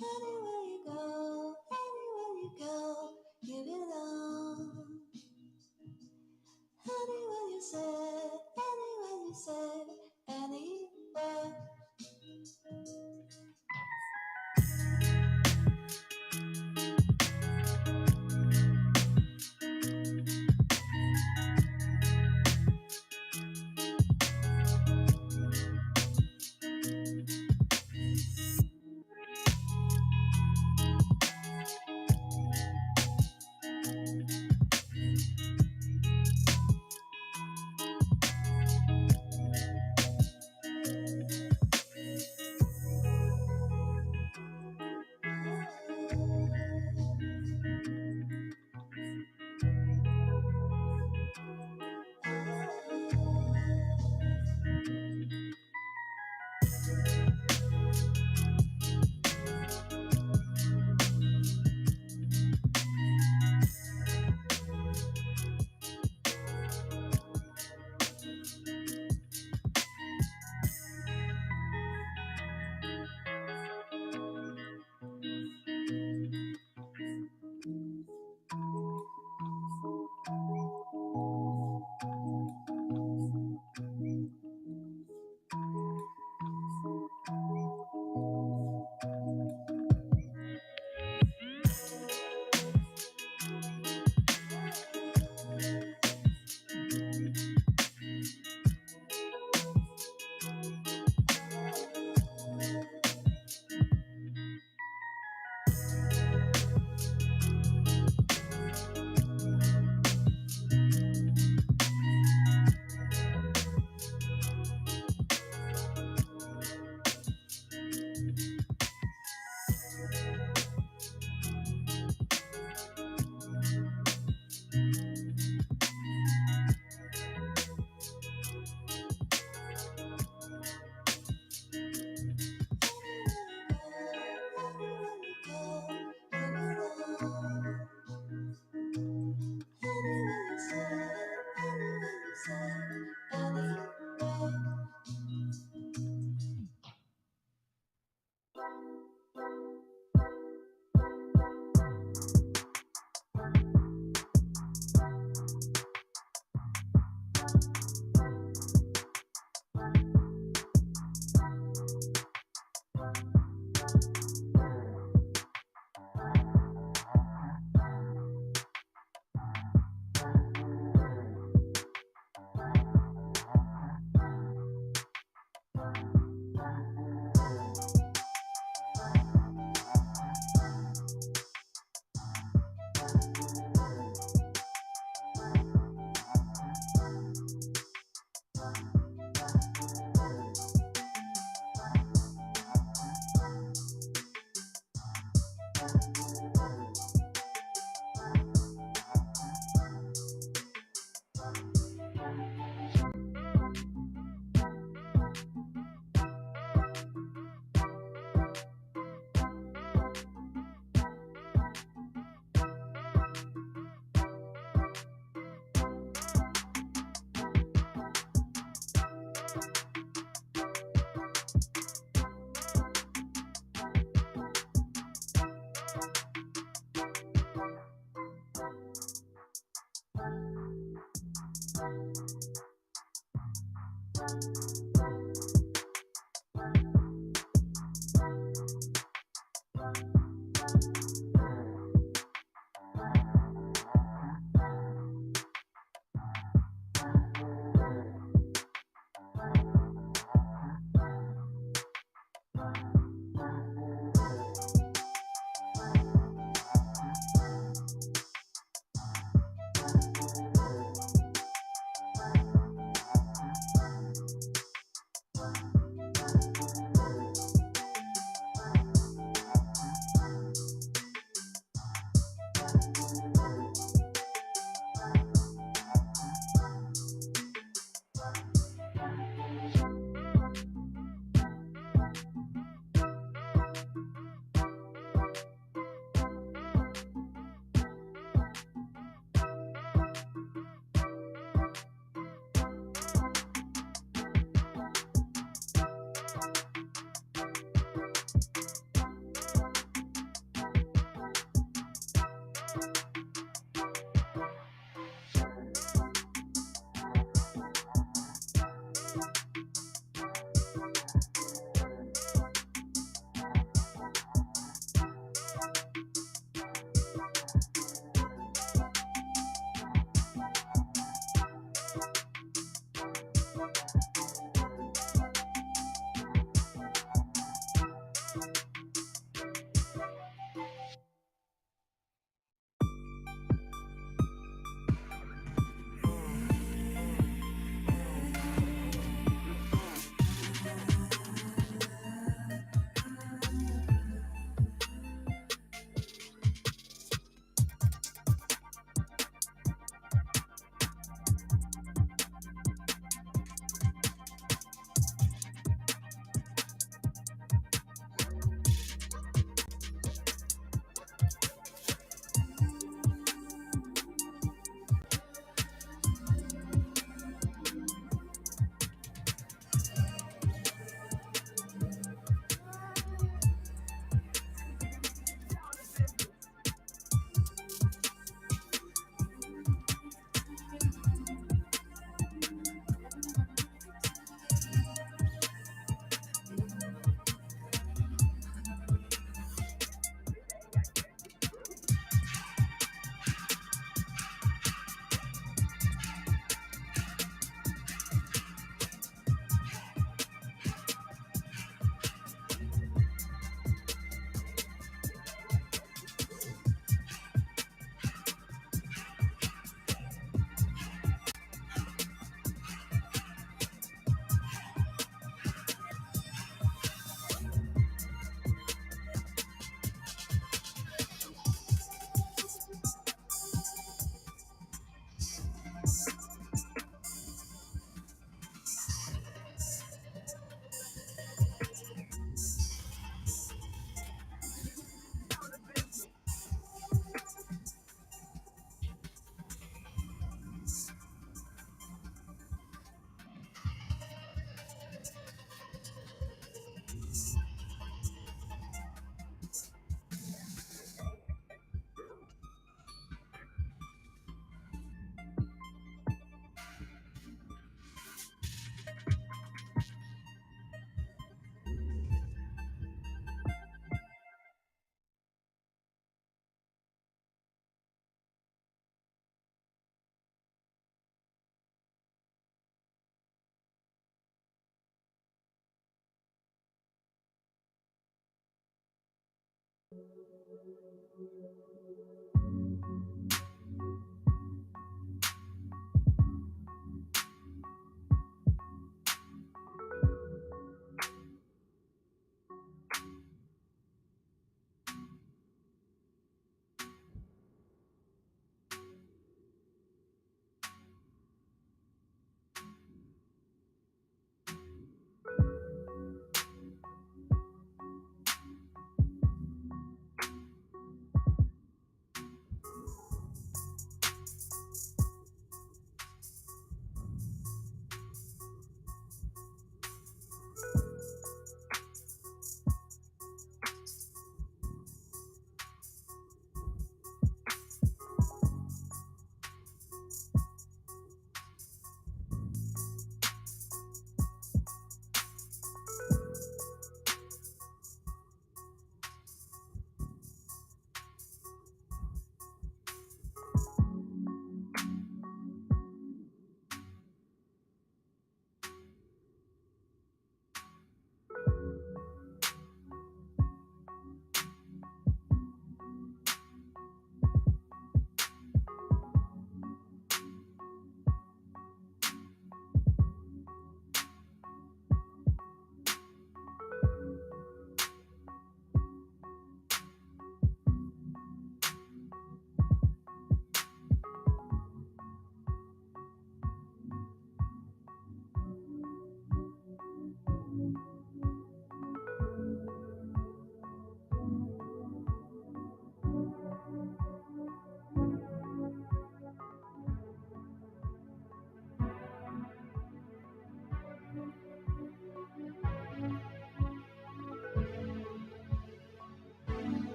Anywhere you go, anywhere you go, you belong. Anywhere you said, anywhere you said, anywhere.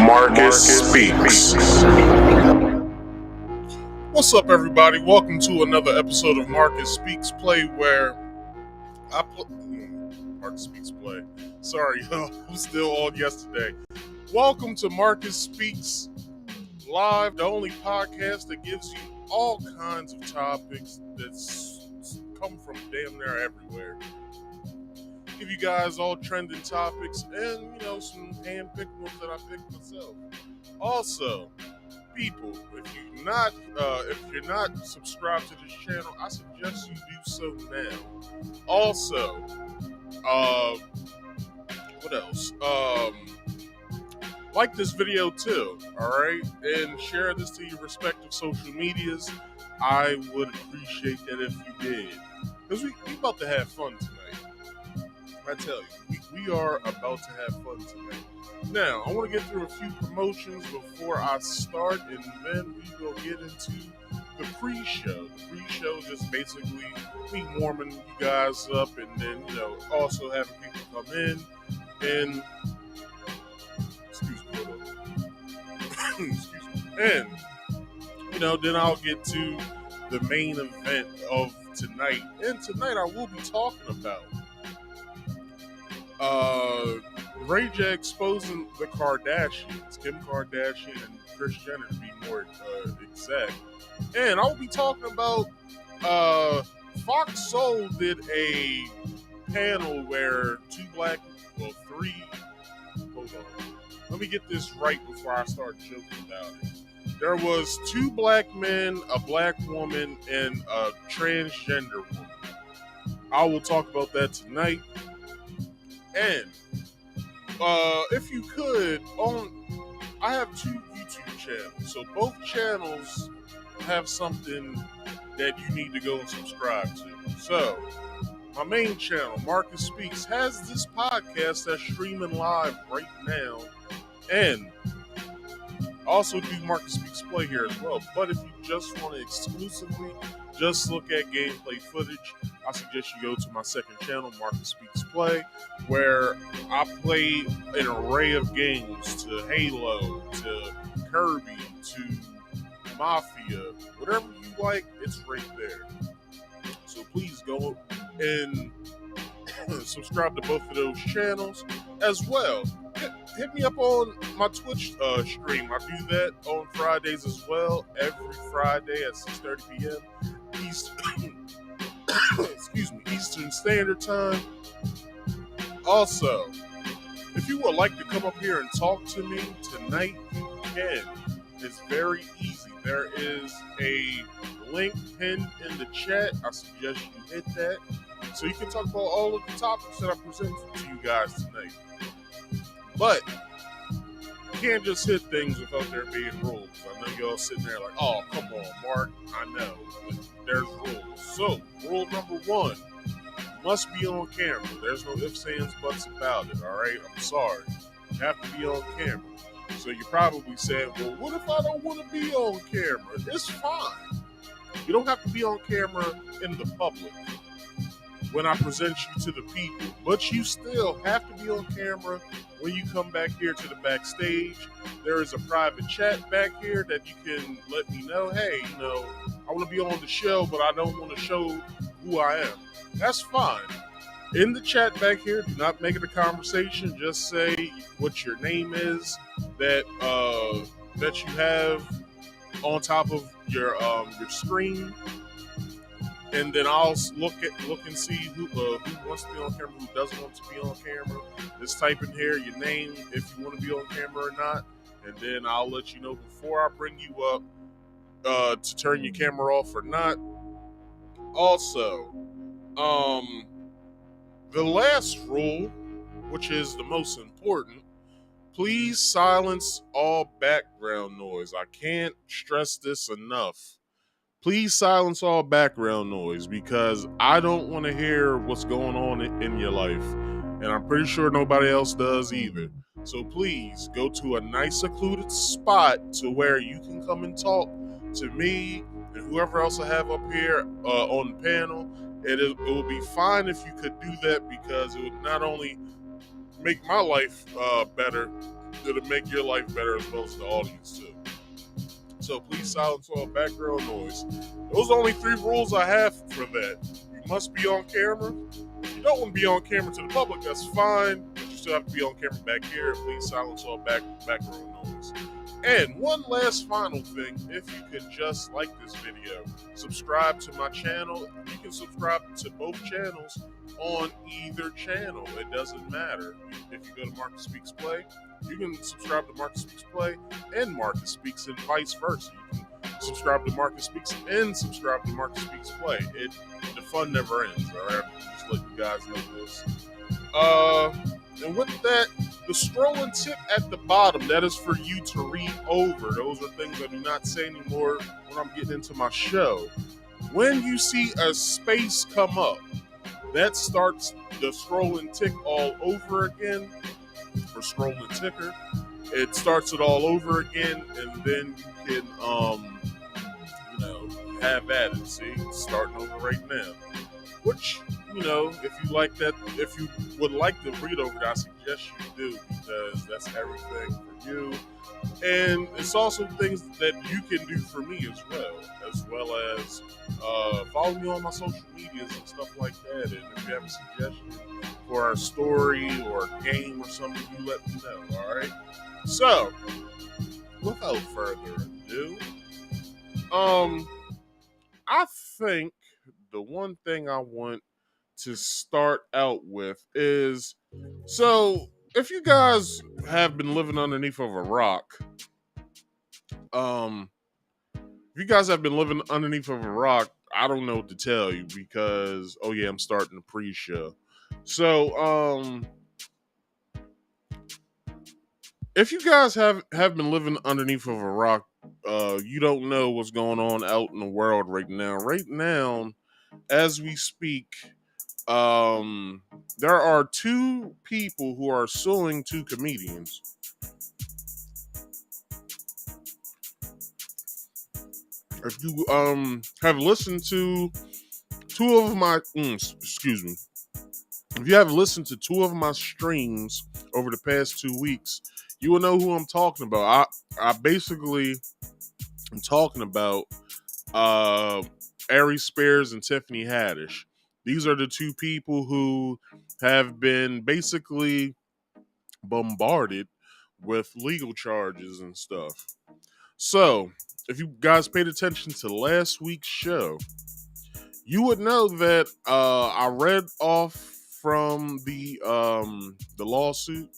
Marcus Speaks. What's up, everybody? Welcome to another episode of Marcus Speaks Play, where Marcus Speaks Play. Sorry, I'm still on yesterday. Welcome to Marcus Speaks Live, the only podcast that gives you all kinds of topics that come from damn near everywhere. Give you guys all trending topics and, some hand-picked ones that I picked myself. Also, people, if you're not subscribed to this channel, I suggest you do so now. Also, what else? Like this video too, alright? And share this to your respective social medias. I would appreciate that if you did. Because we about to have fun tonight. I tell you, we are about to have fun tonight. Now, I want to get through a few promotions before I start, and then we will get into the pre-show. The pre-show is just basically me warming you guys up, and then, also having people come in, and, excuse me, and, then I'll get to the main event of tonight. And tonight I will be talking about Ray J exposing the Kardashians, Kim Kardashian and Kris Jenner to be more exact. And I'll be talking about Fox Soul did a panel where hold on. Let me get this right before I start joking about it. There was 2 black men, a black woman, and a transgender woman. I will talk about that tonight. And if you could, I have 2 YouTube channels, so both channels have something that you need to go and subscribe to. So, my main channel, Marcus Speaks, has this podcast that's streaming live right now, and also do Marcus Speaks Play here as well. But if you just want to exclusively just look at gameplay footage, I suggest you go to my second channel, Marcus Speaks Play, where I play an array of games, to Halo, to Kirby, to Mafia, whatever you like, it's right there. So please go and subscribe to both of those channels as well. Hit me up on my Twitch stream. I do that on Fridays as well, every Friday at 6:30 p.m. Eastern, excuse me, Eastern Standard Time. Also, if you would like to come up here and talk to me tonight, you can. It's very easy. There is a link pinned in the chat. I suggest you hit that so you can talk about all of the topics that I present to you guys tonight. But you can't just hit things without there being rules. I know y'all sitting there like, oh, come on, Mark. I know. But there's rules. So, rule number 1. Must be on camera. There's no ifs, ands, buts about it, alright? I'm sorry. You have to be on camera. So you're probably saying, well, what if I don't want to be on camera? It's fine. You don't have to be on camera in the public when I present you to the people, but you still have to be on camera when you come back here to the backstage. There is a private chat back here that you can let me know, hey, I want to be on the show, but I don't want to show who I am. That's fine. In the chat back here, do not make it a conversation. Just say what your name is that you have on top of your screen, and then I'll look and see who wants to be on camera, who doesn't want to be on camera. Just type in here your name if you want to be on camera or not, and then I'll let you know before I bring you up to turn your camera off or not. Also, the last rule, which is the most important, please silence all background noise. I can't stress this enough. Please silence all background noise because I don't want to hear what's going on in your life. And I'm pretty sure nobody else does either. So please go to a nice secluded spot to where you can come and talk to me and whoever else I have up here on the panel. It will be fine if you could do that because it would not only make my life better, it'll make your life better as well as the audience too. So please silence all background noise. Those are only 3 rules I have for that. You must be on camera. If you don't want to be on camera to the public, that's fine. But you still have to be on camera back here. Please silence all background noise. And one last final thing, if you could just like this video, subscribe to my channel. You can subscribe to both channels on either channel. It doesn't matter. If you go to Marcus Speaks Play, you can subscribe to Marcus Speaks Play and Marcus Speaks and vice versa. You can subscribe to Marcus Speaks and subscribe to Marcus Speaks Play. The fun never ends, alright? Just let you guys know this. And with that, the scrolling tip at the bottom, that is for you to read over. Those are things I do not say anymore when I'm getting into my show. When you see a space come up, that starts the scrolling tick all over again, or scrolling ticker. It starts it all over again, and then you can, have at it. See, it's starting over right now. Which, if you like that, if you would like to read over that, I suggest you do because that's everything for you. And it's also things that you can do for me as well as follow me on my social medias and stuff like that. And if you have a suggestion for a story or a game or something, you let me know, all right? So, without further ado, I think the one thing I want to start out with is, so if you guys have been living underneath of a rock, I don't know what to tell you because, oh yeah, I'm starting the pre-show. So, if you guys have been living underneath of a rock, you don't know what's going on out in the world right now. Right now, as we speak, there are 2 people who are suing 2 comedians. If you have listened to 2 of my if you have listened to 2 of my streams over the past 2 weeks, you will know who I'm talking about. I basically am talking about Ari Spears and Tiffany Haddish. These are the two people who have been basically bombarded with legal charges and stuff. So, if you guys paid attention to last week's show, you would know that I read off from the lawsuit,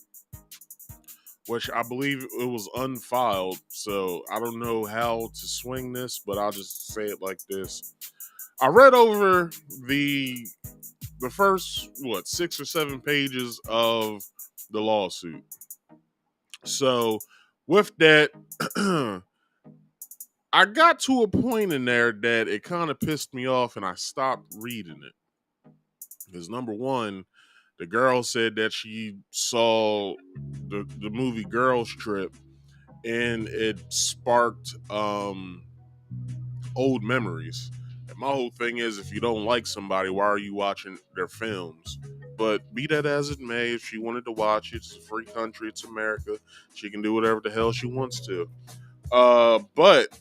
which I believe it was unfiled. So I don't know how to swing this, but I'll just say it like this. I read over the first 6 or 7 pages of the lawsuit. So with that, I got to a point in there that it kind of pissed me off, and I stopped reading it. Because number one, the girl said that she saw the movie Girls Trip, and it sparked old memories. And my whole thing is, if you don't like somebody, why are you watching their films? But be that as it may, if she wanted to watch it, it's a free country, it's America. She can do whatever the hell she wants to. But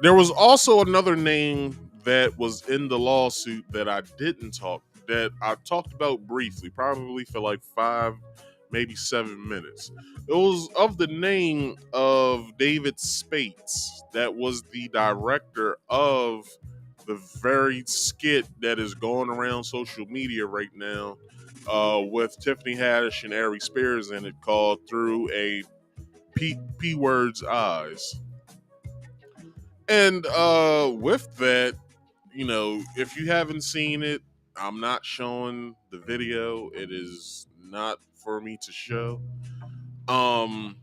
there was also another name that was in the lawsuit that I talked about briefly, probably for like 5, maybe 7 minutes. It was of the name of David Spates, that was the director of the very skit that is going around social media right now, with Tiffany Haddish and Ari Spears in it, called Through a P Word's Eyes. And with that, if you haven't seen it, I'm not showing the video. It is not for me to show. Um,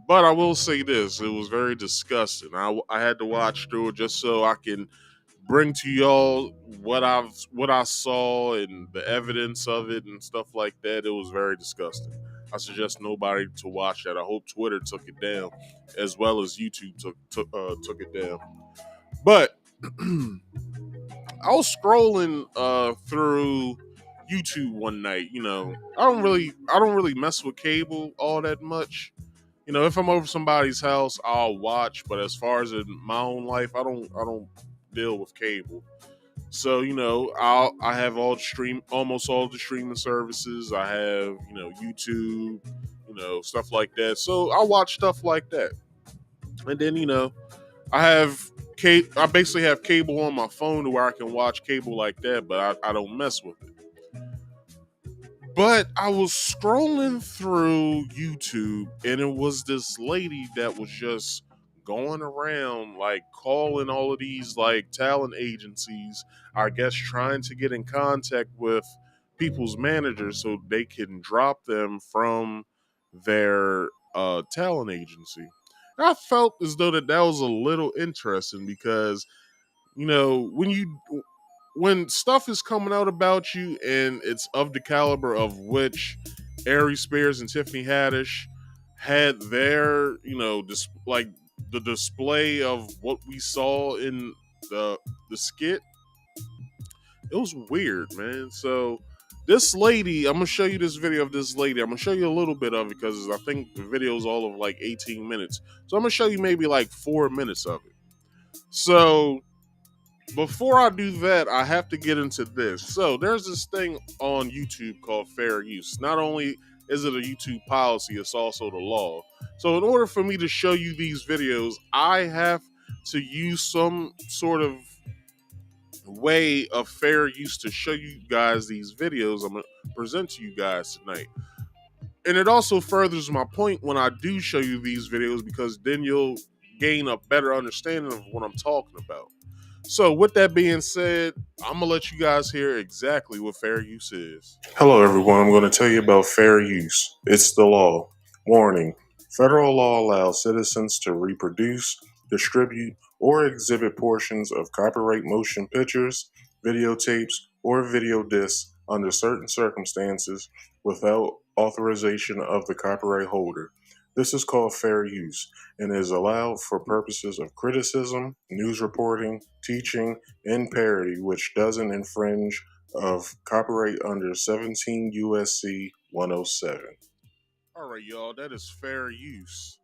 but I will say this: it was very disgusting. I had to watch through it just so I can bring to y'all what I saw and the evidence of it and stuff like that. It was very disgusting. I suggest nobody to watch that. I hope Twitter took it down, as well as YouTube took it down. But I was scrolling through YouTube one night. I don't really mess with cable all that much. If I'm over somebody's house, I'll watch. But as far as in my own life, I don't deal with cable. So I have almost all the streaming services. I have YouTube, stuff like that. So I watch stuff like that, and then I basically have cable on my phone to where I can watch cable like that, but I don't mess with it. But I was scrolling through YouTube, and it was this lady that was just going around like calling all of these like talent agencies, I guess trying to get in contact with people's managers so they can drop them from their talent agency. And I felt as though that was a little interesting because you know when you when stuff is coming out about you and it's of the caliber of which Ari Spears and Tiffany Haddish had their, like the display of what we saw in the skit, it was weird, man. So this lady, I'm gonna show you this video of this lady. I'm gonna show you a little bit of it because I think the video is all of like 18 minutes. So I'm gonna show you maybe like 4 minutes of it. So before I do that, I have to get into this. So there's this thing on YouTube called fair use. Not only is it a YouTube policy, it's also the law. So in order for me to show you these videos, I have to use some sort of way of fair use to show you guys these videos I'm going to present to you guys tonight. And it also furthers my point when I do show you these videos because then you'll gain a better understanding of what I'm talking about. So, with that being said, I'm going to let you guys hear exactly what fair use is. Hello, everyone. I'm going to tell you about fair use. It's the law. Warning. Federal law allows citizens to reproduce, distribute, or exhibit portions of copyright motion pictures, videotapes, or video discs under certain circumstances without authorization of the copyright holder. This is called fair use and is allowed for purposes of criticism, news reporting, teaching, and parody, which doesn't infringe of copyright under 17 USC 107. All right, y'all, that is fair use.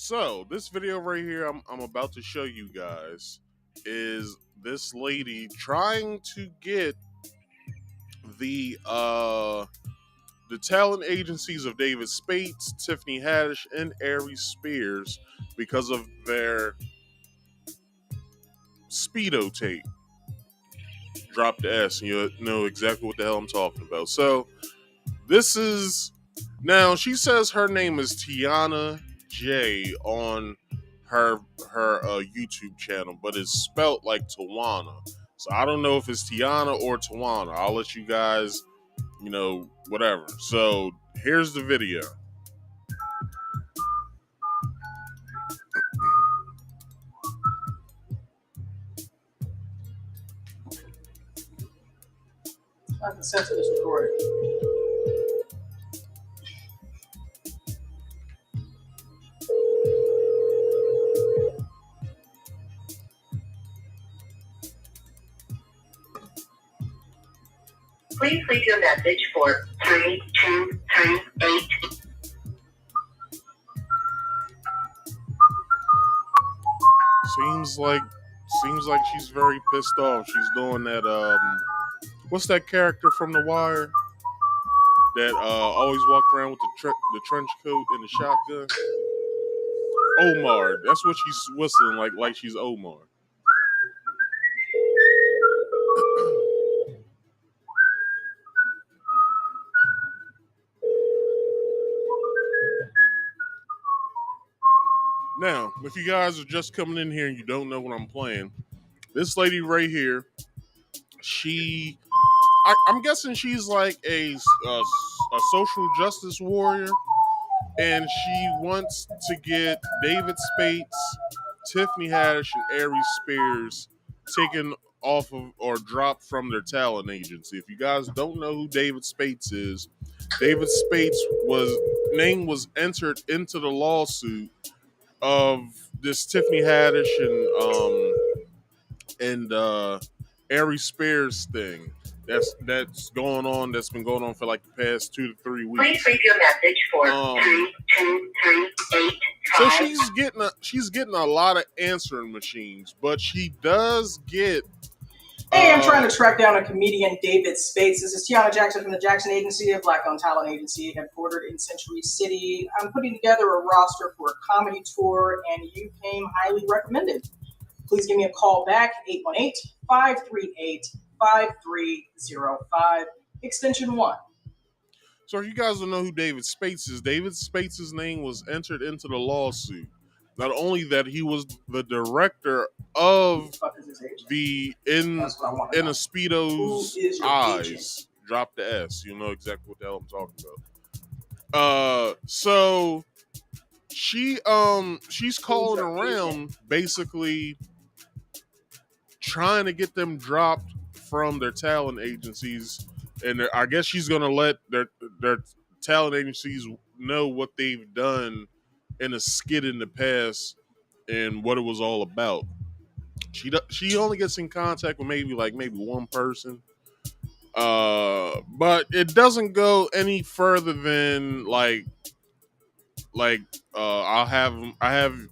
So this video right here, I'm about to show you guys, is this lady trying to get the uh the talent agencies of David Spates, Tiffany Haddish, and Aries Spears because of their Speedo tape. Drop the S, and you know exactly what the hell I'm talking about. So this is now she says her name is Tiana J on her YouTube channel, but it's spelt like Tawana. So I don't know if it's Tiana or Tawana. I'll let you guys, whatever. So here's the video. I consent to this recording. Please leave your message for 3238. Seems like she's very pissed off. She's doing that what's that character from The Wire that always walked around with the trench coat and the shotgun? Omar. That's what she's whistling like she's Omar. Now, if you guys are just coming in here and you don't know what I'm playing, this lady right here, I'm guessing she's like a social justice warrior, and she wants to get David Spates, Tiffany Haddish, and Aries Spears taken off of or dropped from their talent agency. If you guys don't know who David Spates is, David Spates' name was entered into the lawsuit of this Tiffany Haddish and Aries Spears thing that's been going on for like the past 2 to 3 weeks. Please leave your message for 3238. So she's getting a lot of answering machines, but she does get. Hey, I'm trying to track down a comedian, David Spates. This is Tiana Jackson from the Jackson Agency, a Black-owned talent agency headquartered in Century City. I'm putting together a roster for a comedy tour, and you came highly recommended. Please give me a call back, 818-538-5305, extension 1. So if you guys don't know who David Spates is, David Spates' name was entered into the lawsuit. Not only that, he was the director of the In a Speedo's Eyes. Agent? Drop the S. You know exactly what the hell I'm talking about. So she's calling around basically trying to get them dropped from their talent agencies, and I guess she's gonna let their talent agencies know what they've done in a skit in the past and what it was all about. She only gets in contact with maybe one person, but it doesn't go any further than I have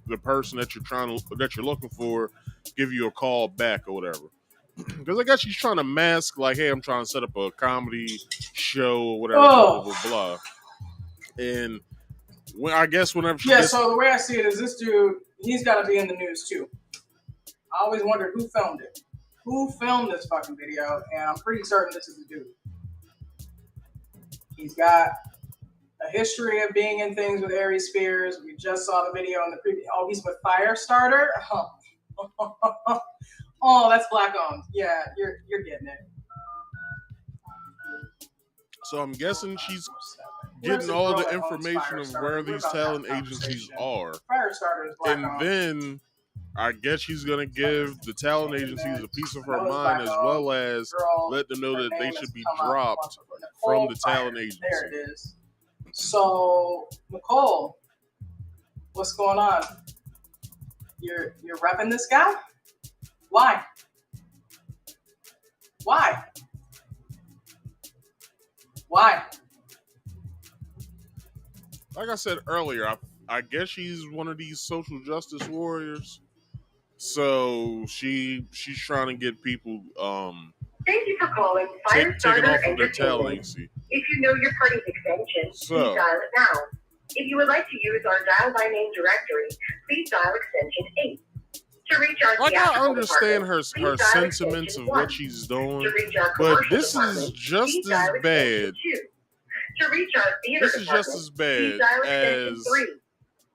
the person that you're looking for give you a call back or whatever. Because I guess she's trying to mask hey, I'm trying to set up a comedy show or whatever, blah blah blah. And whenever she gets... So the way I see it is this dude, he's got to be in the news too. I always wondered who filmed it. Who filmed this fucking video? And I'm pretty certain this is the dude. He's got a history of being in things with Aries Spears. We just saw the video in the previous. Oh, he's with Firestarter? Oh, that's black owned. Yeah, you're getting it. So I'm guessing she's getting all the information of where these talent agencies are. Firestarter is black and owned. Then I guess she's gonna give the talent agencies a piece of her mind, as well as let them know that they should be dropped from the talent agency. There it is. So, Nicole, what's going on? You're repping this guy? Why? Why? Like I said earlier, I guess she's one of these social justice warriors. So she's trying to get people Thank you for calling taken Firestarter off of their talent Entertainment. agency. If you know your party's extension, please So dial it now. If you would like to use our dial by name directory, please dial extension 8. To reach our like I theatrical understand department, her please dial sentiments extension of 1. what she's doing, To reach our but commercial this is department, just please as dial extension bad. 2. To reach our theater This is just department, as please bad dial extension as 3.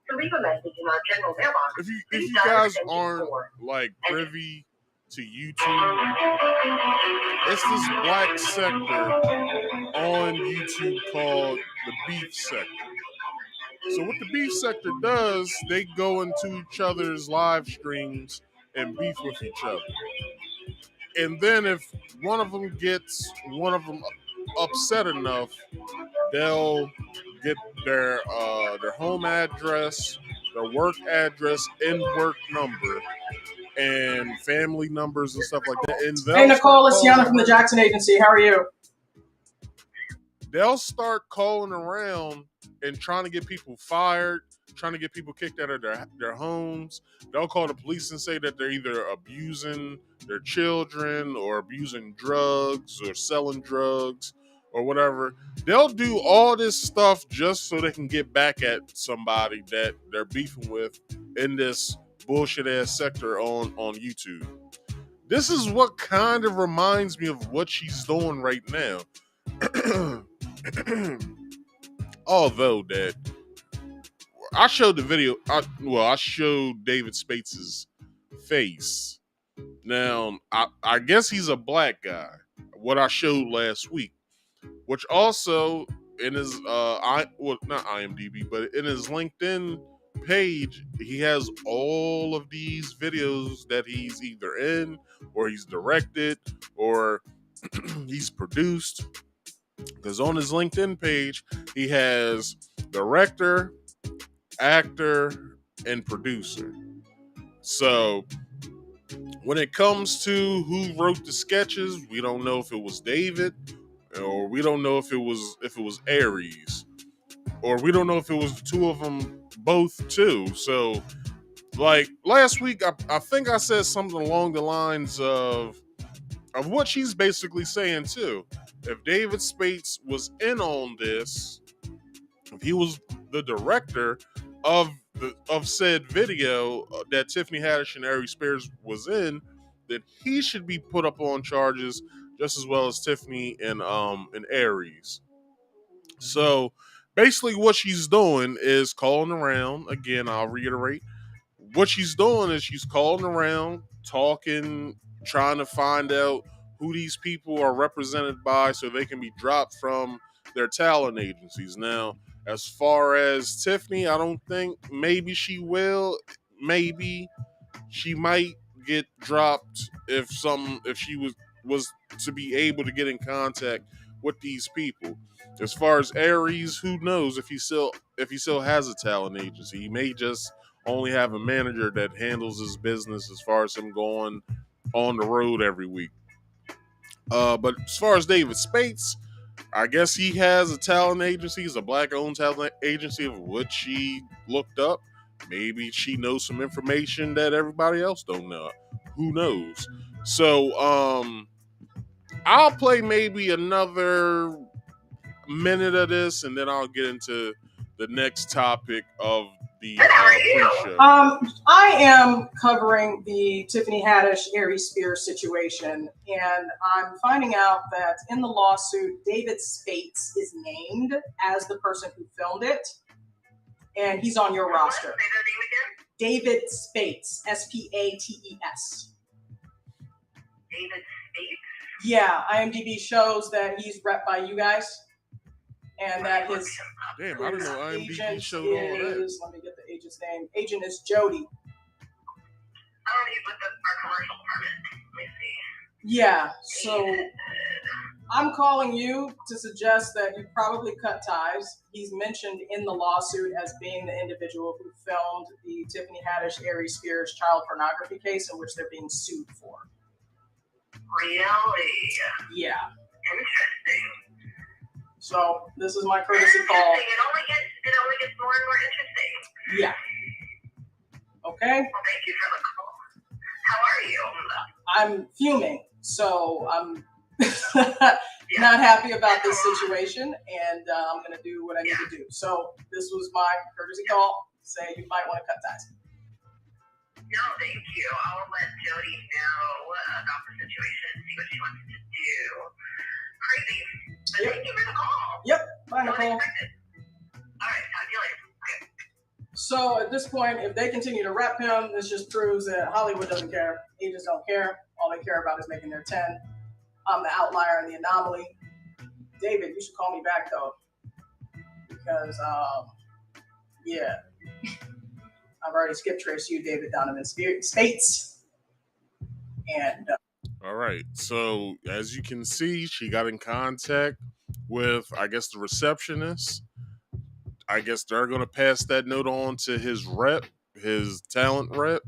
To leave a message in our general mailbox, if please you dial guys extension aren't 4. like privy to YouTube, it's this black sector on YouTube called the beef sector. So what the beef sector does, they go into each other's live streams and beef with each other. And then if one of them gets one of them upset enough, they'll get their home address, their work address, and work number, and family numbers and stuff like that. And Hey, they'll start Nicole, it's calling Yana from the around. Jackson Agency. How are you? They'll start calling around and trying to get people fired, trying to get people kicked out of their homes. They'll call the police and say that they're either abusing their children or abusing drugs or selling drugs or whatever. They'll do all this stuff just so they can get back at somebody that they're beefing with in this bullshit ass sector on YouTube. This is what kind of reminds me of what she's doing right now. Although that I showed the video, I showed David Spates's face. Now, I guess he's a black guy. What I showed last week, which also in his not IMDb, but in his LinkedIn page, he has all of these videos that he's either in or he's directed or he's produced. Because on his LinkedIn page, he has director, actor, and producer. So when it comes to who wrote the sketches, we don't know if it was David, or we don't know if it was Aries, or we don't know if it was the two of them both too. So like last week, I think I said something along the lines of what she's basically saying too. If David Spates was in on this, if he was the director of said video that Tiffany Haddish and Ari Spears was in, then he should be put up on charges just as well as Tiffany and Aries. So basically, what she's doing is calling around. Again, I'll reiterate. What she's doing is she's calling around, talking, trying to find out who these people are represented by so they can be dropped from their talent agencies. Now, as far as Tiffany, I don't think maybe she will. Maybe she might get dropped if she was to be able to get in contact with these people. As far as Aries, who knows if he still has a talent agency? He may just only have a manager that handles his business as far as him going on the road every week. But as far as David Spates, I guess he has a talent agency. He's a black-owned talent agency of what she looked up. Maybe she knows some information that everybody else don't know. Who knows? So, I'll play maybe another minute of this, and then I'll get into the next topic of the pre-show. I am covering the Tiffany Haddish, Ari Spears situation, and I'm finding out that in the lawsuit, David Spates is named as the person who filmed it, and he's on your roster. David Spates, Spates. David Spates? Yeah, IMDb shows that he's rep by you guys, and that his Damn, I didn't know IMDb agent showed all that. is, let me get the agent's name. Agent is Jody. He's with our commercial department. Let me see. Yeah, so I'm calling you to suggest that you probably cut ties. He's mentioned in the lawsuit as being the individual who filmed the Tiffany Haddish, Ari Spears child pornography case in which they're being sued for. Really? Yeah. Interesting. So this is my courtesy call. It only gets more and more interesting. Yeah. Okay. Well, thank you for the call. How are you? I'm fuming, so I'm not happy about this situation, and I'm going to do what I need to do. So this was my courtesy call. Say you might want to cut ties. No, thank you. I'll let Jody know about the situation, see what she wants to do. Crazy. But thank you for the call. Yep. Bye, Nicole. All right, talk to you later. Okay. So at this point, if they continue to rep him, this just proves that Hollywood doesn't care. Agents don't care. All they care about is making their 10. I'm the outlier and the anomaly. David, you should call me back though, because yeah, I've already skip traced you, David Donovan Spates, and All right. So as you can see, she got in contact with, I guess, the receptionist. I guess they're going to pass that note on to his rep, his talent rep,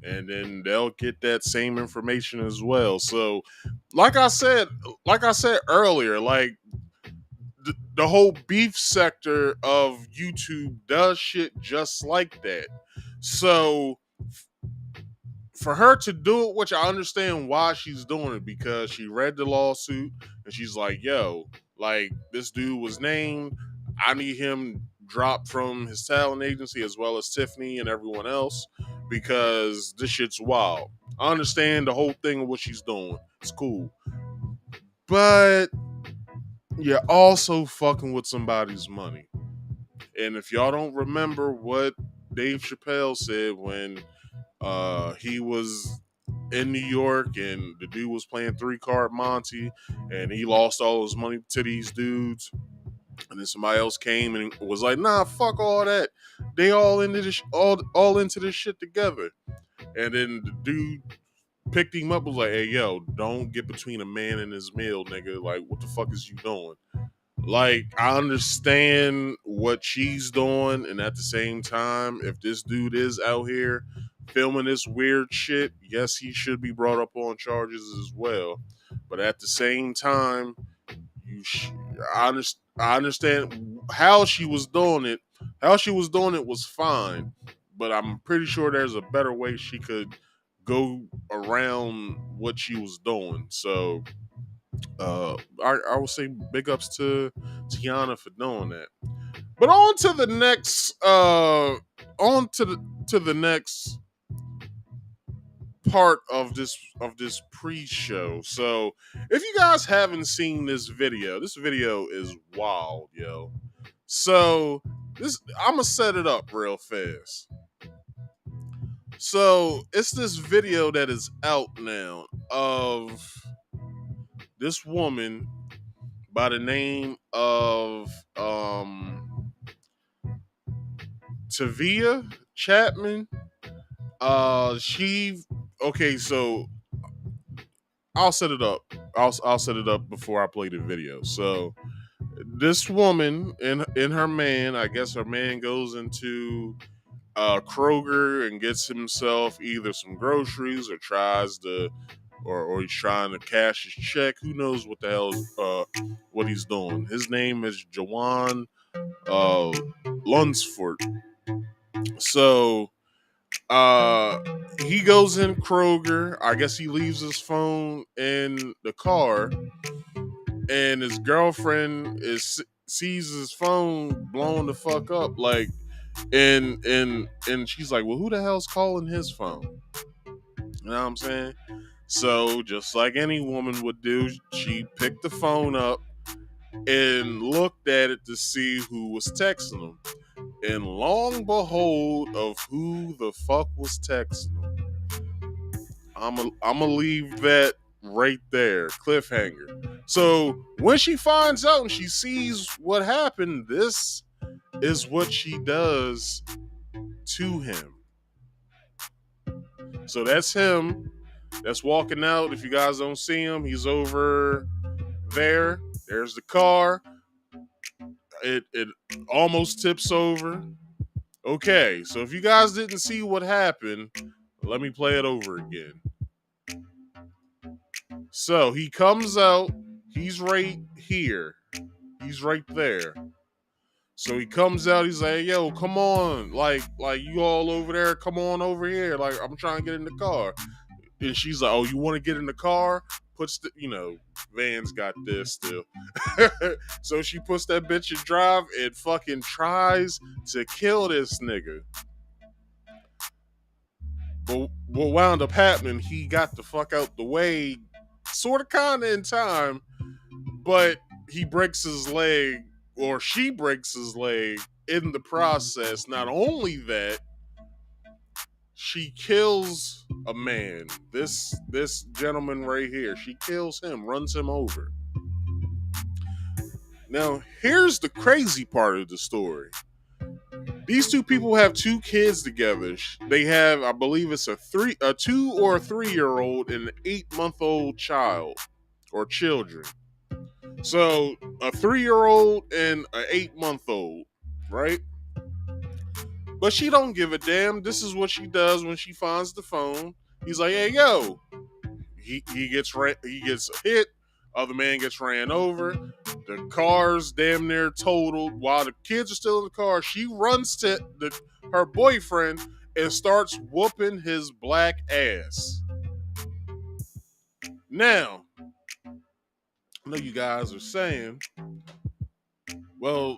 and then they'll get that same information as well. So, like I said earlier, like the whole beef sector of YouTube does shit just like that. So for her to do it, which I understand why she's doing it, because she read the lawsuit and she's like, yo, like this dude was named. I need him dropped from his talent agency as well as Tiffany and everyone else because this shit's wild. I understand the whole thing of what she's doing. It's cool. But you're also fucking with somebody's money. And if y'all don't remember what Dave Chappelle said when he was in New York and the dude was playing 3-card Monty and he lost all his money to these dudes, and then somebody else came and was like, nah, fuck all that. They all into this all into this shit together. And then the dude picked him up, was like, hey yo, don't get between a man and his meal, nigga. Like, what the fuck is you doing? Like, I understand what she's doing, and at the same time, if this dude is out here filming this weird shit, yes, he should be brought up on charges as well. But at the same time, I understand how she was doing it. How she was doing it was fine, but I'm pretty sure there's a better way she could go around what she was doing. So I will say big ups to Tiana for doing that. But on to the next to the next part of this pre-show. So if you guys haven't seen this video is wild, yo. So I'm gonna set it up real fast. So it's this video that is out now of this woman by the name of Tavia Chapman. So I'll set it up. I'll set it up before I play the video. So this woman and her man, I guess her man goes into Kroger and gets himself either some groceries or tries to or he's trying to cash his check. Who knows what the hell what he's doing. His name is Jawan Lunsford. So he goes in Kroger. I guess he leaves his phone in the car, and his girlfriend sees his phone blowing the fuck up, like, and she's like, well, who the hell's calling his phone? You know what I'm saying? So just like any woman would do, she picked the phone up and looked at it to see who was texting him. And long behold of who the fuck was texting him. I'm gonna leave that right there. Cliffhanger. So when she finds out and she sees what happened, this is what she does to him. So that's him. That's walking out. If you guys don't see him, he's over there. There's the car. It almost tips over. Okay, so if you guys didn't see what happened, let me play it over again. So he comes out. He's right here. He's right there. So he comes out, he's like, yo, come on. Like you all over there, come on over here. Like, I'm trying to get in the car. And she's like, oh, you want to get in the car? Puts the, Van's got this still. So she puts that bitch in drive and fucking tries to kill this nigga. But what wound up happening, he got the fuck out the way, sort of kind of in time, but he breaks his leg, or she breaks his leg in the process. Not only that, she kills a man. This gentleman right here, she kills him, runs him over. Now, here's the crazy part of the story. These two people have two kids together. They have, I believe it's a 2 or 3-year-old and an 8-month-old child or children. So a 3-year-old and an 8-month-old, right? But she don't give a damn. This is what she does when she finds the phone. He's like, hey, yo. He gets hit. Other man gets ran over. The car's damn near totaled. While the kids are still in the car, she runs to her boyfriend and starts whooping his black ass. Now, I know you guys are saying, well,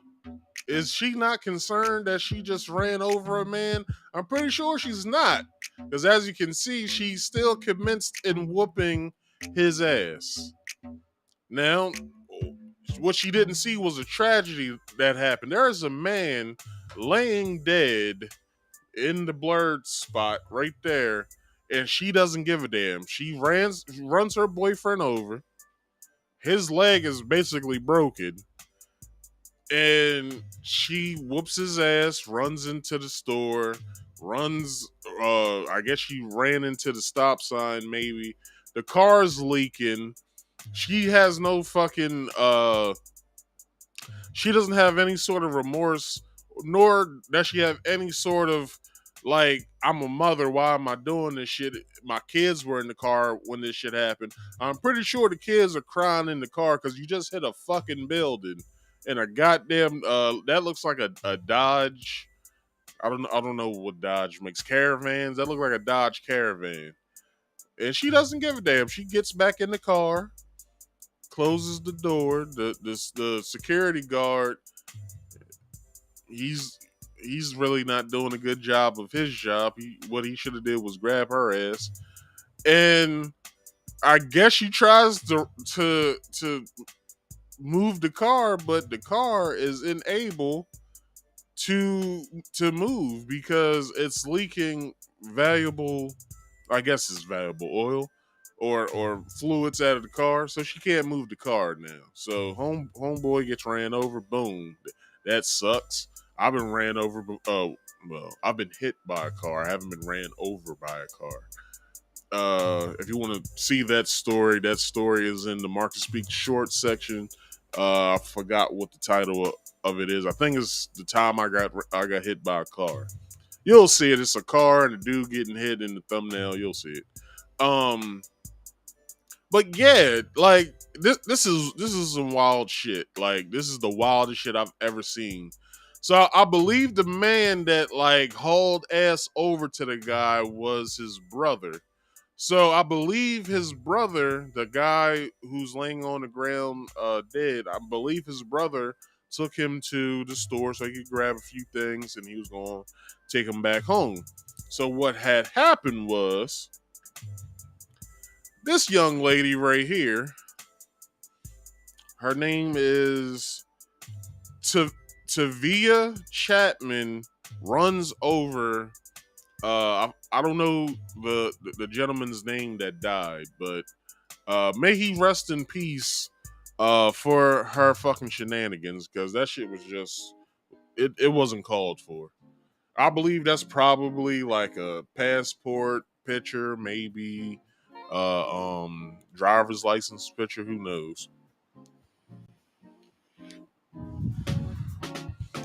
is she not concerned that she just ran over a man? I'm pretty sure she's not. Because as you can see, she's still commenced in whooping his ass. Now, what she didn't see was a tragedy that happened. There is a man laying dead in the blurred spot right there, and she doesn't give a damn. She runs her boyfriend over. His leg is basically broken. And she whoops his ass, runs into the store, I guess she ran into the stop sign maybe. The car's leaking. She has no fucking, she doesn't have any sort of remorse, nor does she have any sort of, like, I'm a mother, why am I doing this shit? My kids were in the car when this shit happened. I'm pretty sure the kids are crying in the car because you just hit a fucking building. And a goddamn that looks like a Dodge. I don't know what Dodge makes. Caravans. That look like a Dodge Caravan. And she doesn't give a damn. She gets back in the car, closes the door. The security guard, he's really not doing a good job of his job. What he should have did was grab her ass. And I guess she tries to move the car, but the car is unable to move because it's leaking valuable oil or fluids out of the car, so she can't move the car now. So homeboy gets ran over. Boom, that sucks. I've been ran over. I've been hit by a car. I haven't been ran over by a car. If you want to see that story is in the Marcus Speaks Short section. I forgot what the title of it is. I think it's the time I got hit by a car. You'll see it. It's a car and a dude getting hit in the thumbnail. You'll see it. But yeah, like this is some wild shit. Like, this is the wildest shit I've ever seen. So I believe the man that like hauled ass over to the guy was his brother. So I believe his brother, the guy who's laying on the ground dead, I believe his brother took him to the store so he could grab a few things and he was going to take him back home. So what had happened was, this young lady right here, her name is Tavia Chapman, runs over I don't know the gentleman's name that died, but may he rest in peace for her fucking shenanigans, because that shit was just it wasn't called for. I believe that's probably like a passport picture, maybe driver's license picture, who knows.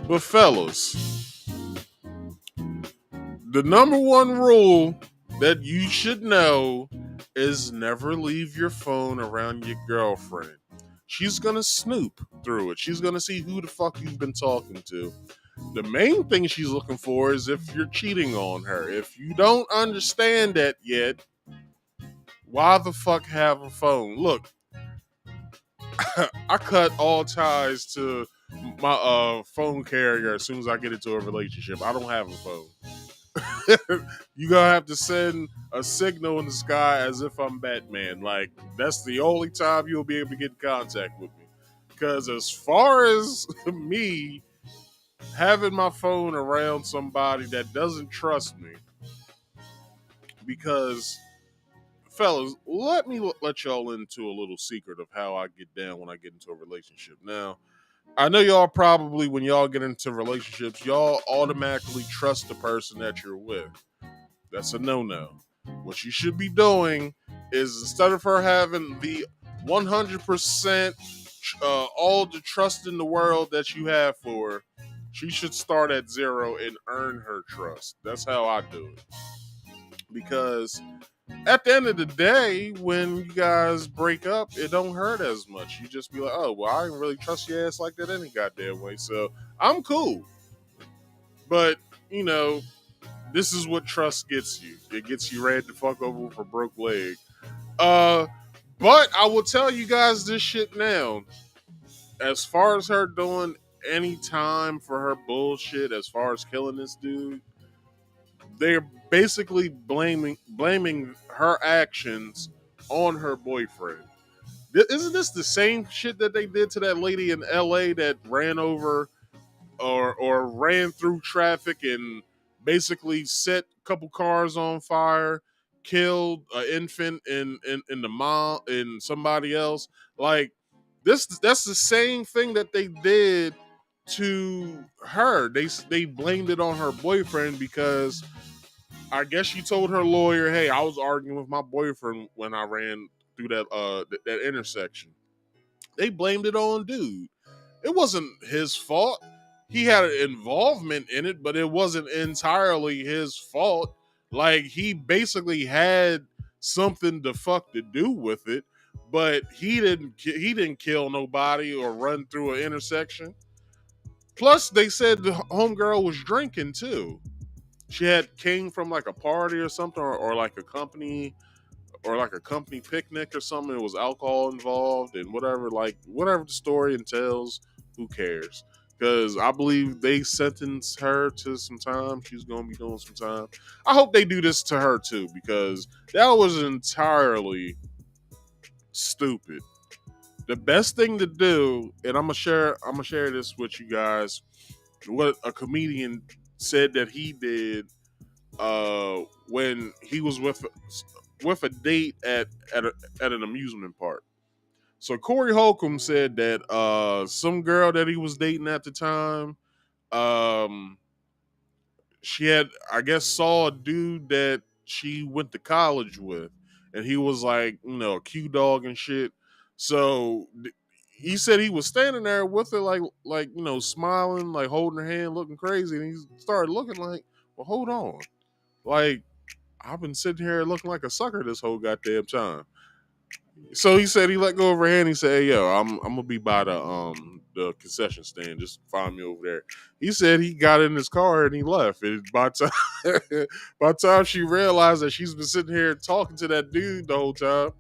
But fellas, the number one rule that you should know is never leave your phone around your girlfriend. She's gonna snoop through it. She's gonna see who the fuck you've been talking to. The main thing she's looking for is if you're cheating on her. If you don't understand that yet, why the fuck have a phone? Look, I cut all ties to my phone carrier as soon as I get into a relationship. I don't have a phone. You gonna have to send a signal in the sky as if I'm Batman. Like, that's the only time you'll be able to get in contact with me. Because as far as me having my phone around somebody that doesn't trust me, because fellas, let me let y'all into a little secret of how I get down when I get into a relationship. Now, I know y'all probably, when y'all get into relationships, y'all automatically trust the person that you're with. That's a no-no. What you should be doing is, instead of her having the 100% all the trust in the world that you have for her, she should start at zero and earn her trust. That's how I do it. Because at the end of the day, when you guys break up, it don't hurt as much. You just be like, oh, well, I didn't really trust your ass like that any goddamn way. So I'm cool. But, you know, this is what trust gets you. It gets you ready to fuck over with a broke leg. But I will tell you guys this shit now. As far as her doing any time for her bullshit, as far as killing this dude, they're basically blaming her actions on her boyfriend. Isn't this the same shit that they did to that lady in LA that ran over or ran through traffic and basically set a couple cars on fire, killed an infant in the mom and somebody else? Like, that's the same thing that they did to her. They blamed it on her boyfriend because I guess she told her lawyer, "Hey, I was arguing with my boyfriend when I ran through that intersection." They blamed it on dude. It wasn't his fault. He had an involvement in it, but it wasn't entirely his fault. Like, he basically had something to fuck to do with it, but he didn't kill nobody or run through an intersection. Plus, they said the homegirl was drinking too. She had came from like a party or something, or like a company, or like a company picnic or something. It was alcohol involved and whatever. Like, whatever the story entails, who cares? Because I believe they sentenced her to some time. She's gonna be doing some time. I hope they do this to her too, because that was entirely stupid. The best thing to do, and I'm gonna share this with you guys. What a comedian said that he did when he was with a date at an amusement park. So Corey Holcomb said that some girl that he was dating at the time, um, she had, I guess, saw a dude that she went to college with, and he was like, a Q dog and shit. So he said he was standing there with her, like smiling, like holding her hand, looking crazy, and he started looking like, well, hold on, like, I've been sitting here looking like a sucker this whole goddamn time. So he said he let go of her hand. He said, "Hey, yo, I'm gonna be by the concession stand. Just find me over there." He said he got in his car and he left. And by the time by the time she realized that she's been sitting here talking to that dude the whole time,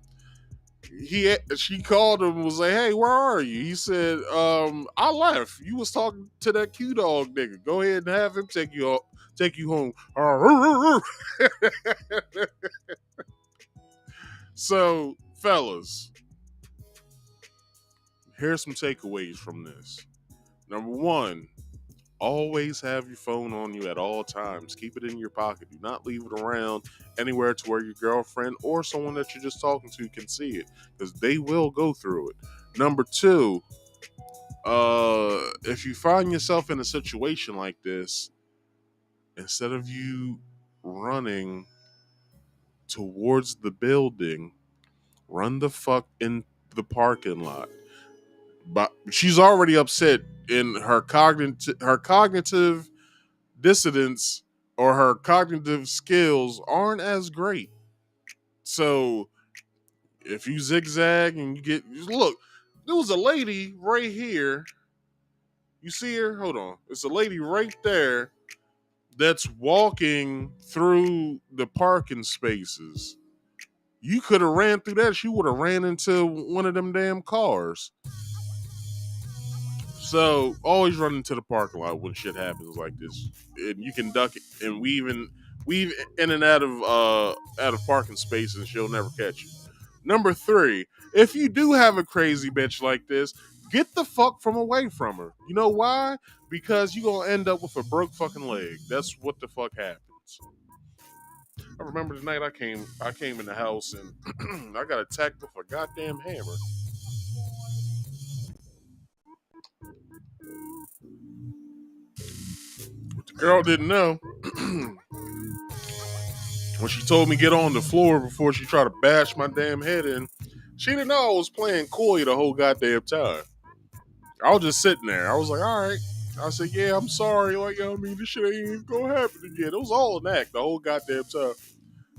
she called him and was like, "Hey, where are you?" He said, "I left. You was talking to that Q dog nigga. Go ahead and have him take you home." So, fellas, here's some takeaways from this. Number one, always have your phone on you at all times. Keep it in your pocket. Do not leave it around anywhere to where your girlfriend or someone that you're just talking to can see it, because they will go through it. Number two, if you find yourself in a situation like this, instead of you running towards the building, run the fuck in the parking lot. But she's already upset, in her cognitive dissonance, or her cognitive skills aren't as great. So if you zigzag and you look, there was a lady right here. You see her? Hold on. It's a lady right there that's walking through the parking spaces. You could have ran through that. She would have ran into one of them damn cars. So always run into the parking lot when shit happens like this, and you can duck it and weave in and out of parking spaces, and she'll never catch you. Number 3, if you do have a crazy bitch like this, get the fuck from away from her. You know why? Because you gonna end up with a broke fucking leg. That's what the fuck happens. I remember the night I came in the house and I got attacked with a goddamn hammer. What the girl didn't know when she told me get on the floor before she tried to bash my damn head in, she didn't know I was playing coy the whole goddamn time. I was just sitting there. I was like, all right. I said, yeah, I'm sorry. Like, I mean, this shit ain't even gonna happen again. It was all an act the whole goddamn time.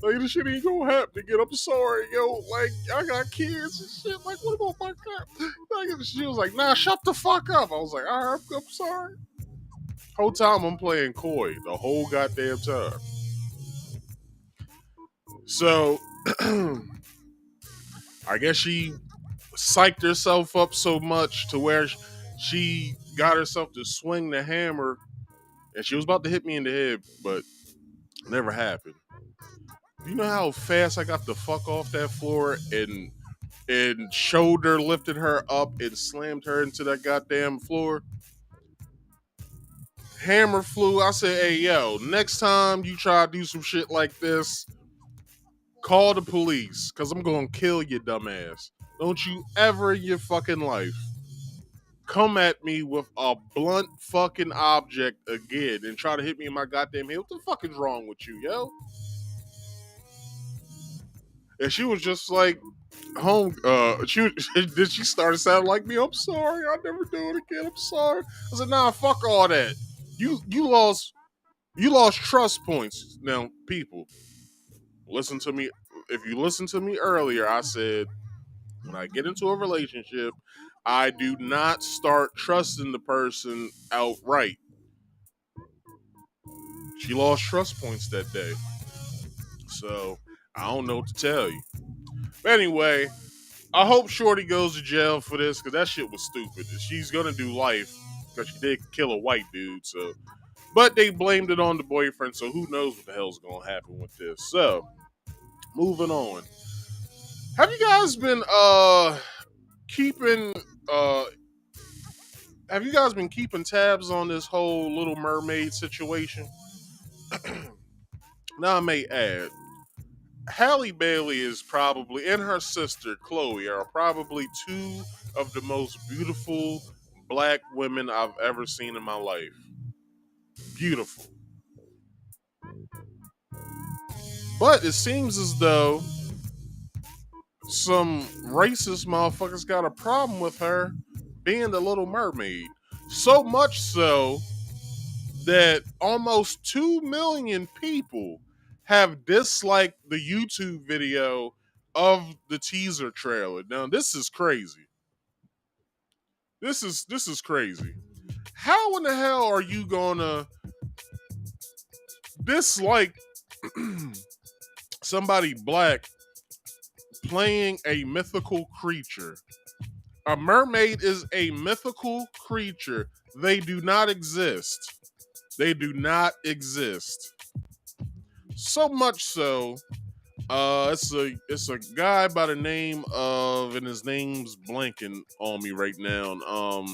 Like, this shit ain't gonna happen again. I'm sorry, yo. Like, I got kids and shit. Like, what about my God? Like, she was like, nah, shut the fuck up. I was like, all right, I'm sorry. Whole time I'm playing coy the whole goddamn time. So, I guess she psyched herself up so much to where she got herself to swing the hammer, and she was about to hit me in the head, but it never happened. You know how fast I got the fuck off that floor and shoulder lifted her up and slammed her into that goddamn floor? Hammer flew. I said, hey, yo, next time you try to do some shit like this, call the police, because I'm going to kill you, dumbass. Don't you ever in your fucking life come at me with a blunt fucking object again and try to hit me in my goddamn head. What the fuck is wrong with you, yo? And she was just like, she started sounding like me. I'm sorry, I'll never do it again. I'm sorry. I said, nah, fuck all that. You lost trust points. Now, people, listen to me. If you listen to me earlier, I said when I get into a relationship, I do not start trusting the person outright. She lost trust points that day. So I don't know what to tell you. But anyway, I hope Shorty goes to jail for this because that shit was stupid. She's gonna do life because she did kill a white dude. So, but they blamed it on the boyfriend. So who knows what the hell's gonna happen with this? So moving on. Have you guys been keeping have you guys been keeping tabs on this whole Little Mermaid situation? Now I may add, Halle Bailey is probably, and her sister Chloe are probably two of the most beautiful black women I've ever seen in my life. Beautiful. But it seems as though some racist motherfuckers got a problem with her being the Little Mermaid. So much so that almost 2 million people have disliked the YouTube video of the teaser trailer. Now, this is crazy. This is crazy. How in the hell are you gonna dislike somebody black playing a mythical creature? A mermaid is a mythical creature. They do not exist. They do not exist. So much so, it's a guy by the name of, and his name's blanking on me right now.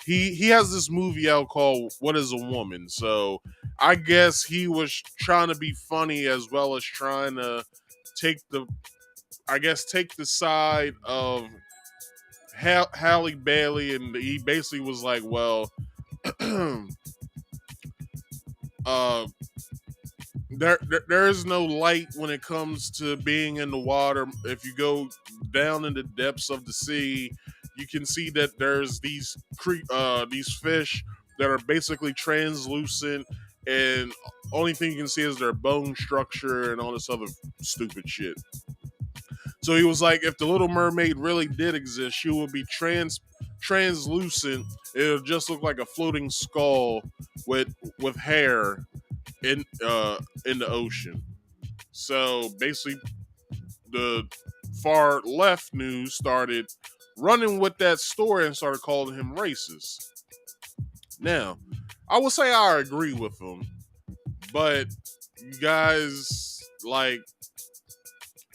He has this movie out called What Is a Woman? So I guess he was trying to be funny as well as trying to take the side of Halle Bailey, and he basically was like, well, uh, there is no light when it comes to being in the water. If you go down in the depths of the sea, you can see that there's these fish that are basically translucent, and only thing you can see is their bone structure and all this other stupid shit. So he was like, if the Little Mermaid really did exist, she would be translucent. It'll just look like a floating skull with hair in the ocean. So basically, the far left news started running with that story and started calling him racist. Now, I would say I agree with him, but you guys, like,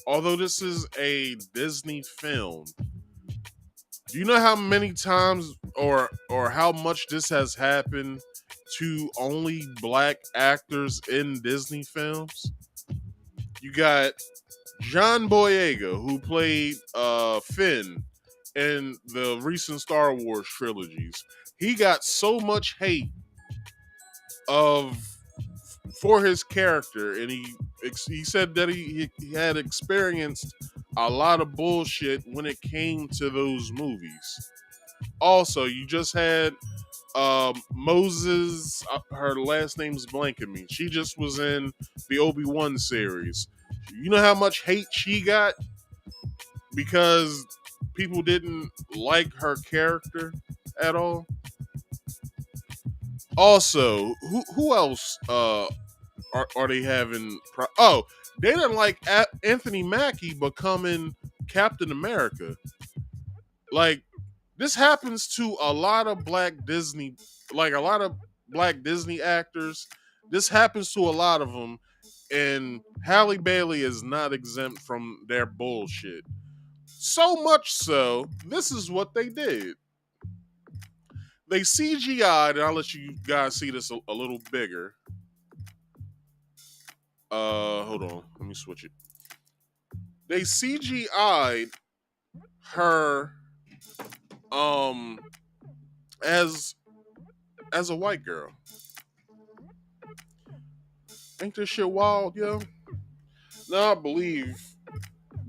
although this is a Disney film, do you know how many times or how much this has happened to only black actors in Disney films? You got John Boyega, who played Finn in the recent Star Wars trilogies. He got so much hate of for his character, and he said that he had experienced a lot of bullshit when it came to those movies. Also, you just had Moses. Her last name's blanking me. She just was in the Obi-Wan series. You know how much hate she got because people didn't like her character at all. Also, who else are they having? Oh, they didn't like Anthony Mackie becoming Captain America. Like, this happens to a lot of black Disney, like a lot of black Disney actors. This happens to a lot of them, and Halle Bailey is not exempt from their bullshit. So much so, this is what they did. They CGI'd, and I'll let you guys see this a little bigger. Hold on, let me switch it. They CGI'd her as a white girl. Ain't this shit wild, yo? Now I believe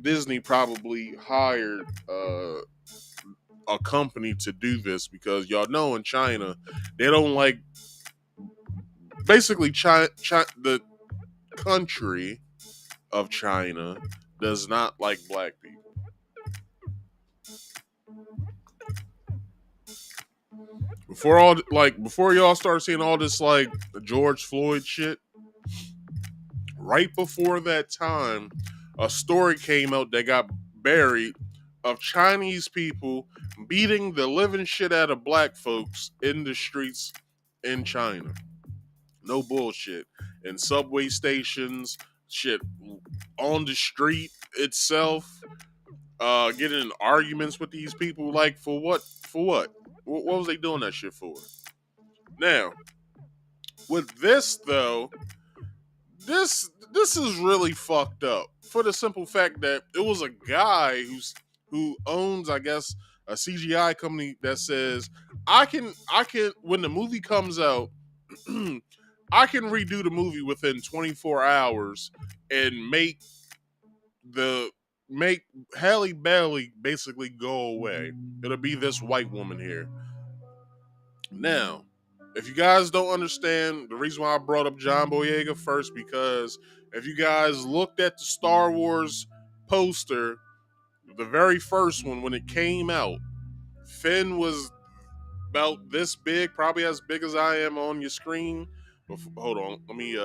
Disney probably hired a company to do this because y'all know in China they don't like, basically the country of China does not like black people. Before y'all start seeing all this like George Floyd shit, right before that time, a story came out that got buried of Chinese people beating the living shit out of black folks in the streets in China. No bullshit. In subway stations, shit, on the street itself, getting in arguments with these people. Like, for what? For what? What was they doing that shit for? Now, with this though, this is really fucked up for the simple fact that it was a guy who owns, I guess, a CGI company that says I can when the movie comes out, I can redo the movie within 24 hours and make Halle Bailey basically go away. It'll be this white woman here. Now, if you guys don't understand, the reason why I brought up John Boyega first, because if you guys looked at the Star Wars poster, the very first one, when it came out, Finn was about this big, probably as big as I am on your screen. Hold on, let me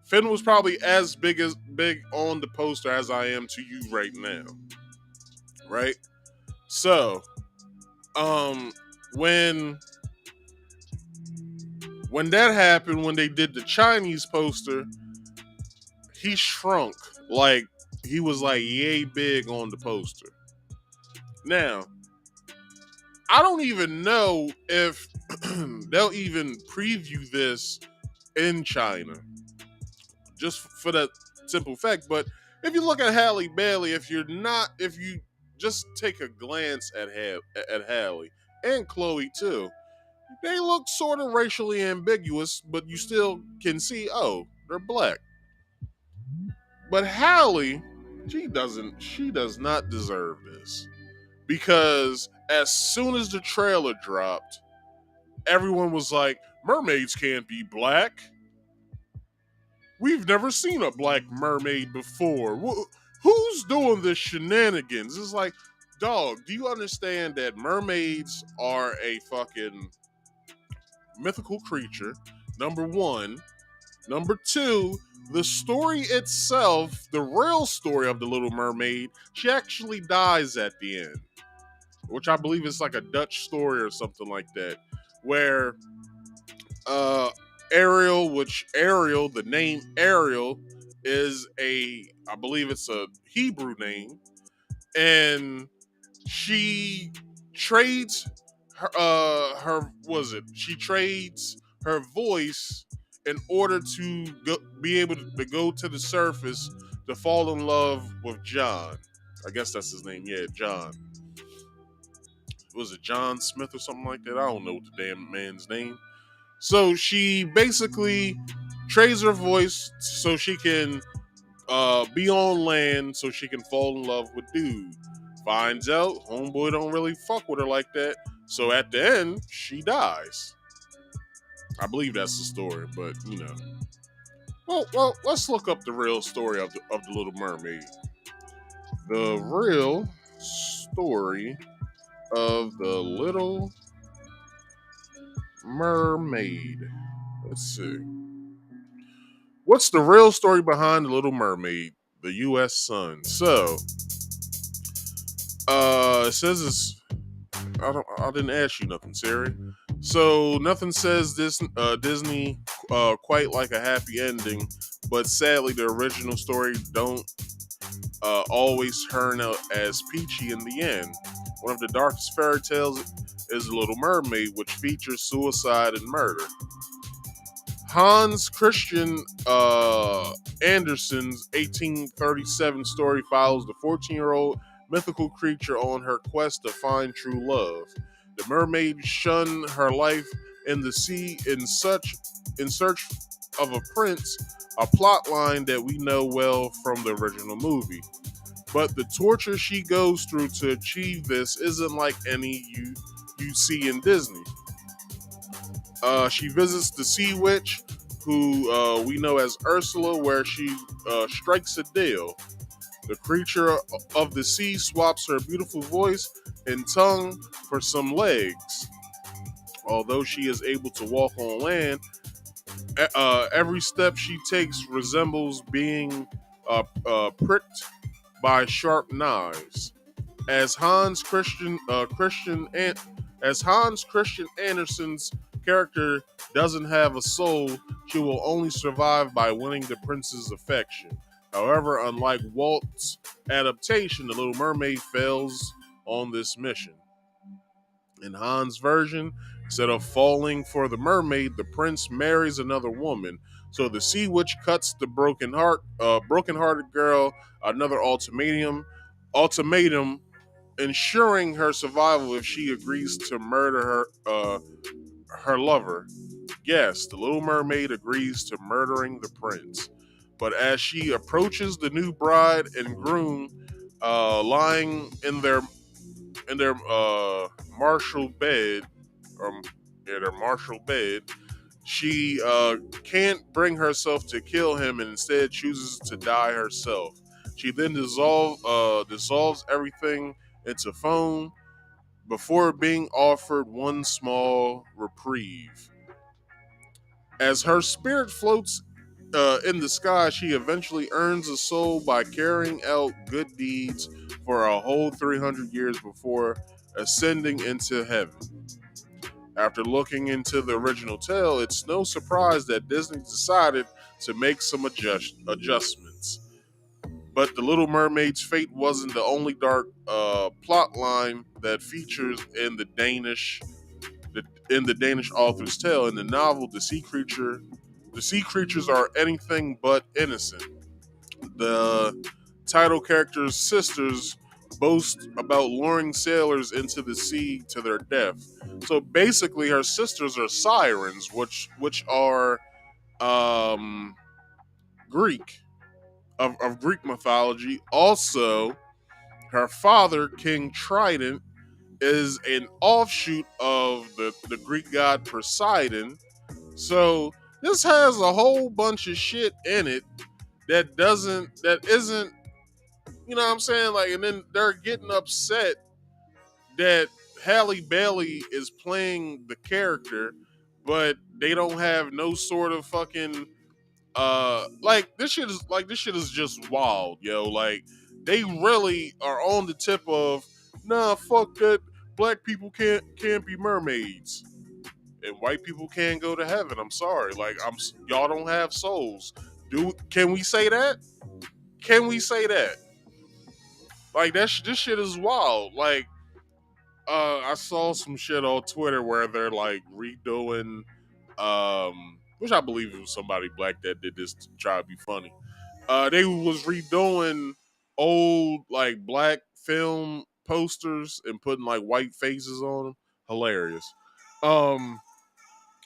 Finn was probably as big on the poster as I am to you right now. Right? So, when that happened, when they did the Chinese poster, he shrunk. Like, he was like yay big on the poster. Now, I don't even know if they'll even preview this in China. Just for that simple fact. But if you look at Halle Bailey, if you just take a glance at Halle and Chloe too, they look sort of racially ambiguous, but you still can see, oh, they're black. But Halle, she does not deserve this. Because as soon as the trailer dropped, everyone was like, mermaids can't be black. We've never seen a black mermaid before. who's doing this shenanigans? It's like, dog, do you understand that mermaids are a fucking mythical creature? Number one. Number two, the story itself, the real story of the Little Mermaid, she actually dies at the end, which I believe is like a Dutch story or something like that, where uh, Ariel, the name Ariel, is I believe it's a Hebrew name, and she trades she trades her voice in order to be able to go to the surface to fall in love with John. I guess that's his name. Yeah, John. Was it John Smith or something like that? I don't know the damn man's name. So she basically trades her voice so she can be on land so she can fall in love with dude. Finds out homeboy don't really fuck with her like that. So at the end, she dies. I believe that's the story, but you know. Well, let's look up the real story of the Little Mermaid. The real story of the Little Mermaid. Let's see. What's the real story behind the Little Mermaid? The U.S. Sun. So, it says it's. I didn't ask you nothing, Siri. So nothing says this Disney quite like a happy ending, but sadly the original story don't always turn out as peachy in the end. One of the darkest fairy tales is The Little Mermaid, which features suicide and murder. Hans Christian Andersen's 1837 story follows the 14-year-old mythical creature on her quest to find true love. The mermaid shunned her life in the sea in search of a prince, a plot line that we know well from the original movie. But the torture she goes through to achieve this isn't like any you see in Disney. She visits the Sea Witch, who we know as Ursula, where she strikes a deal. The creature of the sea swaps her beautiful voice and tongue for some legs. Although she is able to walk on land, every step she takes resembles being pricked by sharp knives. As Hans Christian Andersen's character doesn't have a soul, she will only survive by winning the prince's affection. However, unlike Walt's adaptation, The Little Mermaid fails on this mission. In Hans' version, instead of falling for the mermaid, the prince marries another woman. So the sea witch cuts the broken-hearted girl another ultimatum, ensuring her survival if she agrees to murder her lover. Yes, the Little Mermaid agrees to murdering the prince. But as she approaches the new bride and groom, lying in their martial bed, their martial bed, she can't bring herself to kill him and instead chooses to die herself. She then dissolves everything into foam before being offered one small reprieve. As her spirit floats in the sky, she eventually earns a soul by carrying out good deeds for a whole 300 years before ascending into heaven. After looking into the original tale, it's no surprise that Disney decided to make some adjustments. But The Little Mermaid's fate wasn't the only dark plot line that features in the Danish author's tale. In the novel, the sea creatures are anything but innocent. The title character's sisters boast about luring sailors into the sea to their death. So basically, her sisters are sirens, which are um, Greek of Greek mythology. Also, her father, King Trident, is an offshoot of the Greek god Poseidon. So this has a whole bunch of shit in it that isn't You know what I'm saying? Like, and then they're getting upset that Halle Bailey is playing the character, but they don't have no sort of fucking like this shit is just wild, yo. Like they really are on the tip of nah, fuck that. Black people can't be mermaids, and white people can't go to heaven. I'm sorry, like y'all don't have souls. Can we say that? Can we say that? Like this shit is wild. Like I saw some shit on Twitter where they're like redoing, which I believe it was somebody black that did this to try to be funny. They was redoing old like black film posters and putting like white faces on them. Hilarious. Um,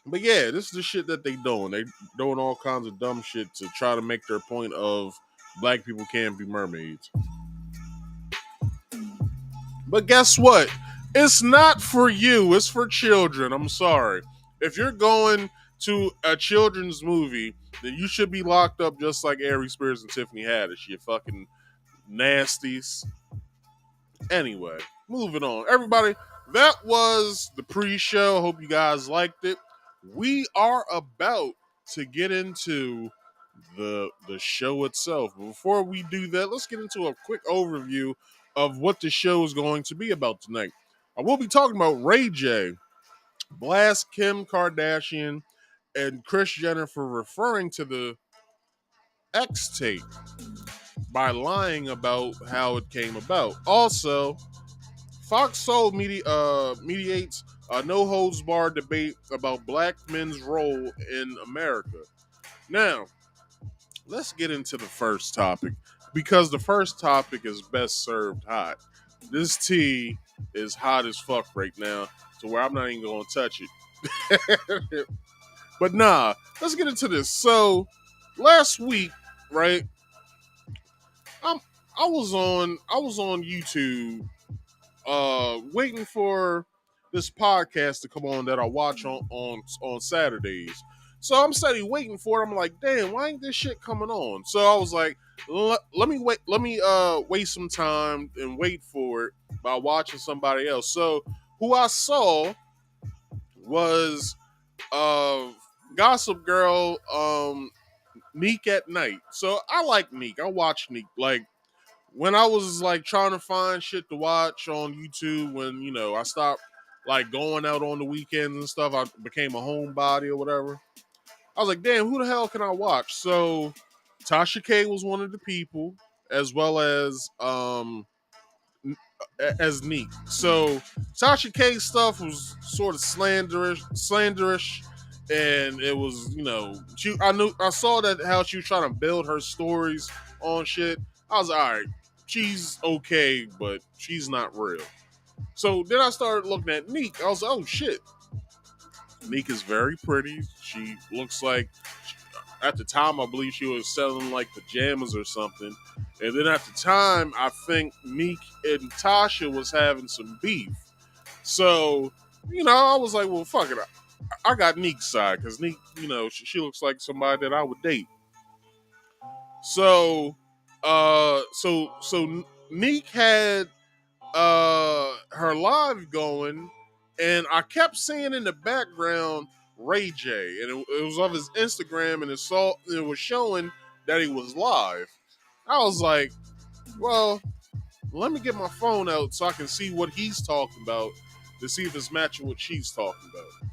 but yeah, this is the shit that they doing. They doing all kinds of dumb shit to try to make their point of black people can't be mermaids. But guess what? It's not for you. It's for children. I'm sorry. If you're going to a children's movie, then you should be locked up just like Ari Spears and Tiffany Haddish. You fucking nasties. Anyway, moving on. Everybody, that was the pre-show. Hope you guys liked it. We are about to get into the show itself. But before we do that, let's get into a quick overview of what the show is going to be about tonight. I will be talking about Ray J, blast Kim Kardashian, and Kris Jenner for referring to the X tape by lying about how it came about. Also, Fox Soul mediates a no holds barred debate about black men's role in America. Now, let's get into the first topic because the first topic is best served hot. This tea is hot as fuck right now, to where I'm not even gonna touch it. But nah, let's get into this. So last week, right? I'm I was on YouTube waiting for this podcast to come on that I watch on Saturdays. So I'm steady waiting for it. I'm like, damn, why ain't this shit coming on? So I was like, let me wait. Let me waste some time and wait for it by watching somebody else. So who I saw was uh Gossip Girl, Neek at Night. So I like Neek. I watch Neek. Like when I was like trying to find shit to watch on YouTube, when I stopped like going out on the weekends and stuff, I became a homebody or whatever. I was like, damn, who the hell can I watch? So Tasha K was one of the people, as well as Neek. So Tasha K's stuff was sort of slanderish, and it was I saw that how she was trying to build her stories on shit. I was like, all right, she's okay, but she's not real. So then I started looking at Neek. I was like, oh shit, Neek is very pretty. She looks like, at the time, I believe she was selling like pajamas or something. And then at the time, I think Neek and Tasha was having some beef. So, I was like, well, fuck it. I got Neek's side because Neek, she looks like somebody that I would date. So, so Neek had her live going, and I kept seeing in the background Ray J, and it was off his Instagram, and it was showing that he was live. I was like, well, let me get my phone out so I can see what he's talking about to see if it's matching what she's talking about.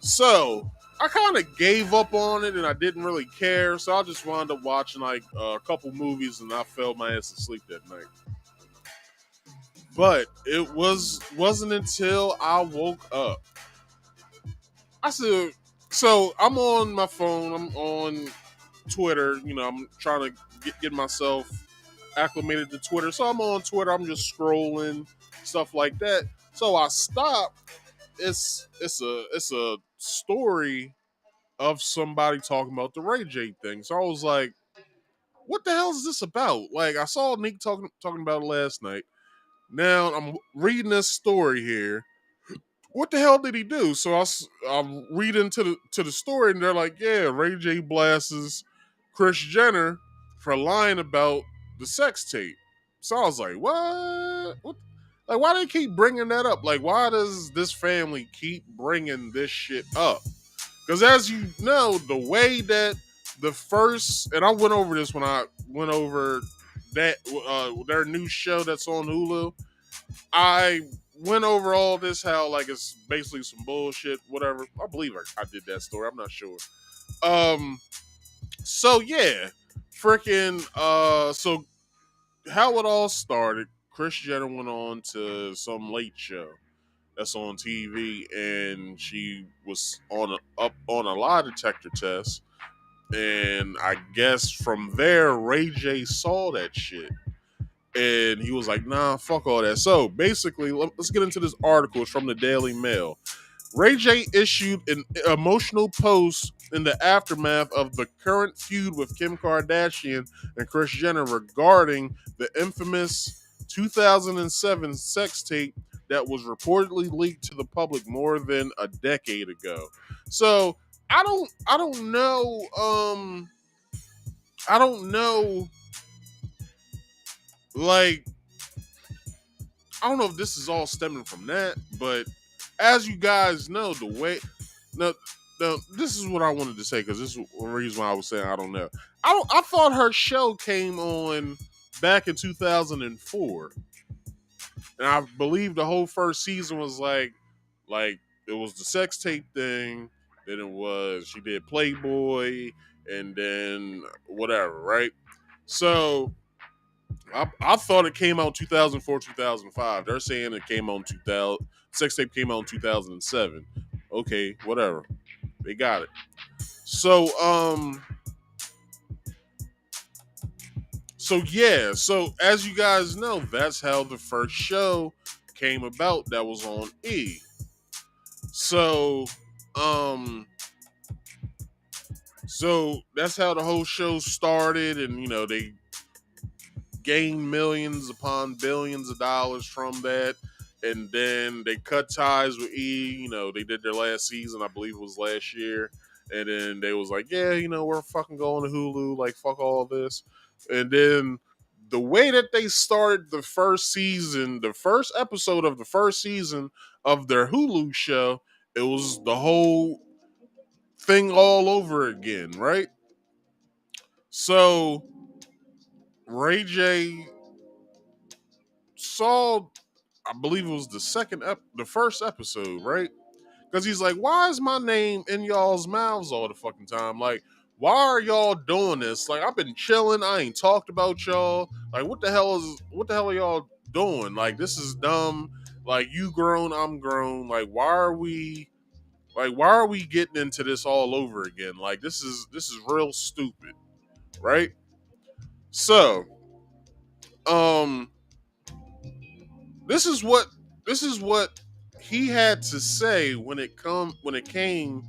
So I kind of gave up on it, and I didn't really care, so I just wound up watching like a couple movies, and I fell my ass asleep that night. But it wasn't until I woke up. I said, so I'm on my phone, I'm on Twitter, I'm trying to get myself acclimated to Twitter. So I'm on Twitter, I'm just scrolling, stuff like that. So I stop. It's a story of somebody talking about the Ray J thing. So I was like, what the hell is this about? Like I saw Nick talking about it last night. Now I'm reading this story here. What the hell did he do? So I'm reading to the story, and they're like, yeah, Ray J blasts Kris Jenner for lying about the sex tape. So I was like, what? Like, why do they keep bringing that up? Like, why does this family keep bringing this shit up? Because as you know, the way that the first, and I went over this when I went over that their new show that's on Hulu. I went over all this, how like it's basically some bullshit, whatever. I believe I did that story. I'm not sure. Um, so yeah, freaking. So how it all started? Kris Jenner went on to some late show that's on TV, and she was up on a lie detector test. And I guess from there, Ray J saw that shit, and he was like, "Nah, fuck all that." So basically, let's get into this article. It's from the Daily Mail. Ray J issued an emotional post in the aftermath of the current feud with Kim Kardashian and Kris Jenner regarding the infamous 2007 sex tape that was reportedly leaked to the public more than a decade ago. So I don't know I don't know like I don't know if this is all stemming from that, but as you guys know, the way no, no, this is what I wanted to say because this is the reason why I was saying I don't know. I thought her show came on back in 2004, and I believe the whole first season was like it was the sex tape thing. Then it was she did Playboy, and then whatever, right? So I thought it came out 2004, 2005. They're saying it came on 2000. Sex tape came out in 2007. Okay, whatever. They got it. So so yeah, so as you guys know, that's how the first show came about that was on E. So um so that's how the whole show started, and they gained millions upon billions of dollars from that. And then they cut ties with E. They did their last season, I believe it was last year. And then they was like, yeah, we're fucking going to Hulu. Like, fuck all this. And then the way that they started the first season, the first episode of the first season of their Hulu show, it was the whole thing all over again, right? So Ray J saw, I believe it was the first episode, right? Because he's like, why is my name in y'all's mouths all the fucking time? Like, why are y'all doing this? Like, I've been chilling. I ain't talked about y'all. Like, what the hell are y'all doing? Like, this is dumb. Like, you grown, I'm grown. Like, why are we getting into this all over again? Like, this is real stupid, right? So, um, this is what he had to say when it came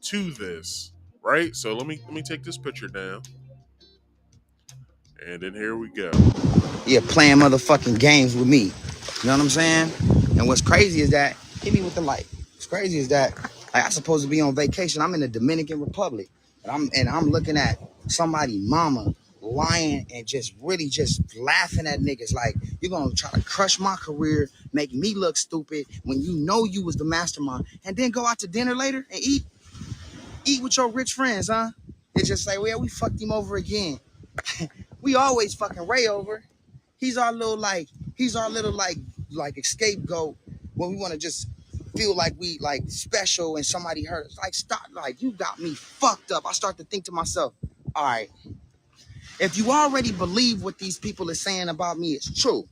to this, right? So let me take this picture down, and then here we go. Yeah, playing motherfucking games with me. You know what I'm saying? And what's crazy is that, hit me with the light. What's crazy is that, like, I'm supposed to be on vacation. I'm in the Dominican Republic, and I'm looking at somebody mama lying and just really just laughing at niggas like, you're gonna try to crush my career, make me look stupid when you know you was the mastermind, and then go out to dinner later and eat with your rich friends, huh? It's just like, well, we fucked him over again. We always fucking Ray over. He's our little like scapegoat when we want to just feel like we like special and somebody hurt us. Like, stop, like, you got me fucked up. I start to think to myself, all right, if you already believe what these people are saying about me is true,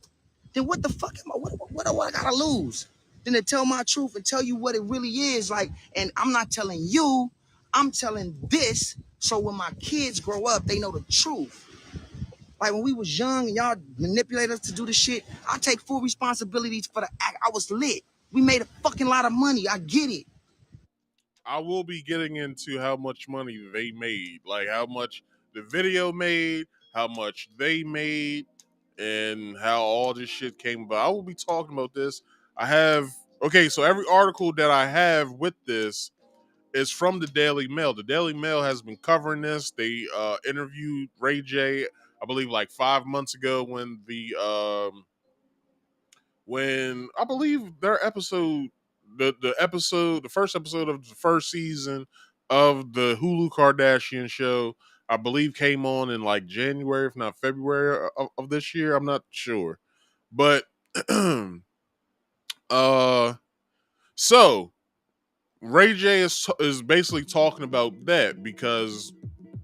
then what the fuck am I, what do I gotta lose? Then to tell my truth and tell you what it really is, like, and I'm not telling you, I'm telling this, so when my kids grow up, they know the truth. Like, when we was young and y'all manipulate us to do the shit, I take full responsibility for the act. I was lit. We made a fucking lot of money. I get it. I will be getting into how much money they made, like how much the video made, how much they made, and how all this shit came about. I will be talking about this. I have okay, so every article that I have with this is from the Daily Mail. The Daily Mail has been covering this. They interviewed Ray J I believe like 5 months ago when I believe their episode, the first episode of the first season of the Hulu Kardashian show, I believe came on in like January, if not February of this year. I'm not sure, but uh, so Ray J is basically talking about that because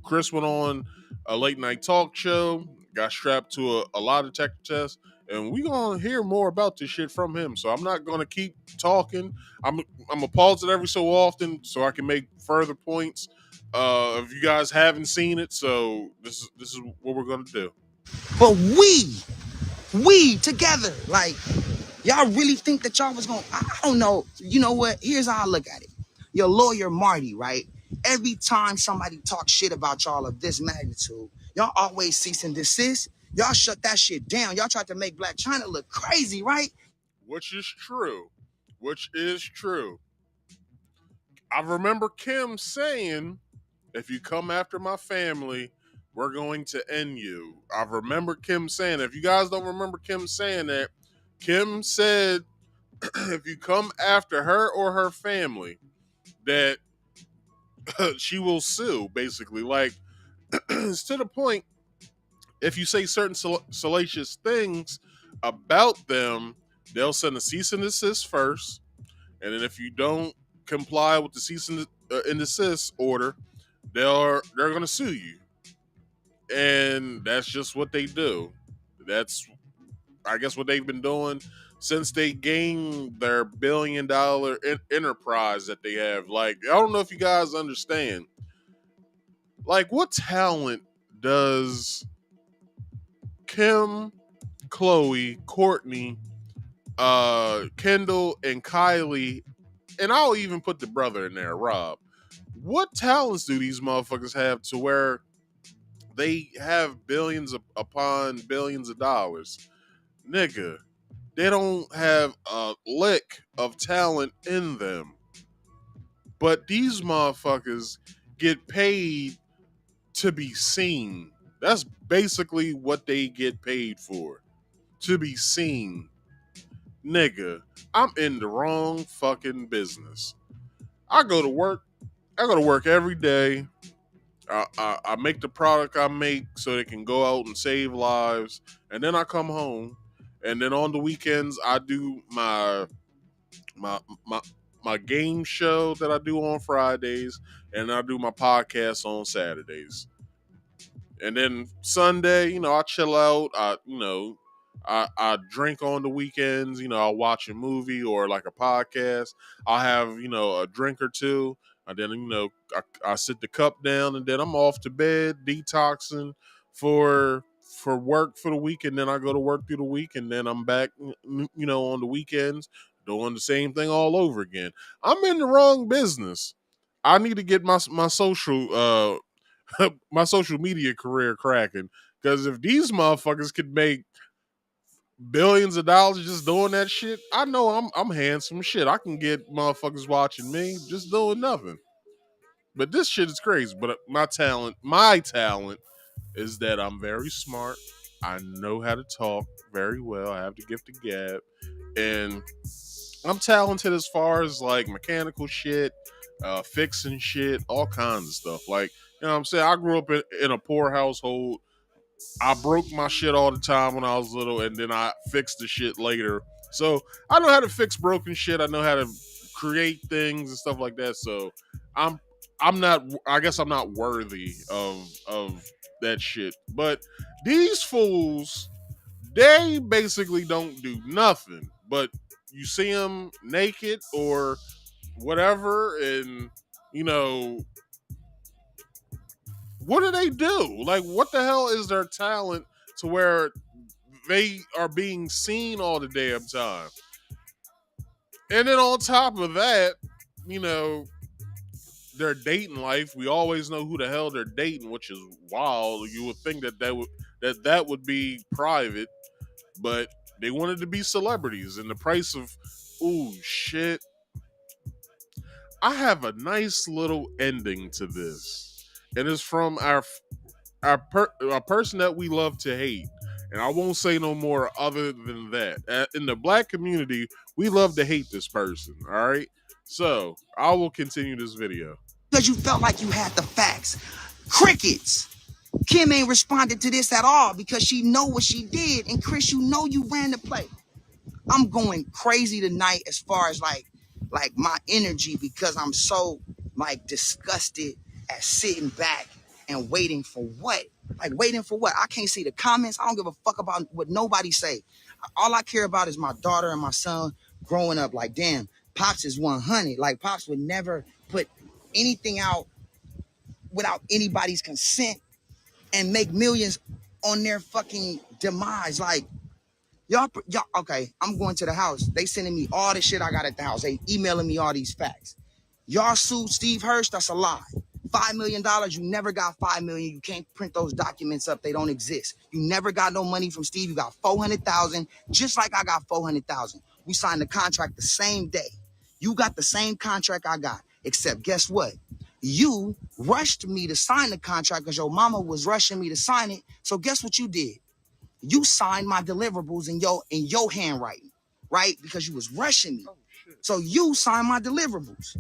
Chris went on a late night talk show, got strapped to a lie detector test, and we gonna hear more about this shit from him. So I'm not gonna keep talking. I'm gonna pause it every so often so I can make further points. If you guys haven't seen it, so this is what we're gonna do. But we together, like, y'all really think that y'all was gonna, I don't know. You know what? Here's how I look at it. Your lawyer, Marty, right? Every time somebody talks shit about y'all of this magnitude, y'all always cease and desist. Y'all shut that shit down. Y'all tried to make Black China look crazy, right? Which is true. Which is true. I remember Kim saying, if you come after my family, we're going to end you. I remember Kim saying that. If you guys don't remember Kim saying that, Kim said if you come after her or her family, that she will sue, basically. Like, it's to the point, if you say certain salacious things about them, they'll send a cease and desist first. And then if you don't comply with the cease and desist order, they're going to sue you. And that's just what they do. That's, I guess, what they've been doing since they gained their $1 billion enterprise that they have. Like, I don't know if you guys understand. Like, what talent does Kim, Chloe, Courtney, Kendall, and Kylie, and I'll even put the brother in there, Rob. What talents do these motherfuckers have to where they have billions upon billions of dollars? Nigga, they don't have a lick of talent in them. But these motherfuckers get paid to be seen. That's basically what they get paid for. To be seen. Nigga, I'm in the wrong fucking business. I go to work every day. I make the product I make so they can go out and save lives. And then I come home. And then on the weekends, I do my my my my game show that I do on Fridays, and I do my podcast on Saturdays. And then Sunday, I chill out. I drink on the weekends. I'll watch a movie or like a podcast. I'll have a drink or two, and then I sit the cup down, and then I'm off to bed, detoxing for work for the week, and then I go to work through the week, and then I'm back, on the weekends doing the same thing all over again. I'm in the wrong business. I need to get my social my social media career cracking. Because if these motherfuckers could make billions of dollars just doing that shit, I know I'm handsome shit. I can get motherfuckers watching me just doing nothing. But this shit is crazy. But my talent is that I'm very smart. I know how to talk very well. I have the gift of gab. And I'm talented as far as like mechanical shit, fixing shit, all kinds of stuff. Like, what I'm saying? I grew up in a poor household. I broke my shit all the time when I was little, and then I fixed the shit later. So I know how to fix broken shit. I know how to create things and stuff like that. So I'm I'm not. I guess I'm not worthy of that shit. But these fools, they basically don't do nothing. But you see them naked or whatever, and you know what do they do? Like, what the hell is their talent to where they are being seen all the damn time? And then on top of that, you know, their dating life. We always know who the hell they're dating, which is wild. You would think that would be private, but they wanted to be celebrities. And the price of, ooh shit. I have a nice little ending to this, and it's from a person that we love to hate. And I won't say no more other than that. In the black community, we love to hate this person. All right. So I will continue this video. Because you felt like you had the facts. Crickets. Kim ain't responded to this at all because she know what she did. And Chris, you know you ran the play. I'm going crazy tonight as far as like my energy because I'm so like disgusted at sitting back and waiting for what? Like waiting for what? I can't see the comments. I don't give a fuck about what nobody say. All I care about is my daughter and my son growing up. Like, damn, Pops is 100. Like, Pops would never put anything out without anybody's consent and make millions on their fucking demise. Like, y'all, okay, I'm going to the house. They sending me all the shit I got at the house. They emailing me all these facts. Y'all sued Steve Hirsch, that's a lie. $5 million, you never got $5 million. You can't print those documents up. They don't exist. You never got no money from Steve. You got $400,000, just like I got $400,000. We signed the contract the same day. You got the same contract I got, except guess what? You rushed me to sign the contract because your mama was rushing me to sign it. So guess what you did? You signed my deliverables in your handwriting, right? Because you was rushing me. So you signed my deliverables.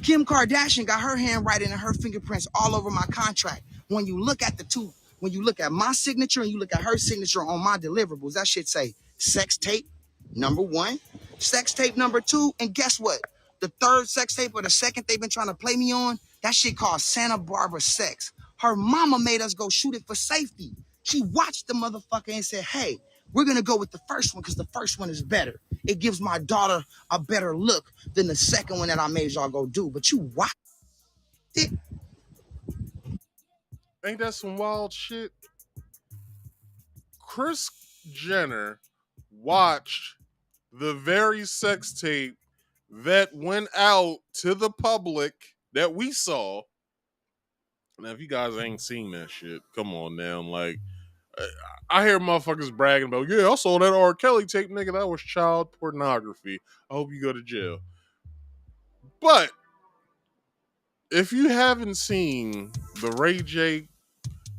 Kim Kardashian got her handwriting and her fingerprints all over my contract. When you look at the two, when you look at my signature and you look at her signature on my deliverables, that shit say sex tape number 1, sex tape number 2, and guess what? The third sex tape or the second they've been trying to play me on, that shit called Santa Barbara Sex. Her mama made us go shoot it for safety. She watched the motherfucker and said, hey, we're going to go with the first one because the first one is better. It gives my daughter a better look than the second one that I made y'all go do. But you watched it. Ain't that some wild shit? Kris Jenner watched the very sex tape that went out to the public that we saw. Now, if you guys ain't seen that shit, come on now. Like, I hear motherfuckers bragging about, yeah, I saw that R. Kelly tape, nigga. That was child pornography. I hope you go to jail. But if you haven't seen the Ray J,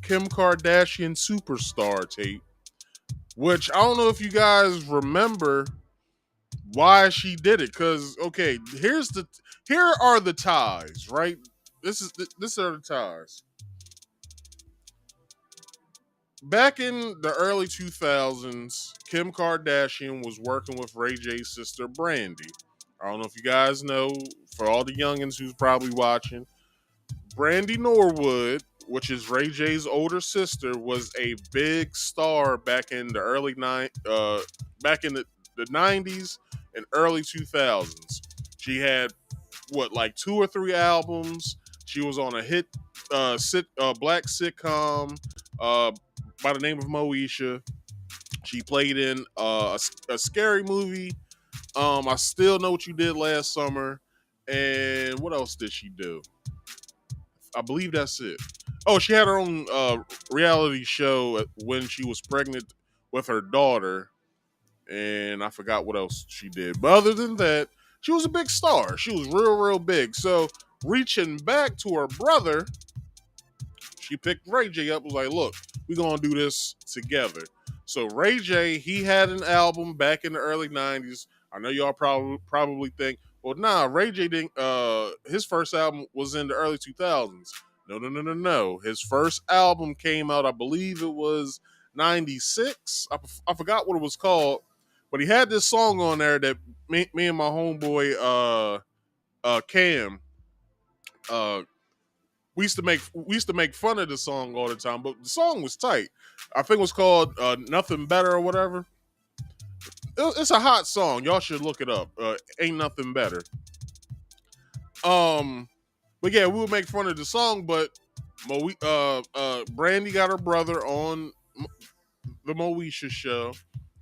Kim Kardashian Superstar tape, which I don't know if you guys remember why she did it, because okay, here are the ties, right? This are the ties. Back in the early 2000s, Kim Kardashian was working with Ray J's sister Brandy. I don't know if you guys know, for all the youngins who's probably watching, Brandy Norwood, which is Ray J's older sister, was a big star back in the back in the 90s and early 2000s. She had like 2 or 3 albums. She was on a hit black sitcom by the name of Moesha. She played in a scary movie. I Still Know What You Did Last Summer. And what else did she do? I believe that's it. Oh, she had her own reality show when she was pregnant with her daughter. And I forgot what else she did. But other than that, she was a big star. She was real, real big. So reaching back to her brother, she picked Ray J up, was like, look, we're going to do this together. So Ray J, he had an album back in the early 90s. I know y'all probably think, well, nah, Ray J didn't, his first album was in the early 2000s. No. His first album came out, I believe it was 96. I forgot what it was called, but he had this song on there that me and my homeboy, Cam, we used to make fun of the song all the time, but the song was tight. I think it was called Nothing Better or whatever. It's a hot song. Y'all should look it up. Ain't Nothing Better. But yeah, we would make fun of the song, but Brandy got her brother on the Moesha show.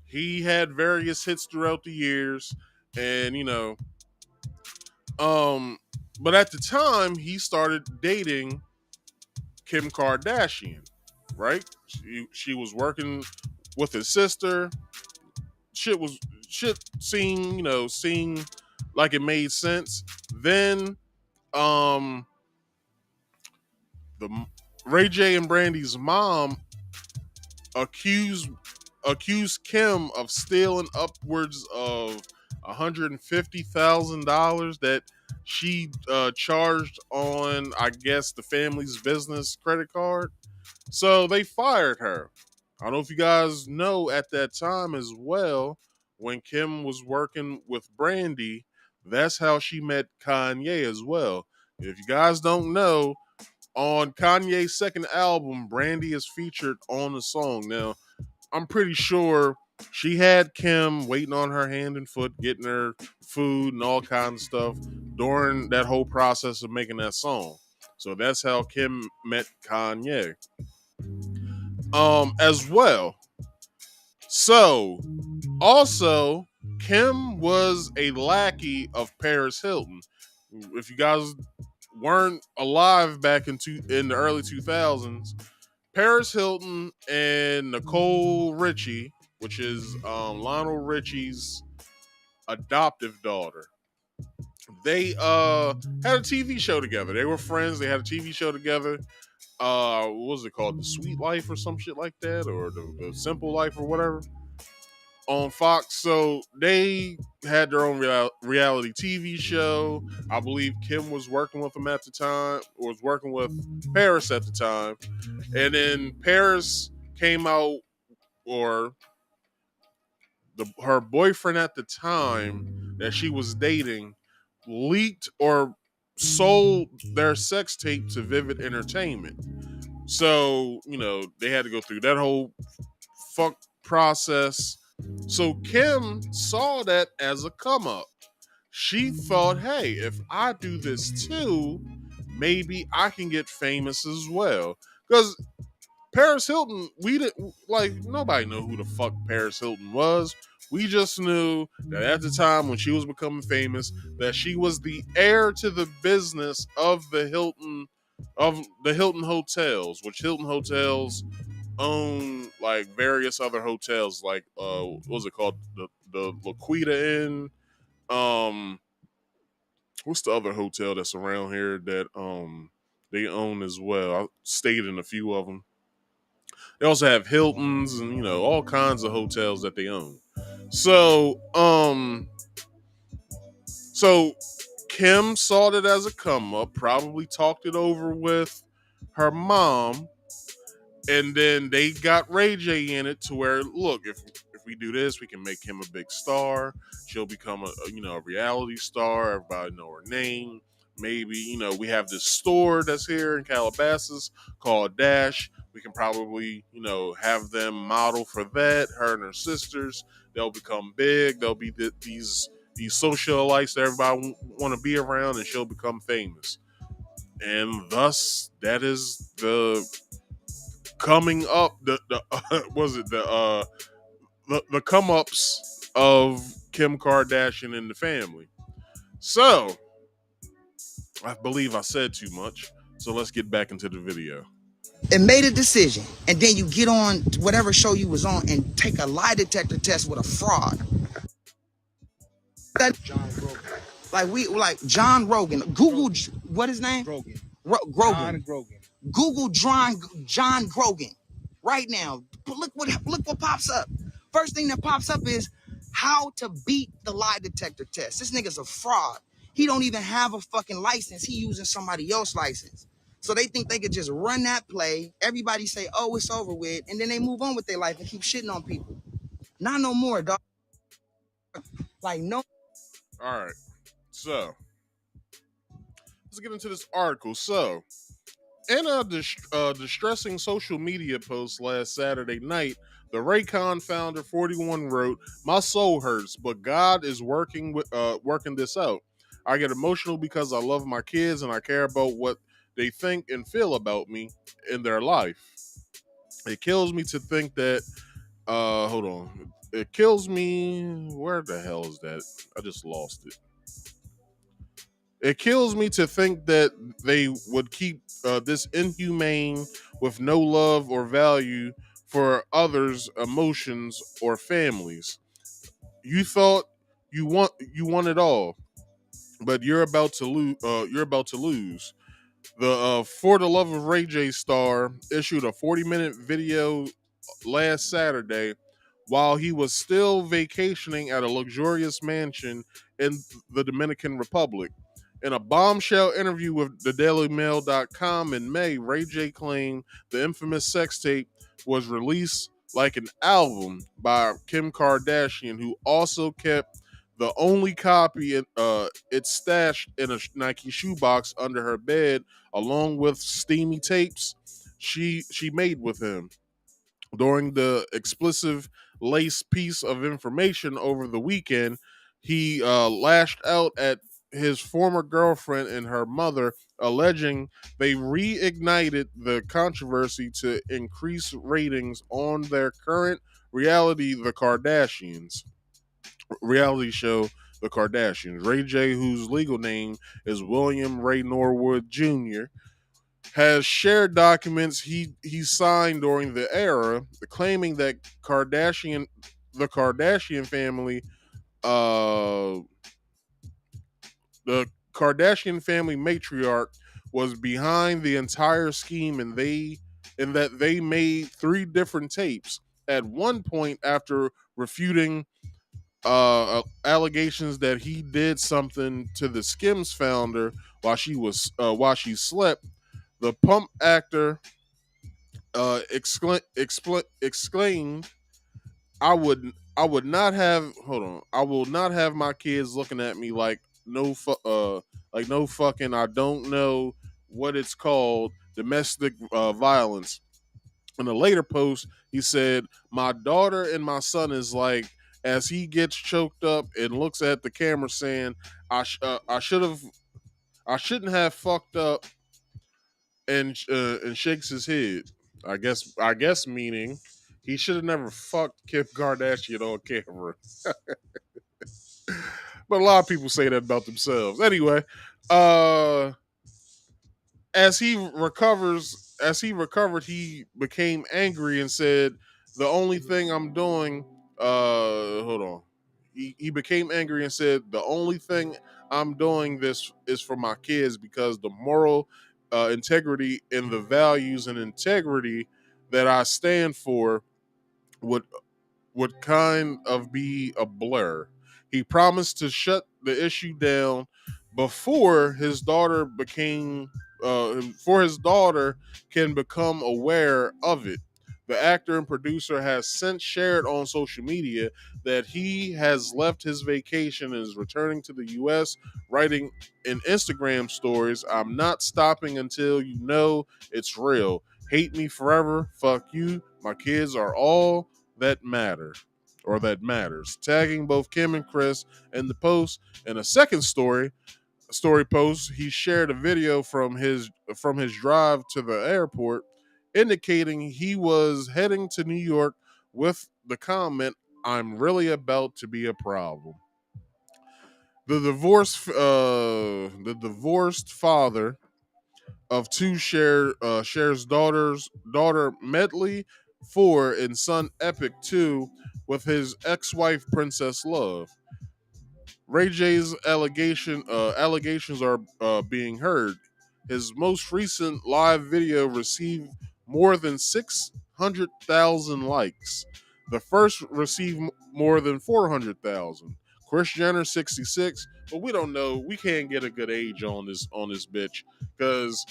He had various hits throughout the years, and but at the time he started dating Kim Kardashian, right? She was working with his sister. Shit seemed like it made sense. Then the Ray J and Brandy's mom accused Kim of stealing upwards of $150,000 that she charged on, I guess, the family's business credit card. So they fired her. I don't know if you guys know at that time as well, when Kim was working with Brandy, that's how she met Kanye as well. If you guys don't know, on Kanye's second album, Brandy is featured on the song. Now, I'm pretty sure she had Kim waiting on her hand and foot, getting her food and all kinds of stuff during that whole process of making that song. So that's how Kim met Kanye. As well. So, also, Kim was a lackey of Paris Hilton. If you guys weren't alive back in the early 2000s, Paris Hilton and Nicole Richie, which is Lionel Richie's adoptive daughter, they had a TV show together. They were friends. They had a TV show together. What was it called? The Sweet Life or some shit like that, or the Simple Life or whatever, on Fox. So they had their own reality TV show. I believe Kim was working with them at the time, or was working with Paris at the time. And then Paris came out, or her boyfriend at the time that she was dating leaked or sold their sex tape to Vivid Entertainment. So, they had to go through that whole fuck process. So Kim saw that as a come up. She thought, hey, if I do this too, maybe I can get famous as well. Because Paris Hilton, we didn't, like, nobody knew who the fuck Paris Hilton was. We just knew that at the time when she was becoming famous, that she was the heir to the business of the Hilton hotels, which Hilton hotels own like various other hotels, like what was it called? The Laquita Inn. What's the other hotel that's around here that they own as well? I stayed in a few of them. They also have Hiltons and all kinds of hotels that they own. So Kim saw it as a come up, probably talked it over with her mom, and then they got Ray J in it to where, look, if we do this, we can make him a big star. She'll become a reality star. Everybody know her name. Maybe we have this store that's here in Calabasas called Dash. We can probably have them model for that. Her and her sisters, they'll become big. They'll be these socialites that everybody want to be around, and she'll become famous. And thus, that is the coming up. The was it the come ups of Kim Kardashian and the family. So, I believe I said too much. So let's get back into the video. And made a decision, and then you get on whatever show you was on and take a lie detector test with a fraud. Like John Rogan. Google what his name? Grogan. Grogan. John Grogan. Google John Grogan right now. Look what pops up. First thing that pops up is how to beat the lie detector test. This nigga's a fraud. He don't even have a fucking license. He using somebody else's license. So they think they could just run that play. Everybody say, oh, it's over with. And then they move on with their life and keep shitting on people. Not no more, dog. Like, no. All right. So, let's get into this article. So, in a distressing social media post last Saturday night, the Raycon founder 41 wrote, "My soul hurts, but God is working this out. I get emotional because I love my kids and I care about what they think and feel about me in their life. It kills me to think that hold on. It kills me. Where the hell is that? I just lost it. It kills me to think that they would keep this inhumane with no love or value for others' emotions or families. You thought you want it all, but you're about to lose. You're about to lose. The For the Love of Ray J star issued a 40-minute video last Saturday while he was still vacationing at a luxurious mansion in the Dominican Republic. In a bombshell interview with thedailymail.com in May, Ray J claimed the infamous sex tape was released like an album by Kim Kardashian, who also kept the only copy it's stashed in a Nike shoebox under her bed, along with steamy tapes she made with him. During the explicit lace piece of information over the weekend, he lashed out at his former girlfriend and her mother, alleging they reignited the controversy to increase ratings on their current reality show, The Kardashians. Ray J, whose legal name is William Ray Norwood Jr., has shared documents he signed during the era, claiming that the Kardashian family, uh, the Kardashian family matriarch, was behind the entire scheme, and that they made three different tapes. At one point, after refuting allegations that he did something to the Skims founder while she slept, the Pump actor exclaimed, I would not have hold on I will not have my kids looking at me like no fucking I don't know what it's called domestic violence. In a later post, he said, my daughter and my son is like, as he gets choked up and looks at the camera saying, I shouldn't have fucked up, and shakes his head. I guess meaning he should have never fucked Kim Kardashian on camera. But a lot of people say that about themselves. Anyway, uh, as he recovered, he became angry and said, "The only thing I'm doing, hold on." He became angry and said, "The only thing I'm doing this is for my kids because the moral integrity and the values and integrity that I stand for would kind of be a blur." He promised to shut the issue down before his daughter can become aware of it. The actor and producer has since shared on social media that he has left his vacation and is returning to the US, writing in Instagram stories, I'm not stopping until you know it's real. Hate me forever, fuck you, my kids are all that matter that matters. Tagging both Kim and Chris in the post. In a second story post, he shared a video from his drive to the airport, indicating he was heading to New York with the comment, "I'm really about to be a problem." The divorced father of two shares daughter Medley 4 and son Epic 2 with his ex-wife Princess Love. Ray J's allegations are being heard. His most recent live video received more than 600,000 likes. The first received more than 400,000. Kris Jenner 66, but we don't know. We can't get a good age on this bitch because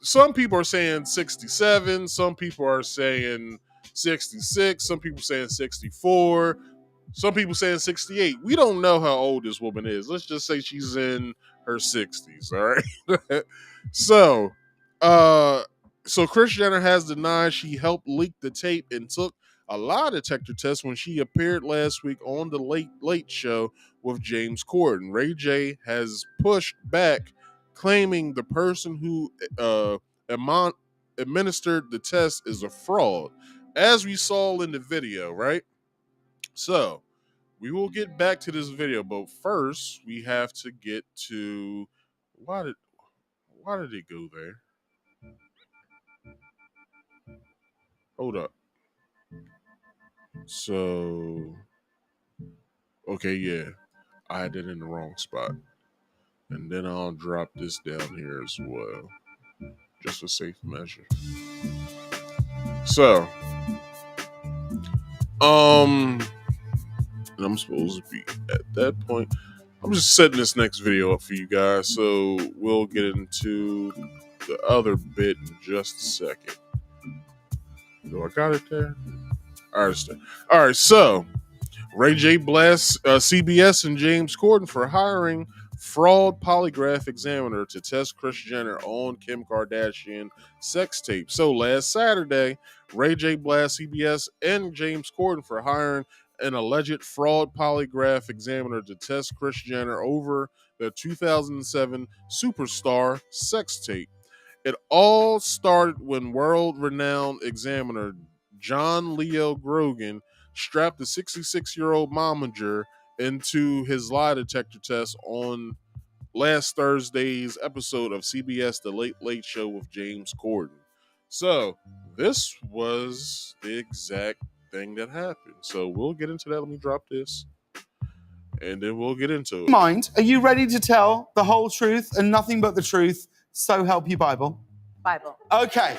some people are saying 67, some people are saying 66, some people saying 64. Some people saying 68. We don't know how old this woman is. Let's just say she's in her 60s. All right. so, uh, so Kris Jenner has denied she helped leak the tape and took a lie detector test when she appeared last week on the Late Late Show with James Corden. Ray J has pushed back, claiming the person who administered the test is a fraud, as we saw in the video. Right. So we will get back to this video, but first we have to get to why did it go there? Hold up. So okay, yeah, I had it in the wrong spot. And then I'll drop this down here as well, just for safe measure. So, and I'm supposed to be at that point. I'm just setting this next video up for you guys, so we'll get into the other bit in just a second. Do I got it there? All right, so Ray J blasts CBS and James Corden for hiring fraud polygraph examiner to test Kris Jenner on Kim Kardashian sex tape. So last Saturday, Ray J blasts CBS and James Corden for hiring an alleged fraud polygraph examiner to test Kris Jenner over the 2007 superstar sex tape. It all started when world-renowned examiner John Leo Grogan strapped the 66-year-old momager into his lie detector test on last Thursday's episode of CBS The Late Late Show with James Corden. So, this was the exact thing that happened. So, we'll get into that. Let me drop this, and then we'll get into it. Mind, are you ready to tell the whole truth and nothing but the truth, so help you Bible? Bible. Okay.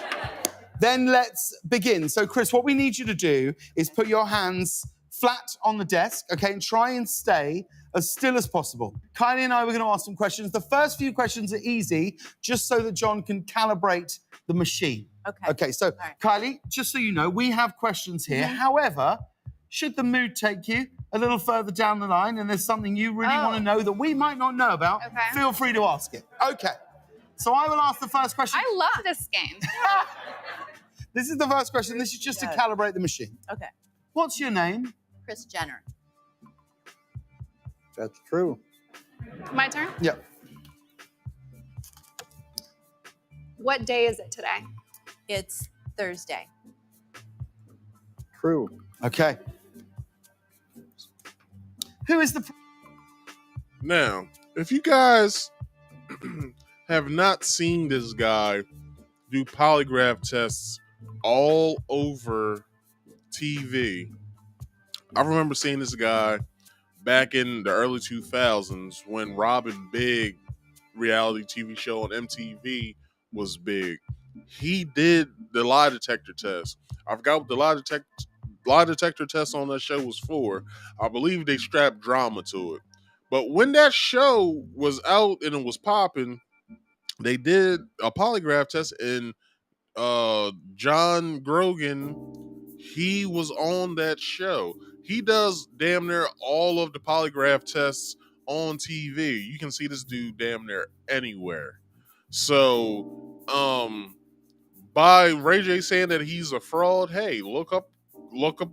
Then let's begin. So, Chris, what we need you to do is put your hands flat on the desk, okay, and try and stay as still as possible. Kylie and I were going to ask some questions. The first few questions are easy, just so that John can calibrate the machine. Okay. Okay, so, right. Kylie, just so you know, we have questions here. Mm-hmm. However, should the mood take you a little further down the line and there's something you really want to know that we might not know about, feel free to ask it. Okay. So I will ask the first question. I love this game. This is the first question. This is just to calibrate the machine. Okay. What's your name? Kris Jenner. That's true. My turn? Yep. What day is it today? It's Thursday. True. Okay. Who is the... Now, if you guys have not seen this guy do polygraph tests all over TV, I remember seeing this guy back in the early 2000s when Robin Big reality TV show on MTV was big. He did the lie detector test. I forgot what the lie detector test on that show was for. I believe they strapped drama to it. But when that show was out and it was popping, they did a polygraph test, and John Grogan, he was on that show. He does damn near all of the polygraph tests on TV. You can see this dude damn near anywhere. So, by Ray J saying that he's a fraud, hey, look up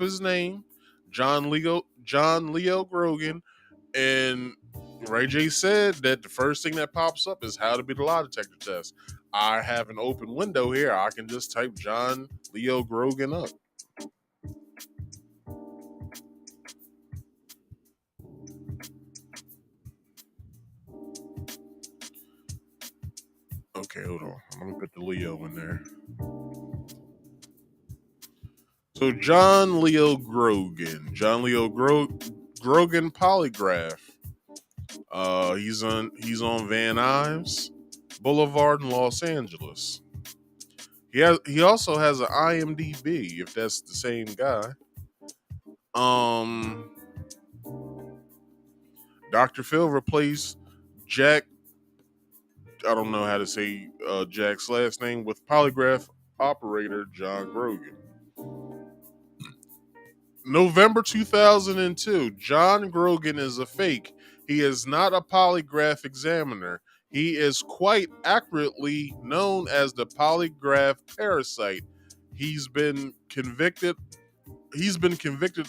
his name, John Leo Grogan, and Ray J said that the first thing that pops up is how to be the lie detector test. I have an open window here. I can just type John Leo Grogan up. Okay, hold on. Let me put the Leo in there. So John Leo Grogan. Grogan polygraph. He's on Van Nuys Boulevard in Los Angeles. He also has an IMDb, if that's the same guy. Dr. Phil replaced Jack. I don't know how to say Jack's last name with polygraph operator John Grogan. November 2002. John Grogan is a fake. He is not a polygraph examiner. He is quite accurately known as the polygraph parasite. He's been convicted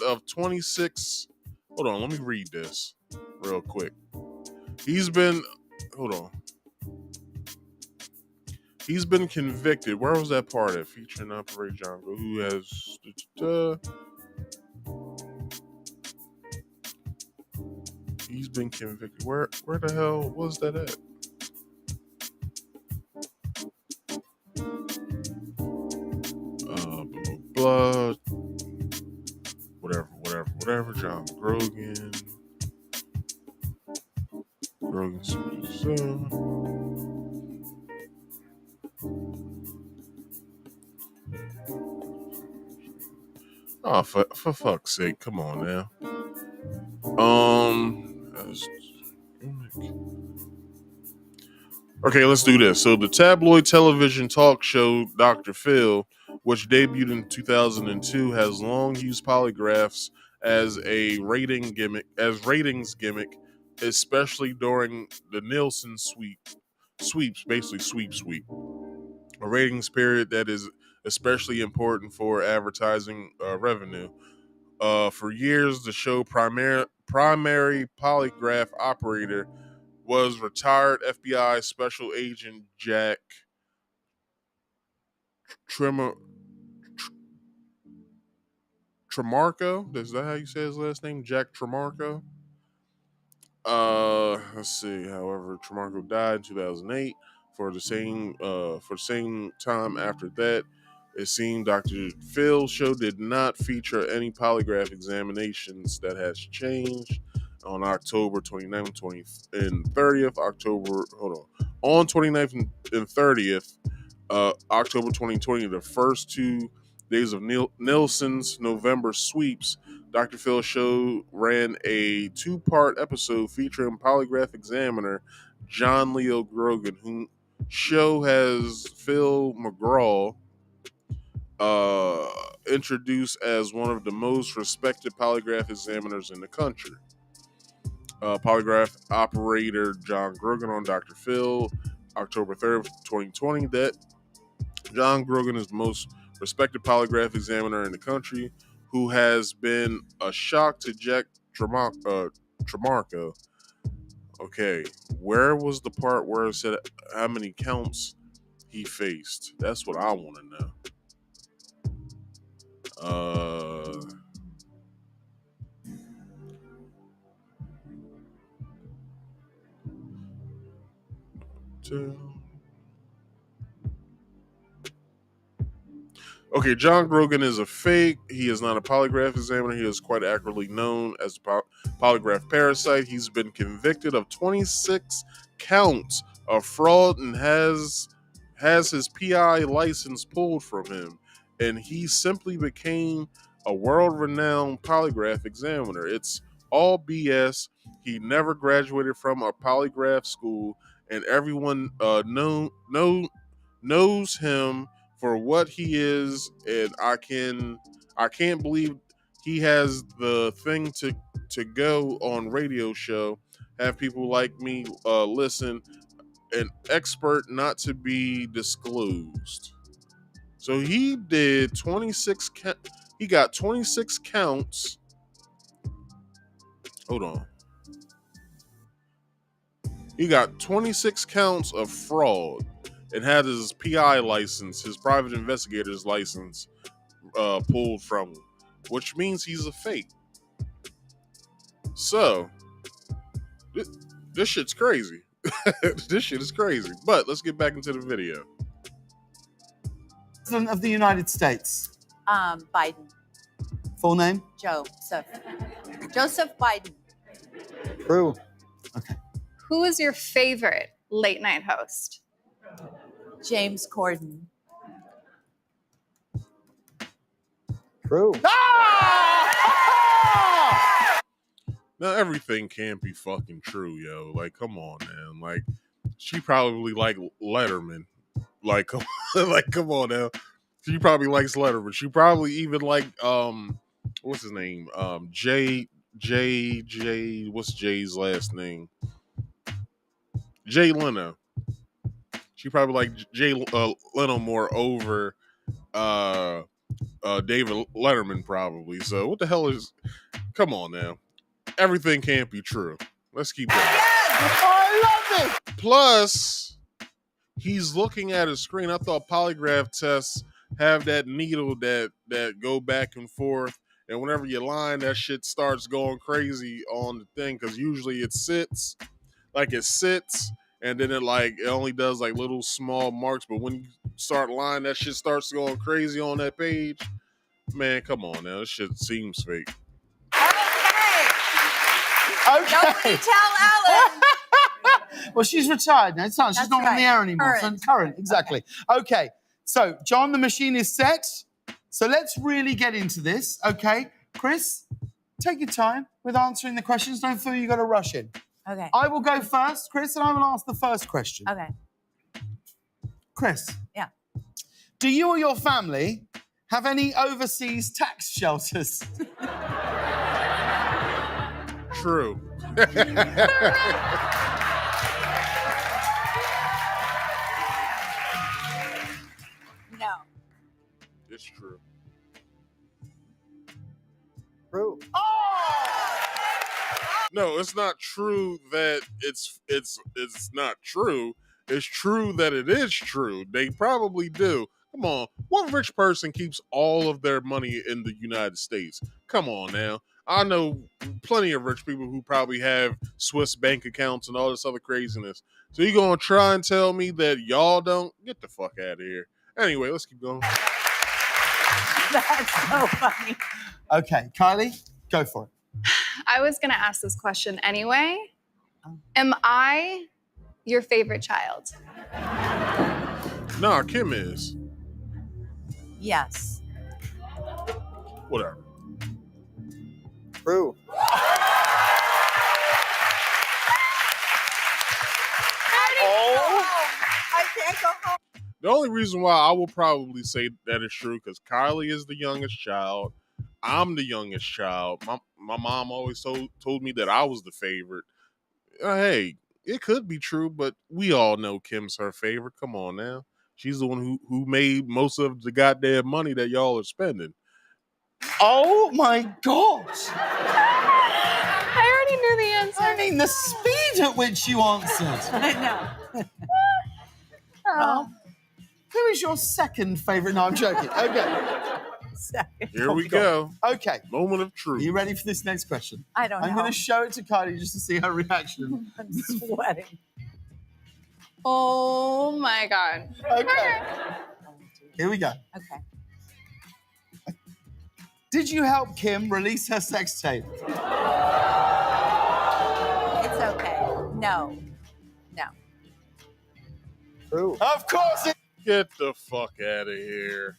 of 26. Hold on, let me read this real quick. He's been convicted. Where was that part at? Featuring Operator John, who has he's been convicted. Where the hell was that at? Blah, whatever. John Grogan. Oh, for fuck's sake, come on now. Okay, let's do this. So the tabloid television talk show Dr. Phil, which debuted in 2002, has long used polygraphs as a ratings gimmick, especially during the Nielsen sweeps, basically sweep. A ratings period that is especially important for advertising revenue. For years, the show primary polygraph operator was retired FBI Special Agent Jack Tremarco. Is that how you say his last name? Jack Tremarco? Let's see. However, Tremarco died in 2008. For the same time after that, it seemed Dr. Phil's show did not feature any polygraph examinations. That has changed. On October 29th and 30th, on 29th and 30th, October 2020, the first 2 days of Nielsen's November sweeps, Dr. Phil's show ran a 2-part episode featuring polygraph examiner John Leo Grogan, whom show has Phil McGraw introduced as one of the most respected polygraph examiners in the country. Polygraph operator John Grogan on Dr. Phil, October 3rd, 2020, that John Grogan is the most respected polygraph examiner in the country, who has been a shock to Jack Tremarco. Okay, where was the part where it said how many counts he faced? That's what I want to know. Okay, John Grogan is a fake. He is not a polygraph examiner. He is quite accurately known as a polygraph parasite. He's been convicted of 26 counts of fraud and has his PI license pulled from him. And he simply became a world-renowned polygraph examiner. It's all BS. He never graduated from a polygraph school, and everyone knows him for what he is, and I can't believe he has the thing to go on radio show, have people like me listen, an expert not to be disclosed. So he did 26 he got 26 counts. Hold on. He got 26 counts of fraud and had his PI license, his private investigator's license, pulled from him, which means he's a fake. So, this shit's crazy. This shit is crazy. But let's get back into the video. President of the United States. Biden. Full name? Joseph Biden. True. Okay. Who is your favorite late night host? James Corden. True. Now everything can't be fucking true, yo. Like, come on, man. Like, she probably like Letterman. Like, come on now. She probably likes Letterman. She probably even like what's his name? J. What's Jay's last name? Jay Leno. She probably like Jay Leno more over David Letterman probably. So what the hell is? Come on now. Everything can't be true. Let's keep going. I love it. Plus, he's looking at a screen. I thought polygraph tests have that needle that go back and forth, and whenever you line, that shit starts going crazy on the thing because usually it sits, and then it only does like little small marks. But when you start lying, that shit starts going crazy on that page. Man, come on now, this shit seems fake. Okay. Nobody tell Alan. Well, she's retired now. She's not That's on the right. air anymore. Current. So current, exactly. Okay. So, John, the machine is set. So let's really get into this, okay? Chris, take your time with answering the questions. Don't feel you got to rush in. Okay. I will go first, Chris, and I will ask the first question. Okay. Chris. Yeah. Do you or your family have any overseas tax shelters? True. No. It's true. True. No, it's not true that it's not true. It's true that it is true. They probably do. Come on. What rich person keeps all of their money in the United States? Come on now. I know plenty of rich people who probably have Swiss bank accounts and all this other craziness. So you gonna try and tell me that y'all don't? Get the fuck out of here. Anyway, let's keep going. That's so funny. Okay, Kylie, go for it. I was going to ask this question anyway. Am I your favorite child? Nah, Kim is. Yes. Whatever. True. I can't go home. The only reason why I will probably say that is true because Kylie is the youngest child. I'm the youngest child. My mom always told me that I was the favorite. Hey, it could be true, but we all know Kim's her favorite. Come on now. She's the one who made most of the goddamn money that y'all are spending. Oh my God. I already knew the answer. I mean, the speed at which you answered. I know. Oh. Who is your second favorite? No, I'm joking. Okay. Here we go. Okay. Moment of Are truth. you ready for this next question? I don't know. I'm going to show it to Kylie just to see her reaction. I'm sweating. Oh my God. Okay. Here we go. Okay. Did you help Kim release her sex tape? It's okay. No. No. True. Of course it. Get the fuck out of here.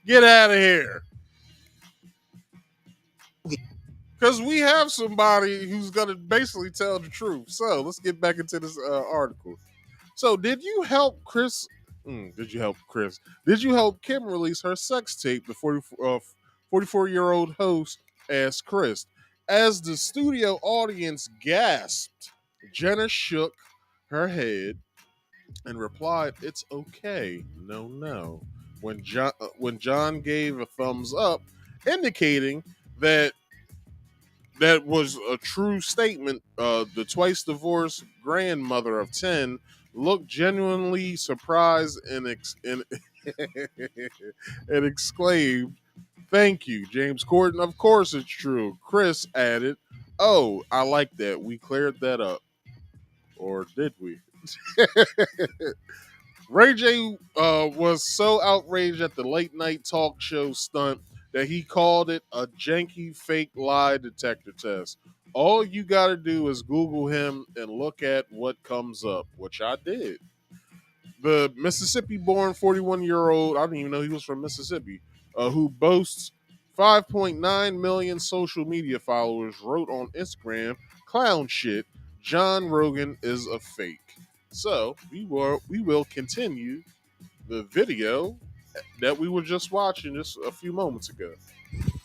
Get out of here. Because we have somebody who's going to basically tell the truth. So let's get back into this article. So did you help Chris? Did you help Chris? Did you help Kim release her sex tape? The 44-year-old host asked Chris. As the studio audience gasped, Jenna shook her head and replied, "It's okay. No, no." When John gave a thumbs up, indicating that was a true statement, the twice divorced grandmother of 10 looked genuinely surprised and and exclaimed, "Thank you, James Corden. Of course it's true." Chris added, "Oh, I like that. We cleared that up." Or did we? Ray J was so outraged at the late night talk show stunt that he called it a janky fake lie detector test. All you got to do is Google him and look at what comes up, which I did. The Mississippi-born 41-year-old, I didn't even know he was from Mississippi, who boasts 5.9 million social media followers, wrote on Instagram, "Clown shit, John Rogan is a fake." So we will continue the video that we were just watching just a few moments ago.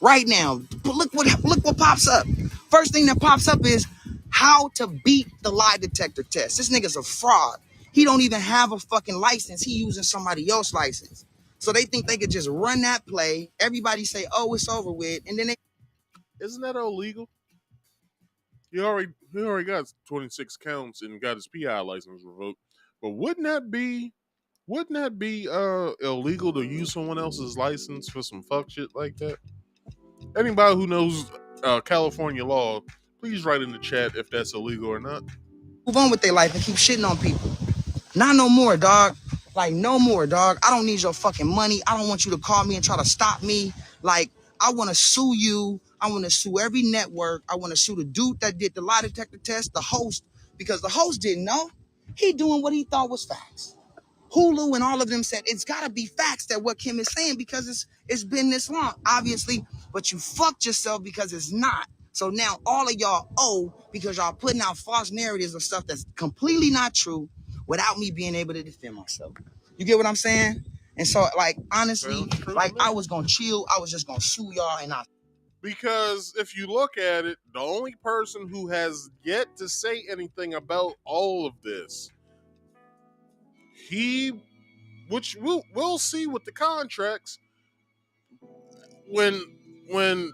Right now, look what pops up. First thing that pops up is how to beat the lie detector test. This nigga's a fraud. He don't even have a fucking license. He using somebody else's license. So they think they could just run that play. Everybody say, "Oh, it's over with," and then they. Isn't that illegal? He already got 26 counts and got his PI license revoked. But wouldn't that be illegal to use someone else's license for some fuck shit like that? Anybody who knows California law, please write in the chat if that's illegal or not. Move on with their life and keep shitting on people. Not no more, dog. Like, no more, dog. I don't need your fucking money. I don't want you to call me and try to stop me. Like, I want to sue you. I want to sue every network. I want to sue the dude that did the lie detector test, the host, because the host didn't know. He doing what he thought was facts. Hulu and all of them said it's gotta be facts that what Kim is saying because it's been this long, obviously, but you fucked yourself because it's not. So now all of y'all owe because y'all putting out false narratives of stuff that's completely not true without me being able to defend myself. You get what I'm saying? And so, like, honestly, like I was gonna chill, I was just gonna sue y'all and I. Because if you look at it, the only person who has yet to say anything about all of this, which we'll see with the contracts when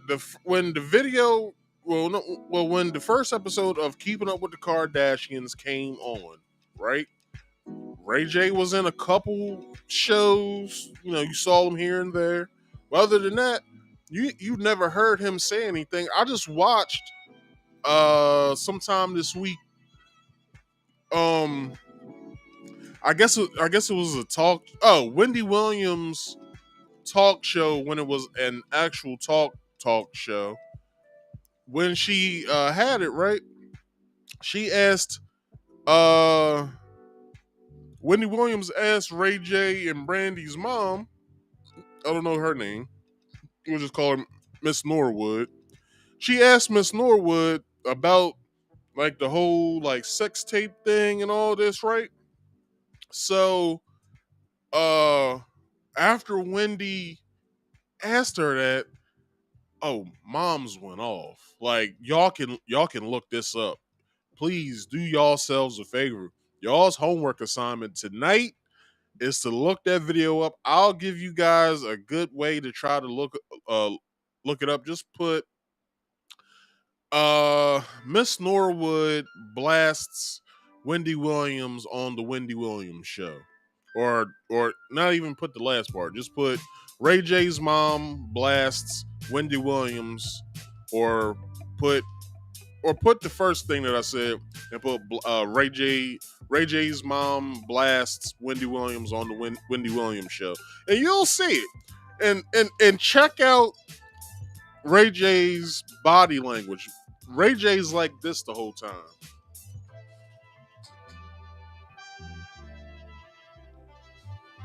the video, when the first episode of Keeping Up with the Kardashians came on, right? Ray J was in a couple shows, you saw him here and there. But other than that, you never heard him say anything. I just watched sometime this week. I guess it was a talk. Oh, Wendy Williams talk show when it was an actual talk show. When she had it, right, she asked Wendy Williams asked Ray J and Brandy's mom. I don't know her name. We'll just call her Miss Norwood. She asked Miss Norwood about like the whole like sex tape thing and all this, right? So after Wendy asked her that, oh, moms went off. Like y'all can look this up. Please do yourselves a favor. Y'all's homework assignment tonight is to look that video up. I'll give you guys a good way to try to look it up. Just put Miss Norwood blasts Wendy Williams on the Wendy Williams show. Or not even put the last part. Just put Ray J's mom blasts Wendy Williams, or put the first thing that I said and put Ray J's mom blasts Wendy Williams on the Wendy Williams show, and you'll see it. And check out Ray J's body language. Ray J's like this the whole time.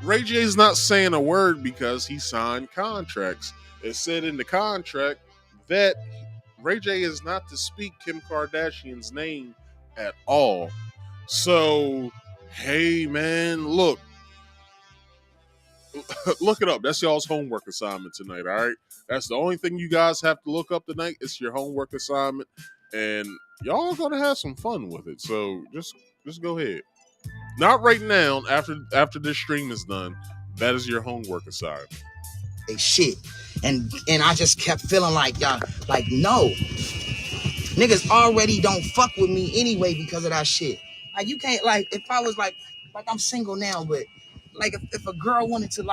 Ray J's not saying a word because he signed contracts. It said in the contract that Ray J is not to speak Kim Kardashian's name at all. So, hey man, look it up. That's y'all's homework assignment tonight, all right? That's the only thing you guys have to look up tonight. It's your homework assignment, and y'all gonna have some fun with it. So just go ahead. Not right now. After this stream is done, that is your homework assignment. Shit, and I just kept feeling like y'all, like no, niggas already don't fuck with me anyway because of that shit. Like you can't, like if I was like I'm single now, but like if a girl wanted to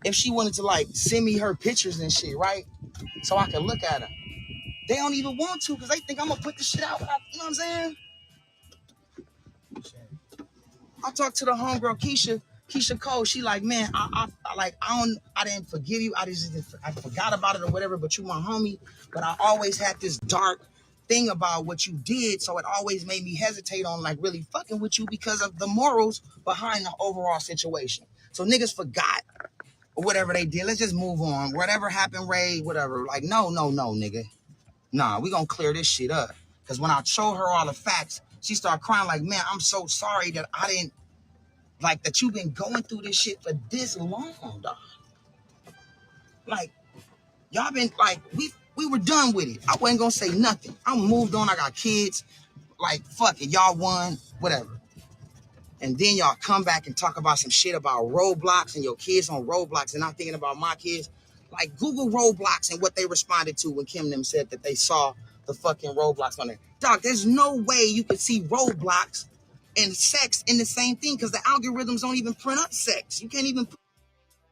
if she wanted to send me her pictures and shit, right? So I could look at her. They don't even want to because they think I'm gonna put the shit out. You know what I'm saying? I talked to the homegirl Keisha Cole. She like, man, I didn't forgive you. I forgot about it or whatever. But you my homie. But I always had this dark thing about what you did, so it always made me hesitate on really fucking with you because of the morals behind the overall situation. So niggas forgot or whatever they did. Let's just move on. Whatever happened, Ray, whatever. Like, no, nigga. Nah, we gonna clear this shit up. Because when I showed her all the facts, she started crying like, man, I'm so sorry that I didn't, that you've been going through this shit for this long, dog. Like, y'all been, we were done with it. I wasn't gonna say nothing. I moved on, I got kids. Fuck it, y'all won, whatever. And then y'all come back and talk about some shit about Roblox and your kids on Roblox and I'm thinking about my kids. Google Roblox and what they responded to when Kim them said that they saw the fucking Roblox on there. Dog, there's no way you could see Roblox and sex in the same thing because the algorithms don't even print up sex. You can't even.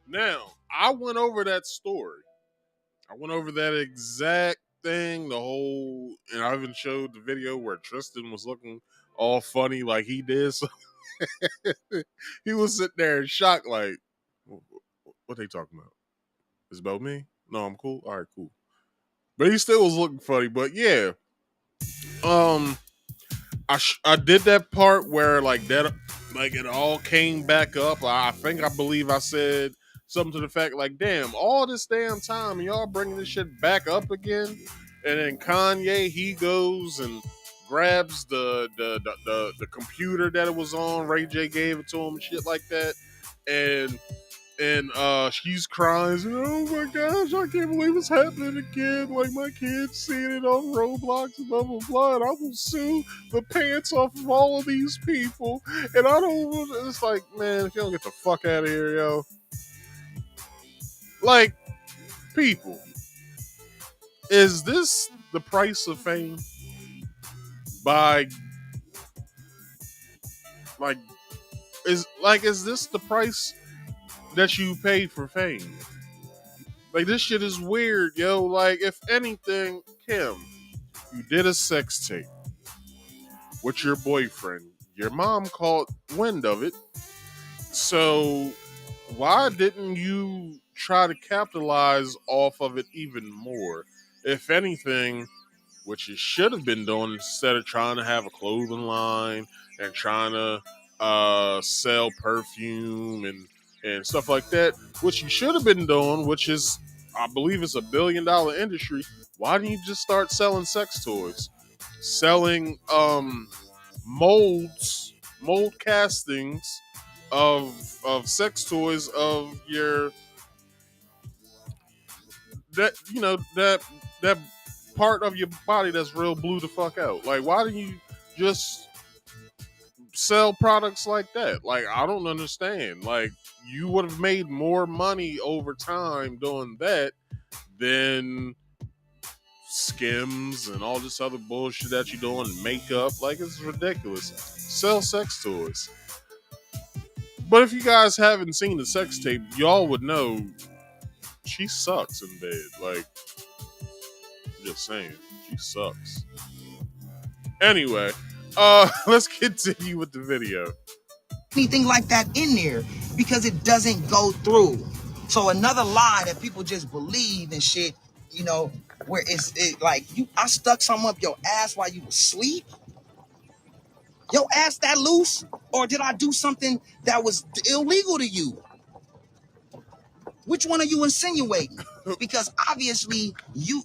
Now, I went over that story. I went over that exact thing, and I even showed the video where Tristan was looking all funny like he did. So he was sitting there in shock like, what they talking about? It's about me? No, I'm cool. All right, cool. But he still was looking funny. But yeah, I did that part where like that, like it all came back up. I believe I said something to the fact like, "Damn, all this damn time, and y'all bringing this shit back up again." And then Kanye, he goes and grabs the computer that it was on. Ray J gave it to him, shit like that, and she's crying, saying, "Oh my gosh, I can't believe it's happening again. Like my kids seeing it on Roblox and blah blah blah. And I will sue the pants off of all of these people." And I don't. It's like, man, if you don't get the fuck out of here, yo. Like, people, is this the price of fame? By like, is this the price that you pay for fame? Like, this shit is weird, yo. Like, if anything, Kim, you did a sex tape with your boyfriend. Your mom caught wind of it. So, why didn't you try to capitalize off of it even more? If anything, what you should have been doing instead of trying to have a clothing line and trying to sell perfume and stuff like that, what you should have been doing, which is, I believe, it's $1 billion industry. Why didn't you just start selling sex toys, selling mold castings of sex toys of your that part of your body that's real blue the fuck out? Like, why didn't you just sell products like that? Like, I don't understand. Like, you would have made more money over time doing that than Skims and all this other bullshit that you're doing, makeup. Like, it's ridiculous. Sell sex toys. But if you guys haven't seen the sex tape, y'all would know she sucks in bed. Like, I'm just saying, she sucks. Anyway, let's continue with the video. Anything like that in there because it doesn't go through. So another lie that people just believe and shit, you know, where like I stuck something up your ass while you was asleep. Your ass that loose, or did I do something that was illegal to you? Which one are you insinuating? Because obviously you.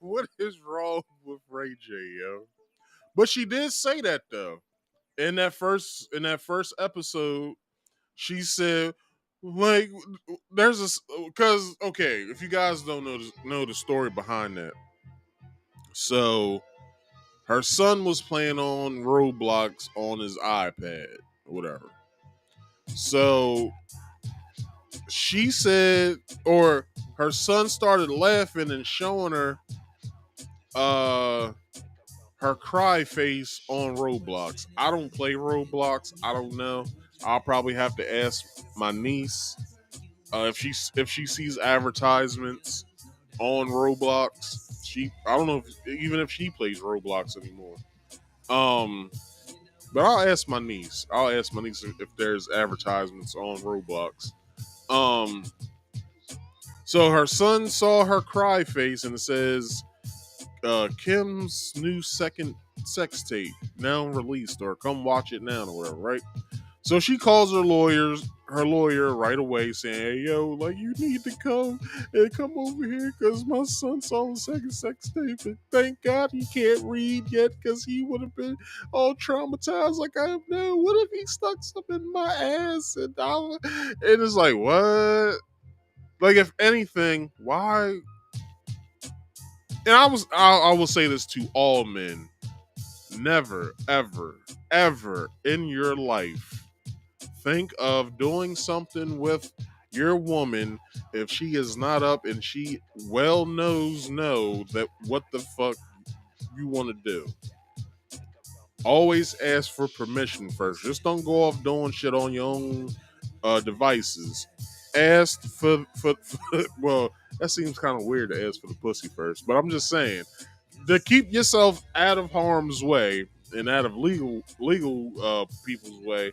What is wrong with Ray J, yo? But she did say that though. In that first episode, she said, like, there's a, because okay, if you guys don't know the story behind that, so her son was playing on Roblox on his iPad or whatever. So she said, or her son started laughing and showing her her cry face on Roblox. I don't play Roblox. I don't know. I'll probably have to ask my niece if she sees advertisements on Roblox. I don't know even if she plays Roblox anymore. But I'll ask my niece. If there's advertisements on Roblox. So her son saw her cry face and it says, Kim's new second sex tape now released, or come watch it now, or whatever, right? So she calls her lawyer right away, saying, "Hey, yo, like, you need to come over here because my son saw the second sex tape, and thank God he can't read yet because he would have been all traumatized like I am now. What if he stuck something in my ass?" And it's like, what? Like, if anything, why? And I will say this to all men: never, ever, ever in your life think of doing something with your woman if she is not up and she well know that what the fuck you want to do. Always ask for permission first. Just don't go off doing shit on your own devices. Ask for well, that seems kind of weird to ask for the pussy first, but I'm just saying, to keep yourself out of harm's way and out of legal people's way,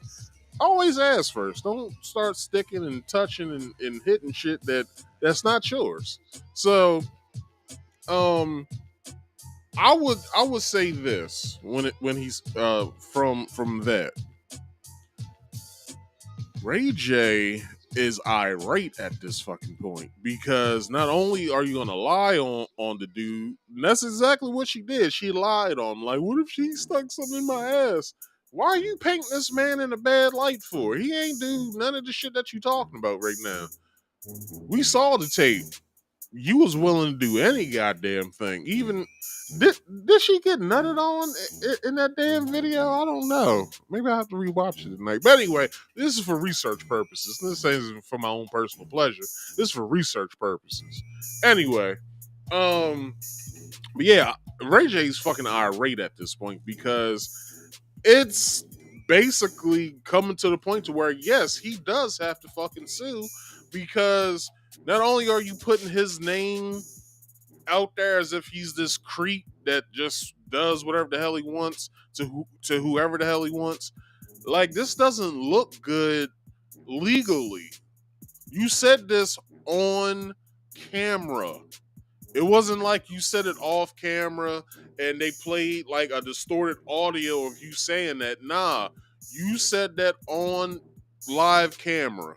always ask first. Don't start sticking and touching and hitting shit that's not yours. So, I would say this when he's from that. Ray J is irate at this fucking point because not only are you gonna lie on the dude, and that's exactly what she did. She lied on him. Like, what if she stuck something in my ass? Why are you painting this man in a bad light for? He ain't do none of the shit that you talking about right now. We saw the tape. You was willing to do any goddamn thing. Even did she get nutted on in that damn video? I don't know. Maybe I have to rewatch it tonight. But anyway, this is for research purposes. This isn't for my own personal pleasure. This is for research purposes. Anyway, but yeah, Ray J's fucking irate at this point because it's basically coming to the point to where yes, he does have to fucking sue because not only are you putting his name out there as if he's this creep that just does whatever the hell he wants to whoever the hell he wants. Like, this doesn't look good legally. You said this on camera. It wasn't like you said it off camera and they played like a distorted audio of you saying that. Nah, you said that on live camera.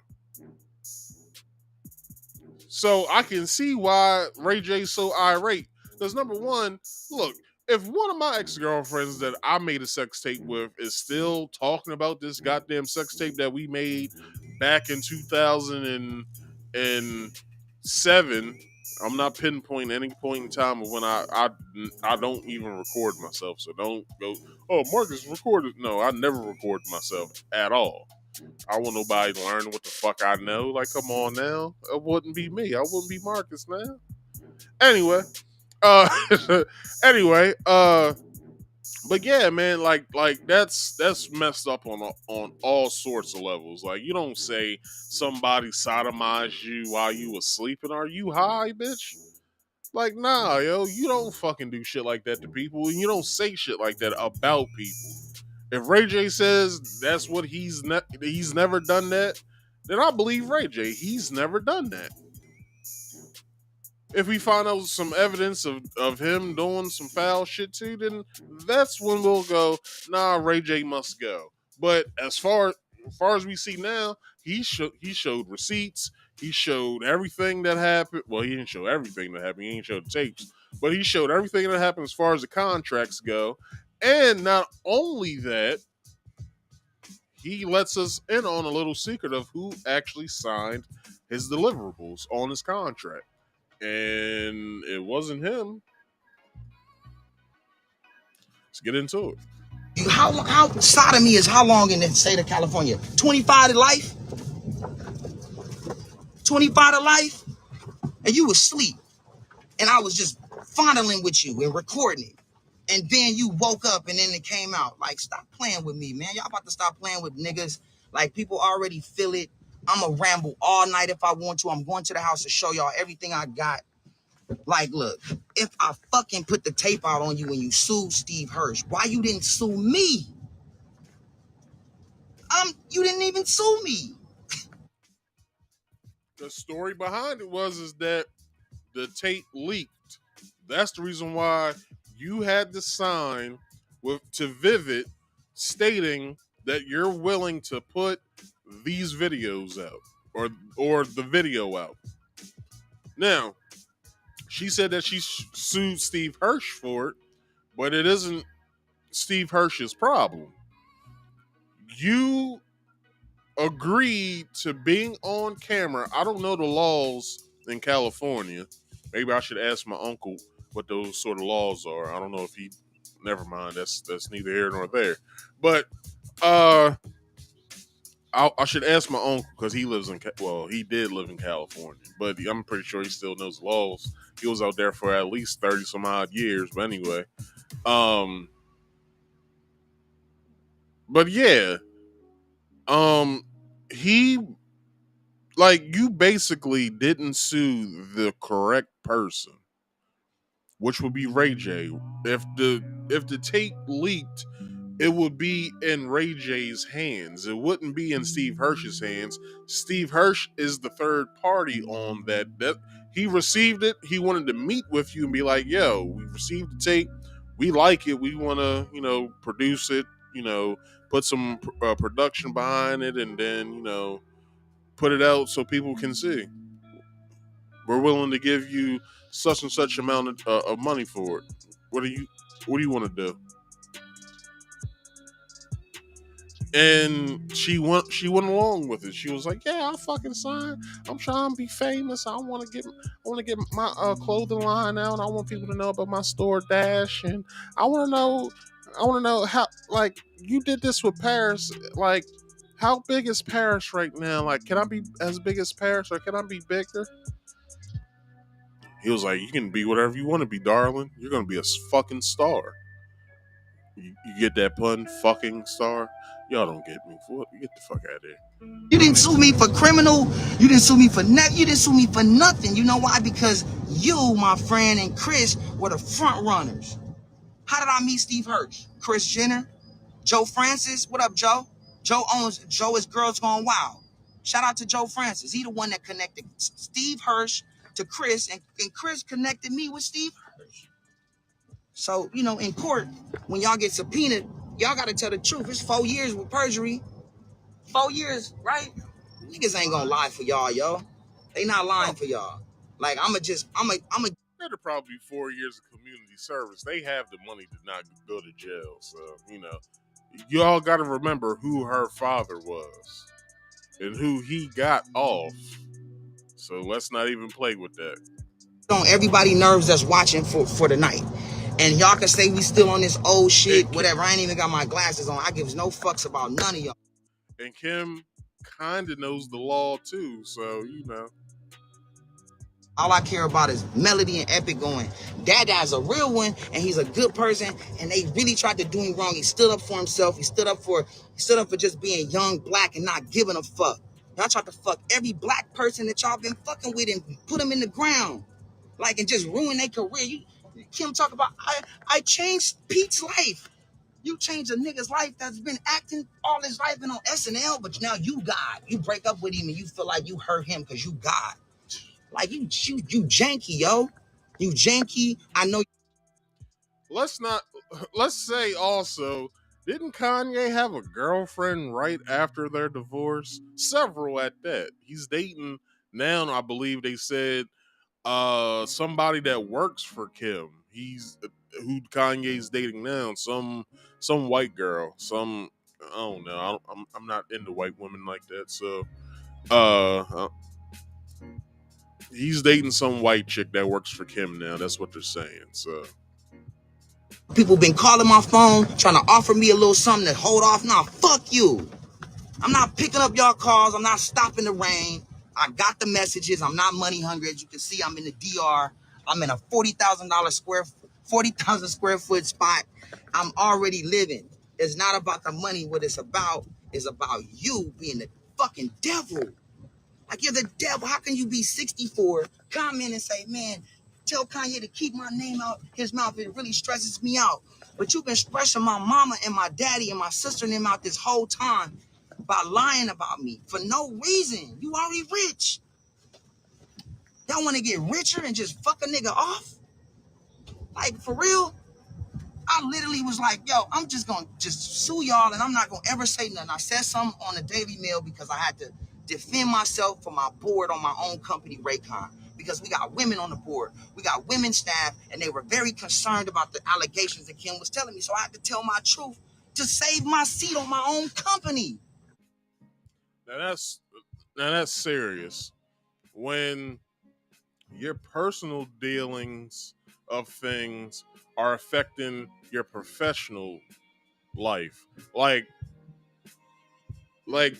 So I can see why Ray J's so irate. Because number one, look, if one of my ex-girlfriends that I made a sex tape with is still talking about this goddamn sex tape that we made back in 2007, I'm not pinpointing any point in time of when I don't even record myself. So don't go, oh, Marcus recorded. No, I never recorded myself at all. I want nobody to learn what the fuck I know. Like, come on now. It wouldn't be me. I wouldn't be Marcus now. Anyway. Anyway, but yeah, man, like that's messed up on all sorts of levels. Like, you don't say somebody sodomized you while you was sleeping. Are you high, bitch? Like, nah, yo, you don't fucking do shit like that to people, and you don't say shit like that about people. If Ray J says that's what he's never done that, then I believe Ray J. He's never done that. If we find out some evidence of him doing some foul shit too, then that's when we'll go, nah, Ray J must go. But as far as we see now, he showed receipts. He showed everything that happened. Well, he didn't show everything that happened. He didn't show the tapes. But he showed everything that happened as far as the contracts go. And not only that, he lets us in on a little secret of who actually signed his deliverables on his contract. And it wasn't him. Let's get into it. How sodomy is how long in the state of California? 25 to life? 25 to life? And you was asleep. And I was just fondling with you and recording it. And then you woke up and then it came out. Like, stop playing with me, man. Y'all about to stop playing with niggas. Like, people already feel it. I'm going to ramble all night if I want to. I'm going to the house to show y'all everything I got. Like, look, if I fucking put the tape out on you when you sued Steve Hirsch, why you didn't sue me? You didn't even sue me. The story behind it is that the tape leaked. That's the reason why you had to sign to Vivid stating that you're willing to put these videos out or the video out. Now, she said that she sued Steve Hirsch for it, but it isn't Steve Hirsch's problem. You agreed to being on camera. I don't know the laws in California. Maybe I should ask my uncle what those sort of laws are. I don't know if he. Never mind. That's neither here nor there. But I should ask my uncle because he lives in. Well, he did live in California, but I'm pretty sure he still knows the laws. He was out there for at least 30 some odd years. But anyway, but yeah, he. Like, you basically didn't sue the correct person, which would be Ray J. If the tape leaked, it would be in Ray J's hands. It wouldn't be in Steve Hirsch's hands. Steve Hirsch is the third party on that. That he received it. He wanted to meet with you and be like, "Yo, we received the tape. we like it. We want to, produce it, put some production behind it, and then, put it out so people can see. We're willing to give you such and such amount of money for it. What do you want to do? And she went along with it. She was like, "Yeah, I'll fucking sign. I'm trying to be famous. I want to get my clothing line out. I want people to know about my store Dash, and I want to know, how, like, you did this with Paris. Like, how big is Paris right now? Like, can I be as big as Paris, or can I be bigger?" He was like, "You can be whatever you want to be, darling. You're gonna be a fucking star." You get that pun, fucking star? Y'all don't get me. Get the fuck out of here. You didn't sue me for criminal. You didn't sue me for nothing. You didn't sue me for nothing. You know why? Because you, my friend, and Chris were the front runners. How did I meet Steve Hirsch? Chris Jenner, Joe Francis. What up, Joe? Joe is Girls Gone Wild. Shout out to Joe Francis. He the one that connected Steve Hirsch to Chris, and Chris connected me with Steve Hirsch. So, in court, when y'all get subpoenaed, y'all got to tell the truth. It's 4 years with perjury. 4 years, right? Niggas ain't gonna lie for y'all, yo. They not lying for y'all. Like, I'm a. That'll probably be 4 years of community service. They have the money to not go to jail. So, y'all got to remember who her father was and who he got off. So let's not even play with that. On everybody nerves that's watching for the night. And y'all can say we still on this old shit, whatever. I ain't even got my glasses on. I gives no fucks about none of y'all. And Kim kind of knows the law too, so All I care about is Melody and Epic going, Dada's a real one, and he's a good person, and they really tried to do him wrong. He stood up for himself. He stood up for just being young, black, and not giving a fuck. Y'all tried to fuck every black person that y'all been fucking with and put them in the ground. Like, and just ruin their career. Kim talk about, I changed Pete's life. You change a nigga's life that's been acting all his life and on SNL, but now you God. You break up with him and you feel like you hurt him because you God. Like, you janky, yo. You janky. I know. Let's say also, didn't Kanye have a girlfriend right after their divorce? Several at that. He's dating now, I believe they said, somebody that works for Kim. He's who Kanye's dating now. Some white girl. I don't know. I'm not into white women like that. So he's dating some white chick that works for Kim now. That's what they're saying. So people been calling my phone trying to offer me a little something to hold off. Nah, fuck you. I'm not picking up y'all calls. I'm not stopping the rain. I got the messages. I'm not money hungry. As you can see, I'm in the DR. I'm in a $40,000 square foot spot. I'm already living. It's not about the money. What it's about is about you being the fucking devil. Like, you're the devil. How can you be 64, come in and say, man, tell Kanye to keep my name out his mouth. It really stresses me out. But you've been stressing my mama and my daddy and my sister and them out this whole time by lying about me for no reason. You already rich. Y'all want to get richer and just fuck a nigga off? Like, for real? I literally was like, yo, I'm just going to just sue y'all and I'm not going to ever say nothing. I said something on the Daily Mail because I had to defend myself for my board on my own company, Raycon, because we got women on the board. We got women staff, and they were very concerned about the allegations that Kim was telling me. So I had to tell my truth to save my seat on my own company. Now that's serious. When your personal dealings of things are affecting your professional life. Like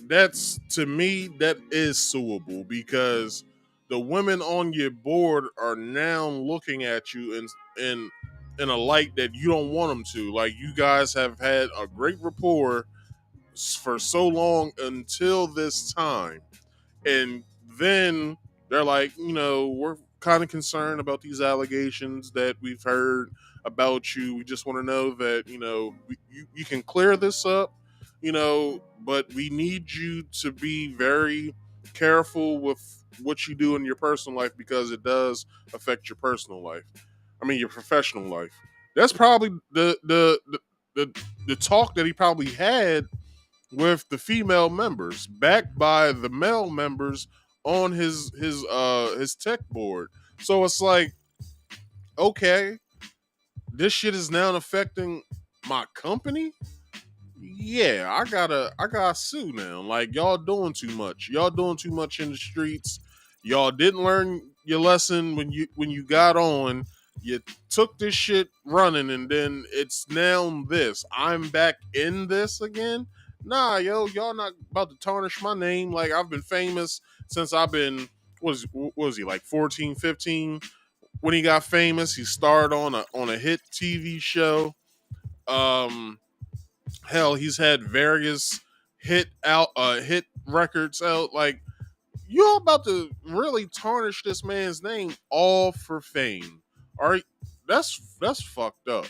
that's, to me, that is suable, because the women on your board are now looking at you in a light that you don't want them to. Like, you guys have had a great rapport for so long until this time, and then they're like, we're kind of concerned about these allegations that we've heard about you. We just want to know that you can clear this up, but we need you to be very careful with what you do in your personal life, because it does affect your personal life. I mean, your professional life. That's probably the talk that he probably had with the female members, backed by the male members on his tech board. So it's like, okay, this shit is now affecting my company. Yeah, I gotta sue now. Like, y'all doing too much. Y'all doing too much in the streets. Y'all didn't learn your lesson when you got on. You took this shit running, and then it's now this. I'm back in this again. Nah, yo, y'all not about to tarnish my name. Like, I've been famous since I've been, what was he, like 14, 15? When he got famous, he starred on a hit TV show. Um, Hell, he's had various hit records out. Like, you're about to really tarnish this man's name all for fame. All right, that's fucked up.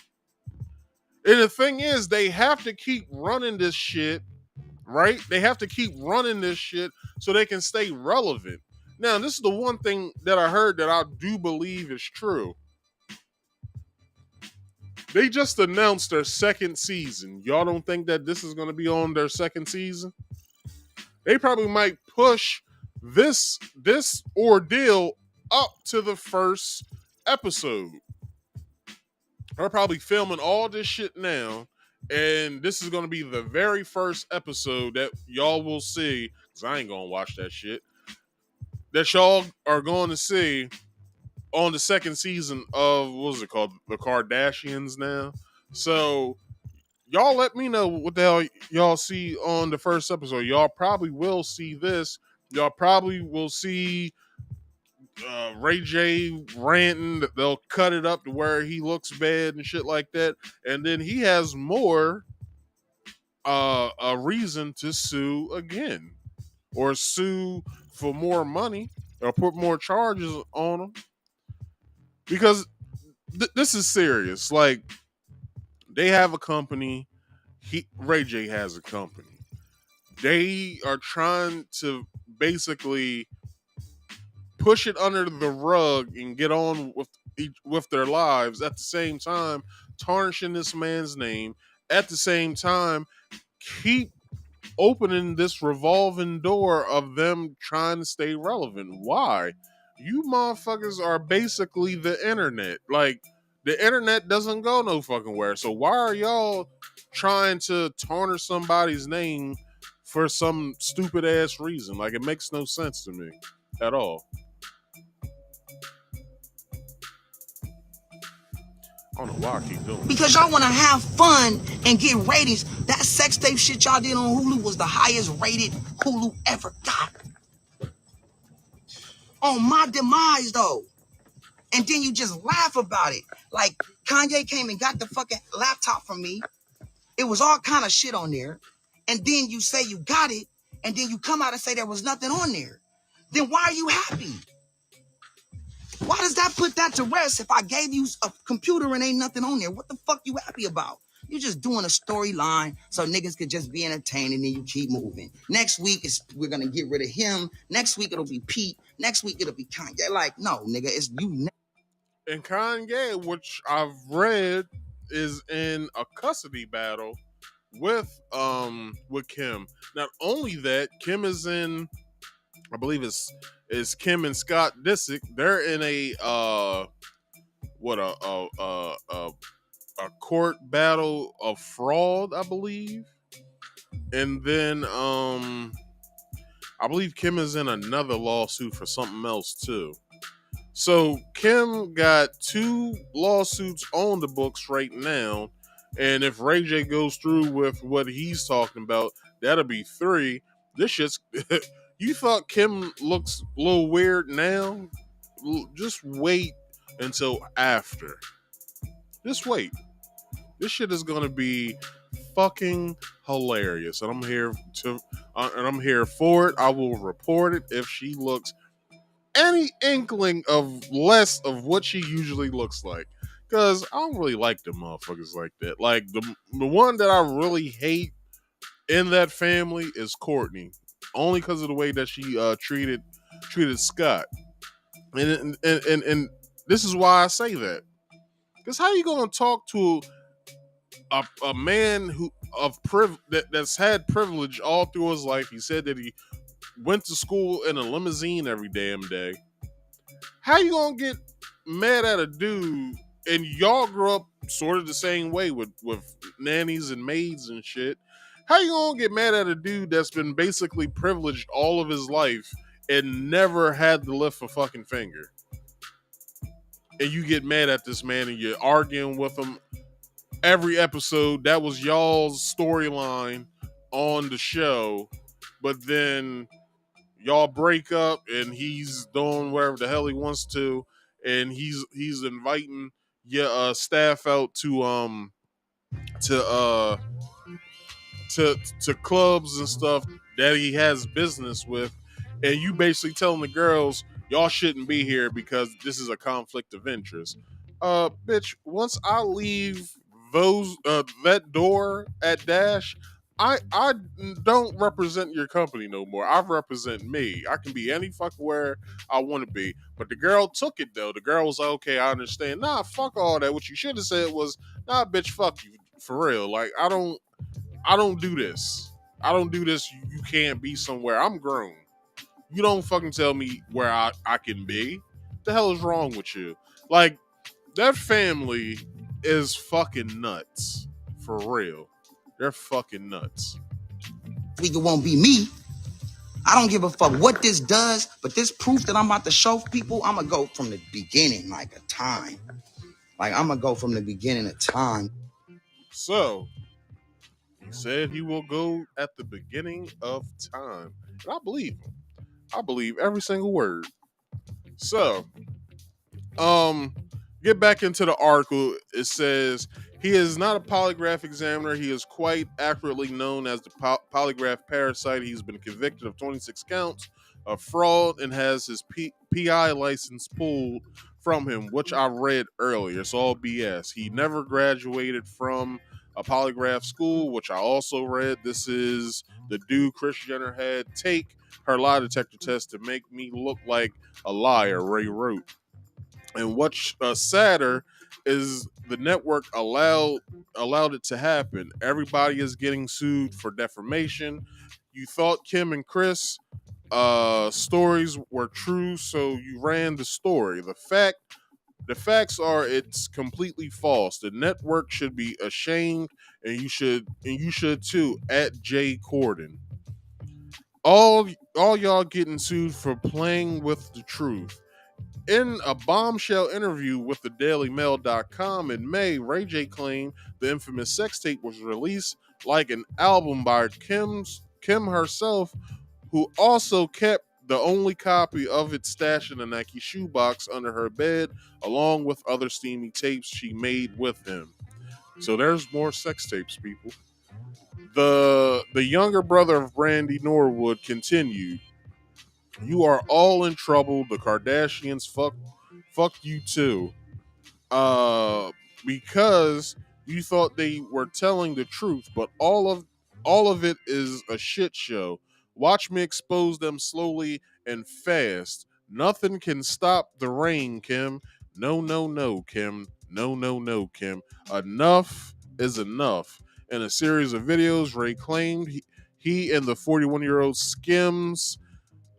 And the thing is, they have to keep running this shit, right? They have to keep running this shit so they can stay relevant. Now, this is the one thing that I heard that I do believe is true. They just announced their second season. Y'all don't think that this is going to be on their second season? They probably might push this ordeal up to the first episode. They're probably filming all this shit now, and this is going to be the very first episode that y'all will see, because I ain't going to watch that shit, that y'all are going to see on the second season of, what was it called? The Kardashians now. So y'all let me know what the hell y'all see on the first episode. Y'all probably will see this. Y'all probably will see Ray J ranting. They'll cut it up to where he looks bad and shit like that. And then he has more a reason to sue again, or sue for more money, or put more charges on him. Because this is serious. Like, they have a company. Ray J has a company. They are trying to basically push it under the rug and get on with their lives, at the same time tarnishing this man's name, at the same time keep opening this revolving door of them trying to stay relevant. Why? You motherfuckers are basically the internet. Like, the internet doesn't go no fucking where. So why are y'all trying to tarnish somebody's name for some stupid ass reason? Like, it makes no sense to me at all. I don't know why I keep doing it. Because y'all want to have fun and get ratings. That sex tape shit y'all did on Hulu was the highest rated Hulu ever got. On my demise, though. And then you just laugh about it. Like, Kanye came and got the fucking laptop from me. It was all kind of shit on there. And then you say you got it, and then you come out and say there was nothing on there. Then why are you happy? Why does that put that to rest if I gave you a computer and ain't nothing on there? What the fuck you happy about? You're just doing a storyline so niggas could just be entertained, and then you keep moving. Next week, we're going to get rid of him. Next week, it'll be Pete. Next week, it'll be Kanye. Like, no, nigga, it's you. And Kanye, which I've read, is in a custody battle with Kim. Not only that, Kim is in, I believe it's Kim and Scott Disick. They're in a court battle of fraud, I believe. And then I believe Kim is in another lawsuit for something else too. So Kim got 2 lawsuits on the books right now, and if Ray J goes through with what he's talking about, that'll be 3. This shit's you thought Kim looks a little weird now? Just wait until after. Just wait. This shit is gonna be fucking hilarious, and I'm here for it. I will report it if she looks any inkling of less of what she usually looks like, because I don't really like the motherfuckers like that. Like, the one that I really hate in that family is Courtney, only because of the way that she treated Scott, and this is why I say that, Because how you gonna talk to a man who that's had privilege all through his life? He said that he went to school in a limousine every damn day. How you gonna get mad at a dude? And y'all grew up sort of the same way with nannies and maids and shit. How you gonna get mad at a dude that's been basically privileged all of his life and never had to lift a fucking finger? And you get mad at this man and you're arguing with him every episode. That was y'all's storyline on the show, but then y'all break up and he's doing whatever the hell he wants to, and he's inviting your staff out to uh to clubs and stuff that he has business with, and you basically telling the girls y'all shouldn't be here because this is a conflict of interest. Bitch, once I leave that door at Dash, I don't represent your company no more. I represent me. I can be any fucking where I want to be. But the girl took it though. The girl was like, okay, I understand. Nah, fuck all that. What you should have said was, nah, bitch, fuck you. For real. Like, I don't do this. I don't do this. You can't be somewhere. I'm grown. You don't fucking tell me where I can be. What the hell is wrong with you? Like, that family is fucking nuts. For real. They're fucking nuts. It won't be me. I don't give a fuck what this does, but this proof that I'm about to show people, I'm gonna go from the beginning, like a time. Like, I'm gonna go from the beginning of time. So, he said he will go at the beginning of time. And I believe him. I believe every single word. So, get back into the article. It says he is not a polygraph examiner. He is quite accurately known as the polygraph parasite. He's been convicted of 26 counts of fraud and has his PI license pulled from him, which I read earlier. It's all BS. He never graduated from a polygraph school, which I also read. This is the dude Kris Jenner had take her lie detector test to make me look like a liar, Ray wrote. And what's sadder is the network allowed it to happen. Everybody is getting sued for defamation. You thought Kim and Kris stories were true, so you ran the story. The facts are it's completely false. The network should be ashamed, and you should too. At Jay Corden. All y'all getting sued for playing with the truth. In a bombshell interview with the DailyMail.com in May, Ray J claimed the infamous sex tape was released like an album by Kim herself, who also kept the only copy of it stashed in a Nike shoebox under her bed, along with other steamy tapes she made with him. So there's more sex tapes, people. The younger brother of Brandy Norwood continued. You are all in trouble. The Kardashians fuck you too. Because you thought they were telling the truth, but all of it is a shit show. Watch me expose them slowly and fast. Nothing can stop the rain, Kim. No, no, no, Kim. No, no, no, Kim. Enough is enough. In a series of videos, Ray claimed he and the 41-year-old Skims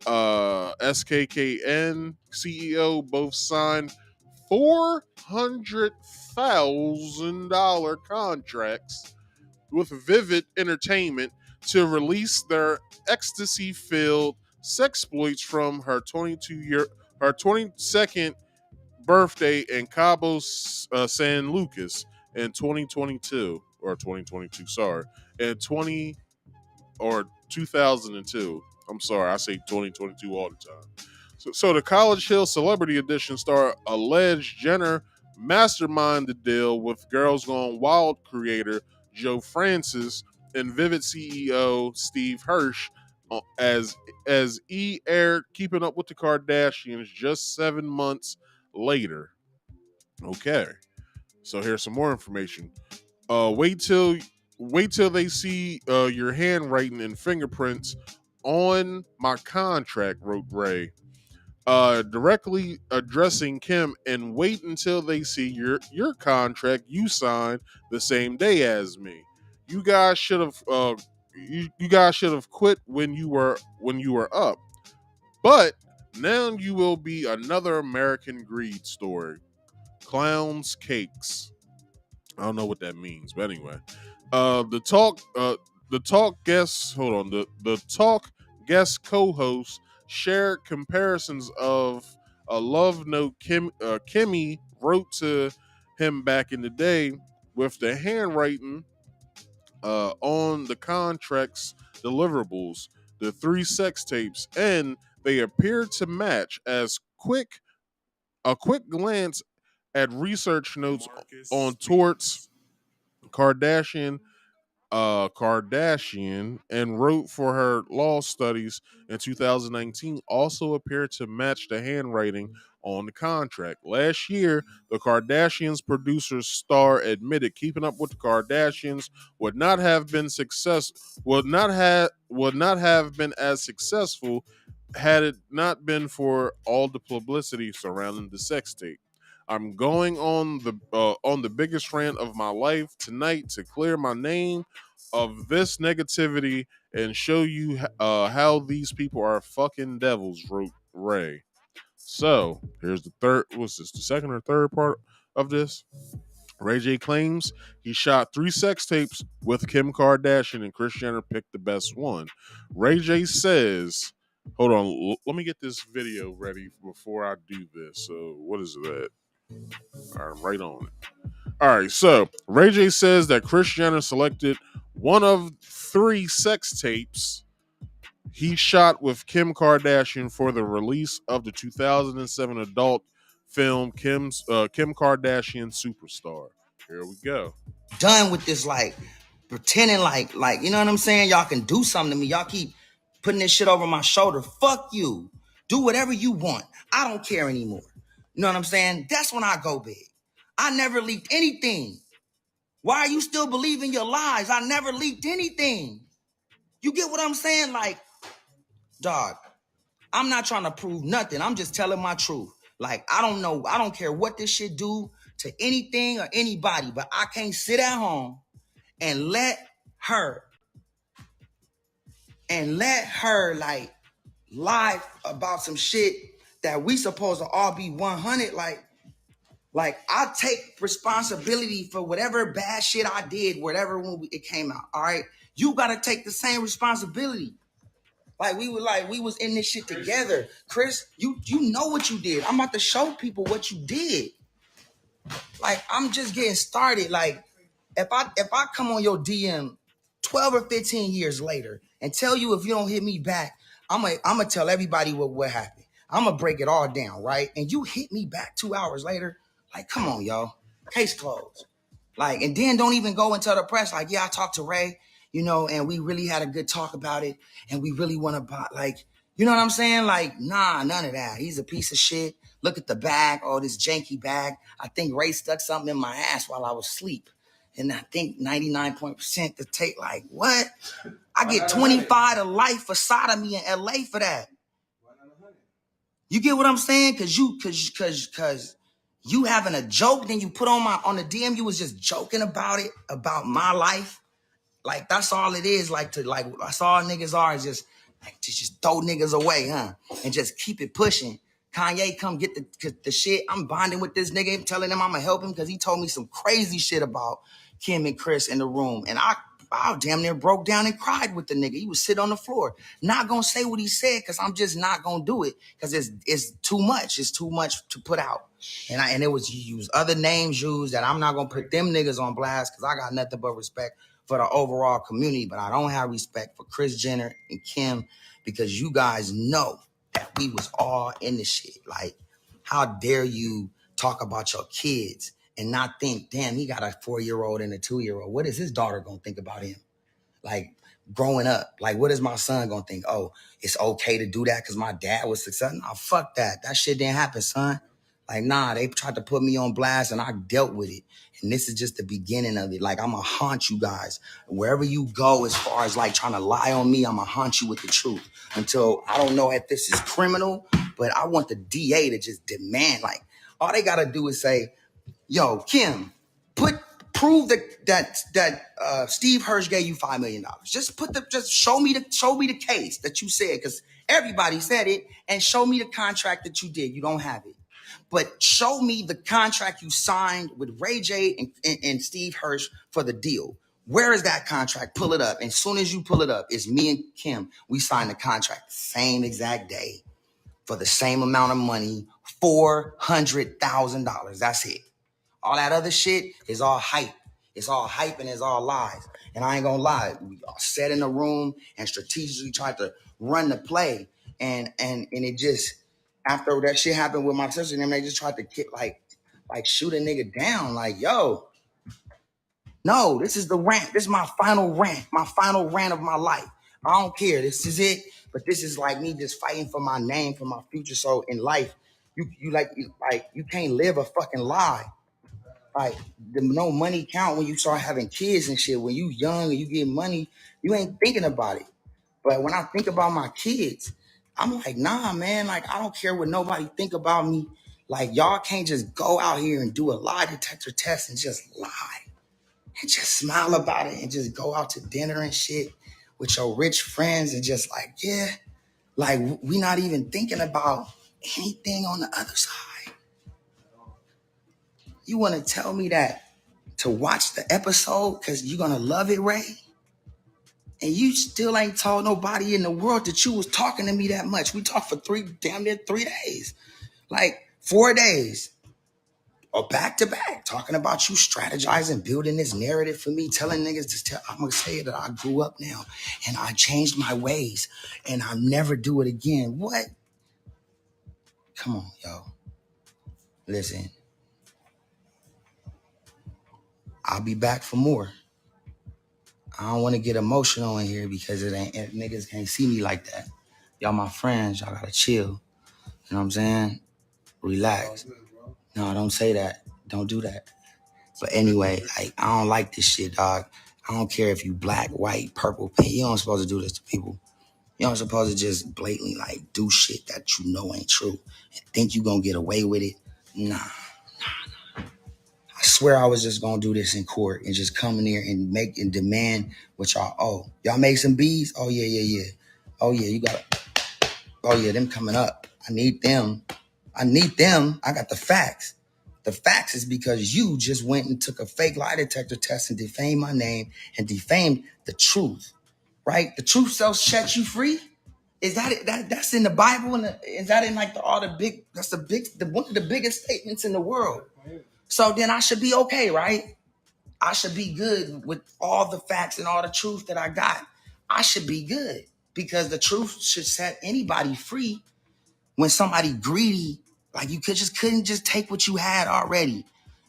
SKKN CEO both signed $400,000 contracts with Vivid Entertainment to release their ecstasy-filled sexploits from her 22nd birthday in Cabo San Lucas in 2022 or 2022. Sorry, in 2002. I'm sorry, I say 2022 all the time. So the College Hill Celebrity Edition star alleged Jenner masterminded the deal with Girls Gone Wild creator Joe Francis and Vivid CEO Steve Hirsch as E aired Keeping Up with the Kardashians just 7 months later. Okay, so here's some more information. Wait till they see your handwriting and fingerprints on my contract, wrote Ray. directly addressing Kim and wait until they see your contract you signed the same day as me. You guys should have you guys should have quit when you were up. But now you will be another American Greed story. Clowns cakes. I don't know what that means, but anyway. The talk guests hold on. The talk guest co-hosts shared comparisons of a love note Kimmy wrote to him back in the day with the handwriting on the contract's deliverables, the 3 sex tapes, and they appeared to match as a quick glance at research notes on Tort's Kardashian Kardashian and wrote for her law studies in 2019 also appeared to match the handwriting on the contract. Last year, the Kardashians producer star admitted Keeping Up with the Kardashians would not have been as successful had it not been for all the publicity surrounding the sex tape. I'm going on the biggest rant of my life tonight to clear my name of this negativity and show you how these people are fucking devils, wrote Ray. So here's the third. What's this? The second or third part of this? Ray J claims he shot 3 sex tapes with Kim Kardashian and Kris Jenner picked the best one. Ray J says, hold on, let me get this video ready before I do this. So what is that? All right, I'm right on it. All right, so Ray J says that Kris Jenner selected one of 3 sex tapes he shot with Kim Kardashian for the release of the 2007 adult film Kim Kardashian Superstar. Here we go. Done with this, like, pretending like, you know what I'm saying? Y'all can do something to me. Y'all keep putting this shit over my shoulder. Fuck you. Do whatever you want. I don't care anymore. You know what I'm saying? That's when I go big. I never leaked anything. Why are you still believing your lies? I never leaked anything. You get what I'm saying? Like, dog, I'm not trying to prove nothing. I'm just telling my truth. Like, I don't know. I don't care what this shit do to anything or anybody, but I can't sit at home and let her like lie about some shit that we supposed to all be 100. Like I take responsibility for whatever bad shit I did, whatever when it came out. All right, you gotta take the same responsibility. Like we was in this shit together. Chris, you know what you did. I'm about to show people what you did. Like I'm just getting started. Like if I come on your DM 12 or 15 years later and tell you if you don't hit me back, I'm gonna tell everybody what happened. I'm gonna break it all down, right? And you hit me back 2 hours later. Like, come on, y'all. Case closed. Like, and then don't even go and tell the press, like, yeah, I talked to Ray, you know, and we really had a good talk about it. And we really want to buy, like, you know what I'm saying? Like, nah, none of that. He's a piece of shit. Look at the bag, oh, this janky bag. I think Ray stuck something in my ass while I was asleep. And I think 99% to take, like, what? I get 25 to life for sodomy in LA for that. You get what I'm saying? Cause you having a joke, then you put on the DM, you was just joking about it, about my life. Like, that's all it is. That's all niggas are, is just throw niggas away, huh? And just keep it pushing. Kanye come get the shit. I'm bonding with this nigga, telling him I'm gonna help him because he told me some crazy shit about Kim and Kris in the room. And I damn near broke down and cried with the nigga. He was sitting on the floor. Not gonna say what he said because I'm just not gonna do it because it's too much. It's too much to put out. And it was used other names used that I'm not gonna put them niggas on blast because I got nothing but respect for the overall community, but I don't have respect for Kris Jenner and Kim because you guys know that we was all in this shit. Like, how dare you talk about your kids and not think, damn, he got a 4-year-old and a 2-year-old. What is his daughter gonna think about him? Like, growing up, like, what is my son gonna think? Oh, it's okay to do that because my dad was successful? Nah, fuck that. That shit didn't happen, son. Like, nah, they tried to put me on blast and I dealt with it. And this is just the beginning of it. Like, I'm gonna haunt you guys. Wherever you go, as far as like trying to lie on me, I'm gonna haunt you with the truth. Until, I don't know if this is criminal, but I want the DA to just demand, like, all they gotta do is say, yo, Kim, prove that Steve Hirsch gave you $5 million. Just show me the case that you said, because everybody said it, and show me the contract that you did. You don't have it. But show me the contract you signed with Ray J and Steve Hirsch for the deal. Where is that contract? Pull it up. And as soon as you pull it up, it's me and Kim. We signed the contract the same exact day for the same amount of money, $400,000. That's it. All that other shit is all hype. It's all hype and it's all lies. And I ain't gonna lie. We all sat in a room and strategically tried to run the play. And it just, after that shit happened with my sister and them, they just tried to kick, like shoot a nigga down. Like, yo, no, this is the rant. This is my final rant of my life. I don't care. This is it. But this is like me just fighting for my name, for my future. So in life, you can't live a fucking lie. Like, no money count when you start having kids and shit. When you young and you get money, you ain't thinking about it. But when I think about my kids, I'm like, nah, man. Like, I don't care what nobody think about me. Like, y'all can't just go out here and do a lie detector test and just lie. And just smile about it and just go out to dinner and shit with your rich friends and just like, yeah. Like, we not even thinking about anything on the other side. You want to tell me that to watch the episode because you're going to love it, Ray? And you still ain't told nobody in the world that you was talking to me that much. We talked for damn near 3 days. Like 4 days. Or back to back, talking about you strategizing, building this narrative for me, telling niggas I'm going to say that I grew up now and I changed my ways and I'll never do it again. What? Come on, yo. Listen. I'll be back for more. I don't want to get emotional in here because niggas can't see me like that. Y'all my friends, y'all gotta chill. You know what I'm saying? Relax. No, don't say that. Don't do that. But anyway, like, I don't like this shit, dog. I don't care if you black, white, purple, pink. You don't supposed to do this to people. You don't supposed to just blatantly, like, do shit that you know ain't true and think you gonna get away with it. Nah. I swear I was just gonna do this in court and just come in here and make and demand what y'all owe. Y'all make some B's? Oh, yeah. Oh, yeah, you got oh, yeah, them coming up. I need them. I got the facts. The facts is because you just went and took a fake lie detector test and defamed my name and defamed the truth, right? The truth shall set you free. Is that it? That's in the Bible, and is that in like one of the biggest statements in the world? So then I should be okay, right? I should be good with all the facts and all the truth that I got. I should be good because the truth should set anybody free. When somebody greedy, like you couldn't just take what you had already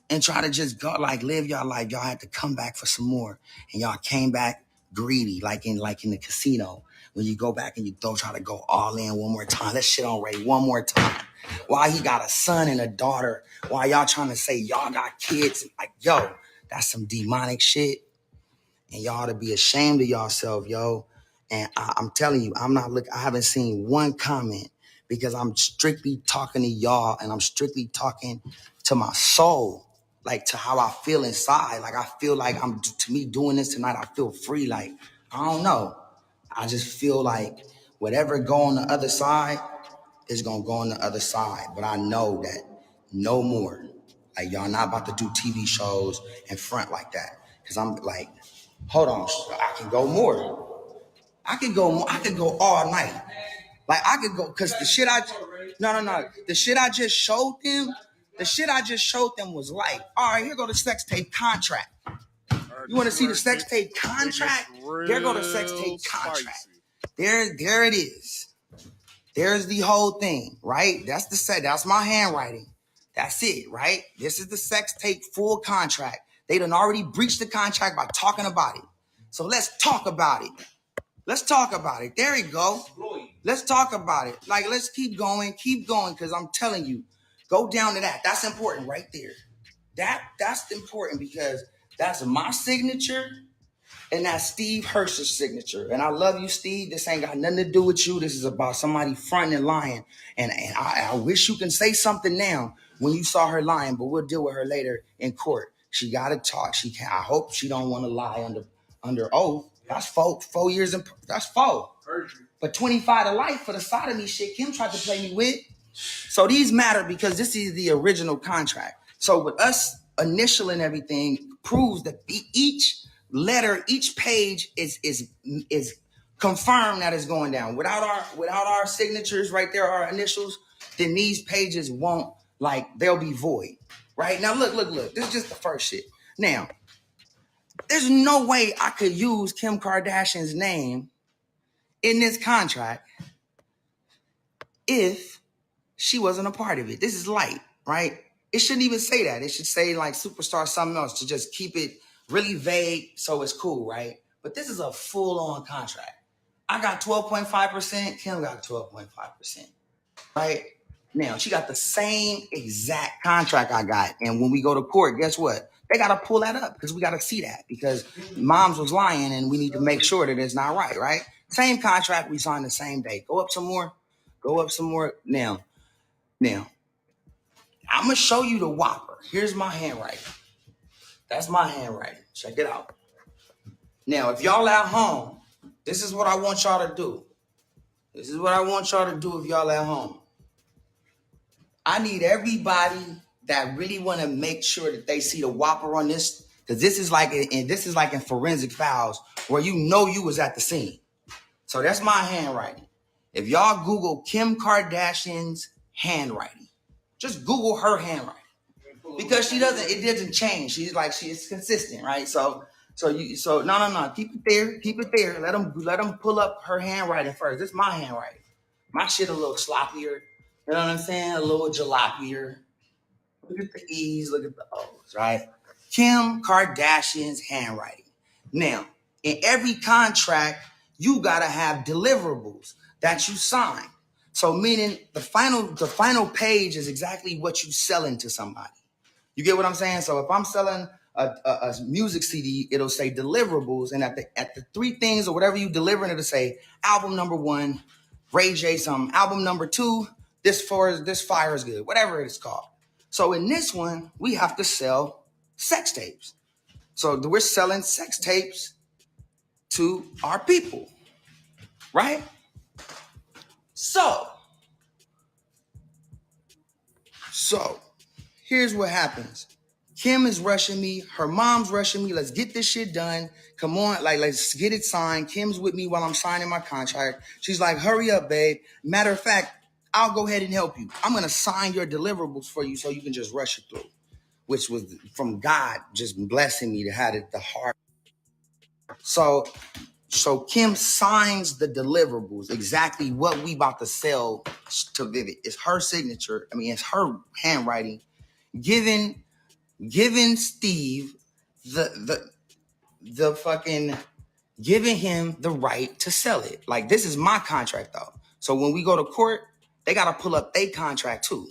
and try to just go like live y'all life. Y'all had to come back for some more, and y'all came back greedy, like in the casino when you go back and you try to go all in one more time. Let's shit on Ray one more time. Why he got a son and a daughter? Why y'all trying to say y'all got kids? Like, yo, that's some demonic shit, and y'all ought to be ashamed of yourself, yo. And I'm telling you, I haven't seen one comment because I'm strictly talking to y'all and I'm strictly talking to my soul, like to how I feel inside. Like I feel like to me doing this tonight, I feel free. Like, I don't know. I just feel like whatever go on the other side is going to go on the other side. But I know that no more. Like y'all not about to do TV shows in front like that. Cause I'm like, hold on, I can go more. I could go all night. Like I could go, cause the shit the shit I just showed them was like, all right, here go the sex tape contract. You want to see the sex tape contract? There go the sex tape contract. There it is. There's the whole thing, right? That's my handwriting. That's it, right? This is the sex tape full contract. They done already breached the contract by talking about it. So let's talk about it. There you go. Let's talk about it. Like, let's keep going, because I'm telling you, go down to that. That's important right there. That's important because that's my signature And that's Steve Hirsch's signature. And I love you, Steve. This ain't got nothing to do with you. This is about somebody fronting and lying. And I wish you can say something now when you saw her lying, but we'll deal with her later in court. She got to talk. She can. I hope she don't want to lie under oath. That's 4 years. That's 4. But 25 to life for the sodomy shit Kim tried to play me with. So these matter because this is the original contract. So with us initialing everything proves that each letter, each page is confirmed that it's going down. Without our signatures right there, our initials, then these pages won't, like, they'll be void. Right? Now look. This is just the first shit. Now, there's no way I could use Kim Kardashian's name in this contract if she wasn't a part of it. This is light, right? It shouldn't even say that. It should say like superstar something else to just keep it really vague so it's cool, right? But this is a full-on contract. I got 12.5%, Kim got 12.5%, right? Now, she got the same exact contract I got. And when we go to court, guess what? They got to pull that up because we got to see that because moms was lying and we need to make sure that it's not right? Same contract, we signed the same day. Go up some more. Now, I'm going to show you the whopper. Here's my handwriting. That's my handwriting. Check it out. Now, if y'all at home, this is what I want y'all to do. If y'all at home. I need everybody that really want to make sure that they see the whopper on this, because this is like in forensic files where you know you was at the scene. So that's my handwriting. If y'all Google Kim Kardashian's handwriting, just Google her handwriting. Because it doesn't change. She's consistent, right? So no. Keep it there. Let them pull up her handwriting first. This is my handwriting. My shit a little sloppier. You know what I'm saying? A little jalopier. Look at the E's, look at the O's, right? Kim Kardashian's handwriting. Now, in every contract, you gotta have deliverables that you sign. So meaning the final page is exactly what you selling to somebody. You get what I'm saying? So if I'm selling a music CD, it'll say deliverables, and at the 3 things or whatever you delivering, it'll say album number 1, Ray J something. Album number 2, this fire is good, whatever it's called. So in this one, we have to sell sex tapes. So we're selling sex tapes to our people, right? So here's what happens. Kim is rushing me. Her mom's rushing me. Let's get this shit done. Come on, let's get it signed. Kim's with me while I'm signing my contract. She's like, hurry up, babe. Matter of fact, I'll go ahead and help you. I'm going to sign your deliverables for you so you can just rush it through, which was from God just blessing me to have it the heart. So Kim signs the deliverables, exactly what we about to sell to Vivid. It's her signature. I mean, it's her handwriting, giving Steve the fucking, giving him the right to sell it. Like, this is my contract though. So when we go to court, they got to pull up their contract too.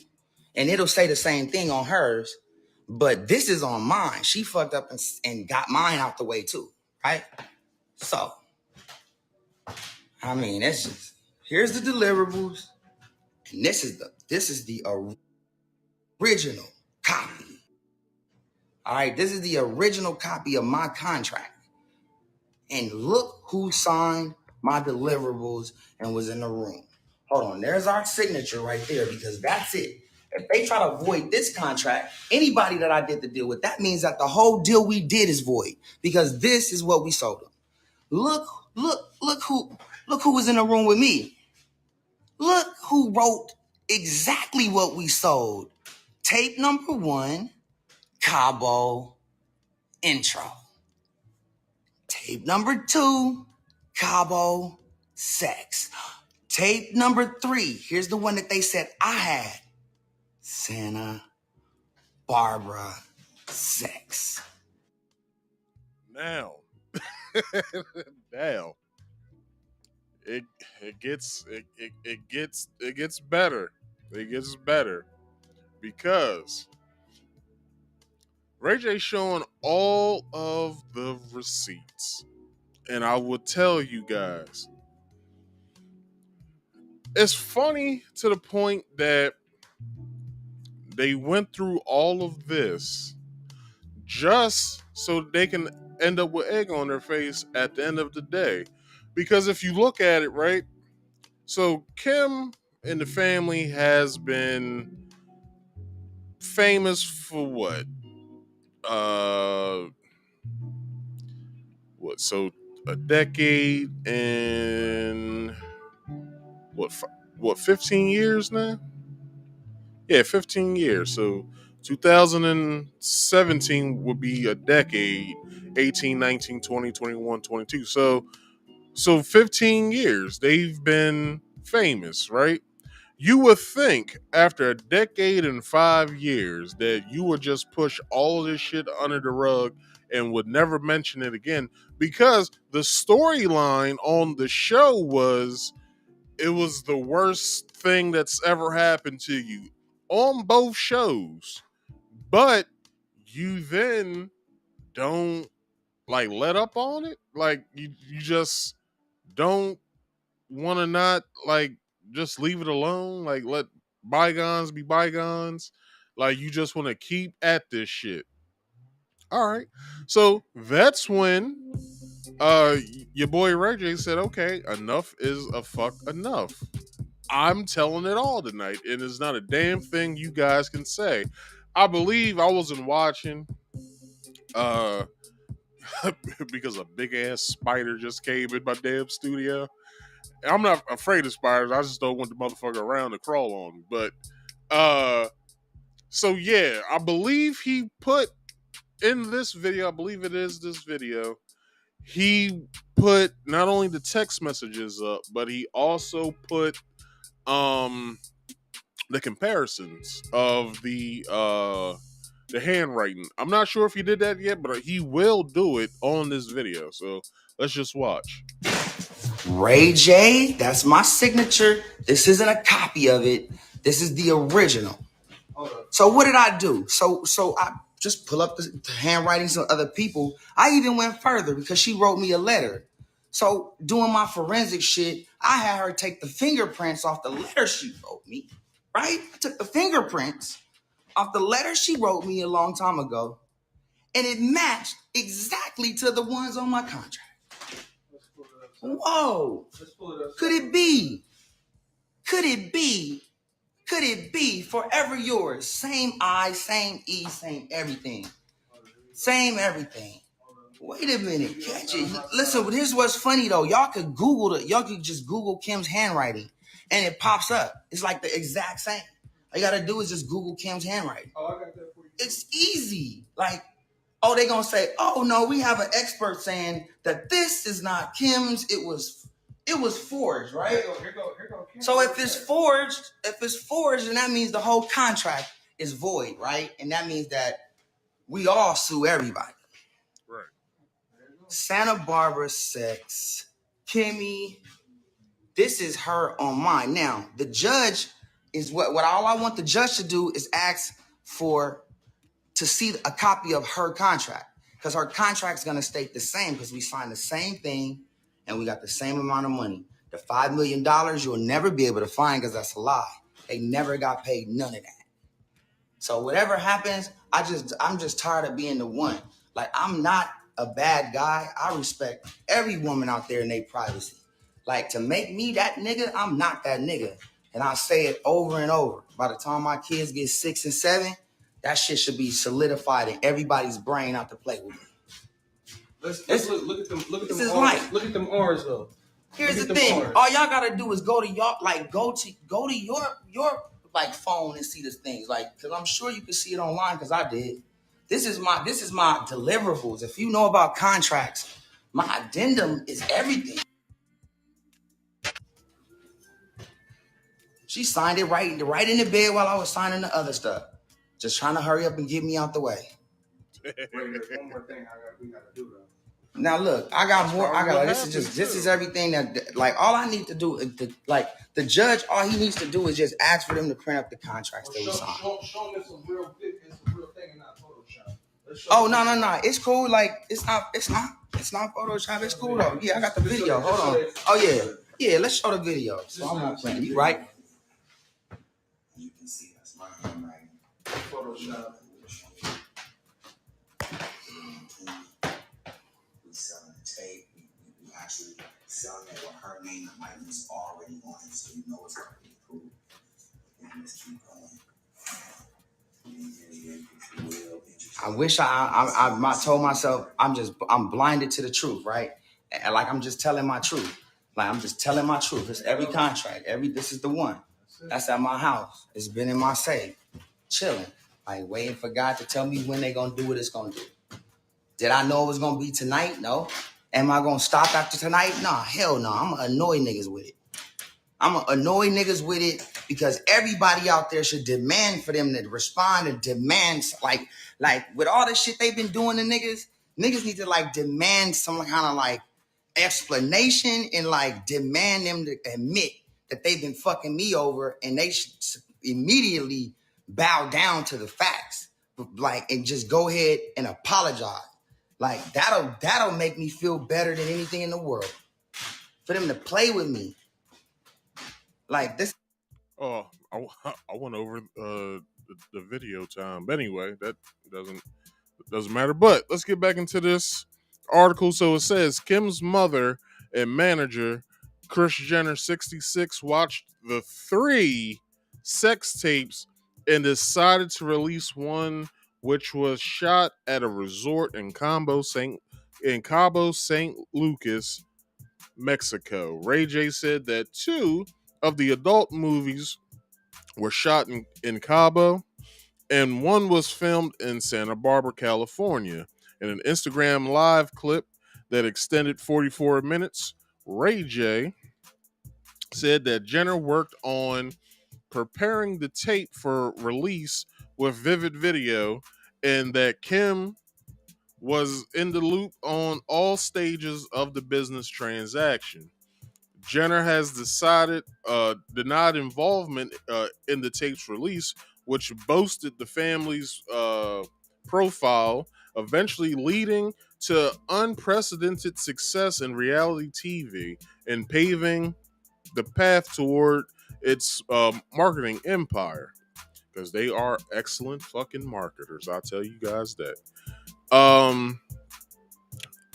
And it'll say the same thing on hers, but this is on mine. She fucked up and got mine out the way too, right? So, I mean, it's just, here's the deliverables, and this is the original copy. All right, this is the original copy of my contract. And look who signed my deliverables and was in the room. Hold on, there's our signature right there, because that's it. If they try to void this contract, anybody that I did the deal with, that means that the whole deal we did is void, because this is what we sold them. Look who was in the room with me. Look who wrote exactly what we sold. Tape number 1, Cabo intro. Tape number 2, Cabo sex. Tape number 3, here's the one that they said I had. Santa Barbara sex. Now, damn, it gets better. It gets better because Ray J showing all of the receipts. And I will tell you guys, it's funny to the point that they went through all of this just so they can end up with egg on their face at the end of the day. Because if you look at it, right? So Kim and the family has been famous for what? So a decade and what 15 years now? Yeah, 15 years. So 2017 would be a decade. 18, 19, 20, 21, 22. So 15 years they've been famous, right? You would think after a decade and 5 years that you would just push all this shit under the rug and would never mention it again, because the storyline on the show was it was the worst thing that's ever happened to you on both shows. But you then don't like let up on it. Like you just don't want to not like just leave it alone. Like let bygones be bygones. Like you just want to keep at this shit. All right. So that's when your boy Ray J said, okay, enough is a fuck enough. I'm telling it all tonight, and there's not a damn thing you guys can say. I believe I wasn't watching because a big ass spider just came in my damn studio. And I'm not afraid of spiders. I just don't want the motherfucker around to crawl on me. But so yeah, I believe he put in this video, I believe it is this video, he put not only the text messages up, but he also put the comparisons of the handwriting. I'm not sure if he did that yet, but he will do it on this video. So let's just watch. Ray J, that's my signature. This isn't a copy of it. This is the original. So what did I do? So I just pull up the handwritings of other people. I even went further because she wrote me a letter. So doing my forensic shit, I had her take the fingerprints off the letter she wrote me, right? I took the fingerprints off the letter she wrote me a long time ago, and it matched exactly to the ones on my contract. Whoa. Could it be? Could it be? Could it be forever yours? Same I, same E, same everything. Same everything. Wait a minute, catch it. Listen, here's what's funny though. Y'all could just Google Kim's handwriting and it pops up. It's like the exact same. All you gotta do is just Google Kim's handwriting. Oh, I got that for you. It's easy. Like, oh, they gonna say, oh no, we have an expert saying that this is not Kim's, it was forged, right? Here go. So if it's forged, then that means the whole contract is void, right? And that means that we all sue everybody. Right. Santa Barbara sex, Kimmy, this is her on mine. Now, the judge is what all I want the judge to do is ask to see a copy of her contract, because her contract's gonna state the same because we signed the same thing and we got the same amount of money. The $5 million you'll never be able to find because that's a lie. They never got paid none of that. So whatever happens, I'm just tired of being the one. Like, I'm not a bad guy. I respect every woman out there in their privacy. Like, to make me that nigga, I'm not that nigga. And I say it over and over. By the time my kids get 6 and 7, that shit should be solidified in everybody's brain not to play with me. Look at them R's. Look at them R's though. Here's the thing. All y'all gotta do is go to your like phone and see these things. Like, cause I'm sure you can see it online because I did. This is my deliverables. If you know about contracts, my addendum is everything. She signed it right in the bed while I was signing the other stuff. Just trying to hurry up and get me out the way. Wait, there's one more thing we gotta do though. Now look, I got more. This is everything that, like, all I need to do is the judge. All he needs to do is just ask for them to print up the contracts that we signed. Show them it's a real thing and not Photoshop. Oh no, it's cool. Like, it's not. It's not Photoshop. It's cool though. Yeah, I got the video. Hold on. Oh yeah, yeah. Let's show the video. So I'm not playing. You right? You can see that's my handwriting. Photoshop. We selling the tape. We actually selling it with her name. The mic is already on it, so you know it's already approved. And let's keep going. I wish I told myself I'm blinded to the truth, right? And like I'm just telling my truth. Like I'm just telling my truth. It's every contract, this is the one. That's at my house. It's been in my safe, chilling, like waiting for God to tell me when they gonna do what it's gonna do. Did I know it was gonna be tonight? No. Am I gonna stop after tonight? Nah, hell no. I'm gonna annoy niggas with it. I'm gonna annoy niggas with it because everybody out there should demand for them to respond and demand like with all the shit they've been doing to niggas need to like demand some kind of like explanation and like demand them to admit that they've been fucking me over and they should immediately bow down to the facts, like, and just go ahead and apologize. Like that'll make me feel better than anything in the world. For them to play with me. Like this. Oh, I went over the video time. But anyway, that doesn't matter. But let's get back into this article. So it says Kim's mother and manager, Kris Jenner, 66, watched the 3 sex tapes and decided to release one which was shot at a resort in Cabo St. Lucas, Mexico. Ray J said that 2 of the adult movies were shot in Cabo, and one was filmed in Santa Barbara, California. In an Instagram live clip that extended 44 minutes, Ray J said that Jenner worked on preparing the tape for release with Vivid Video, and that Kim was in the loop on all stages of the business transaction. Jenner has denied involvement in the tape's release, which boasted the family's profile, eventually leading to unprecedented success in reality TV and paving the path toward its marketing empire. Because they are excellent fucking marketers, I'll tell you guys that.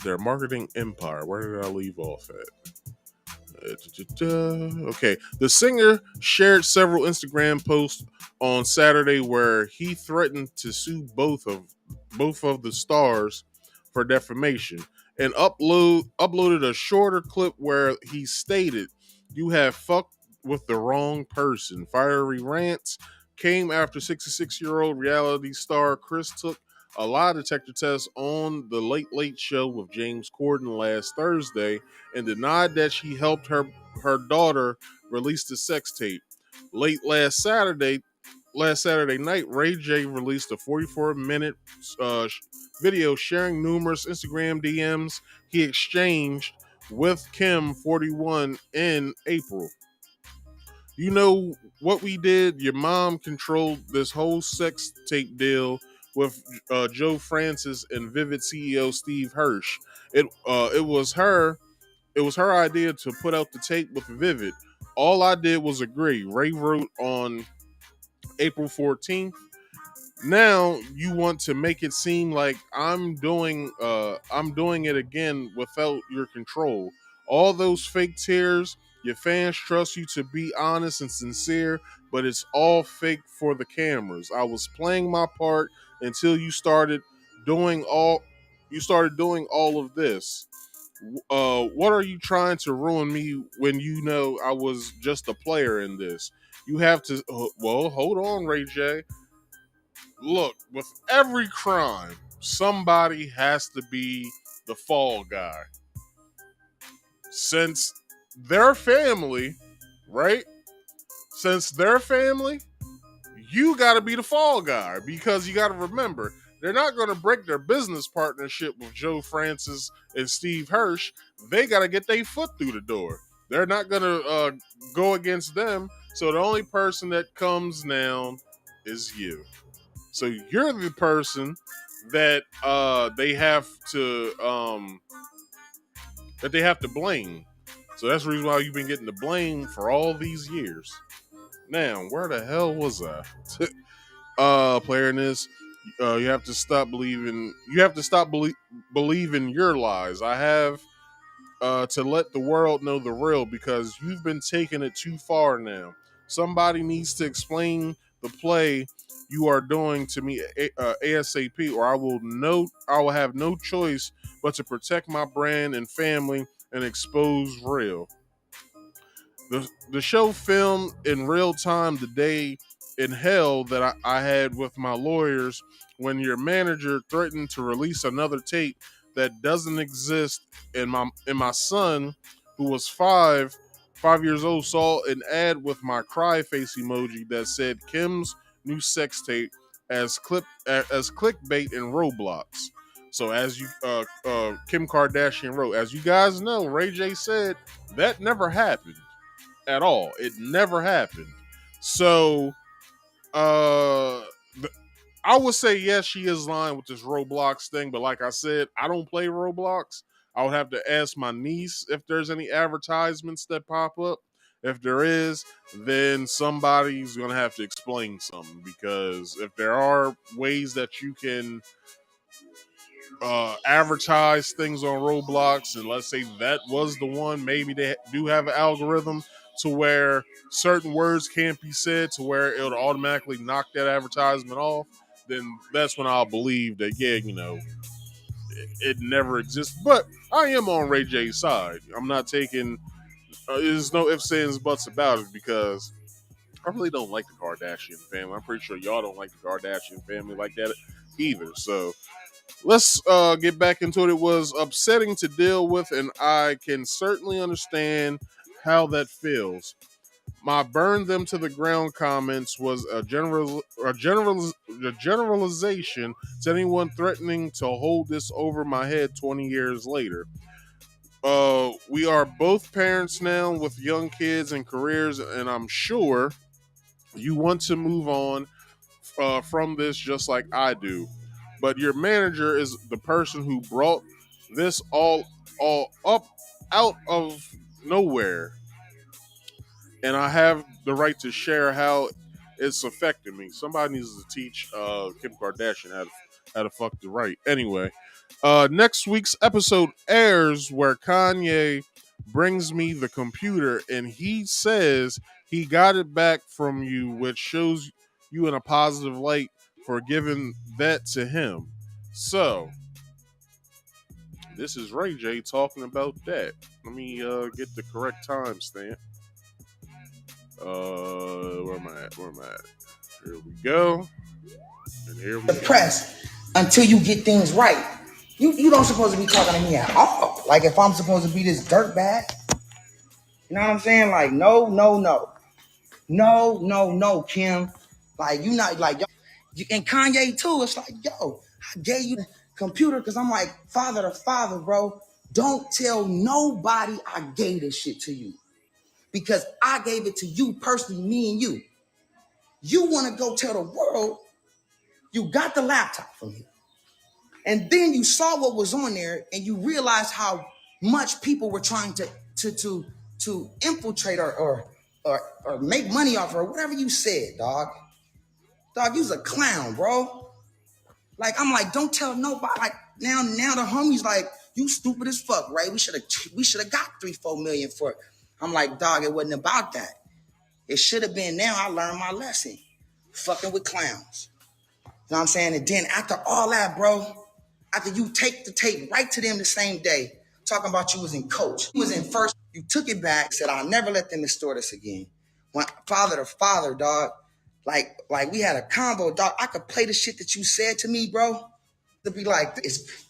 Their marketing empire. Where did I leave off at? Okay, the singer shared several Instagram posts on Saturday where he threatened to sue both of the stars for defamation, and uploaded a shorter clip where he stated, "You have fucked with the wrong person." Fiery rants came after 66-year-old reality star Kris took a lie detector test on the Late Late Show with James Corden last Thursday and denied that she helped her daughter release the sex tape. Last Saturday night, Ray J released a 44-minute video sharing numerous Instagram DMs he exchanged with Kim, 41, in April. "You know what we did? Your mom controlled this whole sex tape deal with Joe Francis and Vivid CEO Steve Hirsch. It was her idea to put out the tape with Vivid. All I did was agree," Ray wrote on April 14th. "Now you want to make it seem like I'm doing it again without your control. All those fake tears, your fans trust you to be honest and sincere, but it's all fake for the cameras. I was playing my part until you started doing all of this. What are you trying to ruin me when you know I was just a player in this? You have to." Well, hold on, Ray J. Look, with every crime, somebody has to be the fall guy. Since their family, right? Since their family, you got to be the fall guy, because you got to remember, they're not going to break their business partnership with Joe Francis and Steve Hirsch. They got to get their foot through the door. They're not going to go against them. So the only person that comes now is you. So you're the person that they have to that they have to blame. So that's the reason why you've been getting the blame for all these years. Now, where the hell was I? Player in this, you have to stop believing. You have to stop believing your lies. I have to let the world know the real because you've been taking it too far now. Somebody needs to explain the play you are doing to me ASAP, or I will have no choice but to protect my brand and family and expose real. The show filmed in real time the day in hell that I had with my lawyers when your manager threatened to release another tape that doesn't exist, and my son, who was five years old, saw an ad with my cry face emoji that said Kim's new sex tape as clickbait in Roblox. So as you Kim Kardashian wrote, as you guys know, Ray J said that never happened at all. It never happened. So I would say yes, she is lying with this Roblox thing, but like I said, I don't play Roblox. I would have to ask my niece if there's any advertisements that pop up. If there is, then somebody's gonna have to explain something, because if there are ways that you can advertise things on Roblox, and let's say that was the one, maybe they do have an algorithm to where certain words can't be said to where it'll automatically knock that advertisement off, then that's when I'll believe that, yeah, it never exists. But I am on Ray J's side. I'm not taking, there's no ifs, ands, buts about it, because I really don't like the Kardashian family. I'm pretty sure y'all don't like the Kardashian family like that either. So let's get back into it. It was upsetting to deal with, and I can certainly understand how that feels. My burn them to the ground comments was a generalization to anyone threatening to hold this over my head 20 years later. We are both parents now with young kids and careers, and I'm sure you want to move on from this just like I do. But your manager is the person who brought this all up out of nowhere, and I have the right to share how it's affecting me. Somebody needs to teach Kim Kardashian how to fuck the right. Anyway, next week's episode airs where Kanye brings me the computer and he says he got it back from you, which shows you in a positive light for giving that to him. So, this is Ray J talking about that. Let me get the correct timestamp. Where am I at? Here we go. And here we Press until you get things right. You don't supposed to be talking to me at all. Like if I'm supposed to be this dirtbag, you know what I'm saying? Like no, Kim. Like you not like yo, and Kanye too. It's like yo, I gave you the computer because I'm like father to father, bro. Don't tell nobody I gave this shit to you because I gave it to you personally, me and you. You want to go tell the world you got the laptop from me. And then you saw what was on there and you realized how much people were trying to infiltrate or make money off her, or whatever you said, dog. Dog, you's a clown, bro. Like, I'm like, don't tell nobody. Like, now the homie's like, you stupid as fuck, right? We should have got 3-4 million for it. I'm like, dog, it wasn't about that. It should have been now I learned my lesson. Fucking with clowns. You know what I'm saying? And then after all that, bro, after you take the tape right to them the same day, talking about you was in coach, you was in first, you took it back, said, I'll never let them distort us again. When father to father, dog, like we had a combo, dog. I could play the shit that you said to me, bro. To be like this.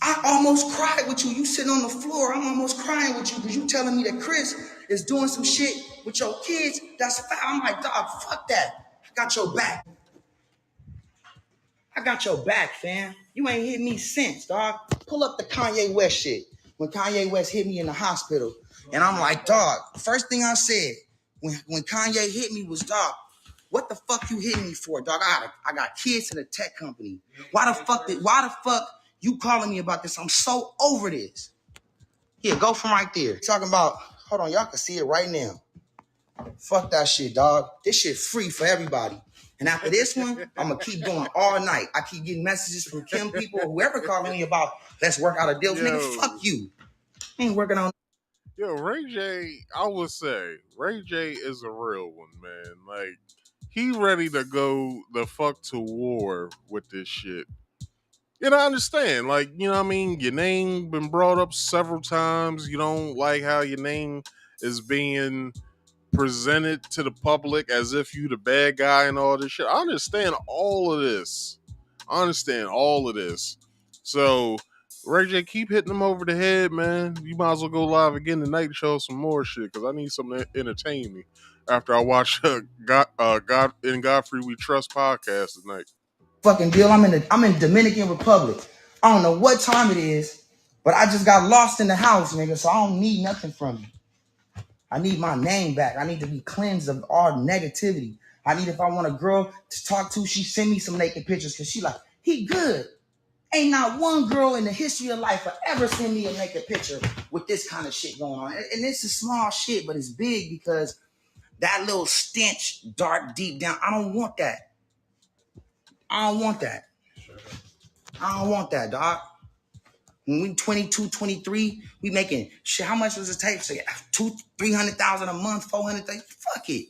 I almost cried with you. You sitting on the floor. I'm almost crying with you because you telling me that Chris is doing some shit with your kids. That's foul. I'm like, dog, fuck that. I got your back. I got your back, fam. You ain't hit me since, dog. Pull up the Kanye West shit. When Kanye West hit me in the hospital. And I'm like, dog, first thing I said when Kanye hit me was, dog, what the fuck you hitting me for, dog? I got kids in a tech company. Why the fuck you calling me about this? I'm so over this. Yeah, go from right there. Talking about, hold on, y'all can see it right now. Fuck that shit, dog. This shit free for everybody. And after this one, I'm gonna keep going all night. I keep getting messages from Kim people or whoever calling me about let's work out a deal. Nigga, fuck you. I ain't working on. Yo, Ray J, I would say Ray J is a real one, man. Like, he ready to go the fuck to war with this shit. And I understand, like, you know what I mean? Your name been brought up several times. You don't like how your name is being presented to the public as if you the bad guy and all this shit. I understand all of this. So, Ray J, keep hitting them over the head, man. You might as well go live again tonight and show some more shit, because I need something to entertain me after I watch God in Godfrey We Trust podcast tonight. Fucking deal. I'm in Dominican Republic. I don't know what time it is, but I just got lost in the house, nigga. So I don't need nothing from you. I need my name back. I need to be cleansed of all negativity. I need, if I want a girl to talk to, she send me some naked pictures because she like, he good. Ain't not one girl in the history of life will ever send me a naked picture with this kind of shit going on. And this is small shit, but it's big because that little stench, dark, deep down, I don't want that. I don't want that, dog. When we 22, 23, we making shit. How much was it take? So, 200,000-300,000 a month, 400,000. Fuck it.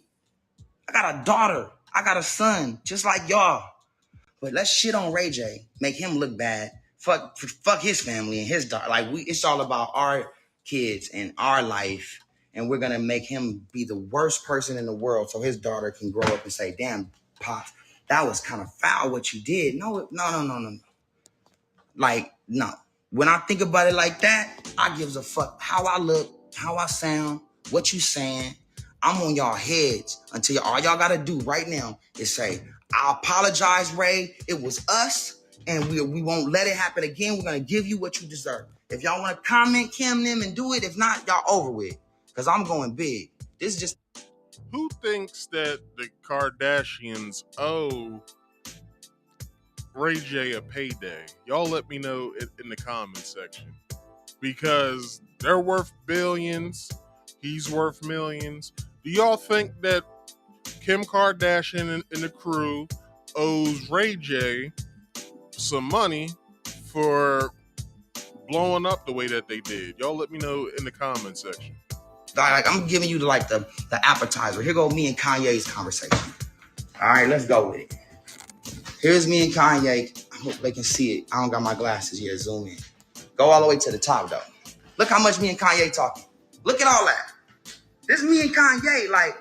I got a daughter. I got a son, just like y'all. But let's shit on Ray J, make him look bad. Fuck his family and his daughter. Like, it's all about our kids and our life, and we're gonna make him be the worst person in the world, so his daughter can grow up and say, "Damn, Pops, that was kind of foul what you did." No. Like, no. When I think about it like that, I gives a fuck how I look, how I sound, what you saying. I'm on y'all heads until all y'all gotta do right now is say, I apologize, Ray. It was us, and we won't let it happen again. We're gonna give you what you deserve. If y'all wanna comment, Kim them, and do it. If not, y'all over with. Cause I'm going big. This is just. Who thinks that the Kardashians owe Ray J a payday? Y'all let me know in the comment section. Because they're worth billions. He's worth millions. Do y'all think that Kim Kardashian and the crew owes Ray J some money for blowing up the way that they did? Y'all let me know in the comment section. Like, I'm giving you the appetizer. Here go me and Kanye's conversation. All right, let's go with it. Here's me and Kanye. I hope they can see it. I don't got my glasses yet. Zoom in. Go all the way to the top, though. Look how much me and Kanye talking. Look at all that. This me and Kanye, like,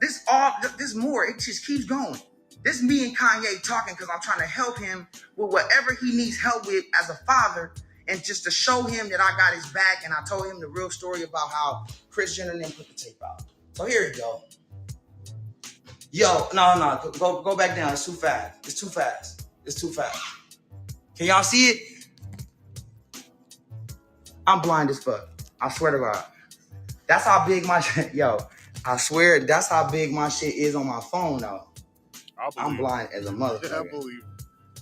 this more. It just keeps going. This me and Kanye talking because I'm trying to help him with whatever he needs help with as a father, and just to show him that I got his back, and I told him the real story about how Kris Jenner then put the tape out. So here you go. Yo, no, go back down. It's too fast. Can y'all see it? I'm blind as fuck. I swear to God. That's how big my shit, yo. I swear that's how big my shit is on my phone, though. I'm blind as a motherfucker. Yeah, I believe.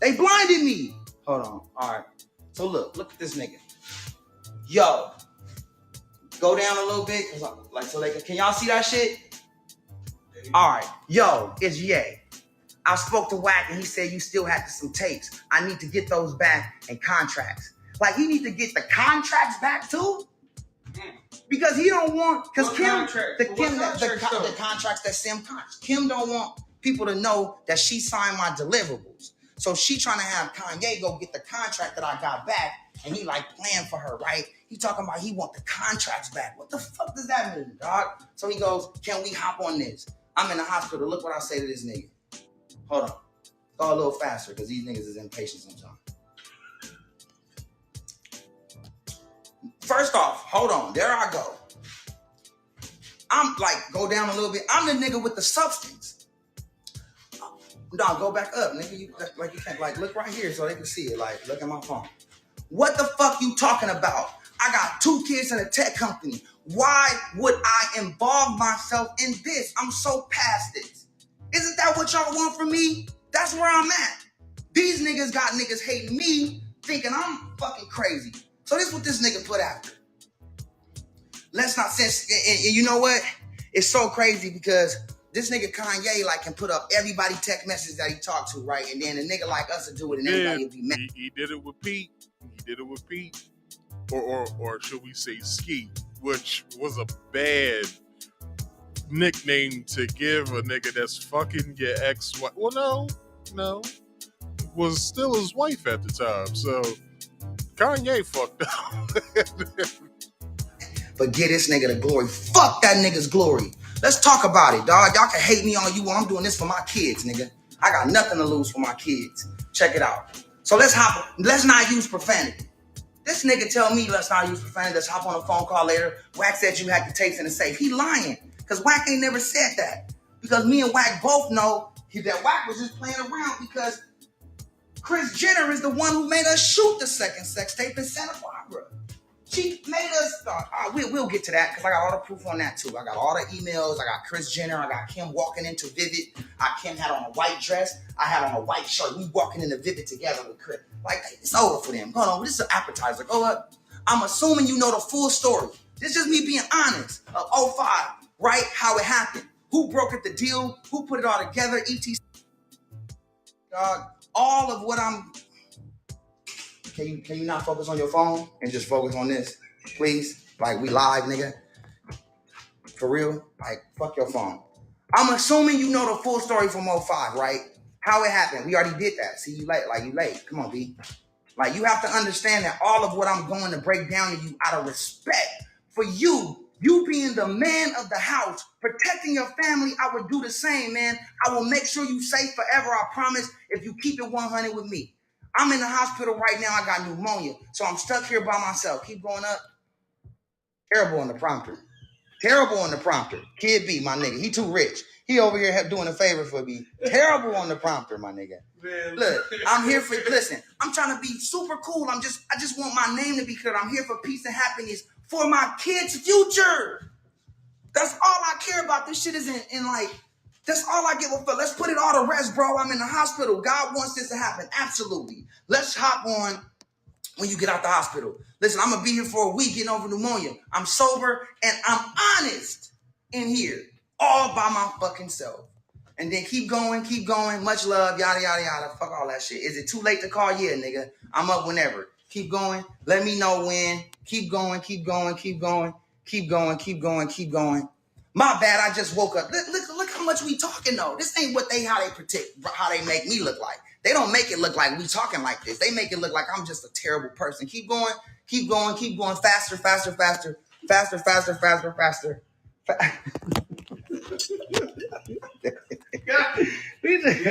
They blinded me. Hold on. All right. So look at this nigga. Yo, go down a little bit, can y'all see that shit? All right. Yo, it's Ye. I spoke to Wack and he said you still had some tapes. I need to get those back and contracts. Like, he need to get the contracts back too? Because he don't want, because the contracts that Sim contracts. Kim don't want people to know that she signed my deliverables. So she trying to have Kanye go get the contract that I got back, and he like playing for her, right? He talking about he want the contracts back. What the fuck does that mean, dog? So he goes, can we hop on this? I'm in the hospital. Look what I say to this nigga. Hold on. Go a little faster because these niggas is impatient sometimes. First off, hold on. There I go. I'm like, go down a little bit. I'm the nigga with the substance. No, go back up, nigga. You can't, like, look right here so they can see it. Like, look at my phone. What the fuck you talking about? I got 2 kids in a tech company. Why would I involve myself in this? I'm so past this. Isn't that what y'all want from me? That's where I'm at. These niggas got niggas hating me, thinking I'm fucking crazy. So this is what this nigga put after. let's not sense. And you know what? It's so crazy because this nigga Kanye like can put up everybody text message that he talked to, right? And then a nigga like us will do it, and everybody will be mad. He did it with Pete. He did it with Pete, or should we say Ski, which was a bad nickname to give a nigga that's fucking your ex-wife. Well, no, was still his wife at the time. So Kanye fucked up. But get this nigga the glory. Fuck that nigga's glory. Let's talk about it, dog. Y'all can hate me all you want. I'm doing this for my kids, nigga. I got nothing to lose for my kids. Check it out. So let's not use profanity. This nigga tell me let's not use profanity. Let's hop on a phone call later. Wack said you had the tapes in the safe. He lying. Because Wack ain't never said that. Because me and Wack both know that Wack was just playing around because Kris Jenner is the one who made us shoot the second sex tape in Santa Barbara. She made us, we'll get to that because I got all the proof on that too. I got all the emails. I got Kris Jenner. I got Kim walking into Vivid. Kim had on a white dress. I had on a white shirt. We walking into Vivid together with Kris. Like, it's over for them. Hold on, this is an appetizer. Go up. I'm assuming you know the full story. This is just me being honest. Of 05, right? How it happened. Who brokered the deal? Who put it all together? ET. Dog, all of what I'm... Can you not focus on your phone and just focus on this, please? Like, we live, nigga. For real? Like, fuck your phone. I'm assuming you know the full story from 05, right? How it happened. We already did that. See, you late. Like, you late. Come on, B. Like, you have to understand that all of what I'm going to break down to you out of respect for you being the man of the house, protecting your family, I would do the same, man. I will make sure you safe forever, I promise, if you keep it 100 with me. I'm in the hospital right now. I got pneumonia. So I'm stuck here by myself. Keep going up. Terrible on the prompter. Terrible on the prompter. Kid B, my nigga. He too rich. He over here doing a favor for me. Terrible on the prompter, my nigga. Man. Look, I'm here for, listen, I'm trying to be super cool. I just want my name to be clear. I'm here for peace and happiness for my kids' future. That's all I care about. This shit isn't in like, that's all I give a fuck. Let's put it all to rest, bro. I'm in the hospital. God wants this to happen. Absolutely. Let's hop on when you get out the hospital. Listen, I'm going to be here for a week getting over pneumonia. I'm sober and I'm honest in here. All by my fucking self. And then keep going. Much love, yada, yada, yada. Fuck all that shit. Is it too late to call? Yeah, nigga. I'm up whenever. Keep going. Let me know when. Keep going. My bad, I just woke up. Look how much we talking though. This ain't how they make me look like. They don't make it look like we talking like this. They make it look like I'm just a terrible person. Keep going. Faster.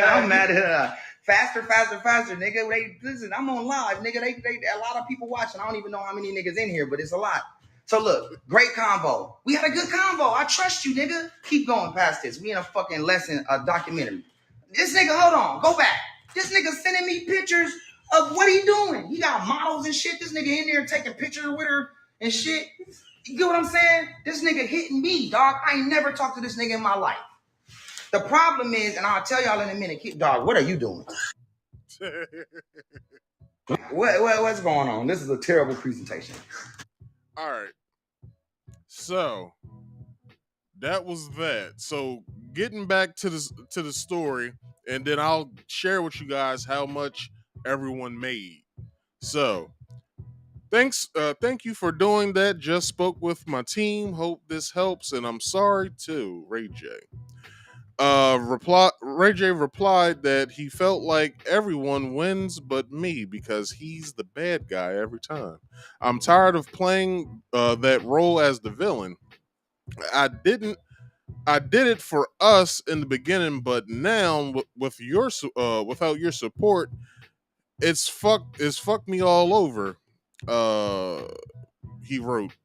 I'm mad at her. Faster, nigga. Listen, I'm on live, nigga. They a lot of people watching. I don't even know how many niggas in here, but it's a lot. So look, great combo. We had a good combo. I trust you, nigga. Keep going past this. We in a fucking lesson, a documentary. This nigga, hold on, go back. This nigga sending me pictures of what he doing. He got models and shit. This nigga in there taking pictures with her and shit. You get what I'm saying? This nigga hitting me, dog. I ain't never talked to this nigga in my life. The problem is, and I'll tell y'all in a minute, dog, what are you doing? What's going on? This is a terrible presentation. All right. So that was that. So getting back to the story, and then I'll share with you guys how much everyone made. So thank you for doing that. Just spoke with my team. Hope this helps, and I'm sorry too, Ray J. Ray J replied that he felt like everyone wins but me because he's the bad guy every time. I'm tired of playing that role as the villain. I did it for us in the beginning, but now with your without your support, it's fucked me all over. He wrote.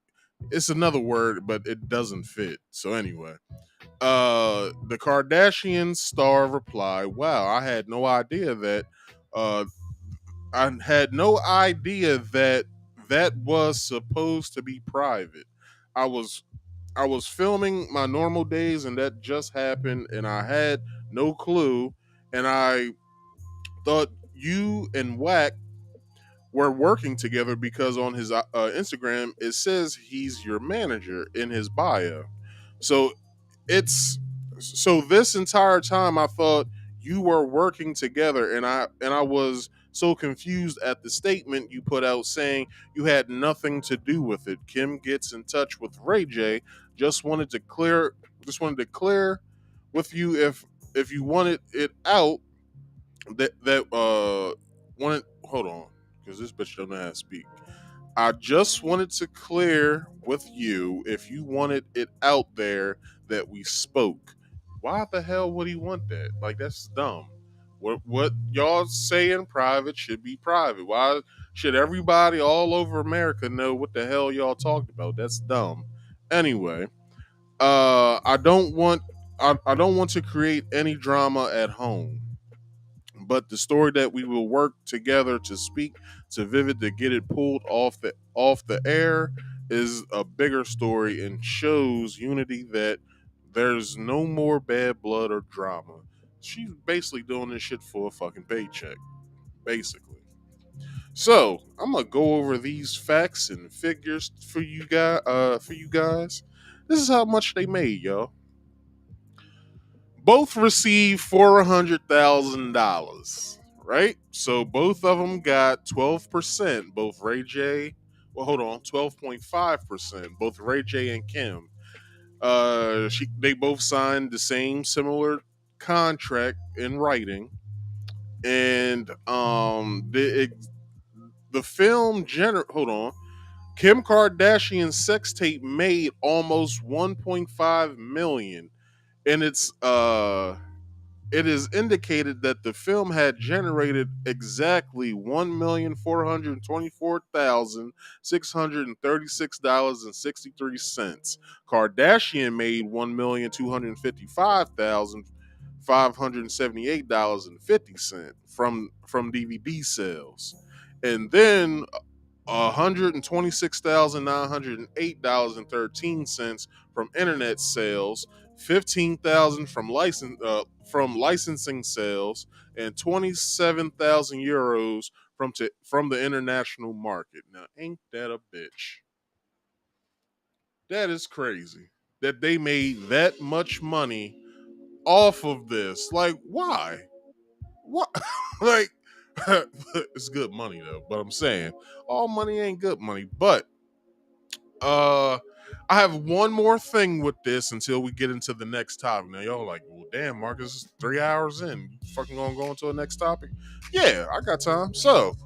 It's another word, but it doesn't fit. So anyway. The Kardashian star replied, "Wow, I had no idea that that was supposed to be private. I was filming my normal days and that just happened and I had no clue and I thought you and Wack we're working together because on his Instagram it says he's your manager in his bio. So it's so this entire time I thought you were working together, and I was so confused at the statement you put out saying you had nothing to do with it. Kim gets in touch with Ray J. Just wanted to clear with you if you wanted it out that wanted hold on because this bitch don't know how to speak. I just wanted to clear with you if you wanted it out there that we spoke. Why the hell would he want that? Like that's dumb. What y'all say in private should be private. Why should everybody all over America know what the hell y'all talked about? That's dumb. Anyway, I don't want to create any drama at home. But the story that we will work together to speak to Vivid to get it pulled off the air is a bigger story and shows Unity that there's no more bad blood or drama. She's basically doing this shit for a fucking paycheck, basically. So I'm gonna go over these facts and figures for you guys. This is how much they made, y'all. Both received $400,000, right? So both of them got 12%. Both Ray J, well, hold on, 12.5%. Both Ray J and Kim. They both signed the same similar contract in writing, and the film hold on. Kim Kardashian's sex tape made almost 1.5 million, and it is indicated that the film had generated exactly $1,424,636.63. Kardashian made $1,255,578.50 from DVD sales. And then $126,908.13 from internet sales, 15,000 from licensing sales, and 27,000 euros from the international market. Now, ain't that a bitch? That is crazy that they made that much money off of this. Like, why? What? Like, it's good money though. But I'm saying all money ain't good money. But I have one more thing with this until we get into the next topic. Now y'all like, well, damn, Marcus, it's 3 hours in. You fucking gonna go into the next topic? Yeah, I got time. So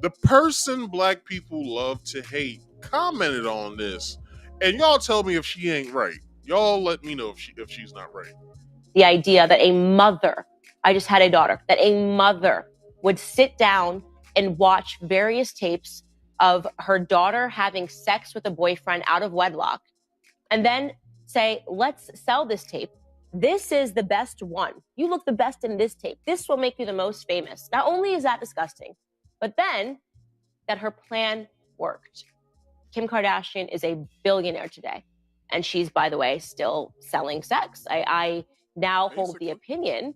the person black people love to hate commented on this, and y'all tell me if she ain't right. Y'all let me know if she's not right. The idea that a mother, I just had a daughter, that a mother would sit down and watch various tapes of her daughter having sex with a boyfriend out of wedlock and then say, let's sell this tape. This is the best one. You look the best in this tape. This will make you the most famous. Not only is that disgusting, but then that her plan worked. Kim Kardashian is a billionaire today. And she's, by the way, still selling sex. I now hold the opinion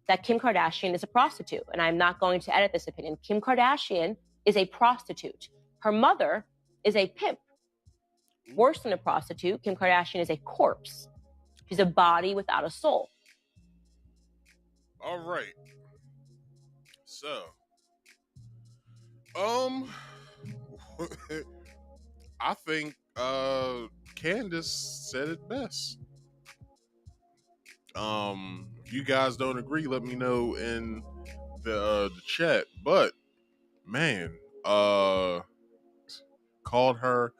that Kim Kardashian is a prostitute. And I'm not going to edit this opinion. Kim Kardashian is a prostitute. Her mother is a pimp. Worse than a prostitute, Kim Kardashian is a corpse. She's a body without a soul. All right. So, I think Candace said it best. If you guys don't agree, let me know in the chat. But man, called her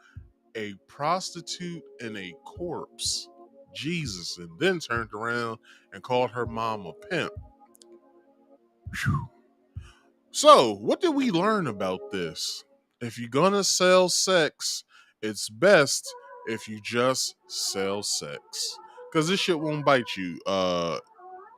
a prostitute and a corpse. Jesus, and then turned around and called her mom a pimp. Whew. So, what did we learn about this? If you're gonna sell sex, it's best if you just sell sex. Because this shit won't bite you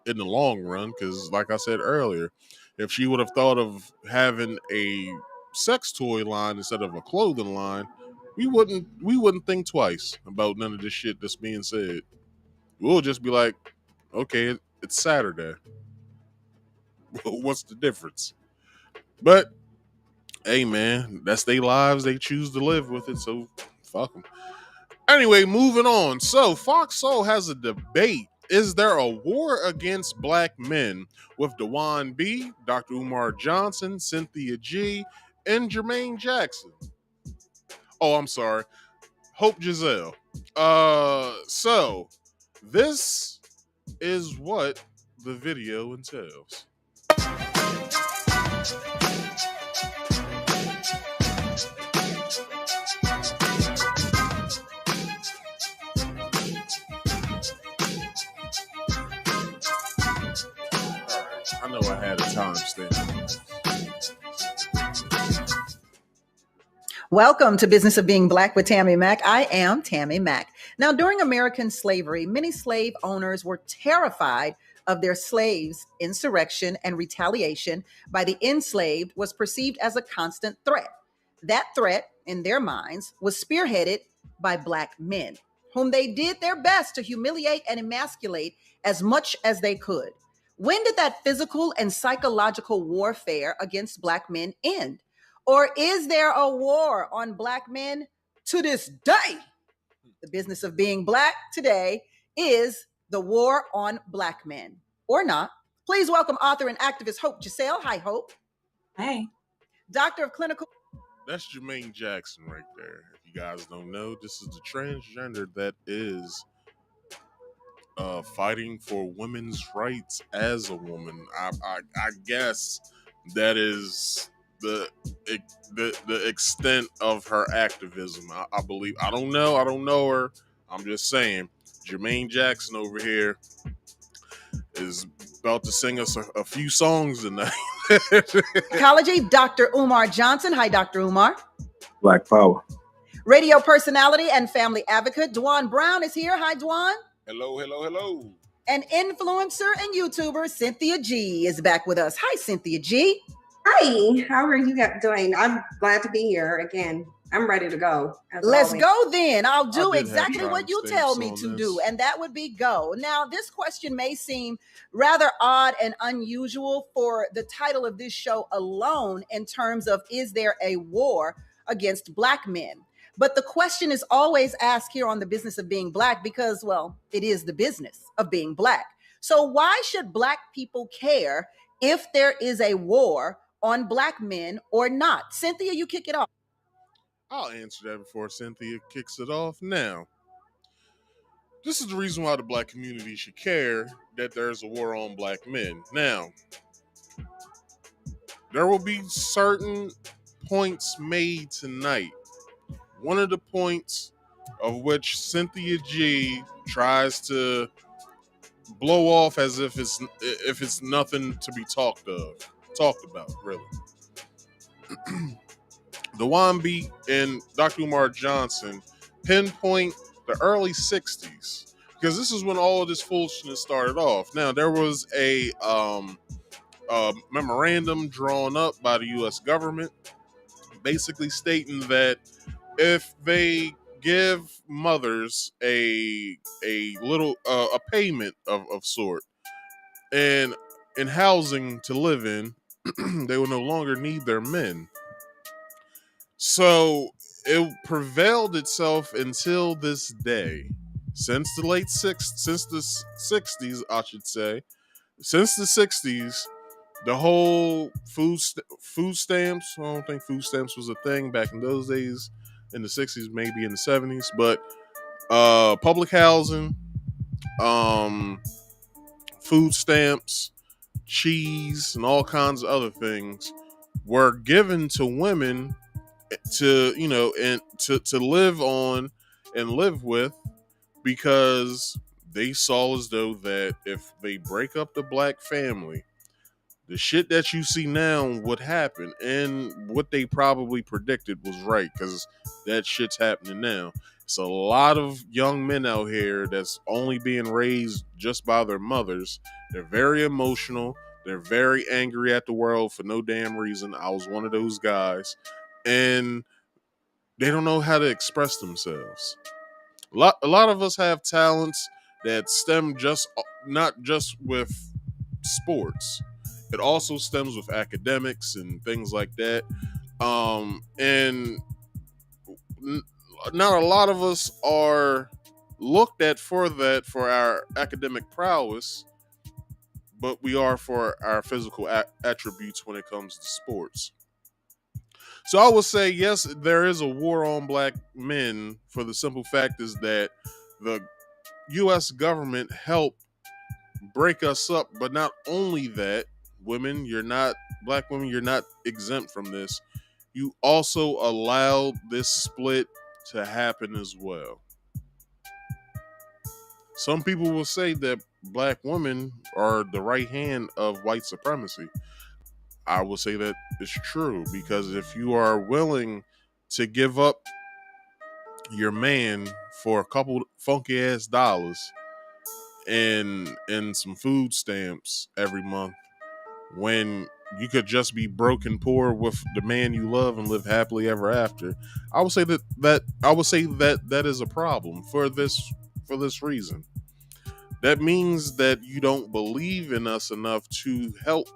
in the long run. Because, like I said earlier, if she would have thought of having a sex toy line instead of a clothing line, we wouldn't think twice about none of this shit that's being said. We'll just be like, okay, it's Saturday. What's the difference? But Hey man, that's their lives. They choose to live with it, so fuck them. Anyway, moving on. So Fox Soul has a debate. Is there a war against black men with Dewan B, Dr. Umar Johnson, Cynthia G, and Jermaine Jackson? Oh, I'm sorry. Hope Giselle. So this is what the video entails. I know I had a timestamp. Welcome to Business of Being Black with Tammy Mack. I am Tammy Mack. Now, during American slavery, many slave owners were terrified of their slaves' insurrection and retaliation by the enslaved was perceived as a constant threat. That threat, in their minds, was spearheaded by black men, whom they did their best to humiliate and emasculate as much as they could. When did that physical and psychological warfare against black men end? Or is there a war on black men to this day? The business of being black today is the war on black men, or not. Please welcome author and activist Hope Giselle. Hi, Hope. Hey. Doctor of Clinical. That's Jermaine Jackson right there. If you guys don't know, this is the transgender that is fighting for women's rights as a woman. I guess that is the extent of her activism. I believe. I don't know her. I'm just saying. Jermaine Jackson over here is about to sing us a few songs tonight. Psychology, Dr. Umar Johnson. Hi, Dr. Umar. Black power. Radio personality and family advocate Dwan Brown is here. Hi, Dwan. Hello. And influencer and YouTuber Cynthia G is back with us. Hi, Cynthia G. Hi, how are you doing? I'm glad to be here again. I'm ready to go. Let's always. Go then. I'll do I did exactly have what you timestamps tell me on to this. do, and that would be go. Now, this question may seem rather odd and unusual for the title of this show alone in terms of is there a war against black men? But the question is always asked here on the business of being black because, well, it is the business of being black. So why should black people care if there is a war on black men or not? Cynthia, you kick it off. I'll answer that before Cynthia kicks it off. Now, this is the reason why the black community should care that there's a war on black men. Now, there will be certain points made tonight. One of the points of which Cynthia G tries to blow off as if it's nothing to be talked about, really. The Wambi and Dr. Umar Johnson pinpoint the early 60s because this is when all of this foolishness started off. Now, there was a memorandum drawn up by the U.S. government basically stating that if they give mothers a little a payment of sort and in housing to live in, they will no longer need their men. So it prevailed itself until this day. Since the 60s, I should say. Since the 60s, the whole food stamps, I don't think food stamps was a thing back in those days. In the 60s, maybe in the 70s. But public housing, food stamps, cheese, and all kinds of other things were given to women to live on and live with because they saw as though that if they break up the black family, the shit that you see now would happen. And what they probably predicted was right because that shit's happening now. It's a lot of young men out here that's only being raised just by their mothers. They're very emotional. They're very angry at the world for no damn reason. I was one of those guys. And they don't know how to express themselves. A lot of us have talents that stem not just with sports. It also stems with academics and things like that. And not a lot of us are looked at for that for our academic prowess, but we are for our physical attributes when it comes to sports. So I would say yes, there is a war on black men for the simple fact is that the U.S. government helped break us up, but not only that, black women, you're not exempt from this. You also allowed this split to happen as well. Some people will say that black women are the right hand of white supremacy. I will say that it's true because if you are willing to give up your man for a couple funky ass dollars and some food stamps every month when you could just be broke and poor with the man you love and live happily ever after, I would say that is a problem for this reason. That means that you don't believe in us enough to help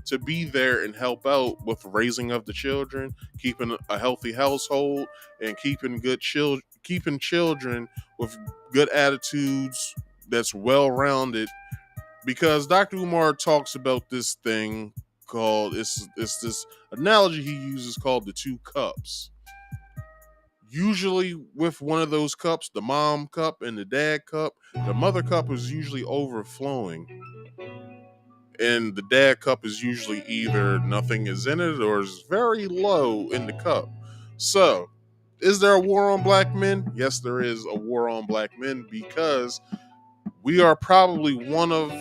to be there and help out with raising of the children, keeping a healthy household, and keeping children with good attitudes that's well rounded. Because Dr. Umar talks about this thing called it's this analogy he uses called the two cups. Usually with one of those cups, the mom cup and the dad cup, the mother cup is usually overflowing. And the dad cup is usually either nothing is in it or is very low in the cup. So, is there a war on black men? Yes, there is a war on black men because we are probably one of,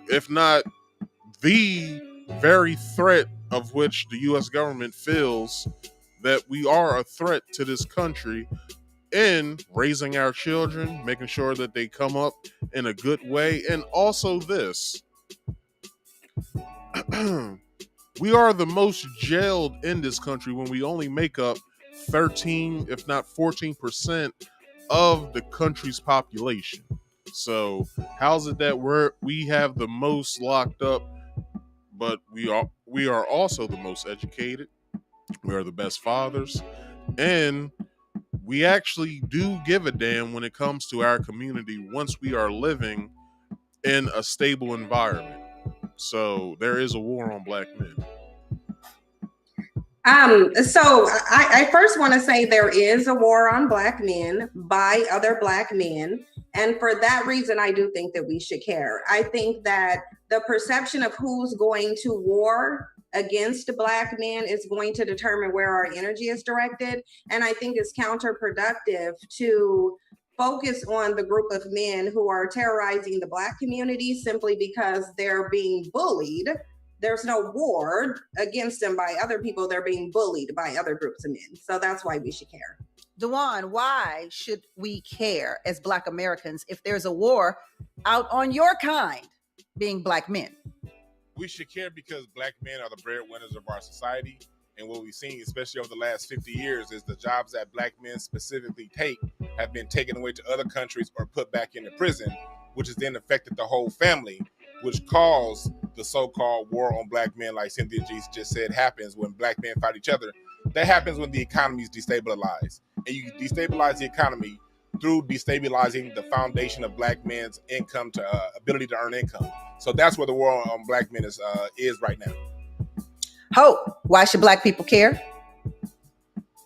if not the very threat of which the U.S. government feels that we are a threat to this country in raising our children, making sure that they come up in a good way, and also this. We are the most jailed in this country when we only make up 13, if not 14% of the country's population. So how's it that we have the most locked up, but we are also the most educated? We are the best fathers, and we actually do give a damn when it comes to our community once we are living in a stable environment. So there is a war on black men. So I first want to say there is a war on black men by other black men. And for that reason, I do think that we should care. I think that the perception of who's going to war against black men is going to determine where our energy is directed. And I think it's counterproductive to focus on the group of men who are terrorizing the black community simply because they're being bullied. There's no war against them by other people. They're being bullied by other groups of men. So that's why we should care. Dewan, why should we care as Black Americans if there's a war out on your kind, being black men? We should care because black men are the breadwinners of our society. And what we've seen, especially over the last 50 years, is the jobs that black men specifically take have been taken away to other countries or put back into prison, which has then affected the whole family, which caused the so-called war on black men, like Cynthia G just said, happens when black men fight each other. That happens when the economy is destabilized. And you destabilize the economy through destabilizing the foundation of black men's income to ability to earn income. So that's where the war on black men is right now. Hope, why should black people care?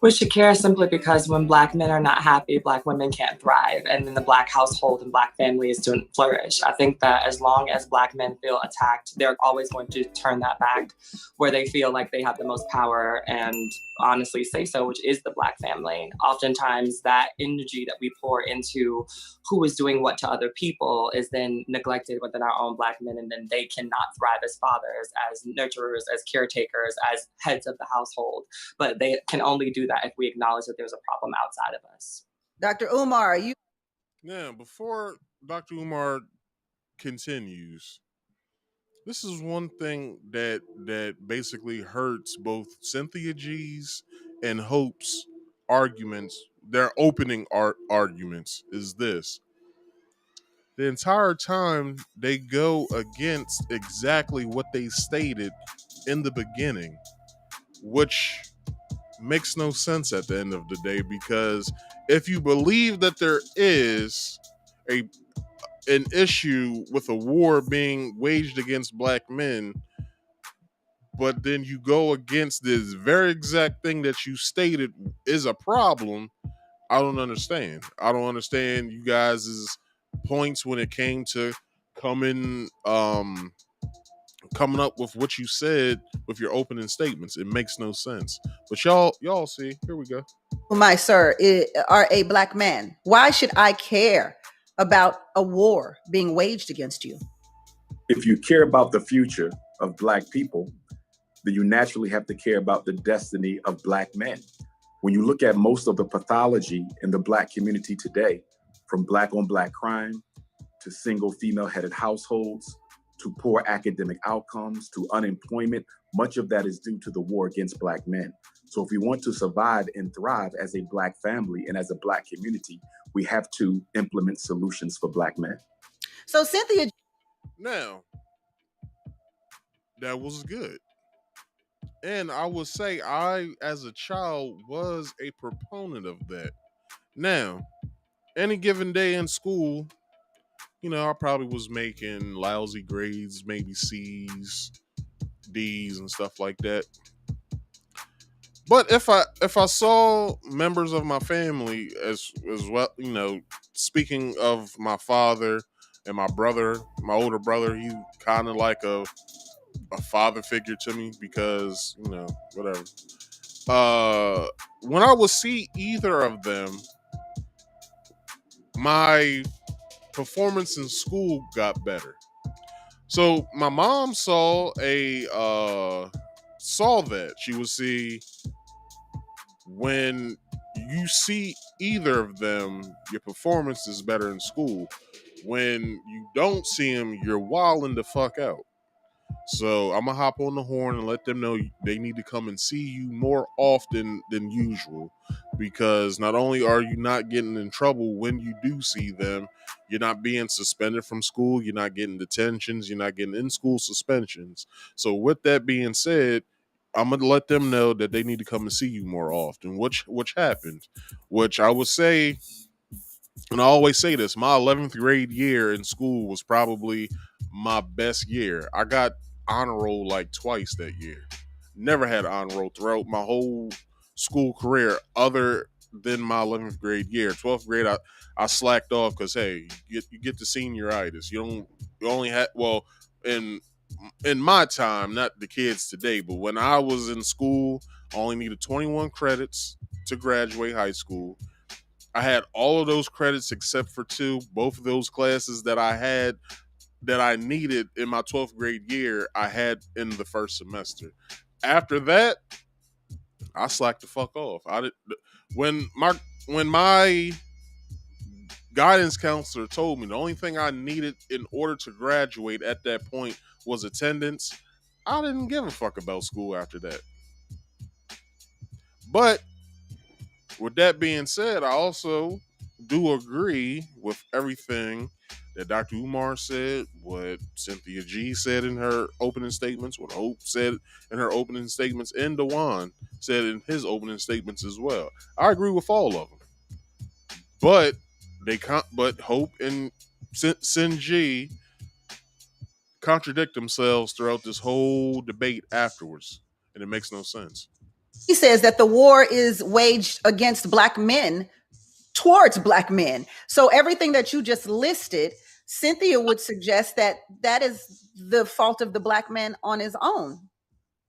We should care simply because when black men are not happy, black women can't thrive, and then the black household and black families don't flourish. I think that as long as black men feel attacked, they're always going to turn that back where they feel like they have the most power and honestly say so, which is the black family. Oftentimes that energy that we pour into who is doing what to other people is then neglected within our own black men, and then they cannot thrive as fathers, as nurturers, as caretakers, as heads of the household. But they can only do that if we acknowledge that there's a problem outside of us. Dr. Umar, you... Yeah, before Dr. Umar continues, this is one thing that basically hurts both Cynthia G's and Hope's arguments, their opening arguments, is this. The entire time they go against exactly what they stated in the beginning, which makes no sense at the end of the day, because if you believe that there is an issue with a war being waged against black men, but then you go against this very exact thing that you stated is a problem, I don't understand. I don't understand you guys' points when it came to coming up with what you said with your opening statements. It makes no sense. But y'all see, here we go. My sir, are a black man. Why should I care about a war being waged against you? If you care about the future of black people, then you naturally have to care about the destiny of black men. When you look at most of the pathology in the black community today, from black on black crime, to single female headed households, to poor academic outcomes, to unemployment, much of that is due to the war against black men. So if we want to survive and thrive as a black family and as a black community, we have to implement solutions for black men. So Cynthia. Now, that was good. And I would say I, as a child, was a proponent of that. Now, any given day in school, I probably was making lousy grades, maybe C's, D's, and stuff like that. But if I saw members of my family as well, speaking of my father and my brother, my older brother, he kind of like a father figure to me, because whatever. When I would see either of them, my performance in school got better. So my mom saw that. She would see, when you see either of them, your performance is better in school. When you don't see them, you're wilding the fuck out. So I'm gonna hop on the horn and let them know they need to come and see you more often than usual, because not only are you not getting in trouble when you do see them, you're not being suspended from school, you're not getting detentions, you're not getting in-school suspensions. So with that being said, I'm gonna let them know that they need to come and see you more often, which happened, which I would say, and I always say this, my 11th grade year in school was probably my best year. I got honor roll like twice that year. Never had honor roll throughout my whole school career other than my 11th grade year. 12th grade, I slacked off because, hey, you get the senioritis. You only had, well, in my time, not the kids today, but when I was in school, I only needed 21 credits to graduate high school. I had all of those credits except for two. Both of those classes that I had that I needed in my 12th grade year, I had in the first semester. After that, I slacked the fuck off. When my guidance counselor told me the only thing I needed in order to graduate at that point was attendance, I didn't give a fuck about school after that. But with that being said, I also do agree with everything that Dr. Umar said, what Cynthia G said in her opening statements, what Hope said in her opening statements, and Dewan said in his opening statements as well. I agree with all of them. But Hope and Sin G contradict themselves throughout this whole debate afterwards, and it makes no sense. He says that the war is waged against black men towards black men. So everything that you just listed, Cynthia would suggest that that is the fault of the black man on his own.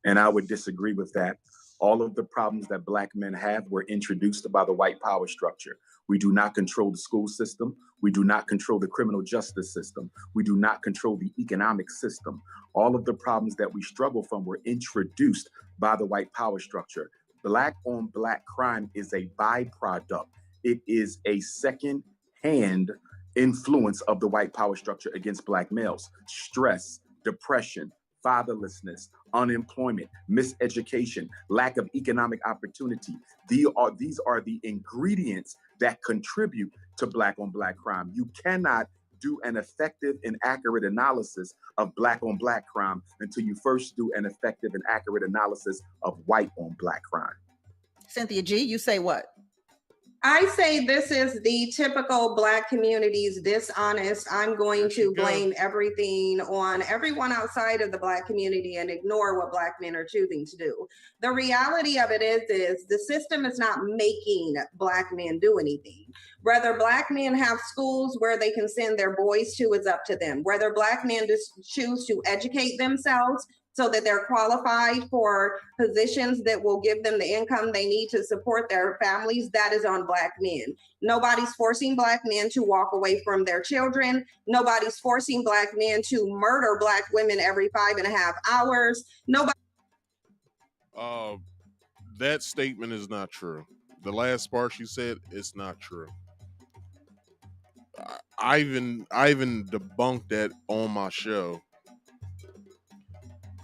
And I would disagree with that. All of the problems that black men have were introduced by the white power structure. We do not control the school system. We do not control the criminal justice system. We do not control the economic system. All of the problems that we struggle from were introduced by the white power structure. Black on black crime is a byproduct. It is a second-hand influence of the white power structure against black males. Stress, depression, fatherlessness, unemployment, miseducation, lack of economic opportunity. These are the ingredients that contribute to black on black crime. You cannot do an effective and accurate analysis of black on black crime until you first do an effective and accurate analysis of white on black crime. Cynthia G, you say what? I say this is the typical Black community's dishonest. I'm going to blame everything on everyone outside of the Black community and ignore what Black men are choosing to do. The reality of it is the system is not making Black men do anything. Whether Black men have schools where they can send their boys to is up to them. Whether Black men just choose to educate themselves so that they're qualified for positions that will give them the income they need to support their families, that is on Black men. Nobody's forcing Black men to walk away from their children. Nobody's forcing Black men to murder Black women every 5.5 hours. Nobody. That statement is not true. The last part she said, it's not true. I even debunked that on my show.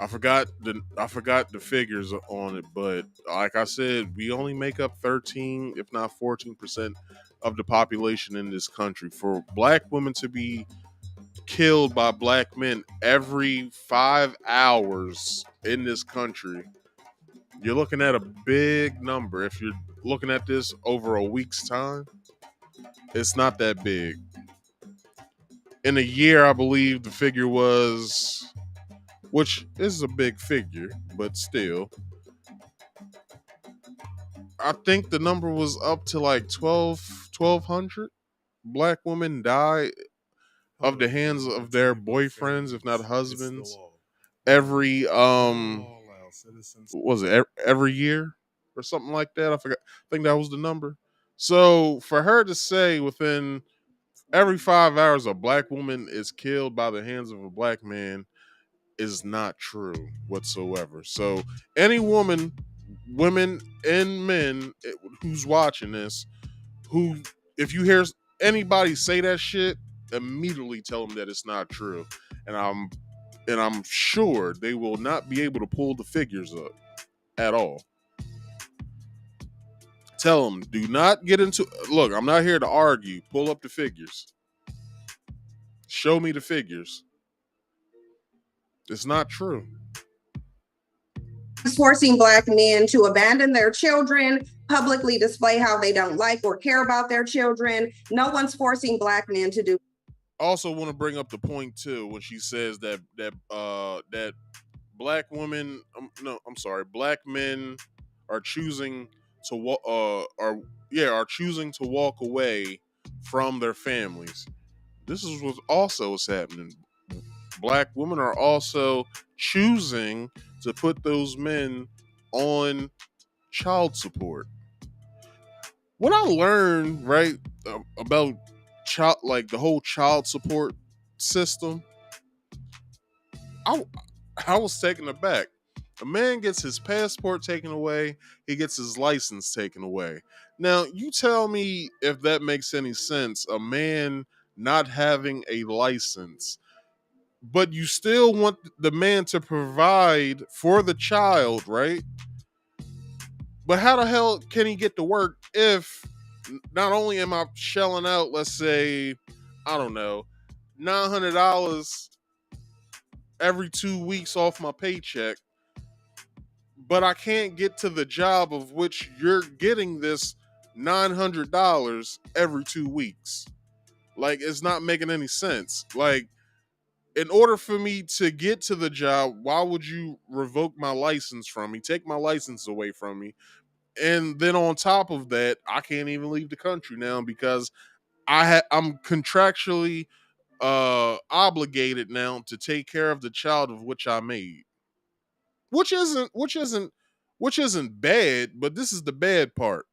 I forgot the figures on it, but like I said, we only make up 13, if not 14% of the population in this country. For Black women to be killed by Black men every 5 hours in this country, you're looking at a big number. If you're looking at this over a week's time, it's not that big. In a year, I believe the figure was, which is a big figure, but still, I think the number was up to like 1,200 Black women die of the hands of their boyfriends, if not husbands, every was it every year or something like that? I forgot. I think that was the number. So for her to say within every 5 hours a Black woman is killed by the hands of a Black man is not true whatsoever. So any women and men who's watching this, who, if you hear anybody say that shit, immediately tell them that it's not true. And I'm sure they will not be able to pull the figures up at all. Tell them, do not get into, look, I'm not here to argue. Pull up the figures. Show me the figures. It's not true. Forcing Black men to abandon their children, publicly display how they don't like or care about their children. No one's forcing Black men to do. Also want to bring up the point too when she says that Black women, Black men are choosing to are choosing to walk away from their families. This is what also is happening. Black women are also choosing to put those men on child support. What I learned, right, about child, like the whole child support system, I was taken aback. A man gets his passport taken away, he gets his license taken away. Now, you tell me if that makes any sense. A man not having a license, but you still want the man to provide for the child, right? But how the hell can he get to work if not only am I shelling out, let's say, I don't know, $900 every 2 weeks off my paycheck, but I can't get to the job of which you're getting this $900 every 2 weeks? Like, it's not making any sense. Like, in order for me to get to the job, why would you revoke my license from me, take my license away from me? And then on top of that, I can't even leave the country now because I'm contractually obligated now to take care of the child of which I made. Which isn't bad, but this is the bad part.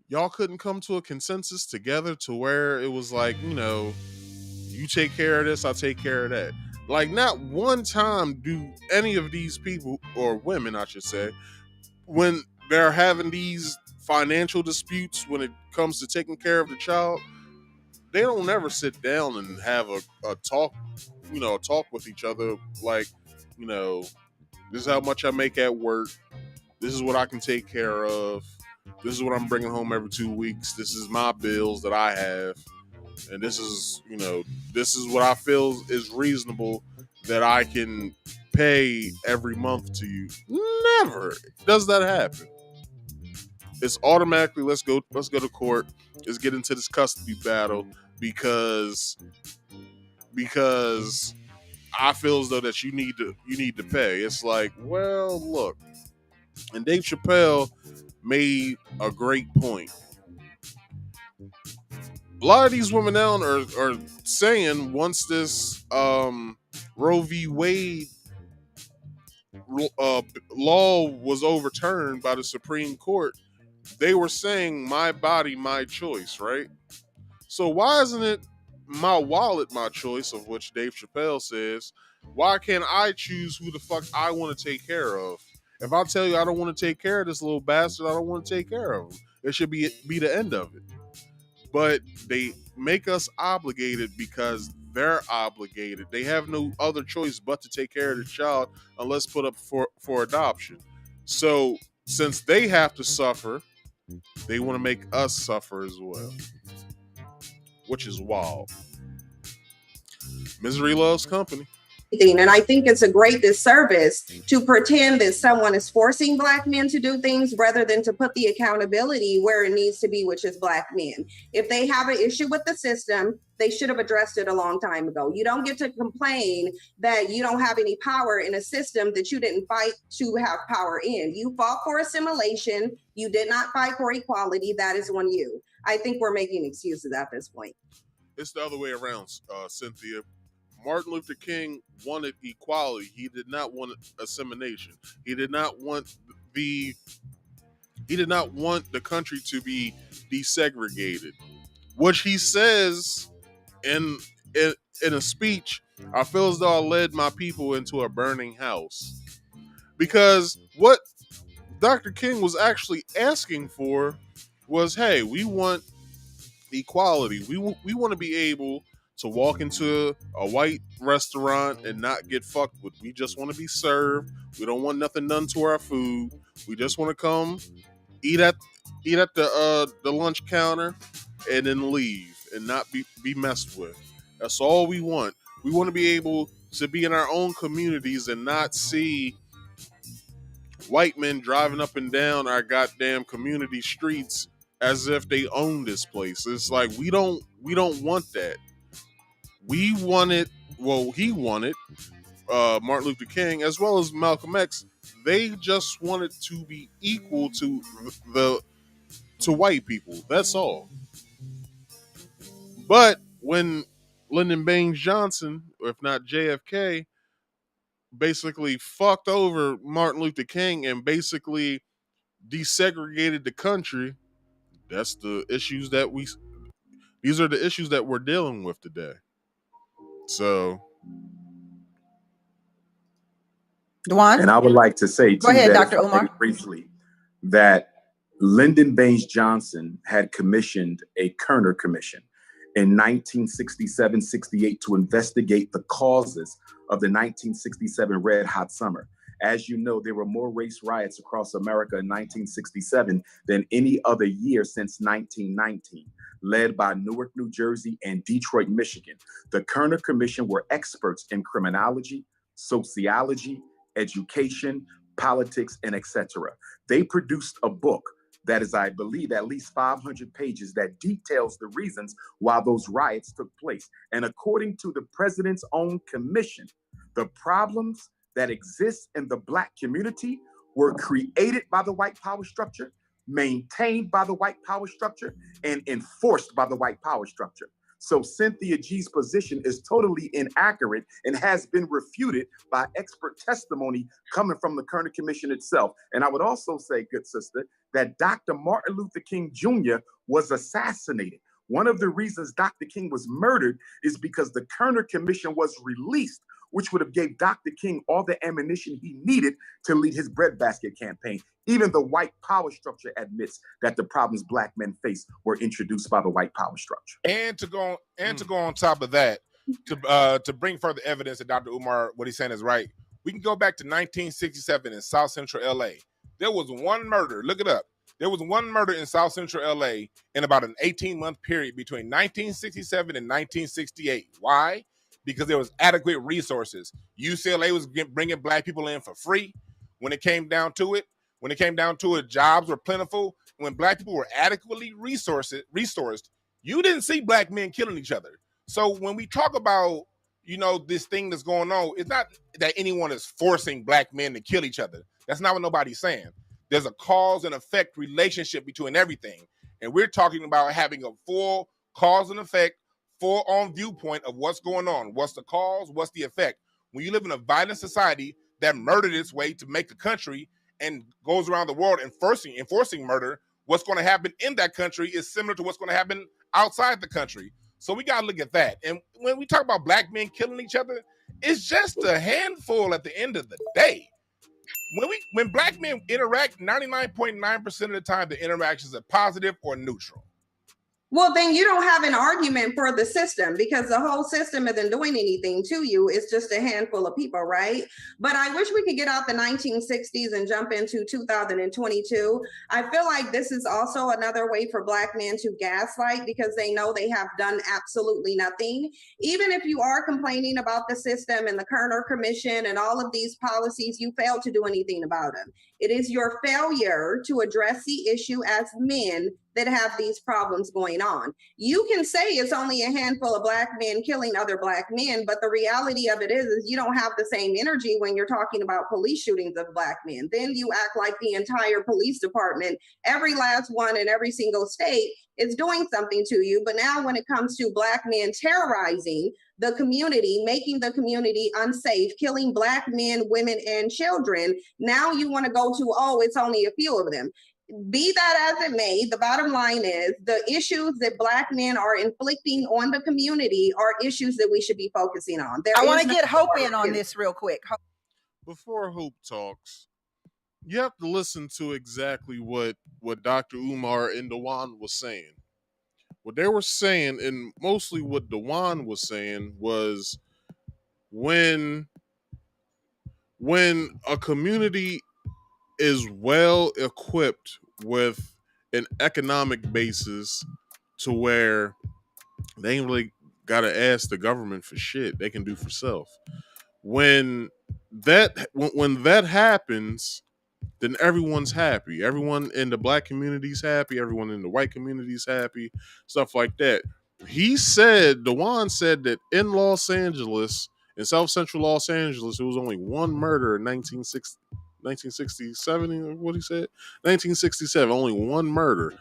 Y'all couldn't come to a consensus together to where it was like, you take care of this, I'll take care of that. Like, not one time do any of these people, or women, I should say, when they're having these financial disputes when it comes to taking care of the child, they don't ever sit down and have a talk, talk with each other like, this is how much I make at work. This is what I can take care of. This is what I'm bringing home every 2 weeks. This is my bills that I have. And this is, this is what I feel is reasonable that I can pay every month to you. Never does that happen. it's automatically let's go to court. Let's get into this custody battle because I feel as though that you need to pay. It's like, well, look, and Dave Chappelle made a great point. A lot of these women now are saying once this Roe v. Wade law was overturned by the Supreme Court, they were saying my body, my choice, right? So why isn't it my wallet, my choice, of which Dave Chappelle says, why can't I choose who the fuck I want to take care of? If I tell you I don't want to take care of this little bastard, I don't want to take care of him. It should be the end of it. But they make us obligated because they're obligated. They have no other choice but to take care of the child unless put up for adoption. So since they have to suffer, they want to make us suffer as well, which is wild. Misery loves company. And I think it's a great disservice to pretend that someone is forcing Black men to do things rather than to put the accountability where it needs to be, which is Black men. If they have an issue with the system, they should have addressed it a long time ago. You don't get to complain that you don't have any power in a system that you didn't fight to have power in. You fought for assimilation. You did not fight for equality. That is on you. I think we're making excuses at this point. It's the other way around, Cynthia. Martin Luther King wanted equality. He did not want assimilation. He did not want the country to be desegregated, which he says in a speech. I feel as though I led my people into a burning house, because what Dr. King was actually asking for was, hey, we want equality. We want to be able to walk into a white restaurant and not get fucked with. We just want to be served. We don't want nothing done to our food. We just want to come eat at the lunch counter and then leave and not be messed with. That's all we want. We want to be able to be in our own communities and not see white men driving up and down our goddamn community streets as if they own this place. It's like we don't want that. We wanted, well, he wanted, Martin Luther King as well as Malcolm X. They just wanted to be equal to white people. That's all. But when Lyndon Baines Johnson, or if not JFK, basically fucked over Martin Luther King and basically desegregated the country, these are the issues that we're dealing with today. So, Dwan? And I would like to say, Go ahead, that Dr. Umar. briefly, that Lyndon Baines Johnson had commissioned a Kerner Commission in 1967-68 to investigate the causes of the 1967 Red Hot Summer. As you know, there were more race riots across America in 1967 than any other year since 1919. Led by Newark, New Jersey, and Detroit, Michigan. The Kerner Commission were experts in criminology, sociology, education, politics, and etc. They produced a book that is, I believe, at least 500 pages that details the reasons why those riots took place. And according to the president's own commission, the problems that exist in the Black community were created by the white power structure, maintained by the white power structure, and enforced by the white power structure. So Cynthia G's position is totally inaccurate and has been refuted by expert testimony coming from the Kerner Commission itself. And I would also say, good sister, that Dr. Martin Luther King Jr. was assassinated. One of the reasons Dr. King was murdered is because the Kerner Commission was released, which would have gave Dr. King all the ammunition he needed to lead his breadbasket campaign. Even the white power structure admits that the problems Black men face were introduced by the white power structure. And to go on top of that, to bring further evidence that Dr. Umar, what he's saying is right, we can go back to 1967 in South Central LA. There was one murder. Look it up. There was one murder in South Central LA in about an 18-month period between 1967 and 1968. Why? Because there was adequate resources. UCLA was bringing Black people in for free. When it came down to it, jobs were plentiful. when black people were adequately resourced, you didn't see black men killing each other. So when we talk about, you know, this thing that's going on, it's not that anyone is forcing black men to kill each other. That's not what nobody's saying. There's a cause and effect relationship between everything. And we're talking about having a full cause and effect, full on viewpoint of what's going on. What's the cause? What's the effect? When you live in a violent society that murdered its way to make a country and goes around the world enforcing murder, what's going to happen in that country is similar to what's going to happen outside the country. So we got to look at that. And when we talk about black men killing each other, it's just a handful at the end of the day. When black men interact, 99.9% of the time, the interactions are positive or neutral. Well, then you don't have an argument for the system, because the whole system isn't doing anything to you. It's just a handful of people, right? But I wish we could get out the 1960s and jump into 2022. I feel like this is also another way for black men to gaslight, because they know they have done absolutely nothing. Even if you are complaining about the system and the Kerner Commission and all of these policies, you failed to do anything about them. It is your failure to address the issue as men that have these problems going on. You can say it's only a handful of black men killing other black men, but the reality of it is you don't have the same energy when you're talking about police shootings of black men. Then you act like the entire police department, every last one in every single state, is doing something to you. But now when it comes to black men terrorizing the community, making the community unsafe, killing black men, women, and children, now you want to go to, oh, it's only a few of them. Be that as it may, the bottom line is the issues that black men are inflicting on the community are issues that we should be focusing on. I want to get Hope in on this real quick. Before Hope talks, you have to listen to exactly what Dr. Umar and Dewan was saying. What they were saying, and mostly what Dewan was saying, was when a community is well equipped with an economic basis to where they ain't really gotta ask the government for shit. They can do for self. When that happens, then everyone's happy. Everyone in the black community's happy. Everyone in the white community's happy. Stuff like that. Dewan said that in Los Angeles, in South Central Los Angeles, there was only one murder in 1967, what he said? 1967, only one murder.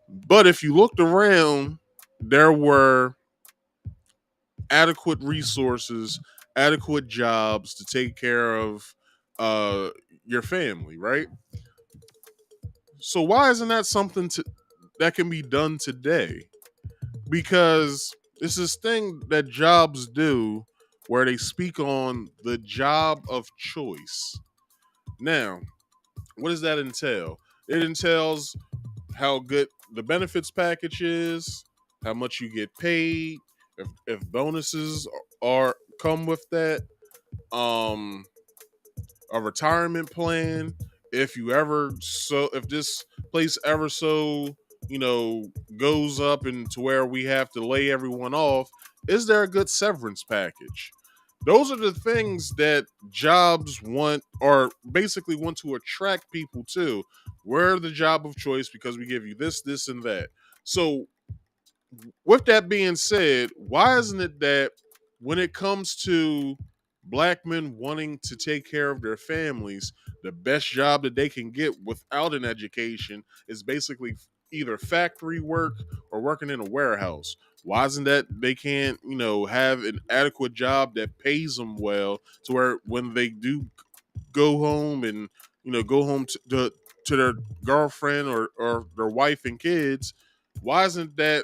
But if you looked around, there were adequate resources, adequate jobs to take care of your family, right? So why isn't that something that can be done today? Because it's this thing that jobs do where they speak on the job of choice. Now, what does that entail? It entails how good the benefits package is, how much you get paid, if bonuses are come with that, a retirement plan, if this place ever goes up and to where we have to lay everyone off, is there a good severance package? Those are the things that jobs want, or basically want to attract people to. We're the job of choice because we give you this, this, and that. So with that being said, why isn't it that when it comes to black men wanting to take care of their families, the best job that they can get without an education is basically either factory work or working in a warehouse? Why isn't that they can't, have an adequate job that pays them well to where when they do go home and, go home to their girlfriend or their wife and kids, why isn't that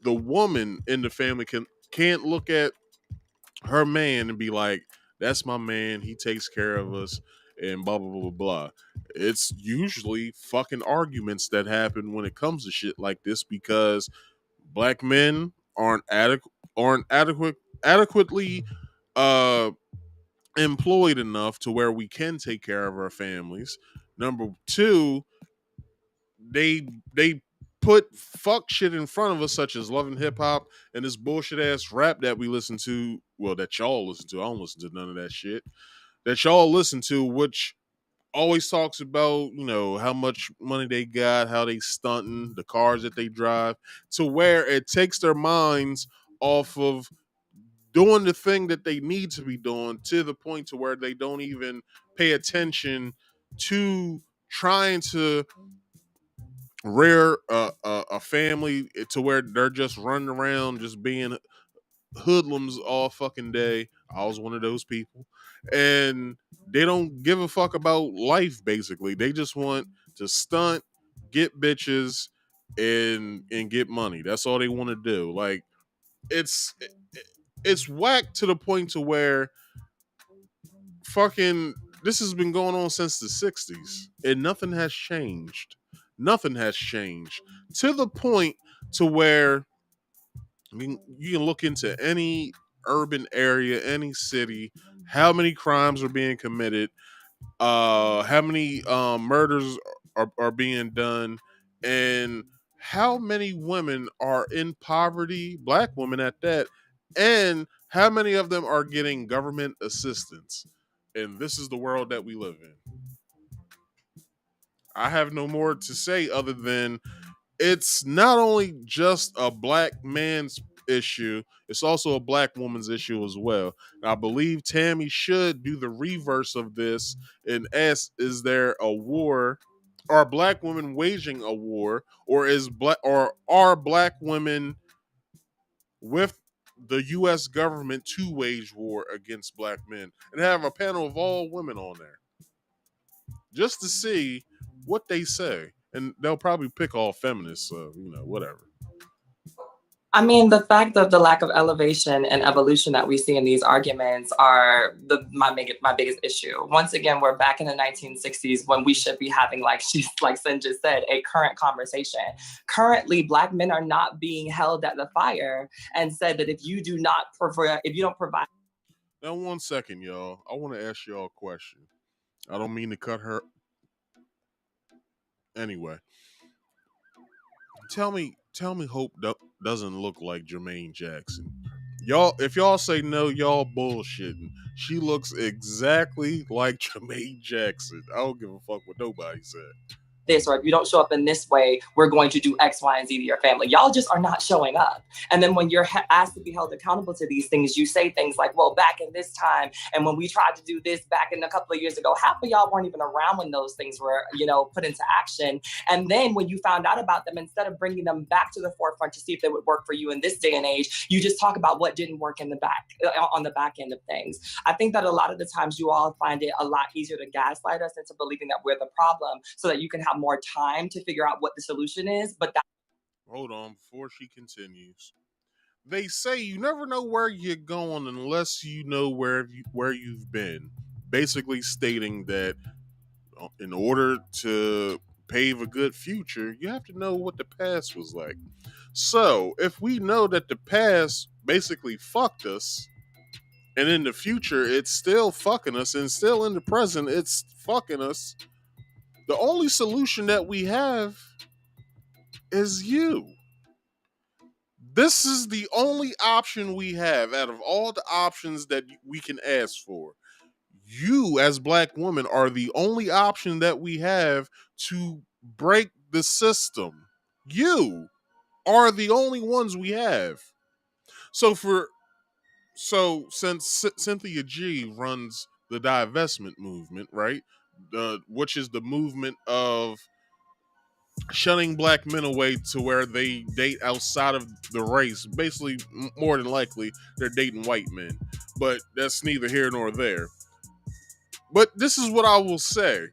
the woman in the family can't look at her man and be like, that's my man, he takes care of us, and blah blah blah blah blah. It's usually fucking arguments that happen when it comes to shit like this because black men aren't adequately employed enough to where we can take care of our families. Number two, they put fuck shit in front of us, such as Love and Hip Hop and this bullshit ass rap that we listen to. Well, that y'all listen to. I don't listen to none of that shit. That y'all listen to, which always talks about, how much money they got, how they stunting, the cars that they drive, to where it takes their minds off of doing the thing that they need to be doing, to the point to where they don't even pay attention to trying to rear a family, to where they're just running around just being hoodlums all fucking day. I was one of those people. And they don't give a fuck about life, basically. They just want to stunt, get bitches, and get money. That's all they want to do. Like, it's whack to the point to where fucking this has been going on since the 60s and nothing has changed. Nothing has changed. To the point to where, I mean, you can look into any urban area, any city, how many crimes are being committed, how many murders are being done, and how many women are in poverty, black women at that, and how many of them are getting government assistance. And this is the world that we live in. I have no more to say other than it's not only just a black man's issue, it's also a black woman's issue as well. And I believe Tammy should do the reverse of this and ask, is there a war? Are black women waging a war, or are black women with the US government to wage war against black men? And have a panel of all women on there just to see what they say. And they'll probably pick all feminists, so, whatever. I mean, the fact of the lack of elevation and evolution that we see in these arguments are my biggest issue. Once again, we're back in the 1960s when we should be having, like Sin just said, a current conversation. Currently, black men are not being held at the fire and said that if you don't provide. Now, 1 second, y'all. I want to ask y'all a question. I don't mean to cut her. Anyway, tell me Hope doesn't look like Jermaine Jackson. Y'all, if y'all say no, y'all bullshitting. She looks exactly like Jermaine Jackson. I don't give a fuck what nobody said. This, or if you don't show up in this way, we're going to do X, Y, and Z to your family. Y'all just are not showing up. And then when you're asked to be held accountable to these things, you say things like, well, back in this time, and when we tried to do this back in a couple of years ago, half of y'all weren't even around when those things were, put into action. And then when you found out about them, instead of bringing them back to the forefront to see if they would work for you in this day and age, you just talk about what didn't work on the back end of things. I think that a lot of the times you all find it a lot easier to gaslight us into believing that we're the problem so that you can have more time to figure out what the solution is. But hold on, before she continues, they say you never know where you're going unless you know where you've been. Basically stating that in order to pave a good future, you have to know what the past was like. So if we know that the past basically fucked us, and in the future it's still fucking us, and still in the present it's fucking us, the only solution that we have is you. This is the only option we have out of all the options that we can ask for. You, as black women, are the only option that we have to break the system. You are the only ones we have. So since Cynthia G runs the divestment movement, right? Which is the movement of shunning black men away to where they date outside of the race. Basically, more than likely, they're dating white men. But that's neither here nor there. But this is what I will say.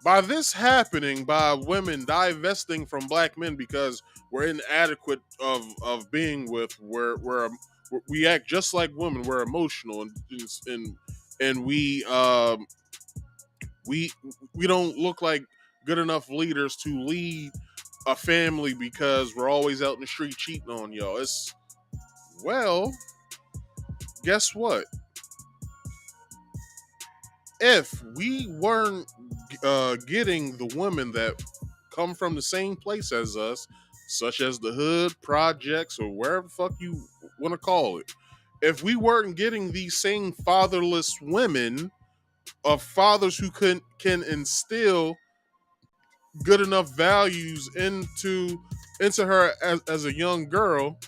By this happening, by women divesting from black men because we're inadequate of being with, we act just like women. We're emotional and we don't look like good enough leaders to lead a family because we're always out in the street cheating on y'all. Well, guess what? If we weren't getting the women that come from the same place as us, such as the hood, projects, or wherever the fuck you want to call it, if we weren't getting these same fatherless women of fathers who can instill good enough values into her as a young girl,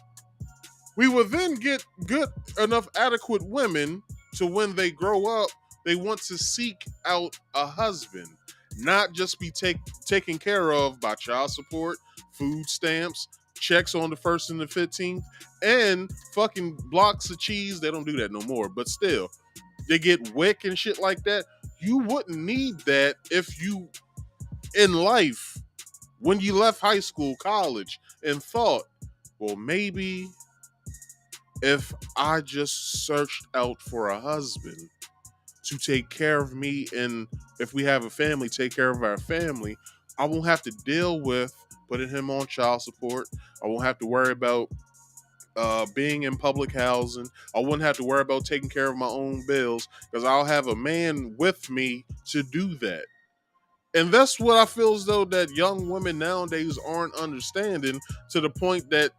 we will then get good enough adequate women to when they grow up, they want to seek out a husband, not just be taken care of by child support, food stamps, checks on the 1st and the 15th, and fucking blocks of cheese. They don't do that no more, but still, they get WIC and shit like that. You wouldn't need that if you, in life, when you left high school, college, and thought, well, maybe if I just searched out for a husband to take care of me, and if we have a family, take care of our family, I won't have to deal with putting him on child support. I won't have to worry about being in public housing. I wouldn't have to worry about taking care of my own bills because I'll have a man with me to do that. And that's what I feel as though that young women nowadays aren't understanding, to the point that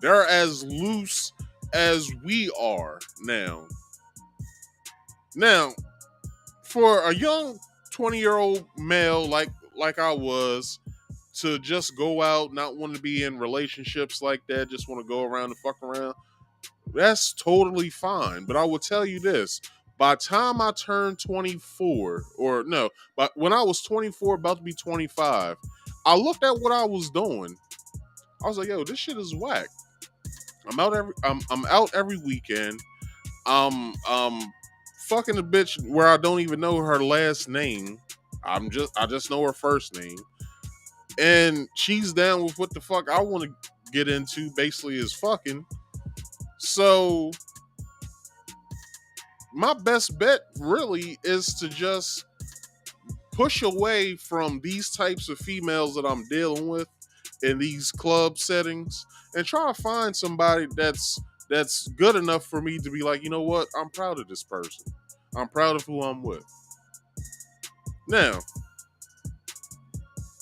they're as loose as we are now. Now, for a young 20-year-old male like I was, to just go out, not want to be in relationships like that, just want to go around and fuck around, that's totally fine. But I will tell you this, by the time I turned 24, or no, but when I was 24, about to be 25, I looked at what I was doing. I was like, yo, this shit is whack. I'm out every weekend. I'm fucking a bitch where I don't even know her last name. I just know her first name. And she's down with what the fuck I want to get into, basically, is fucking. So my best bet really is to just push away from these types of females that I'm dealing with in these club settings and try to find somebody that's good enough for me to be like, you know what, I'm proud of this person. I'm proud of who I'm with. Now,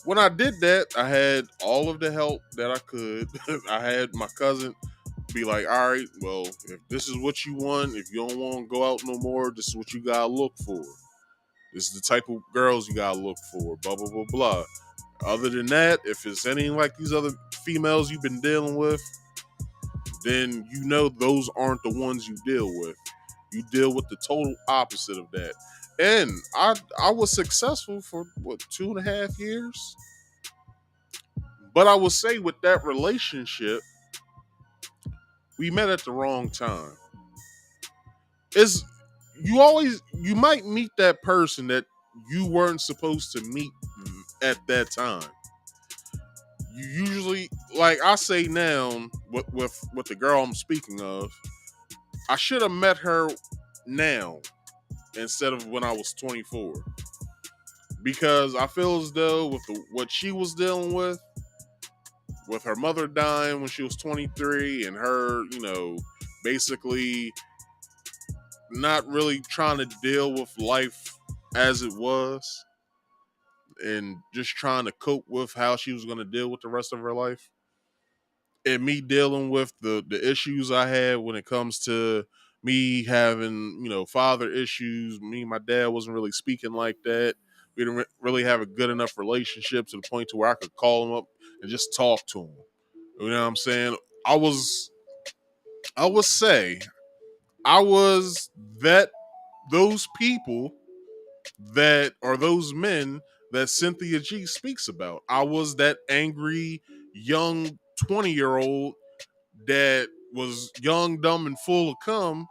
when I did that, I had all of the help that I could. I had my cousin be like, all right, well, if this is what you want, if you don't want to go out no more, this is what you gotta look for. This is the type of girls you gotta look for, blah, blah, blah, blah. Other than that, if it's anything like these other females you've been dealing with, then you know those aren't the ones you deal with. You deal with the total opposite of that. And I was successful for, 2.5 years? But I will say with that relationship, we met at the wrong time. You might meet that person that you weren't supposed to meet at that time. You usually, like I say now, with the girl I'm speaking of, I should have met her now instead of when I was 24. Because I feel as though with what she was dealing with her mother dying when she was 23, and her, basically not really trying to deal with life as it was, and just trying to cope with how she was going to deal with the rest of her life. And me dealing with the issues I had when it comes to me having, father issues. Me and my dad wasn't really speaking like that. We didn't really have a good enough relationship to the point to where I could call him up and just talk to him. You know what I'm saying? I would say I was those people that are those men that Cynthia G speaks about. I was that angry young 20-year-old that was young, dumb, and full of cum,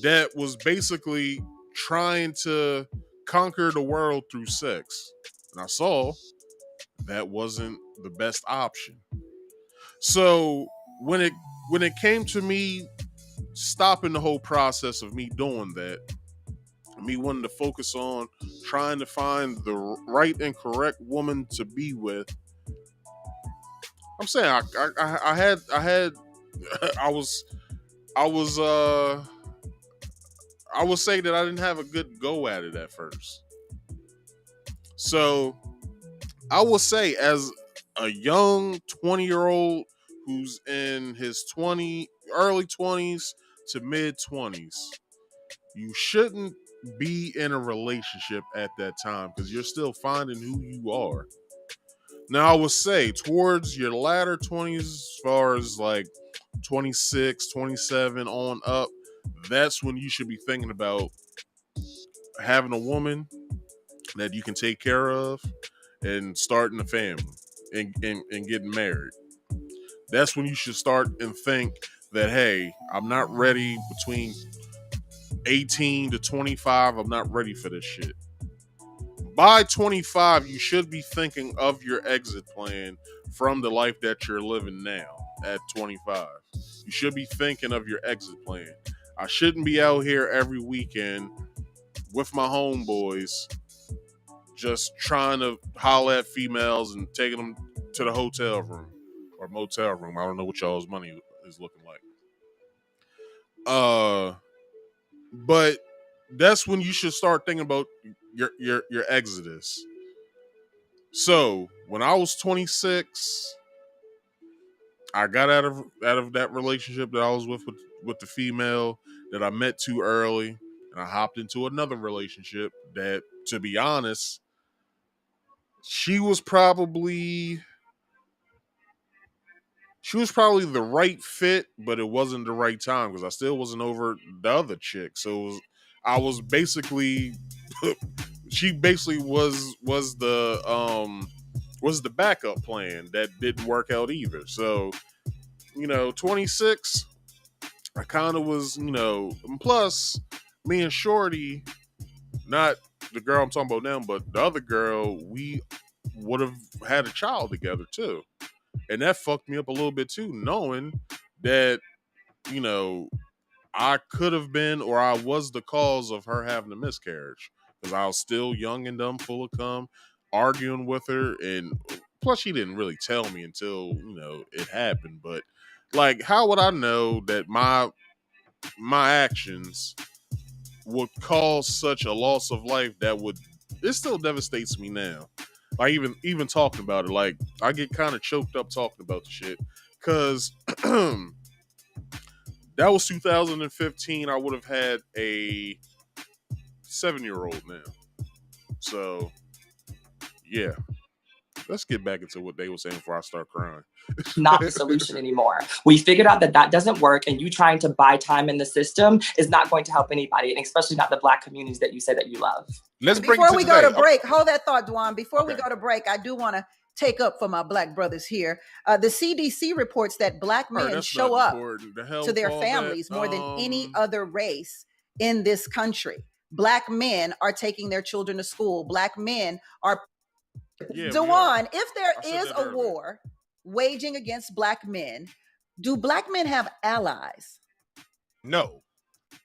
that was basically trying to conquer the world through sex. And I saw that wasn't the best option. So when it came to me stopping the whole process of me doing that, me wanting to focus on trying to find the right and correct woman to be with, I'm saying I had I would say that I didn't have a good go at it at first. So I will say, as a young 20-year-old who's in his early 20s to mid 20s, you shouldn't be in a relationship at that time because you're still finding who you are. Now, I would say towards your latter 20s, as far as like 26, 27 on up, that's when you should be thinking about having a woman that you can take care of and starting a family and getting married. That's when you should start and think that, hey, I'm not ready between 18 to 25. I'm not ready for this shit. By 25, you should be thinking of your exit plan from the life that you're living now at 25. You should be thinking of your exit plan. I shouldn't be out here every weekend with my homeboys just trying to holler at females and taking them to the hotel room or motel room. I don't know what y'all's money is looking like. But that's when you should start thinking about your exodus. So when I was 26, I got out of that relationship that I was with the female that I met too early, and I hopped into another relationship that, to be honest, she was probably the right fit, but it wasn't the right time because I still wasn't over the other chick. So I was basically she basically was the backup plan that didn't work out either. So 26, I kind of was, and plus me and Shorty, not the girl I'm talking about now, but the other girl, we would have had a child together too. And that fucked me up a little bit too, knowing that, I could have been or I was the cause of her having a miscarriage. Because I was still young and dumb, full of cum, arguing with her. And plus, she didn't really tell me until, it happened. But, like, how would I know that my actions would cause such a loss of life it still devastates me now. Like even talking about it, like I get kind of choked up talking about the shit because that was 2015. I would have had a 7-year-old now. So yeah, let's get back into what they were saying before I start crying. Not the solution anymore. We figured out that doesn't work, and you trying to buy time in the system is not going to help anybody, and especially not the Black communities that you say that you love. Before we go to break, hold that thought, Dwan. Before we go to break, I do want to take up for my Black brothers here. The CDC reports that Black men show up to their families more than any other race in this country. Black men are taking their children to school. Black men are. Dwan, if there is a war waging against Black men, do Black men have allies? No.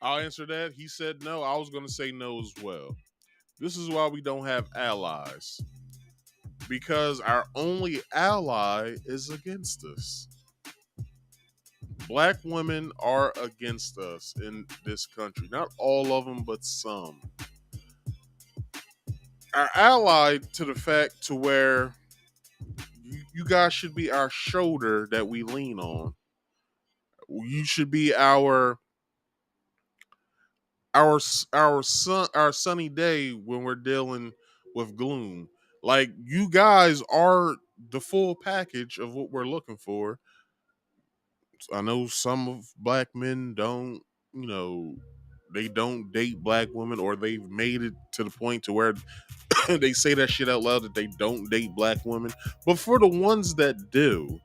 I'll answer that. He said no. I was going to say no as well. This is why we don't have allies. Because our only ally is against us. Black women are against us in this country. Not all of them, but some. Our ally to the fact to where you guys should be our shoulder that we lean on. You should be our sunny day when we're dealing with gloom. Like, you guys are the full package of what we're looking for. I know some of Black men don't, they don't date Black women, or they've made it to the point to where they say that shit out loud that they don't date Black women. But for the ones that do,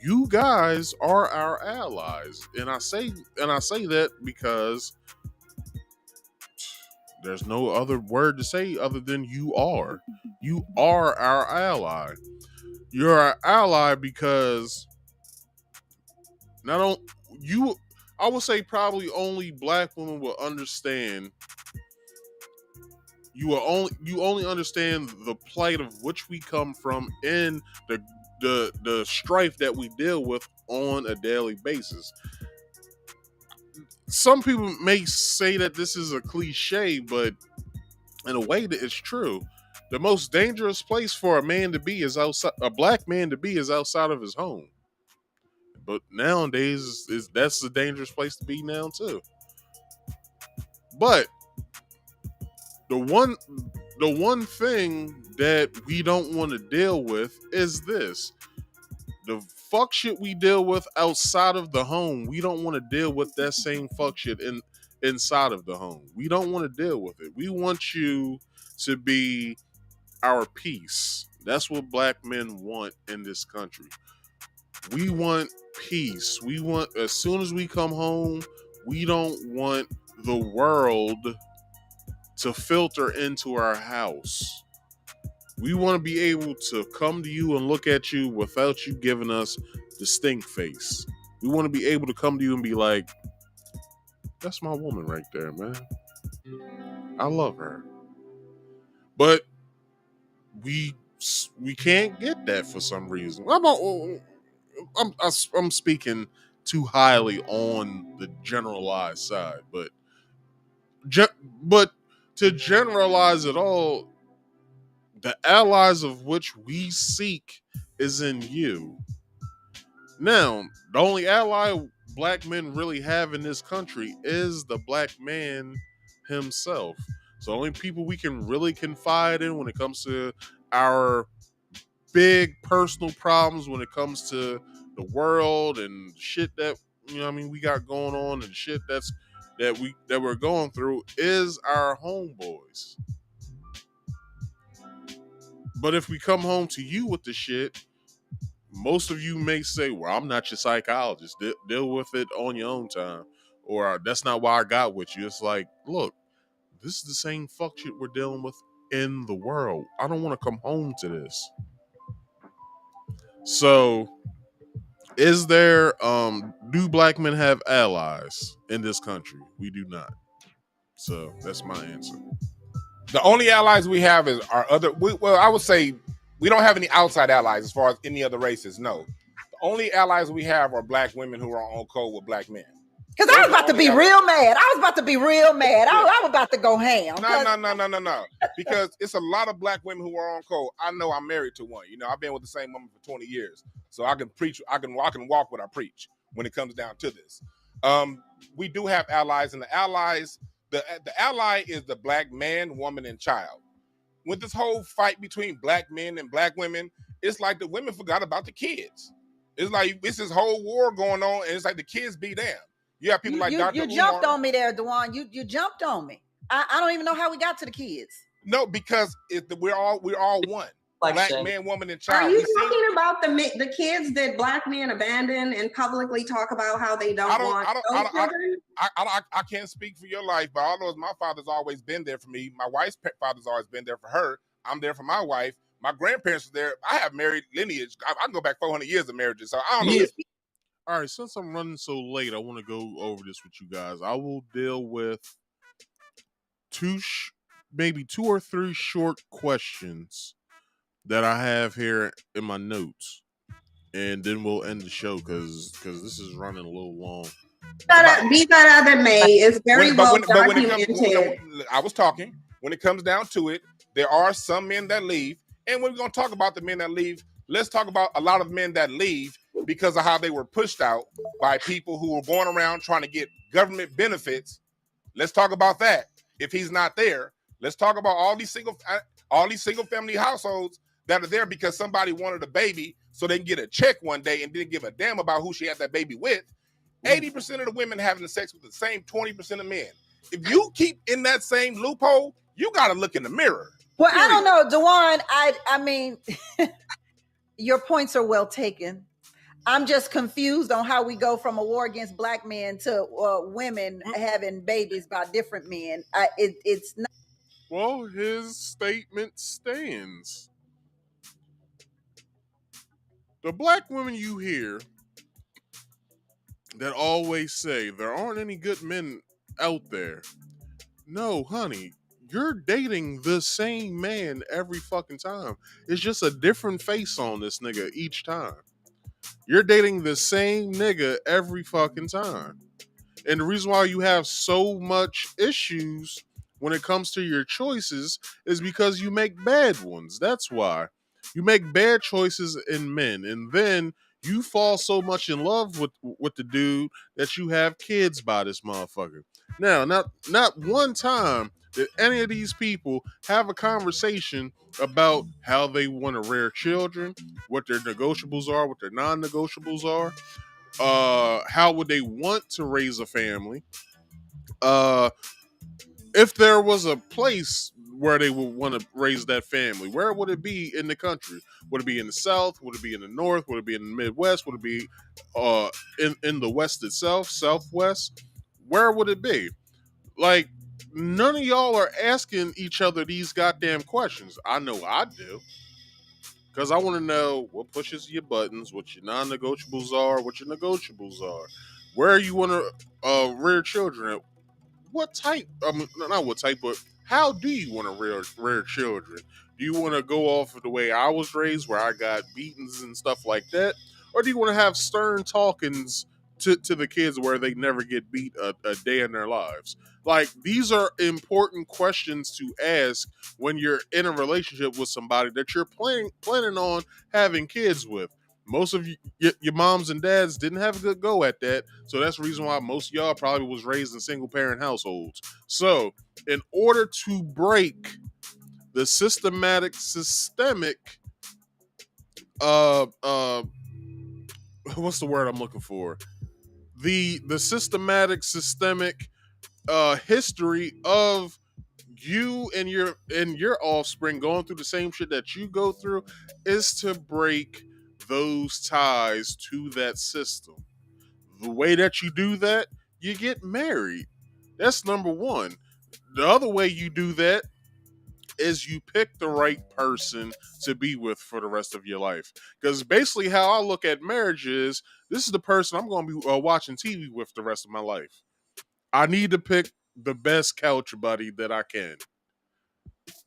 you guys are our allies. And I say that because there's no other word to say other than you are. You are our ally. You're our ally because I would say probably only Black women will understand. You only understand the plight of which we come from and the strife that we deal with on a daily basis. Some people may say that this is a cliche, but in a way that it's true. The most dangerous place for a man to be is outside. A Black man to be is outside of his home. But nowadays, that's a dangerous place to be now too. But the one thing that we don't want to deal with is this. The fuck shit we deal with outside of the home, we don't want to deal with that same fuck shit inside of the home. We don't want to deal with it. We want you to be our peace. That's what black men want in this country. We want peace. We want, as soon as we come home, we don't want the world to filter into our house. We want to be able to come to you and look at you without you giving us the stink face. We want to be able to come to you and be like, that's my woman right there, man. I love her. But we can't get that for some reason. I'm speaking too highly on the generalized side, but to generalize it all, the allies of which we seek is in you. Now, the only ally black men really have in this country is the black man himself. So the only people we can really confide in when it comes to our big personal problems, when it comes to the world and shit that, you know what I mean, we got going on and shit that we're going through, is our homeboys. But if we come home to you with the shit, most of you may say, well, I'm not your psychologist. Deal with it on your own time. Or that's not why I got with you. It's like, look, this is the same fuck shit we're dealing with in the world. I don't want to come home to this. So, is there, do black men have allies in this country? We do not. So, that's my answer. The only allies we have is our other, I would say we don't have any outside allies as far as any other races, no. The only allies we have are black women who are on code with black men. Because I was about to be real mad. I was about to go ham. No. Because it's a lot of black women who are on code. I know I'm married to one. You know, I've been with the same woman for 20 years. So I can preach, I can walk what I preach when it comes down to this. We do have allies, and the allies, the ally is the black man, woman, and child. With this whole fight between black men and black women, it's like the women forgot about the kids. It's like it's this whole war going on, and it's like the kids be damned. You have people like Dr. You jumped on me there, Dewan. You jumped on me. I don't even know how we got to the kids. No, because we're all one. Black man, woman, and child. Are you talking about the kids that black men abandon and publicly talk about how they don't want those children? I can't speak for your life, but all I know is my father's always been there for me. My wife's father's always been there for her. I'm there for my wife. My grandparents are there. I have married lineage. I can go back 400 years of marriages, so I don't know. All right, since I'm running so late, I want to go over this with you guys. I will deal with maybe two or three short questions that I have here in my notes, and then we'll end the show because this is running a little long. Be that as it may, it's very well documented. I was talking. When it comes down to it, there are some men that leave, and we're going to talk about the men that leave. Let's talk about a lot of men that leave because of how they were pushed out by people who were going around trying to get government benefits. Let's talk about that. If he's not there, let's talk about all these single family households that are there because somebody wanted a baby so they can get a check one day and didn't give a damn about who she had that baby with. 80% of the women having sex with the same 20% of men. If you keep in that same loophole, you got to look in the mirror. Well, I don't know, Dewan. I mean, your points are well taken. I'm just confused on how we go from a war against black men to women having babies by different men. It's not. Well, his statement stands. The black women you hear that always say there aren't any good men out there. No, honey, you're dating the same man every fucking time. It's just a different face on this nigga each time. You're dating the same nigga every fucking time. And the reason why you have so much issues when it comes to your choices is because you make bad ones. That's why. You make bad choices in men, and then You fall so much in love with the dude that you have kids by this motherfucker. Now, not one time did any of these people have a conversation about how they want to rear children, what their negotiables are, what their non-negotiables are, how would they want to raise a family, if there was a place where they would want to raise that family, where would it be in the country? Would it be in the South? Would it be in the North? Would it be in the Midwest? Would it be in the West itself, Southwest? Where would it be? Like, none of y'all are asking each other these goddamn questions. I know I do. Because I want to know what pushes your buttons, what your non-negotiables are, what your negotiables are. Where you want to rear children at. What type? Not what type, but how do you want to rear children? Do you want to go off of the way I was raised, where I got beatings and stuff like that, or do you want to have stern talkings to the kids where they never get beat a day in their lives? Like, these are important questions to ask when you're in a relationship with somebody that you're planning on having kids with. Most of your moms and dads didn't have a good go at that, so that's the reason why most of y'all probably was raised in single parent households. So, in order to break the systemic what's the word I'm looking for? The systemic history of you and your offspring going through the same shit that you go through is to break those ties to that system. The way that you do that, you get married. That's number one. The other way you do that is you pick the right person to be with for the rest of your life. Because basically, how I look at marriage is, this is the person I'm going to be watching TV with the rest of my life. I need to pick the best couch buddy that I can.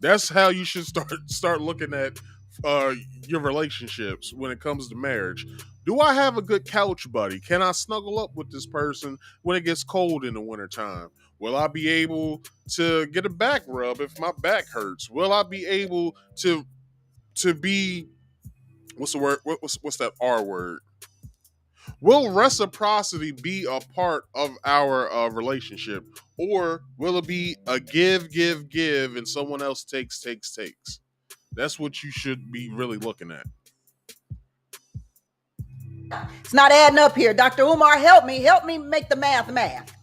That's how you should start looking at your relationships when it comes to marriage. Do I have a good couch buddy? Can I snuggle up with this person when it gets cold in the wintertime? Will I be able to get a back rub if my back hurts? Will I be able to be, what's the word? What's that R word? Will reciprocity be a part of our relationship, or will it be a give, give, give, and someone else takes, takes, takes? That's what you should be really looking at. It's not adding up here. Dr. Umar, help me make the math.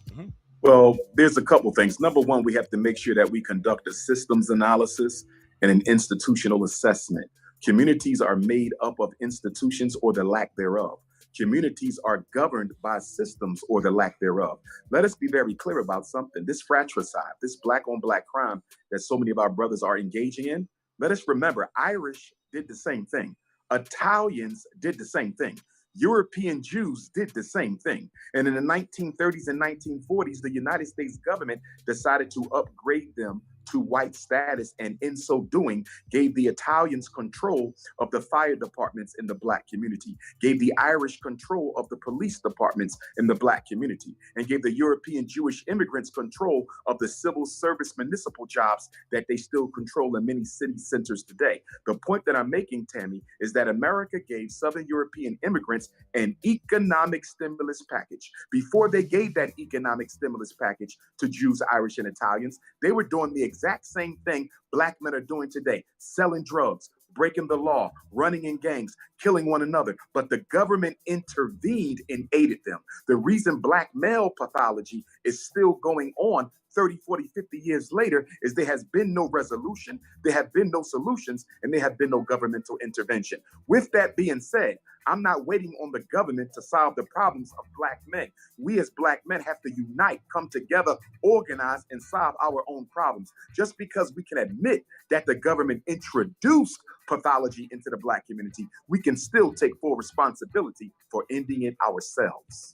Well, there's a couple things. Number one, we have to make sure that we conduct a systems analysis and an institutional assessment. Communities are made up of institutions or the lack thereof. Communities are governed by systems or the lack thereof. Let us be very clear about something. This fratricide, this black on black crime that so many of our brothers are engaging in, let us remember, Irish did the same thing. Italians did the same thing. European Jews did the same thing. And in the 1930s and 1940s, the United States government decided to upgrade them to white status, and in so doing, gave the Italians control of the fire departments in the black community, gave the Irish control of the police departments in the black community, and gave the European Jewish immigrants control of the civil service municipal jobs that they still control in many city centers today. The point that I'm making, Tammy, is that America gave Southern European immigrants an economic stimulus package. Before they gave that economic stimulus package to Jews, Irish, and Italians, they were doing the exact same thing black men are doing today, selling drugs, breaking the law, running in gangs, killing one another. But the government intervened and aided them. The reason black male pathology is still going on 30, 40, 50 years later is there has been no resolution, there have been no solutions, and there have been no governmental intervention. With that being said, I'm not waiting on the government to solve the problems of black men. We as black men have to unite, come together, organize, and solve our own problems. Just because we can admit that the government introduced pathology into the black community, we can still take full responsibility for ending it ourselves.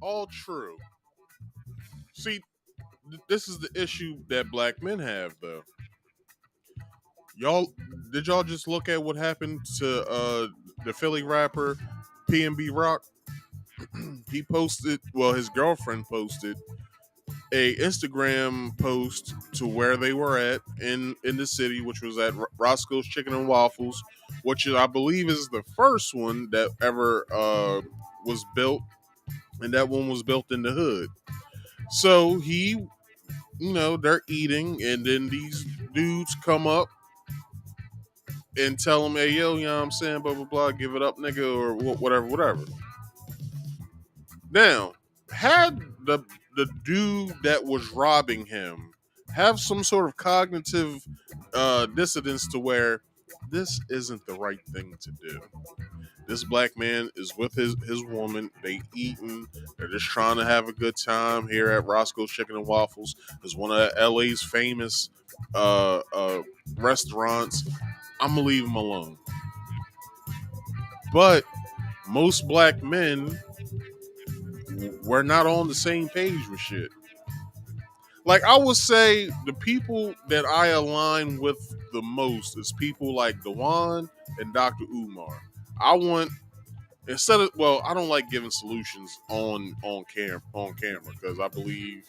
All true. See, this is the issue that black men have, though. Did y'all just look at what happened to the Philly rapper PNB Rock? He posted, well, his girlfriend posted a Instagram post to where they were at in the city, which was at Roscoe's Chicken and Waffles, which I believe is the first one that ever was built, and that one was built in the hood. So he, they're eating, and then these dudes come up and tell him, hey, yo, you know what I'm saying, blah, blah, blah, give it up, nigga, or whatever, whatever. Now, had the dude that was robbing him have some sort of cognitive dissonance to where this isn't the right thing to do. This black man is with his woman. They eating. They're just trying to have a good time here at Roscoe's Chicken and Waffles. It's one of LA's famous restaurants. I'm gonna leave him alone. But most black men were not on the same page with shit. Like, I would say the people that I align with the most is people like Dewan and Dr. Umar. I want, instead of, well, I don't like giving solutions on camera because I believe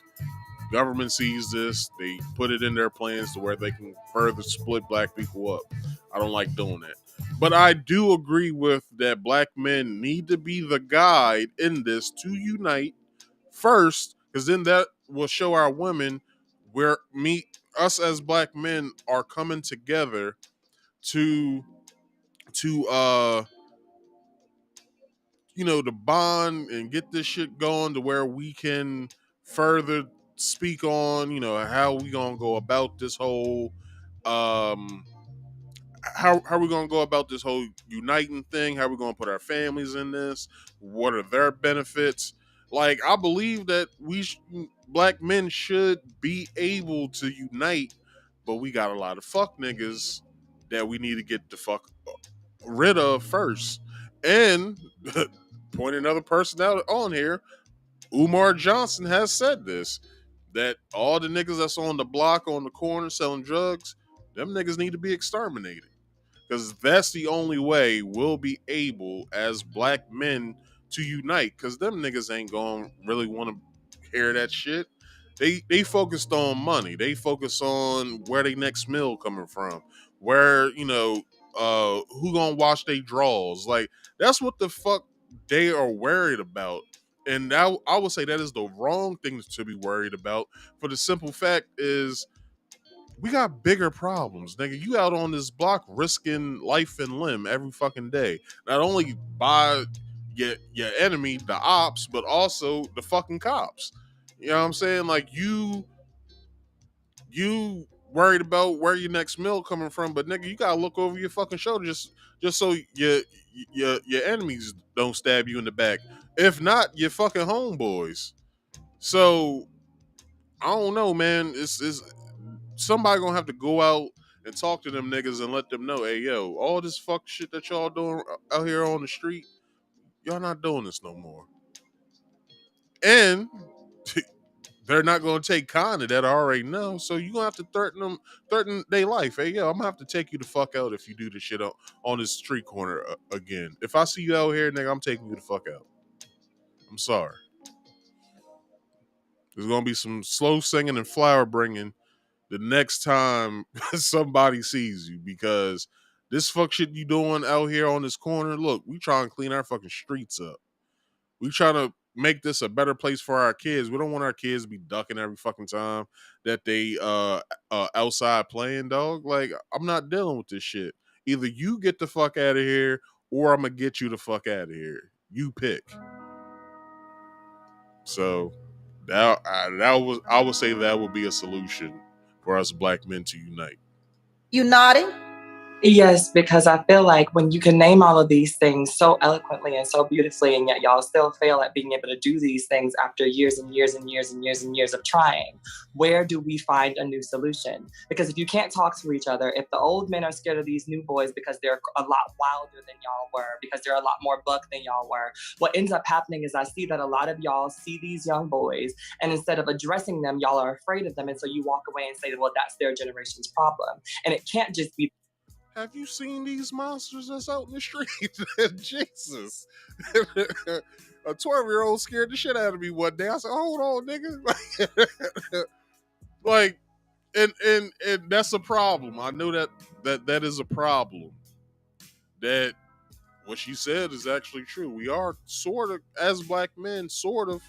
government sees this, they put it in their plans to where they can further split black people up. I don't like doing that. But I do agree with that black men need to be the guide in this to unite first, because then that will show our women where us as black men are coming together to to bond and get this shit going to where we can further speak on, how we gonna go about this whole how are we gonna go about this whole uniting thing? How are we gonna put our families in this? What are their benefits? Like, I believe that black men should be able to unite, but we got a lot of fuck niggas that we need to get the fuck rid of first. And point another person out on here, Umar Johnson has said this, that all the niggas that's on the block, on the corner selling drugs, them niggas need to be exterminated. Because that's the only way we'll be able as black men to unite. Because them niggas ain't going to really want to hear that shit. They focused on money. They focus on where their next meal coming from. Where, who gonna wash their drawers. Like, that's what the fuck they are worried about. And I would say that is the wrong thing to be worried about. For the simple fact is, we got bigger problems, nigga. You out on this block risking life and limb every fucking day. Not only by your enemy, the ops, but also the fucking cops. You know what I'm saying? Like, you worried about where your next meal coming from, but nigga, you gotta look over your fucking shoulder just so your enemies don't stab you in the back. If not, your fucking homeboys. So I don't know, man. It's somebody gonna have to go out and talk to them niggas and let them know, hey, yo, all this fuck shit that y'all doing out here on the street, y'all not doing this no more. And they're not gonna take kind of that, I already know. So you gonna have to threaten their life. Hey, yo, I'm gonna have to take you the fuck out if you do this shit on this street corner again. If I see you out here, nigga, I'm taking you the fuck out. I'm sorry. There's gonna be some slow singing and flower bringing the next time somebody sees you, because this fuck shit you doing out here on this corner, look, we trying to clean our fucking streets up. We trying to make this a better place for our kids. We don't want our kids to be ducking every fucking time that they outside playing, dog. Like, I'm not dealing with this shit. Either you get the fuck out of here, or I'm gonna get you the fuck out of here. You pick. So I would say that would be a solution for us black men to unite. You nodding? Yes, because I feel like when you can name all of these things so eloquently and so beautifully, and yet y'all still fail at being able to do these things after years and years and years and years and years of trying, where do we find a new solution? Because if you can't talk to each other, if the old men are scared of these new boys because they're a lot wilder than y'all were, because they're a lot more buck than y'all were, what ends up happening is I see that a lot of y'all see these young boys, and instead of addressing them, y'all are afraid of them, and so you walk away and say, well, that's their generation's problem. And it can't just be, have you seen these monsters that's out in the street? Jesus. A 12-year-old scared the shit out of me one day. I said, hold on, nigga. Like, and that's a problem. I know that is a problem. that what she said is actually true. We are sort of, as black men, sort of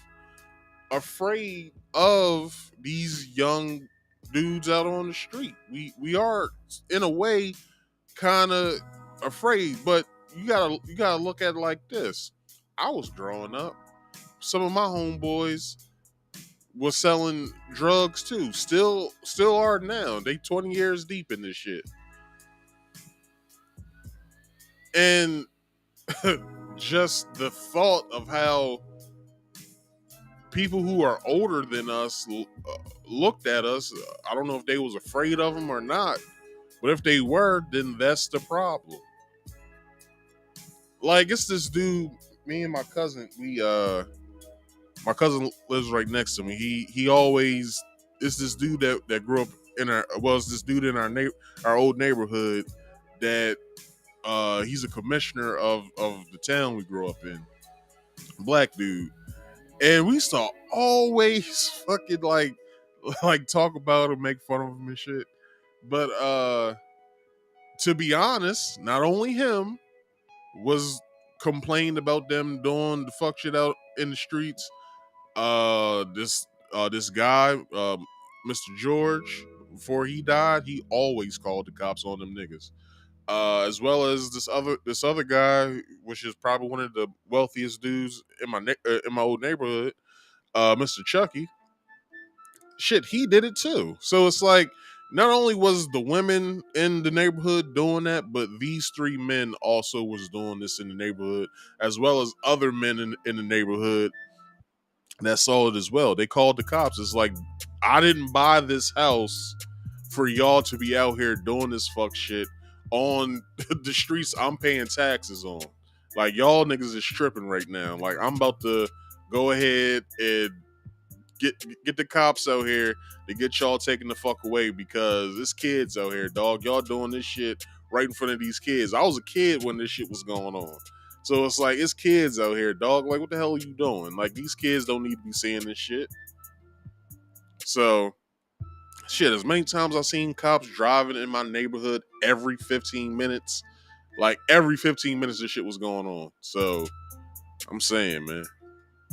afraid of these young dudes out on the street. We are, in a way, kind of afraid, but you gotta look at it like this. I was growing up. Some of my homeboys was selling drugs too. Still are now. They 20 years deep in this shit. And just the thought of how people who are older than us looked at us, I don't know if they was afraid of them or not, but if they were, then that's the problem. Like, it's this dude, me and my cousin, my cousin lives right next to me. He always, it's this dude that grew up in it's this dude in our old neighborhood that he's a commissioner of the town we grew up in. Black dude. And we used to always fucking like talk about him, make fun of him and shit. But to be honest, not only him was complained about them doing the fuck shit out in the streets. This guy, Mr. George, before he died, he always called the cops on them niggas. As well as this other guy, which is probably one of the wealthiest dudes in my old neighborhood, Mr. Chucky. Shit, he did it too. So it's like, not only was the women in the neighborhood doing that, but these three men also was doing this in the neighborhood, as well as other men in the neighborhood that saw it as well. They called the cops. It's like, I didn't buy this house for y'all to be out here doing this fuck shit on the streets I'm paying taxes on. Like, y'all niggas is tripping right now. Like, I'm about to go ahead and get the cops out here to get y'all taken the fuck away, because it's kids out here, dog. Y'all doing this shit right in front of these kids. I was a kid when this shit was going on. So it's like, it's kids out here, dog. Like, what the hell are you doing? Like, these kids don't need to be seeing this shit. So, shit, as many times I've seen cops driving in my neighborhood every 15 minutes. Like, every 15 minutes this shit was going on. So, I'm saying, man.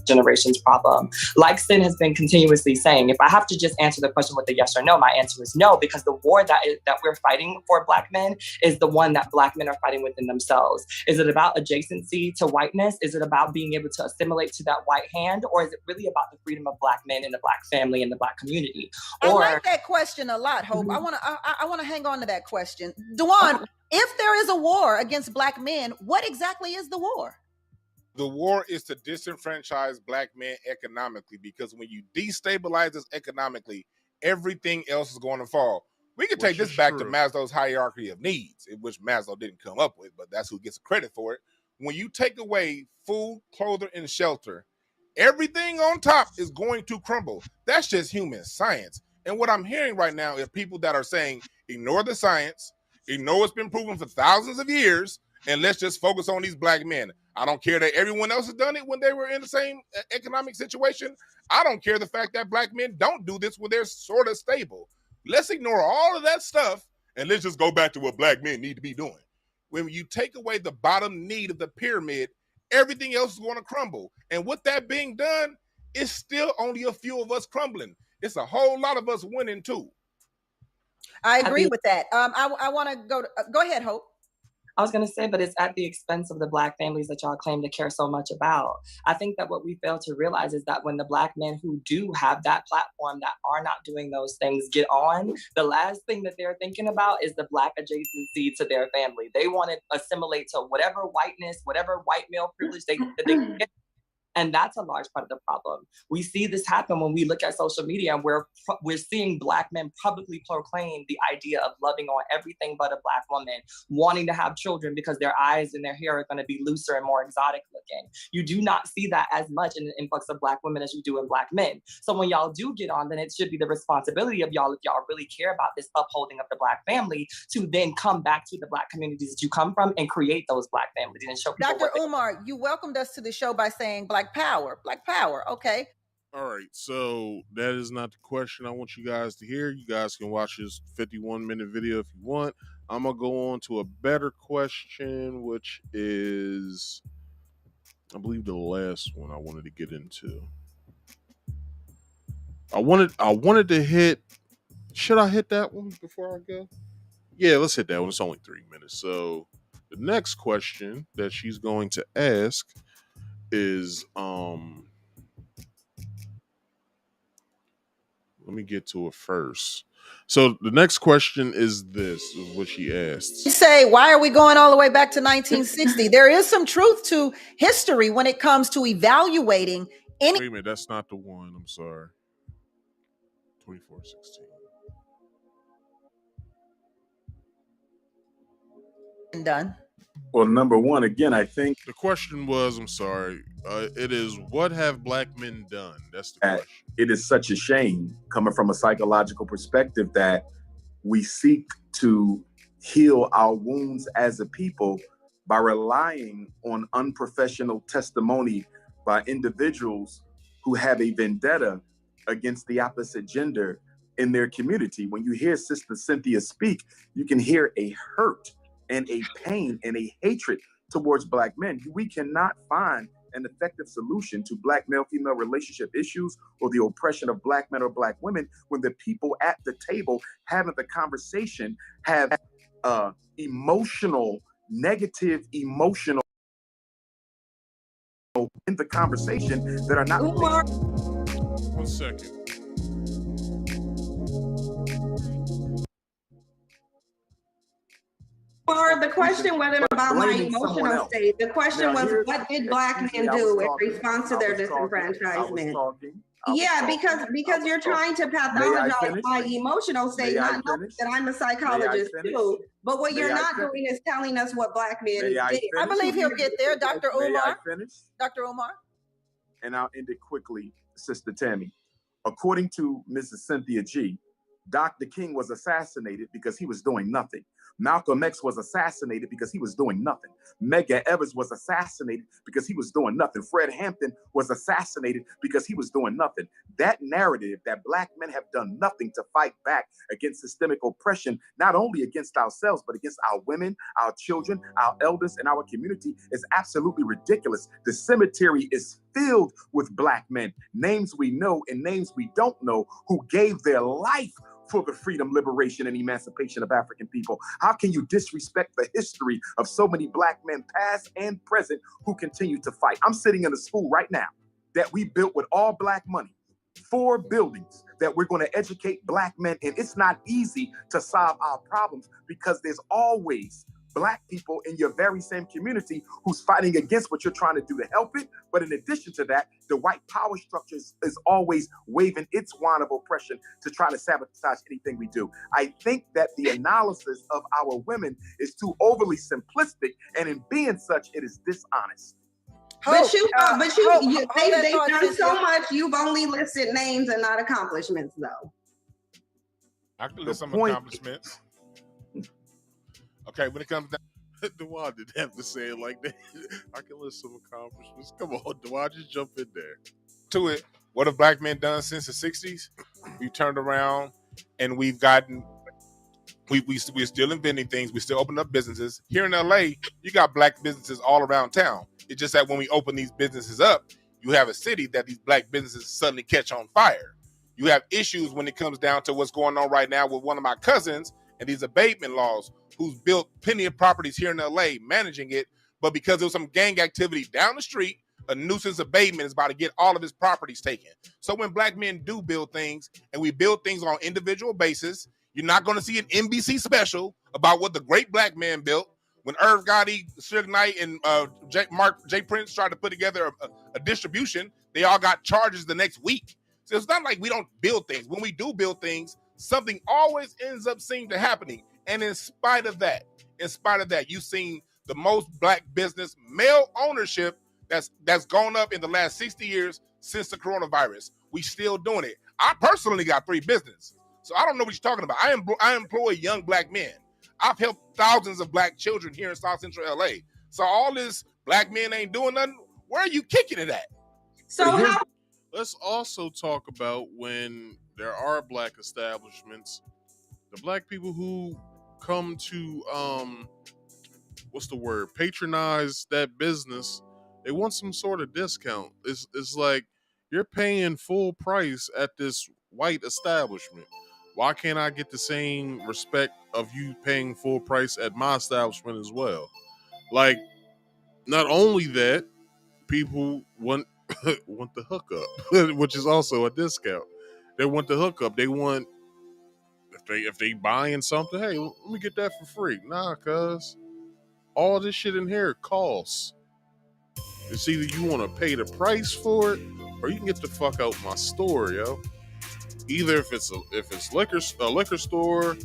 Generation's problem. Like Sin has been continuously saying, if I have to just answer the question with a yes or no, my answer is no, because the war that we're fighting for black men is the one that black men are fighting within themselves. Is it about adjacency to whiteness? Is it about being able to assimilate to that white hand? Or is it really about the freedom of black men and the black family and the black community? I like that question a lot, Hope. I want to hang on to that question. Dewan, if there is a war against black men, what exactly is the war? The war is to disenfranchise black men economically, because when you destabilize us economically, everything else is going to fall. We can take this back to Maslow's hierarchy of needs, which Maslow didn't come up with, but that's who gets credit for it. When you take away food, clothing, and shelter, everything on top is going to crumble. That's just human science. And what I'm hearing right now is people that are saying, ignore the science, ignore what's been proven for thousands of years, and let's just focus on these black men. I don't care that everyone else has done it when they were in the same economic situation. I don't care the fact that black men don't do this when they're sort of stable. Let's ignore all of that stuff and let's just go back to what black men need to be doing. When you take away the bottom need of the pyramid, everything else is going to crumble. And with that being done, it's still only a few of us crumbling. It's a whole lot of us winning too. I agree with that. I want to go ahead, Hope. I was going to say, but it's at the expense of the black families that y'all claim to care so much about. I think that what we fail to realize is that when the black men who do have that platform that are not doing those things get on, the last thing that they're thinking about is the black adjacency to their family. They want to assimilate to whatever whiteness, whatever white male privilege they get. And that's a large part of the problem. We see this happen when we look at social media, and we're seeing black men publicly proclaim the idea of loving on everything but a black woman, wanting to have children because their eyes and their hair are going to be looser and more exotic looking. You do not see that as much in the influx of black women as you do in black men. So when y'all do get on, then it should be the responsibility of y'all, if y'all really care about this upholding of the black family, to then come back to the black communities that you come from and create those black families and show people. Dr. Umar, you welcomed us to the show by saying black power. Okay. All right, so that is not the question I want you guys to hear. You guys can watch this 51-minute video if you want. I'm gonna go on to a better question, which is, I believe, the last one I wanted to get into. I wanted to hit. Should I hit that one before I go? Yeah, let's hit that one. It's only 3 minutes. So the next question that she's going to ask is, let me get to it first. So the next question is this, is what she asked. You say, why are we going all the way back to 1960? There is some truth to history when it comes to evaluating any. Wait a minute, that's not the one. I'm sorry. 2416. Done. Well, number one, again, I think the question was, I'm sorry, it is, what have black men done? That's the question. It is such a shame, coming from a psychological perspective, that we seek to heal our wounds as a people by relying on unprofessional testimony by individuals who have a vendetta against the opposite gender in their community. When you hear Sister Cynthia speak, you can hear a hurt and a pain and a hatred towards black men. We cannot find an effective solution to black male-female relationship issues or the oppression of black men or black women when the people at the table having the conversation have negative emotional in the conversation that are not. Umar. 1 second. The question wasn't about my emotional state. The question was, what did black men do in response to their disenfranchisement? Yeah, because you're trying to pathologize my emotional state, not knowing that I'm a psychologist too. But what you're not doing is telling us what black men did. I believe he'll get there, Dr. Umar. Dr. Umar. And I'll end it quickly, Sister Tammy. According to Mrs. Cynthia G., Dr. King was assassinated because he was doing nothing. Malcolm X was assassinated because he was doing nothing. Medgar Evers was assassinated because he was doing nothing. Fred Hampton was assassinated because he was doing nothing. That narrative that black men have done nothing to fight back against systemic oppression, not only against ourselves, but against our women, our children, our elders, and our community, is absolutely ridiculous. The cemetery is filled with black men, names we know and names we don't know, who gave their life for the freedom, liberation, and emancipation of African people. How can you disrespect the history of so many black men, past and present, who continue to fight? I'm sitting in a school right now that we built with all black money, 4 buildings that we're going to educate black men in. It's not easy to solve our problems because there's always black people in your very same community who's fighting against what you're trying to do to help it. But in addition to that, the white power structure is always waving its wand of oppression to try to sabotage anything we do. I think that the analysis of our women is too overly simplistic, and in being such, it is dishonest. They've done so much. You've only listed names and not accomplishments, though. I can list some accomplishments. Okay, when it comes down, Dewan didn't have to say it like that. I can list some accomplishments. Come on, Dewan, just jump in there. To it, what have black men done since the 60s? We've turned around and we've gotten, we're still inventing things. We still open up businesses. Here in LA, you got black businesses all around town. It's just that when we open these businesses up, you have a city that these black businesses suddenly catch on fire. You have issues when it comes down to what's going on right now with one of my cousins and these abatement laws, who's built plenty of properties here in LA, managing it, but because there was some gang activity down the street, a nuisance abatement is about to get all of his properties taken. So when black men do build things, and we build things on individual basis, you're not going to see an NBC special about what the great black man built. When Irv Gotti, Suge Knight, and J. Prince tried to put together a distribution, they all got charges the next week. So it's not like we don't build things. When we do build things, something always ends up seeming to happening. And in spite of that, you've seen the most black business male ownership that's gone up in the last 60 years since the coronavirus. We still doing it. I personally got 3 businesses, so I don't know what you're talking about. I employ young black men. I've helped thousands of black children here in South Central LA. So all this black men ain't doing nothing. Where are you kicking it at? So let's also talk about when there are black establishments, the black people who come to what's the word, patronize that business, they want some sort of discount. It's like you're paying full price at this white establishment. Why can't I get the same respect of you paying full price at my establishment as well? Like, not only that, people want want the hookup, which is also a discount. They want the hookup. They want, if they buying something, hey, let me get that for free. Nah, cuz all this shit in here costs. It's either you want to pay the price for it, or you can get the fuck out my store, yo. Either if it's a liquor store,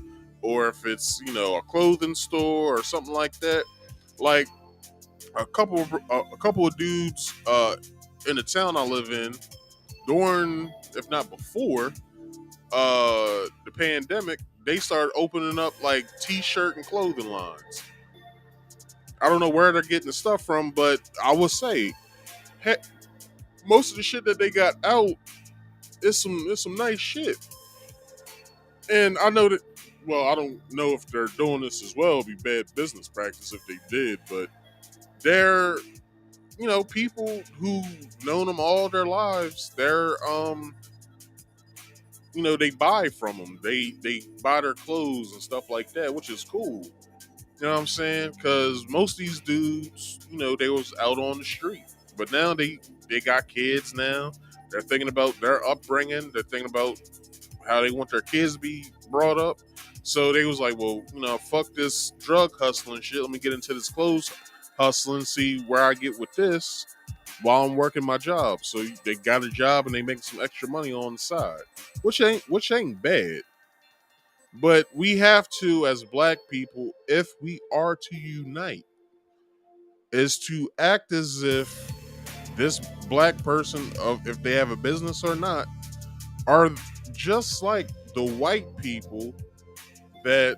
or if it's, you know, a clothing store or something like that. Like a couple of dudes in the town I live in, during, if not before, the pandemic, they started opening up like t-shirt and clothing lines. I don't know where they're getting the stuff from, but I would say, heck, most of the shit that they got out is some nice shit. And I know that, well, I don't know if they're doing this as well. It'd be bad business practice if they did, but they're, you know, people who've known them all their lives. They're you know, they buy from them. They buy their clothes and stuff like that, which is cool. You know what I'm saying? Because most of these dudes, you know, they was out on the street, but now they got kids now. They're thinking about their upbringing. They're thinking about how they want their kids to be brought up. So they was like, well, you know, fuck this drug hustling shit. Let me get into this clothes hustling, see where I get with this while I'm working my job. So they got a job and they make some extra money on the side, which ain't bad. But we have to, as black people, if we are to unite, is to act as if this black person, of if they have a business or not, are just like the white people that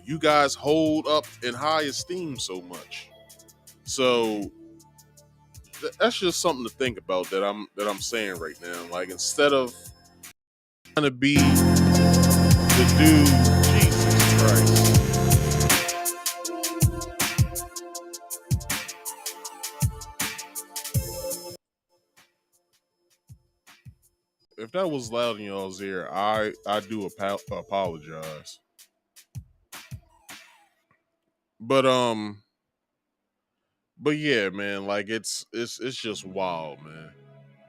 you guys hold up in high esteem so much. So that's just something to think about that I'm saying right now. Like, instead of trying to be the dude, Jesus Christ. If that was loud in y'all's ear, I do apologize. But but yeah, man, like it's just wild, man.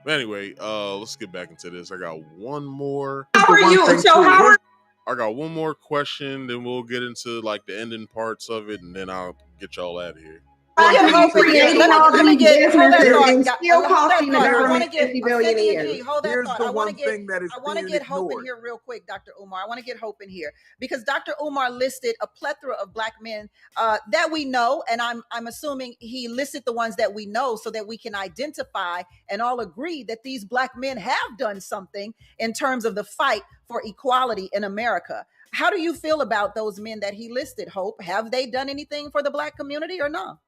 But anyway, let's get back into this. I got one more. How are you? So how are I got one more question, then we'll get into like the ending parts of it, and then I'll get y'all out of here. creating all these businesses and still costing the I government want to get 50 billion a year? hold that Here's thought. the I want one to get thing that is I want to being get hope in ignored. here real quick, Dr. Umar. I want to get hope in here because Dr. Umar listed a plethora of black men that we know, and I'm assuming he listed the ones that we know so that we can identify and all agree that these black men have done something in terms of the fight for equality in America. How do you feel about those men that he listed, Hope? Have they done anything for the black community or not?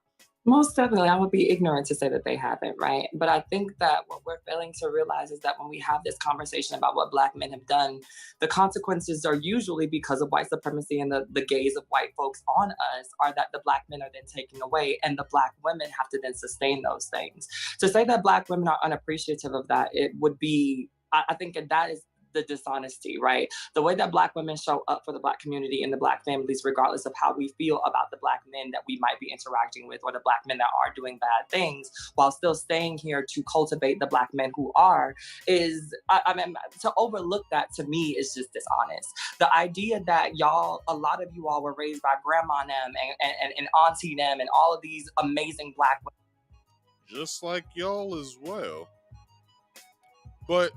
Most definitely, I would be ignorant to say that they haven't, right? But I think that what we're failing to realize is that when we have this conversation about what black men have done, the consequences are usually because of white supremacy and the gaze of white folks on us are that the black men are then taken away and the black women have to then sustain those things. To say that black women are unappreciative of that, it would be, I think that is the dishonesty, right? The way that black women show up for the black community and the black families, regardless of how we feel about the black men that we might be interacting with or the black men that are doing bad things, while still staying here to cultivate the black men who are, is, I mean, to overlook that to me is just dishonest. The idea that y'all, a lot of you all were raised by grandma and them and auntie them and all of these amazing black women. Just like y'all as well. But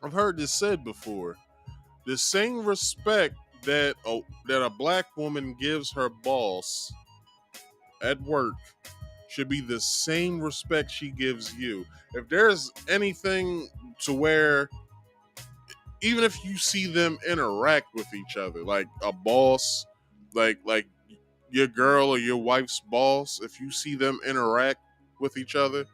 I've heard this said before. The same respect that a black woman gives her boss at work should be the same respect she gives you. If there's anything to where, even if you see them interact with each other, like a boss, like your girl or your wife's boss, if you see them interact with each other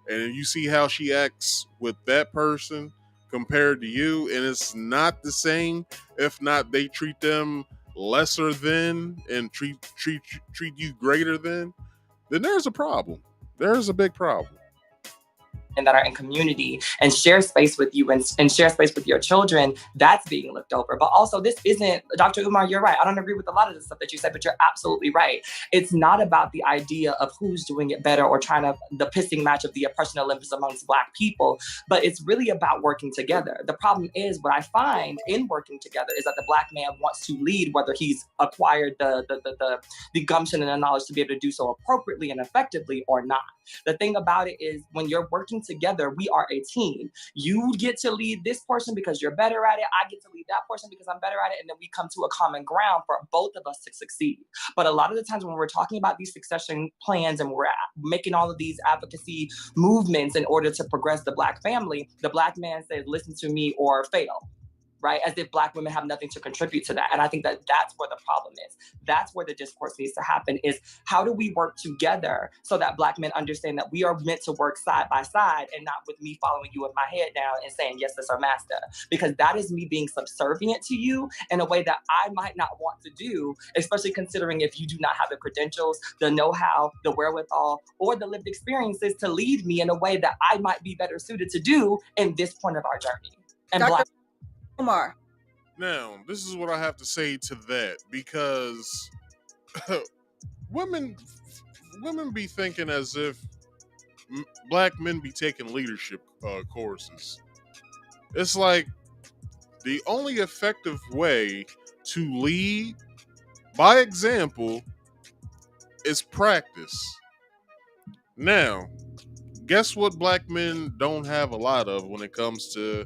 and you see how she acts with that person, compared to you, and it's not the same. If not, they treat them lesser than and treat you greater than, then there's a problem. There's a big problem. And that are in community and share space with you and share space with your children, that's being looked over. But also, this isn't, Dr. Umar, you're right. I don't agree with a lot of the stuff that you said, but you're absolutely right. It's not about the idea of who's doing it better or trying to, the pissing match of the oppression Olympics amongst Black people, but it's really about working together. The problem is, what I find in working together is that the Black man wants to lead, whether he's acquired the gumption and the knowledge to be able to do so appropriately and effectively or not. The thing about it is, when you're working together, we are a team. You get to lead this portion because you're better at it. I get to lead that portion because I'm better at it. And then we come to a common ground for both of us to succeed. But a lot of the times when we're talking about these succession plans and we're making all of these advocacy movements in order to progress the Black family, the Black man says, listen to me or fail. Right? As if Black women have nothing to contribute to that. And I think that that's where the problem is. That's where the discourse needs to happen, is how do we work together so that Black men understand that we are meant to work side by side and not with me following you with my head down and saying, yes, that's our master. Because that is me being subservient to you in a way that I might not want to do, especially considering if you do not have the credentials, the know-how, the wherewithal, or the lived experiences to lead me in a way that I might be better suited to do in this point of our journey. And Dr. Black Umar. Now, this is what I have to say to that, because women be thinking as if Black men be taking leadership courses. It's like the only effective way to lead by example is practice. Now, guess what Black men don't have a lot of when it comes to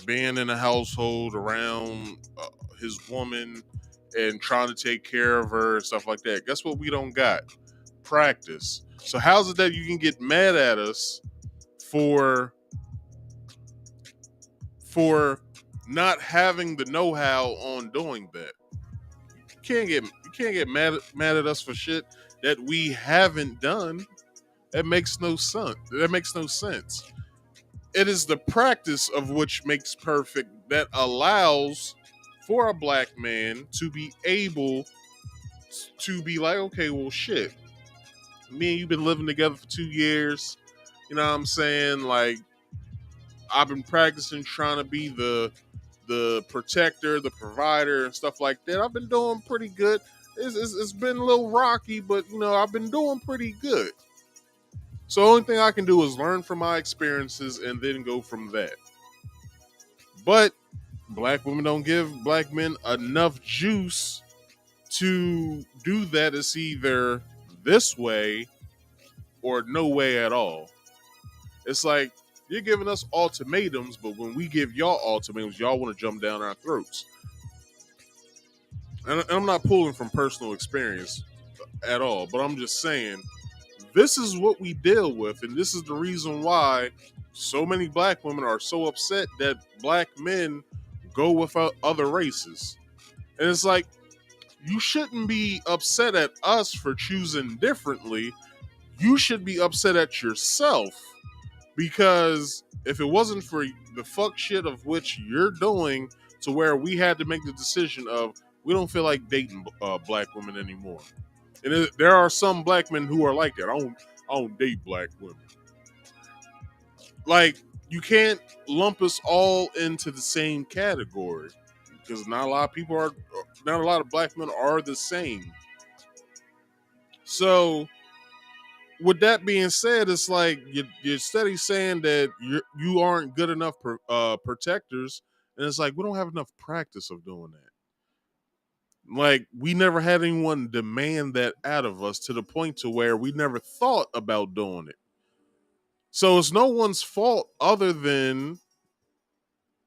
being in a household around his woman and trying to take care of her and stuff like that? Guess what we don't got? Practice. So how's it that you can get mad at us for not having the know-how on doing that? You can't get mad at us for shit that we haven't done. That makes no sense. It is the practice of which makes perfect that allows for a Black man to be able to be like, okay, well, shit, me and you've been living together for 2 years. You know what I'm saying? Like, I've been practicing trying to be the protector, the provider, and stuff like that. I've been doing pretty good. It's been a little rocky, but, you know, I've been doing pretty good. So the only thing I can do is learn from my experiences and then go from that. But Black women don't give Black men enough juice to do that. It's either this way or no way at all. It's like, you're giving us ultimatums, but when we give y'all ultimatums, y'all want to jump down our throats. And I'm not pulling from personal experience at all, but I'm just saying, this is what we deal with, and this is the reason why so many Black women are so upset that Black men go with other races. And it's like, you shouldn't be upset at us for choosing differently. You should be upset at yourself, because if it wasn't for the fuck shit of which you're doing, to where we had to make the decision of, we don't feel like dating Black women anymore. And there are some Black men who are like that. I don't date Black women. Like, you can't lump us all into the same category, because not a lot of Black men are the same. So, with that being said, it's like you're steady saying that you aren't good enough protectors, and it's like, we don't have enough practice of doing that. Like, we never had anyone demand that out of us to the point to where we never thought about doing it. So it's no one's fault other than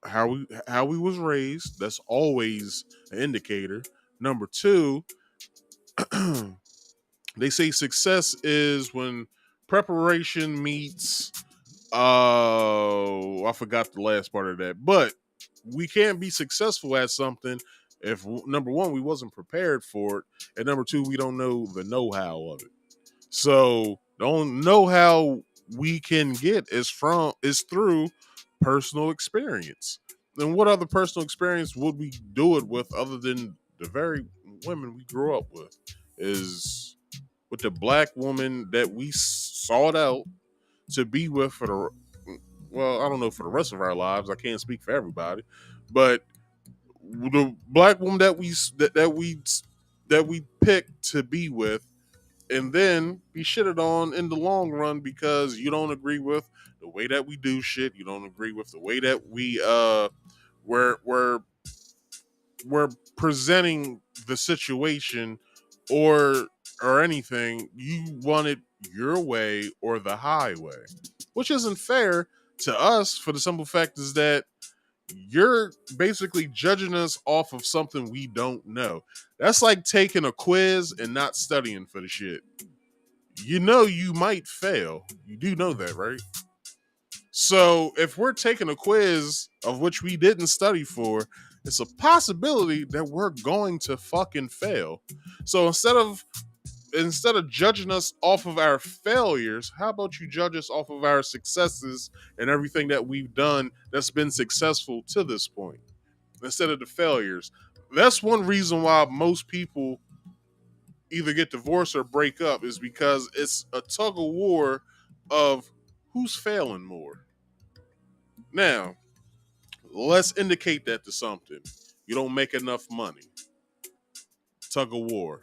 how we was raised. That's always an indicator. Number two, they say success is when preparation meets I forgot the last part of that. But we can't be successful at something if, number one, we wasn't prepared for it, and number two, we don't know the know-how of it. So the only know-how we can get is through personal experience. And what other personal experience would we do it with other than the very women we grew up with? Is with the black woman that we sought out to be with for I don't know, for the rest of our lives. I can't speak for everybody, but the black woman that we picked to be with, and then be shitted on in the long run because you don't agree with the way that we do shit. You don't agree with the way that we're presenting the situation or anything. You want it your way or the highway, which isn't fair to us for the simple fact is that you're basically judging us off of something we don't know. That's like taking a quiz and not studying for the shit. You know you might fail. You do know that, right? So if we're taking a quiz of which we didn't study for, it's a possibility that we're going to fucking fail. So instead of judging us off of our failures, how about you judge us off of our successes and everything that we've done that's been successful to this point instead of the failures? That's one reason why most people either get divorced or break up, is because it's a tug of war of who's failing more. Now, let's indicate that to something. You don't make enough money. Tug of war.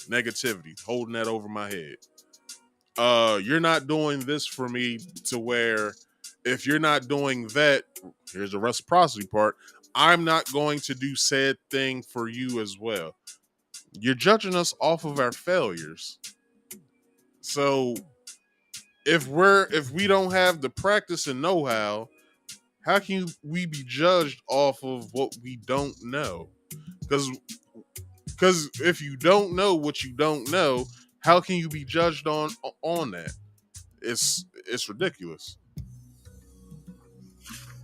Negativity. Holding that over my head. You're not doing this for me, to where if you're not doing that, here's the reciprocity part, I'm not going to do said thing for you as well. You're judging us off of our failures. So if we don't have the practice and know-how, how can we be judged off of what we don't know? Because if you don't know what you don't know, how can you be judged on that? It's ridiculous.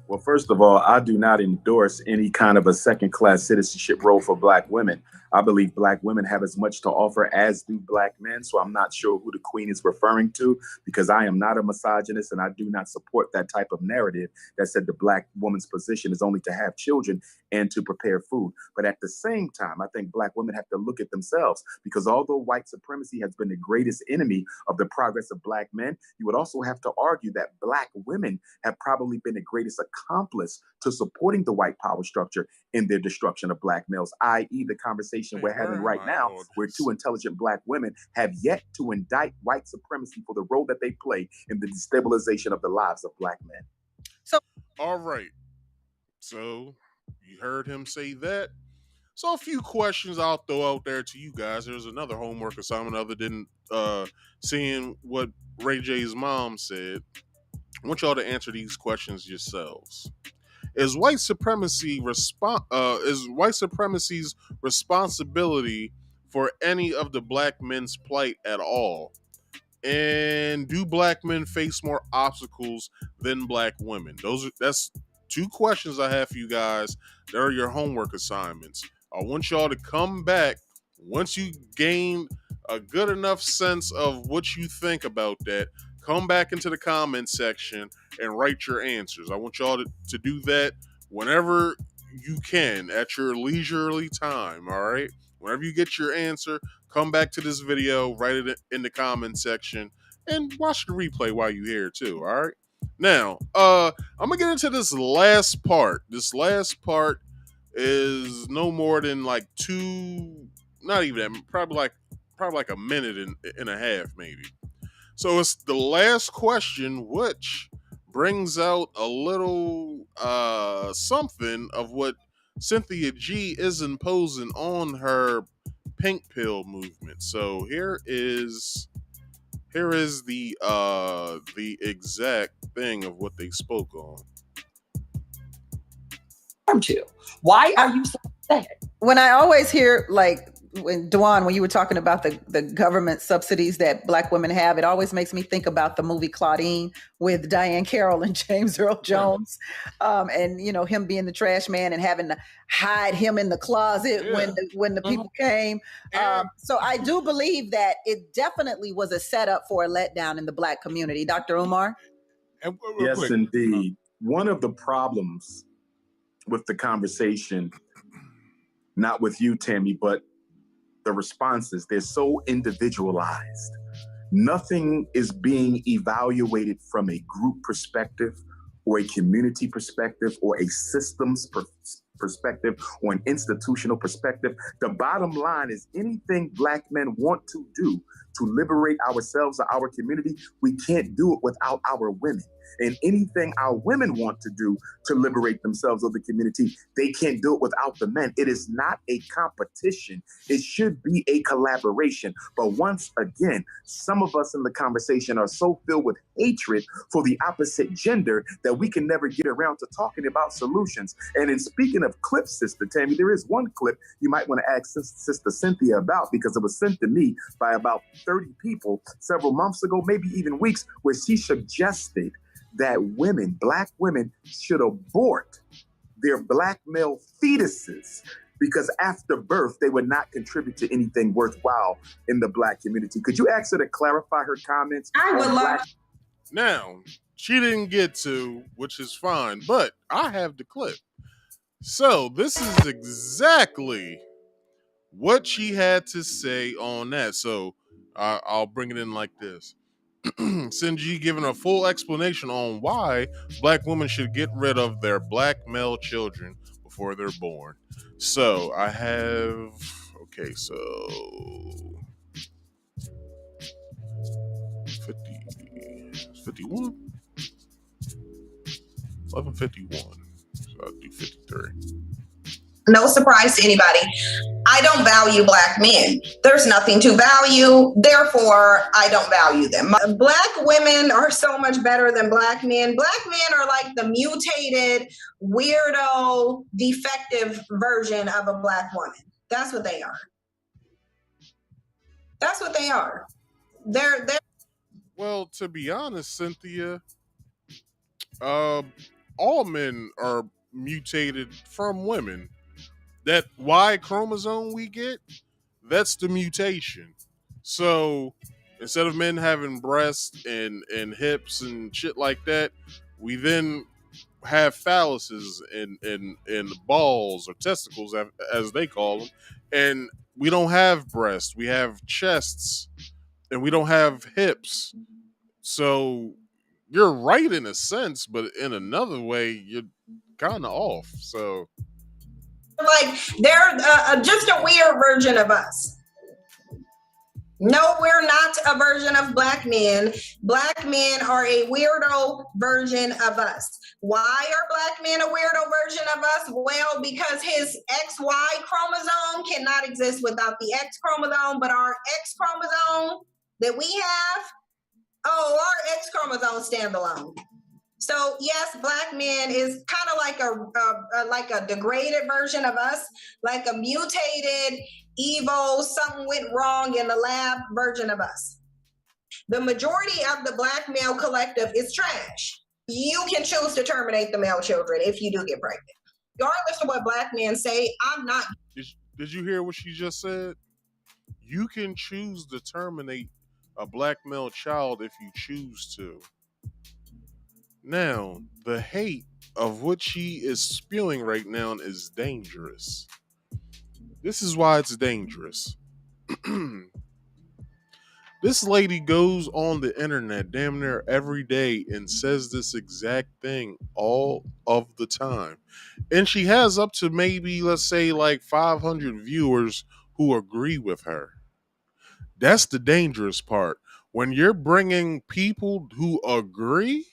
Well, first of all, I do not endorse any kind of a second-class citizenship role for black women. I believe black women have as much to offer as do black men. So I'm not sure who the queen is referring to, because I am not a misogynist and I do not support that type of narrative that said the black woman's position is only to have children and to prepare food. But at the same time, I think black women have to look at themselves, because although white supremacy has been the greatest enemy of the progress of black men, you would also have to argue that black women have probably been the greatest accomplice to supporting the white power structure in their destruction of black males, i.e. the conversation we're having right now, where two intelligent black women have yet to indict white supremacy for the role that they play in the destabilization of the lives of black men. So, all right. So you heard him say that. So a few questions I'll throw out there to you guys. There's another homework assignment other than seeing what Ray J's mom said. I want y'all to answer these questions yourselves. Is white supremacy's responsibility for any of the black men's plight at all? And do black men face more obstacles than black women? That's two questions I have for you guys. They're your homework assignments. I want y'all to come back once you gain a good enough sense of what you think about that. Come back into the comment section and write your answers. I want y'all to do that whenever you can, at your leisurely time, all right? Whenever you get your answer, come back to this video, write it in the comment section, and watch the replay while you're here too, all right? Now, I'm going to get into this last part. This last part is no more than like probably like a minute and a half maybe. So it's the last question, which brings out a little something of what Cynthia G is imposing on her pink pill movement. So here is the exact thing of what they spoke on. Why are you so upset? When I always hear, like, when Dwan, when you were talking about the government subsidies that black women have, it always makes me think about the movie Claudine with Diane Carroll and James Earl Jones, and him being the trash man and having to hide him in the closet when the people came. So I do believe that it definitely was a setup for a letdown in the black community. Dr. Umar? Yes, indeed. one of the problems with the conversation, not with you, Tammy, but the responses, they're so individualized. Nothing is being evaluated from a group perspective or a community perspective or a systems perspective or an institutional perspective. The bottom line is anything Black men want to do to liberate ourselves or our community, we can't do it without our women. And anything our women want to do to liberate themselves or the community, they can't do it without the men. It is not a competition. It should be a collaboration. But once again, some of us in the conversation are so filled with hatred for the opposite gender that we can never get around to talking about solutions. And in speaking of clips, Sister Tammy, there is one clip you might want to ask Sister Cynthia about, because it was sent to me by about 30 people several months ago, maybe even weeks, where she suggested that women, Black women, should abort their Black male fetuses because after birth, they would not contribute to anything worthwhile in the Black community. Could you ask her to clarify her comments? I would love. Now, she didn't get to, which is fine, but I have the clip. So this is exactly what she had to say on that. So I'll bring it in like this. Sinji giving a full explanation on why Black women should get rid of their Black male children before they're born. So I have, okay, so 51? 1151. So I'll do 53. No surprise to anybody. I don't value Black men. There's nothing to value. Therefore, I don't value them. Black women are so much better than Black men. Black men are like the mutated, weirdo, defective version of a Black woman. That's what they are. That's what they are. They're Well, to be honest, Cynthia, all men are mutated from women. That Y chromosome we get, that's the mutation. So instead of men having breasts and hips and shit like that, we then have phalluses and balls or testicles, as they call them, and we don't have breasts. We have chests, and we don't have hips. So you're right in a sense, but in another way, you're kind of off. So. like they're just a weird version of us. No, we're not a version of Black men. Black men are a weirdo version of us. Why are Black men a weirdo version of us? Well, because his XY chromosome cannot exist without the X chromosome, but our X chromosome that we have, our X chromosome standalone. So yes, Black men is kind of like a degraded version of us, like a mutated, evil, something went wrong in the lab version of us. The majority of the Black male collective is trash. You can choose to terminate the male children if you do get pregnant. Regardless of what Black men say, I'm not. Did you hear what she just said? You can choose to terminate a Black male child if you choose to. Now, the hate of what she is spewing right now is dangerous. This is why it's dangerous. This lady goes on the internet damn near every day and says this exact thing all of the time. And she has up to maybe, let's say, like 500 viewers who agree with her. That's the dangerous part. When you're bringing people who agree,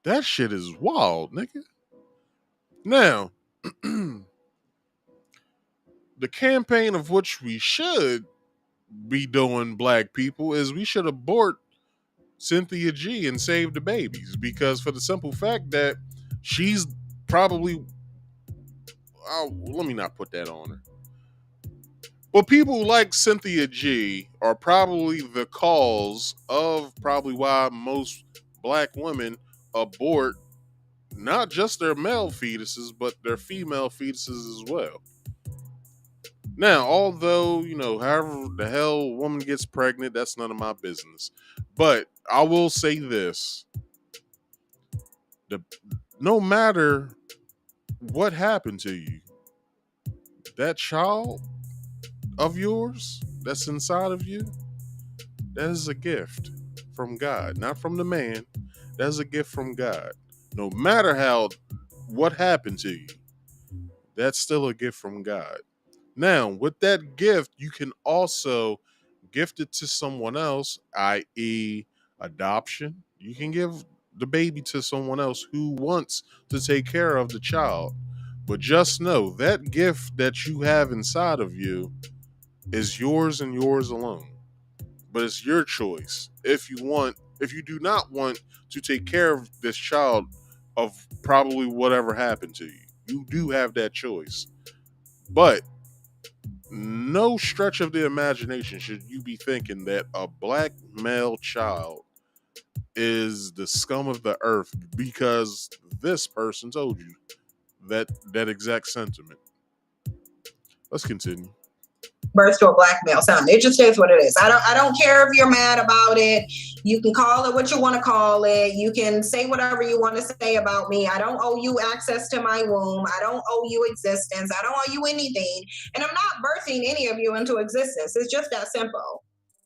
that shit is wild, nigga. Now, the campaign of which we should be doing, Black people, is we should abort Cynthia G and save the babies, because for the simple fact that she's probably, let me not put that on her. But people like Cynthia G are probably the cause of probably why most Black women abort not just their male fetuses, but their female fetuses as well. Now, although, however the hell a woman gets pregnant, that's none of my business. But I will say this. No matter what happened to you, that child of yours that's inside of you, that is a gift from God, not from the man. That is a gift from God. No matter what happened to you, that's still a gift from God. Now, with that gift, you can also gift it to someone else, i.e., adoption. You can give the baby to someone else who wants to take care of the child. But just know that gift that you have inside of you is yours and yours alone. But it's your choice. If you do not want to take care of this child of probably whatever happened to you, you do have that choice. But no stretch of the imagination should you be thinking that a black male child is the scum of the earth because this person told you that exact sentiment. Let's continue. Birth to a black male son. It just is what it is. I don't care if you're mad about it. You can call it what you want to call it. You can say whatever you want to say about me. I don't owe you access to my womb. I don't owe you existence. I don't owe you anything. And I'm not birthing any of you into existence. It's just that simple.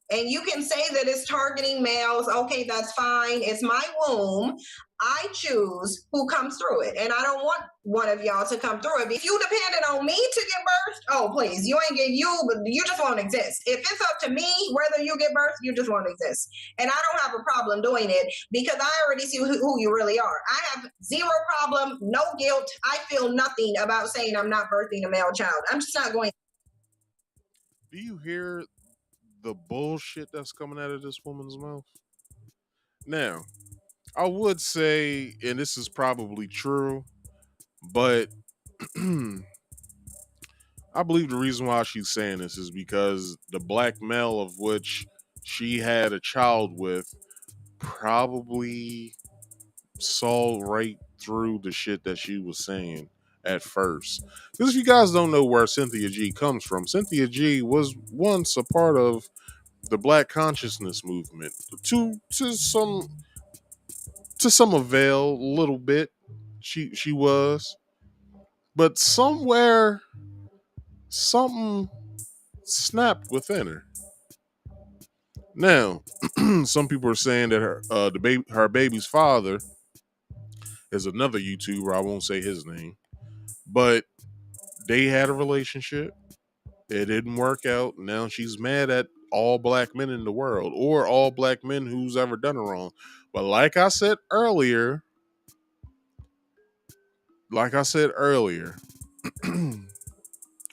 And you can say that it's targeting males. Okay, that's fine. It's my womb. I choose who comes through it. And I don't want one of y'all to come through it. If you depended on me to give birth, oh, please, you ain't get you, but you just won't exist. If it's up to me, whether you get birth, you just won't exist. And I don't have a problem doing it because I already see who you really are. I have zero problem, no guilt. I feel nothing about saying I'm not birthing a male child. I'm just not going. Do you hear the bullshit that's coming out of this woman's mouth? Now, I would say, and this is probably true, but I believe the reason why she's saying this is because the black male of which she had a child with probably saw right through the shit that she was saying at first. Because if you guys don't know where Cynthia G comes from, Cynthia G was once a part of the Black consciousness movement to some avail, a little bit. She was, but somewhere something snapped within her. Now, some people are saying that her baby's father is another YouTuber. I won't say his name, but they had a relationship. It didn't work out. Now she's mad at all black men in the world or all black men who's ever done her wrong. But like I said earlier,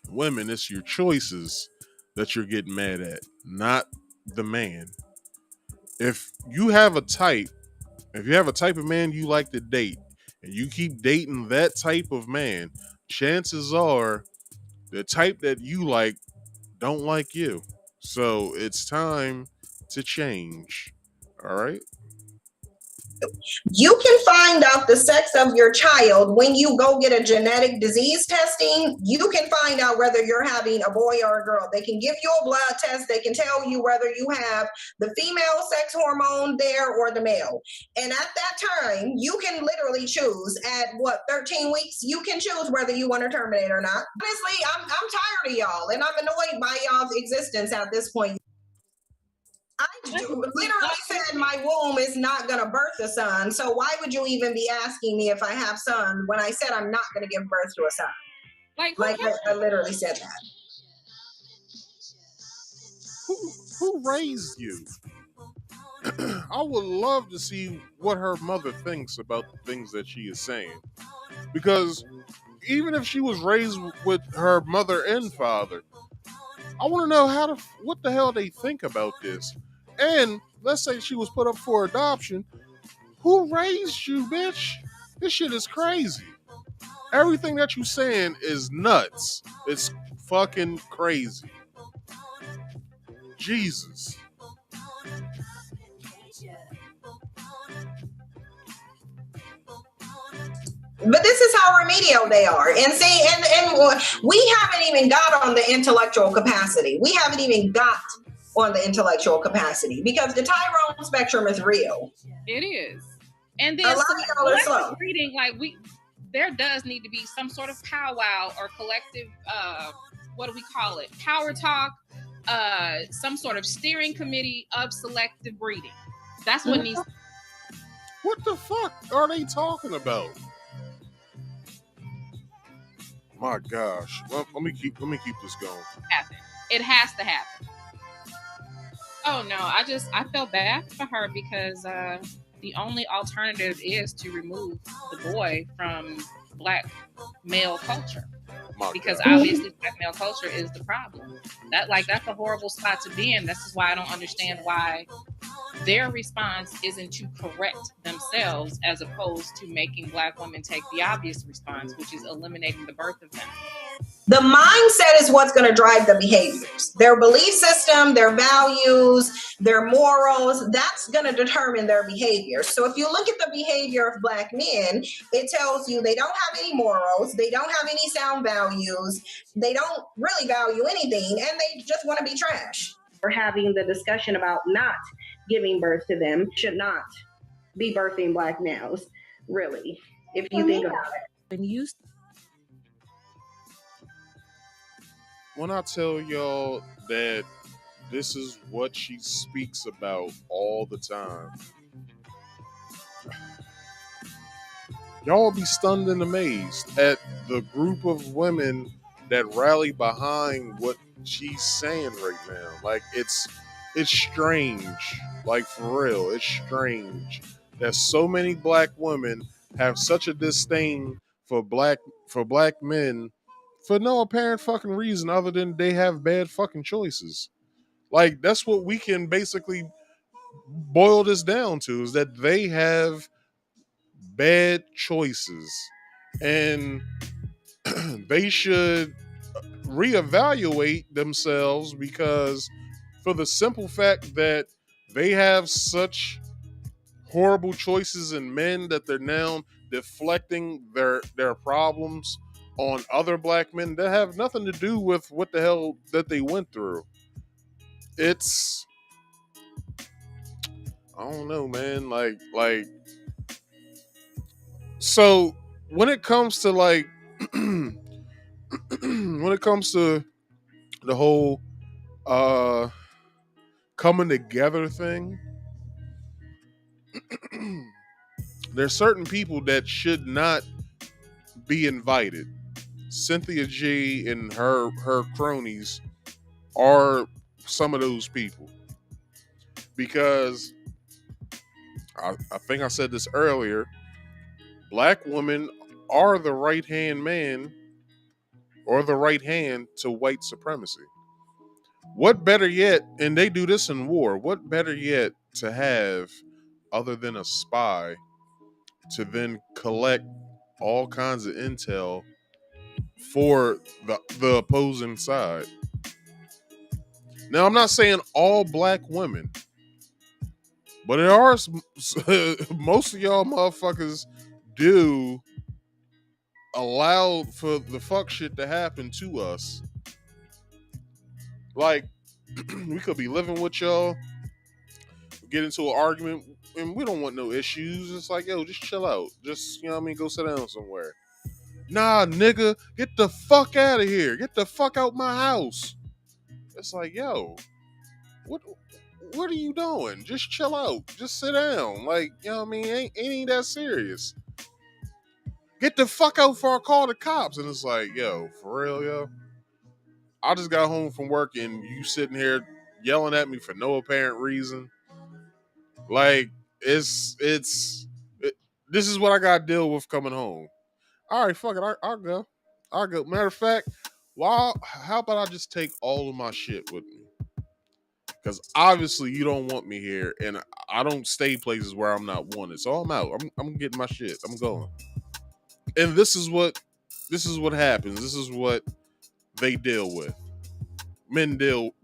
women, it's your choices that you're getting mad at, not the man. If you have a type of man you like to date, and you keep dating that type of man, chances are the type that you like don't like you. So it's time to change. All right? You can find out the sex of your child when you go get a genetic disease testing. You can find out whether you're having a boy or a girl. They can give you a blood test. They can tell you whether you have the female sex hormone there or the male. And at that time, you can literally choose at 13 weeks, you can choose whether you want to terminate or not. Honestly, I'm tired of y'all and I'm annoyed by y'all's existence at this point. I literally said my womb is not going to birth a son. So why would you even be asking me if I have son when I said I'm not going to give birth to a son? I literally said that. Who raised you? I would love to see what her mother thinks about the things that she is saying. Because even if she was raised with her mother and father, I want to know what the hell they think about this. And let's say she was put up for adoption. Who raised you, bitch? This shit is crazy. Everything that you saying is nuts. It's fucking crazy. Jesus. But this is how remedial they are. And see, and we haven't even got on the intellectual capacity. We haven't even got on the intellectual capacity because the Tyrone spectrum is real. It is. And then A lot of y'all are slow. collective breeding, like there does need to be some sort of powwow or collective, what do we call it? Power talk, some sort of steering committee of selective breeding. That's what needs. What the fuck are they talking about? My gosh. Well, let me keep this going. It has to happen. Oh no, I felt bad for her because the only alternative is to remove the boy from Black male culture. Because obviously Black male culture is the problem. That's a horrible spot to be in. This is why I don't understand why their response isn't to correct themselves as opposed to making Black women take the obvious response, which is eliminating the birth of them. The mindset is what's going to drive the behaviors. Their belief system, their values, their morals, that's going to determine their behavior. So if you look at the behavior of Black men, it tells you they don't have any morals, they don't have any sound values, they don't really value anything, and they just want to be trash. We're having the discussion about not giving birth to them, should not be birthing Black males, really, if you think about it. When I tell y'all that this is what she speaks about all the time, y'all be stunned and amazed at the group of women that rally behind what she's saying right now. Like it's strange. Like for real, it's strange that so many Black women have such a disdain for black men for no apparent fucking reason other than they have bad fucking choices. Like that's what we can basically boil this down to, is that they have bad choices and they should reevaluate themselves, because for the simple fact that they have such horrible choices in men that they're now deflecting their problems on other Black men that have nothing to do with what the hell that they went through. It's, I don't know, man. Like so when it comes to like when it comes to the whole coming together thing, there's certain people that should not be invited. Cynthia G and her cronies are some of those people, because I think I said this earlier, Black women are the right hand man or the right hand to white supremacy. What better yet, and they do this in war, what better yet to have other than a spy to then collect all kinds of intel for the opposing side? Now, I'm not saying all Black women, but there are most of y'all motherfuckers do allow for the fuck shit to happen to us. Like, we could be living with y'all, get into an argument, and we don't want no issues. It's like, yo, just chill out. Just, you know what I mean, go sit down somewhere. Nah, nigga, get the fuck out of here. Get the fuck out my house. It's like, yo, what are you doing? Just chill out. Just sit down. Like, you know what I mean? Ain't that serious. Get the fuck out before I call the cops. And it's like, yo, for real, yo? I just got home from work and you sitting here yelling at me for no apparent reason. Like, this is what I got to deal with coming home. All right, fuck it. I'll go. Matter of fact, how about I just take all of my shit with me? Because obviously you don't want me here, and I don't stay places where I'm not wanted. So I'm out. I'm getting my shit. I'm going. And this is what happens. This is what they deal with.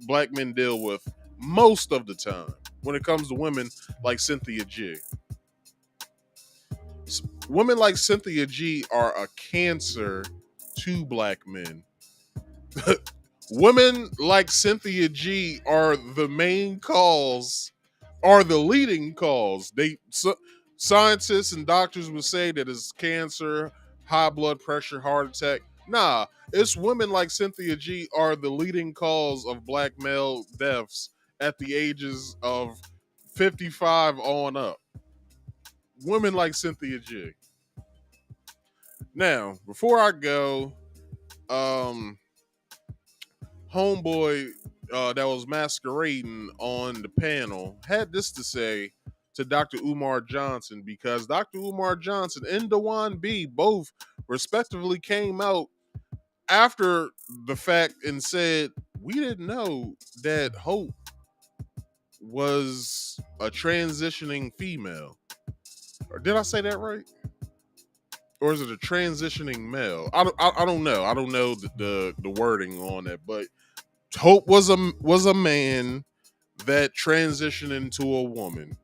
Black men deal with most of the time when it comes to women like Cynthia G. Women like Cynthia G are a cancer to Black men. Women like Cynthia G are the main cause, are the leading cause. Scientists and doctors would say that it's cancer, high blood pressure, heart attack. Nah, it's women like Cynthia G are the leading cause of black male deaths at the ages of 55 on up. Women like Cynthia G. Now, before I go, homeboy that was masquerading on the panel had this to say to Dr. Umar Johnson, because Dr. Umar Johnson and Dewan B both respectively came out after the fact and said, we didn't know that Hope was a transitioning female. Or did I say that right? Or is it a transitioning male? I don't know. I don't know the wording on that, but Hope was a man that transitioned into a woman.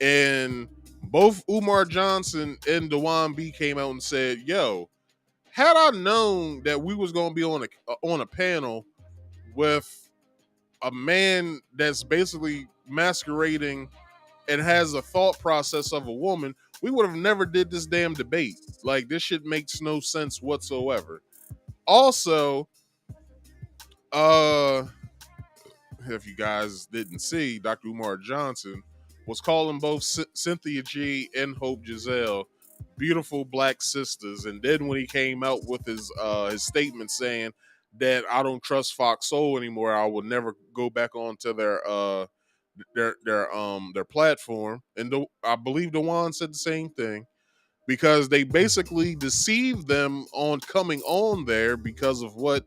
And both Umar Johnson and Dewan B came out and said, yo, had I known that we was going to be on a panel with a man that's basically masquerading and has a thought process of a woman, we would have never did this damn debate. Like, this shit makes no sense whatsoever. Also, if you guys didn't see, Dr. Umar Johnson was calling both Cynthia G and Hope Giselle beautiful black sisters. And then when he came out with his statement saying that I don't trust Fox Soul anymore, I will never go back onto their platform. And I believe Dewan said the same thing, because they basically deceived them on coming on there because of what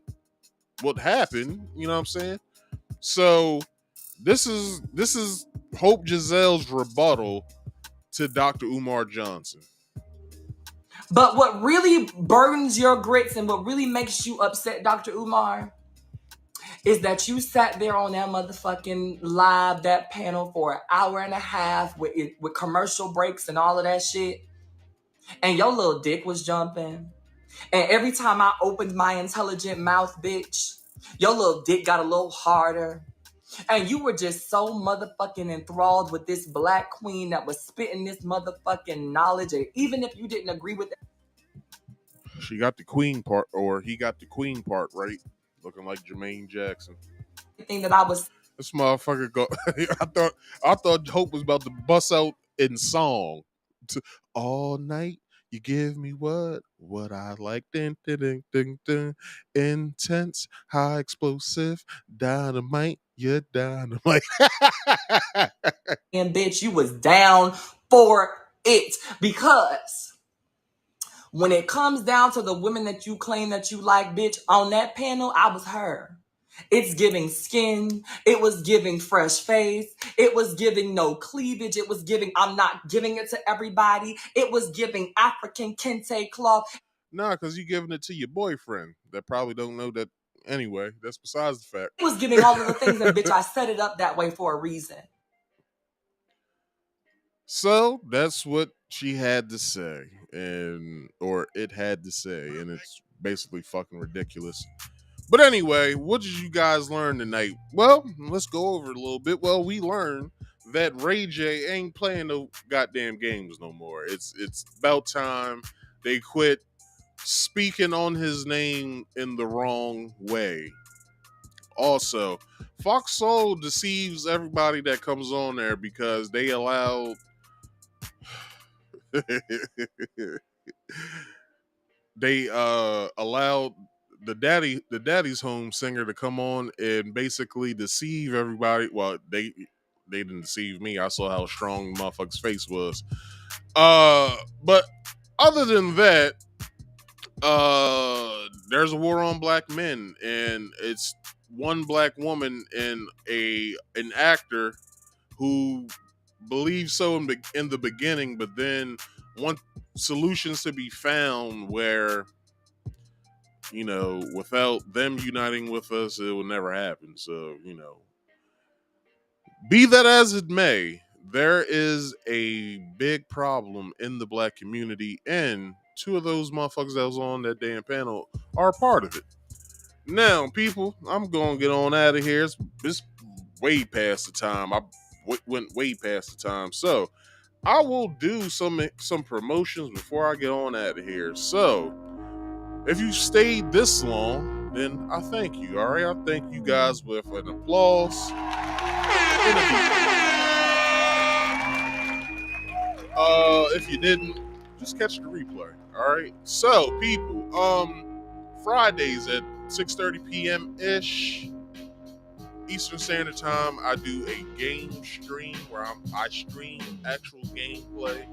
happened. You know what I'm saying? So this is Hope Giselle's rebuttal to Dr. Umar Johnson. But what really burdens your grits and what really makes you upset, Dr. Umar, is that you sat there on that motherfucking live, that panel for an hour and a half with commercial breaks and all of that shit. And your little dick was jumping. And every time I opened my intelligent mouth, bitch, your little dick got a little harder. And you were just so motherfucking enthralled with this black queen that was spitting this motherfucking knowledge. And even if you didn't agree with it, she got the queen part, or he got the queen part right, looking like Jermaine Jackson. Thing that I was, this motherfucker go. I thought Hope was about to bust out in song. All night you give me what I like. Ding, ding, ding, ding, ding. Intense, high explosive, dynamite. You're dynamite. and bitch, you was down for it, because when it comes down to the women that you claim that you like, bitch, on that panel, I was her. It's giving skin. It was giving fresh face. It was giving no cleavage. It was giving, I'm not giving it to everybody. It was giving African kente cloth. Nah, because you giving it to your boyfriend that probably don't know that anyway. That's besides the fact. It was giving all of the things, and bitch, I set it up that way for a reason. So that's what she had to say, or it had to say, and it's basically fucking ridiculous. But anyway, what did you guys learn tonight? Well, let's go over it a little bit. Well, we learned that Ray J ain't playing no goddamn games no more. It's about time they quit speaking on his name in the wrong way. Also, Fox Soul deceives everybody that comes on there because they allowed allowed the Daddy's Home singer to come on and basically deceive everybody. Well, they didn't deceive me. I saw how strong the motherfucker's face was. But other than that, there's a war on black men, and it's one black woman and an actor who believes so in the beginning, but then want solutions to be found where, you know, without them uniting with us, it will never happen. So, you know, be that as it may, there is a big problem in the black community, and two of those motherfuckers that was on that damn panel are part of it. Now, people, I'm going to get on out of here. It's way past the time. I went way past the time. So, I will do some promotions before I get on out of here. So, if you stayed this long, then I thank you. All right, I thank you guys with an applause. If you didn't, just catch the replay. All right. So, people, Fridays at 6:30 p.m. ish Eastern Standard Time, I do a game stream where I stream actual gameplay.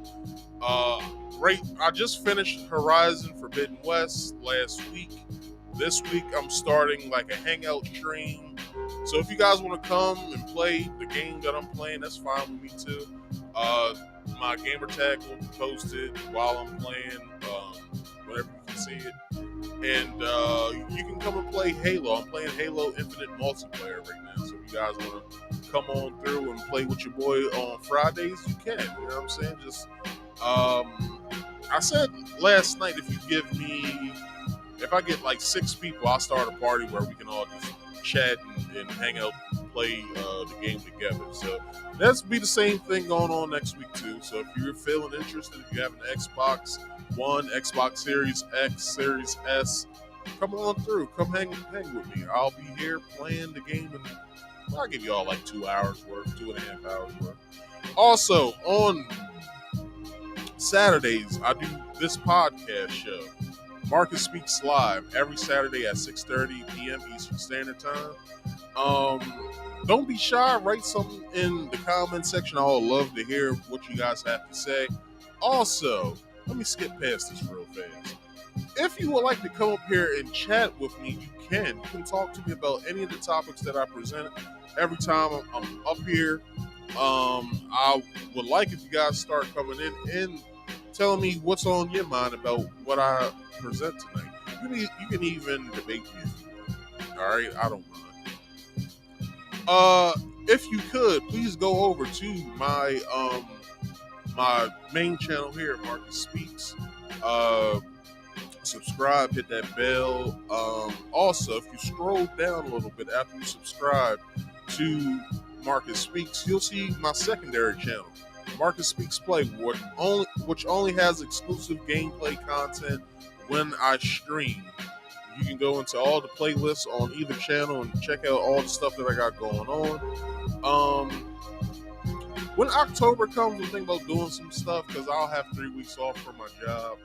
I just finished Horizon Forbidden West last week. This week I'm starting like a hangout stream. So if you guys want to come and play the game that I'm playing, that's fine with me too. My gamer tag will be posted while I'm playing, whenever you can see it. And you can come and play Halo. I'm playing Halo Infinite multiplayer right now. So if you guys want to come on through and play with your boy on Fridays, you can. You know what I'm saying? Just I said last night, if I get like 6 people, I'll start a party where we can all just chat and hang out and play the game together. So that's be the same thing going on next week too. So if you're feeling interested, if you have an Xbox One, Xbox Series X, Series S, come on through. Come hang with me. I'll be here playing the game, and I'll give you all like 2 hours worth, 2.5 hours worth. Also on Saturdays, I do this podcast show. Marcus Speaks Live every Saturday at 6:30 p.m. Eastern Standard Time. Don't be shy. Write something in the comment section. I would love to hear what you guys have to say. Also, let me skip past this real fast. If you would like to come up here and chat with me, you can. You can talk to me about any of the topics that I present every time I'm up here. I would like if you guys start coming in and telling me what's on your mind about what I present tonight. You can even debate me if you want. All right, I don't mind. If you could, please go over to my my main channel here, Marcus Speaks. Subscribe, hit that bell. Also, if you scroll down a little bit after you subscribe to Marcus Speaks, you'll see my secondary channel, Marcus Speaks Play, which only has exclusive gameplay content when I stream. You can go into all the playlists on either channel and check out all the stuff that I got going on. When October comes, we'll think about doing some stuff because I'll have 3 weeks off from my job.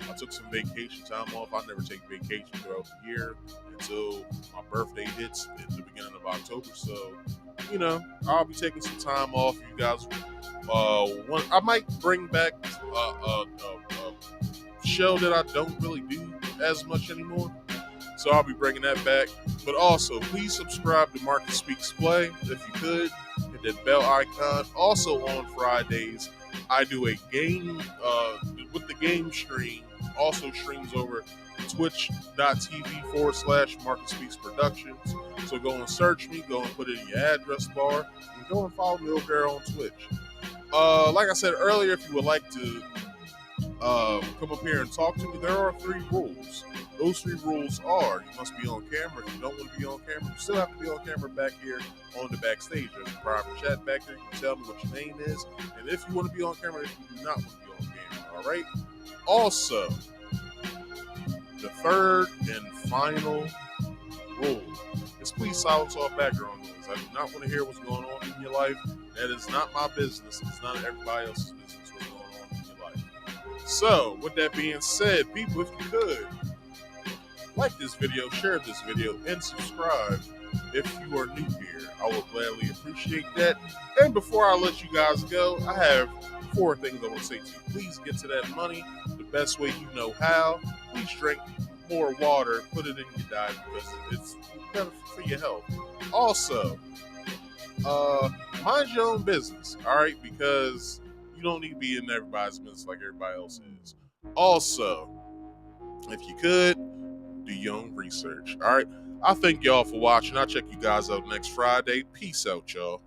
I took some vacation time off. I never take vacation throughout the year until my birthday hits at the beginning of October. So, I'll be taking some time off. You guys, I might bring back a show that I don't really do as much anymore. So I'll be bringing that back. But also, please subscribe to Marcus Speaks Play if you could. Hit that bell icon. Also on Fridays, I do a game with the game stream. Also streams over twitch.tv/Marcus Speaks Productions. So go and search me. Go and put it in your address bar. And go and follow me over there on Twitch. Like I said earlier, if you would like to come up here and talk to me, there are 3 rules. Those 3 rules are: you must be on camera. If you don't want to be on camera, you still have to be on camera back here on the backstage. There's a private chat back there. You can tell me what your name is, and if you want to be on camera, if you do not want to be on camera. All right. Also, the 3rd and final rule is please silence all background noise. I do not want to hear what's going on in your life. That is not my business. It's not everybody else's business what's going on in your life. So, with that being said, people, if you could, like this video, share this video, and subscribe if you are new here. I will gladly appreciate that. And before I let you guys go, I have 4 things I want to say to you. Please get to that money the best way you know how. Please drink more water, put it in your diet because it's better for your health. Also, mind your own business, all right? Because you don't need to be in everybody's business like everybody else is. Also, if you could, do your own research, all right? I thank y'all for watching. I'll check you guys out next Friday. Peace out, y'all.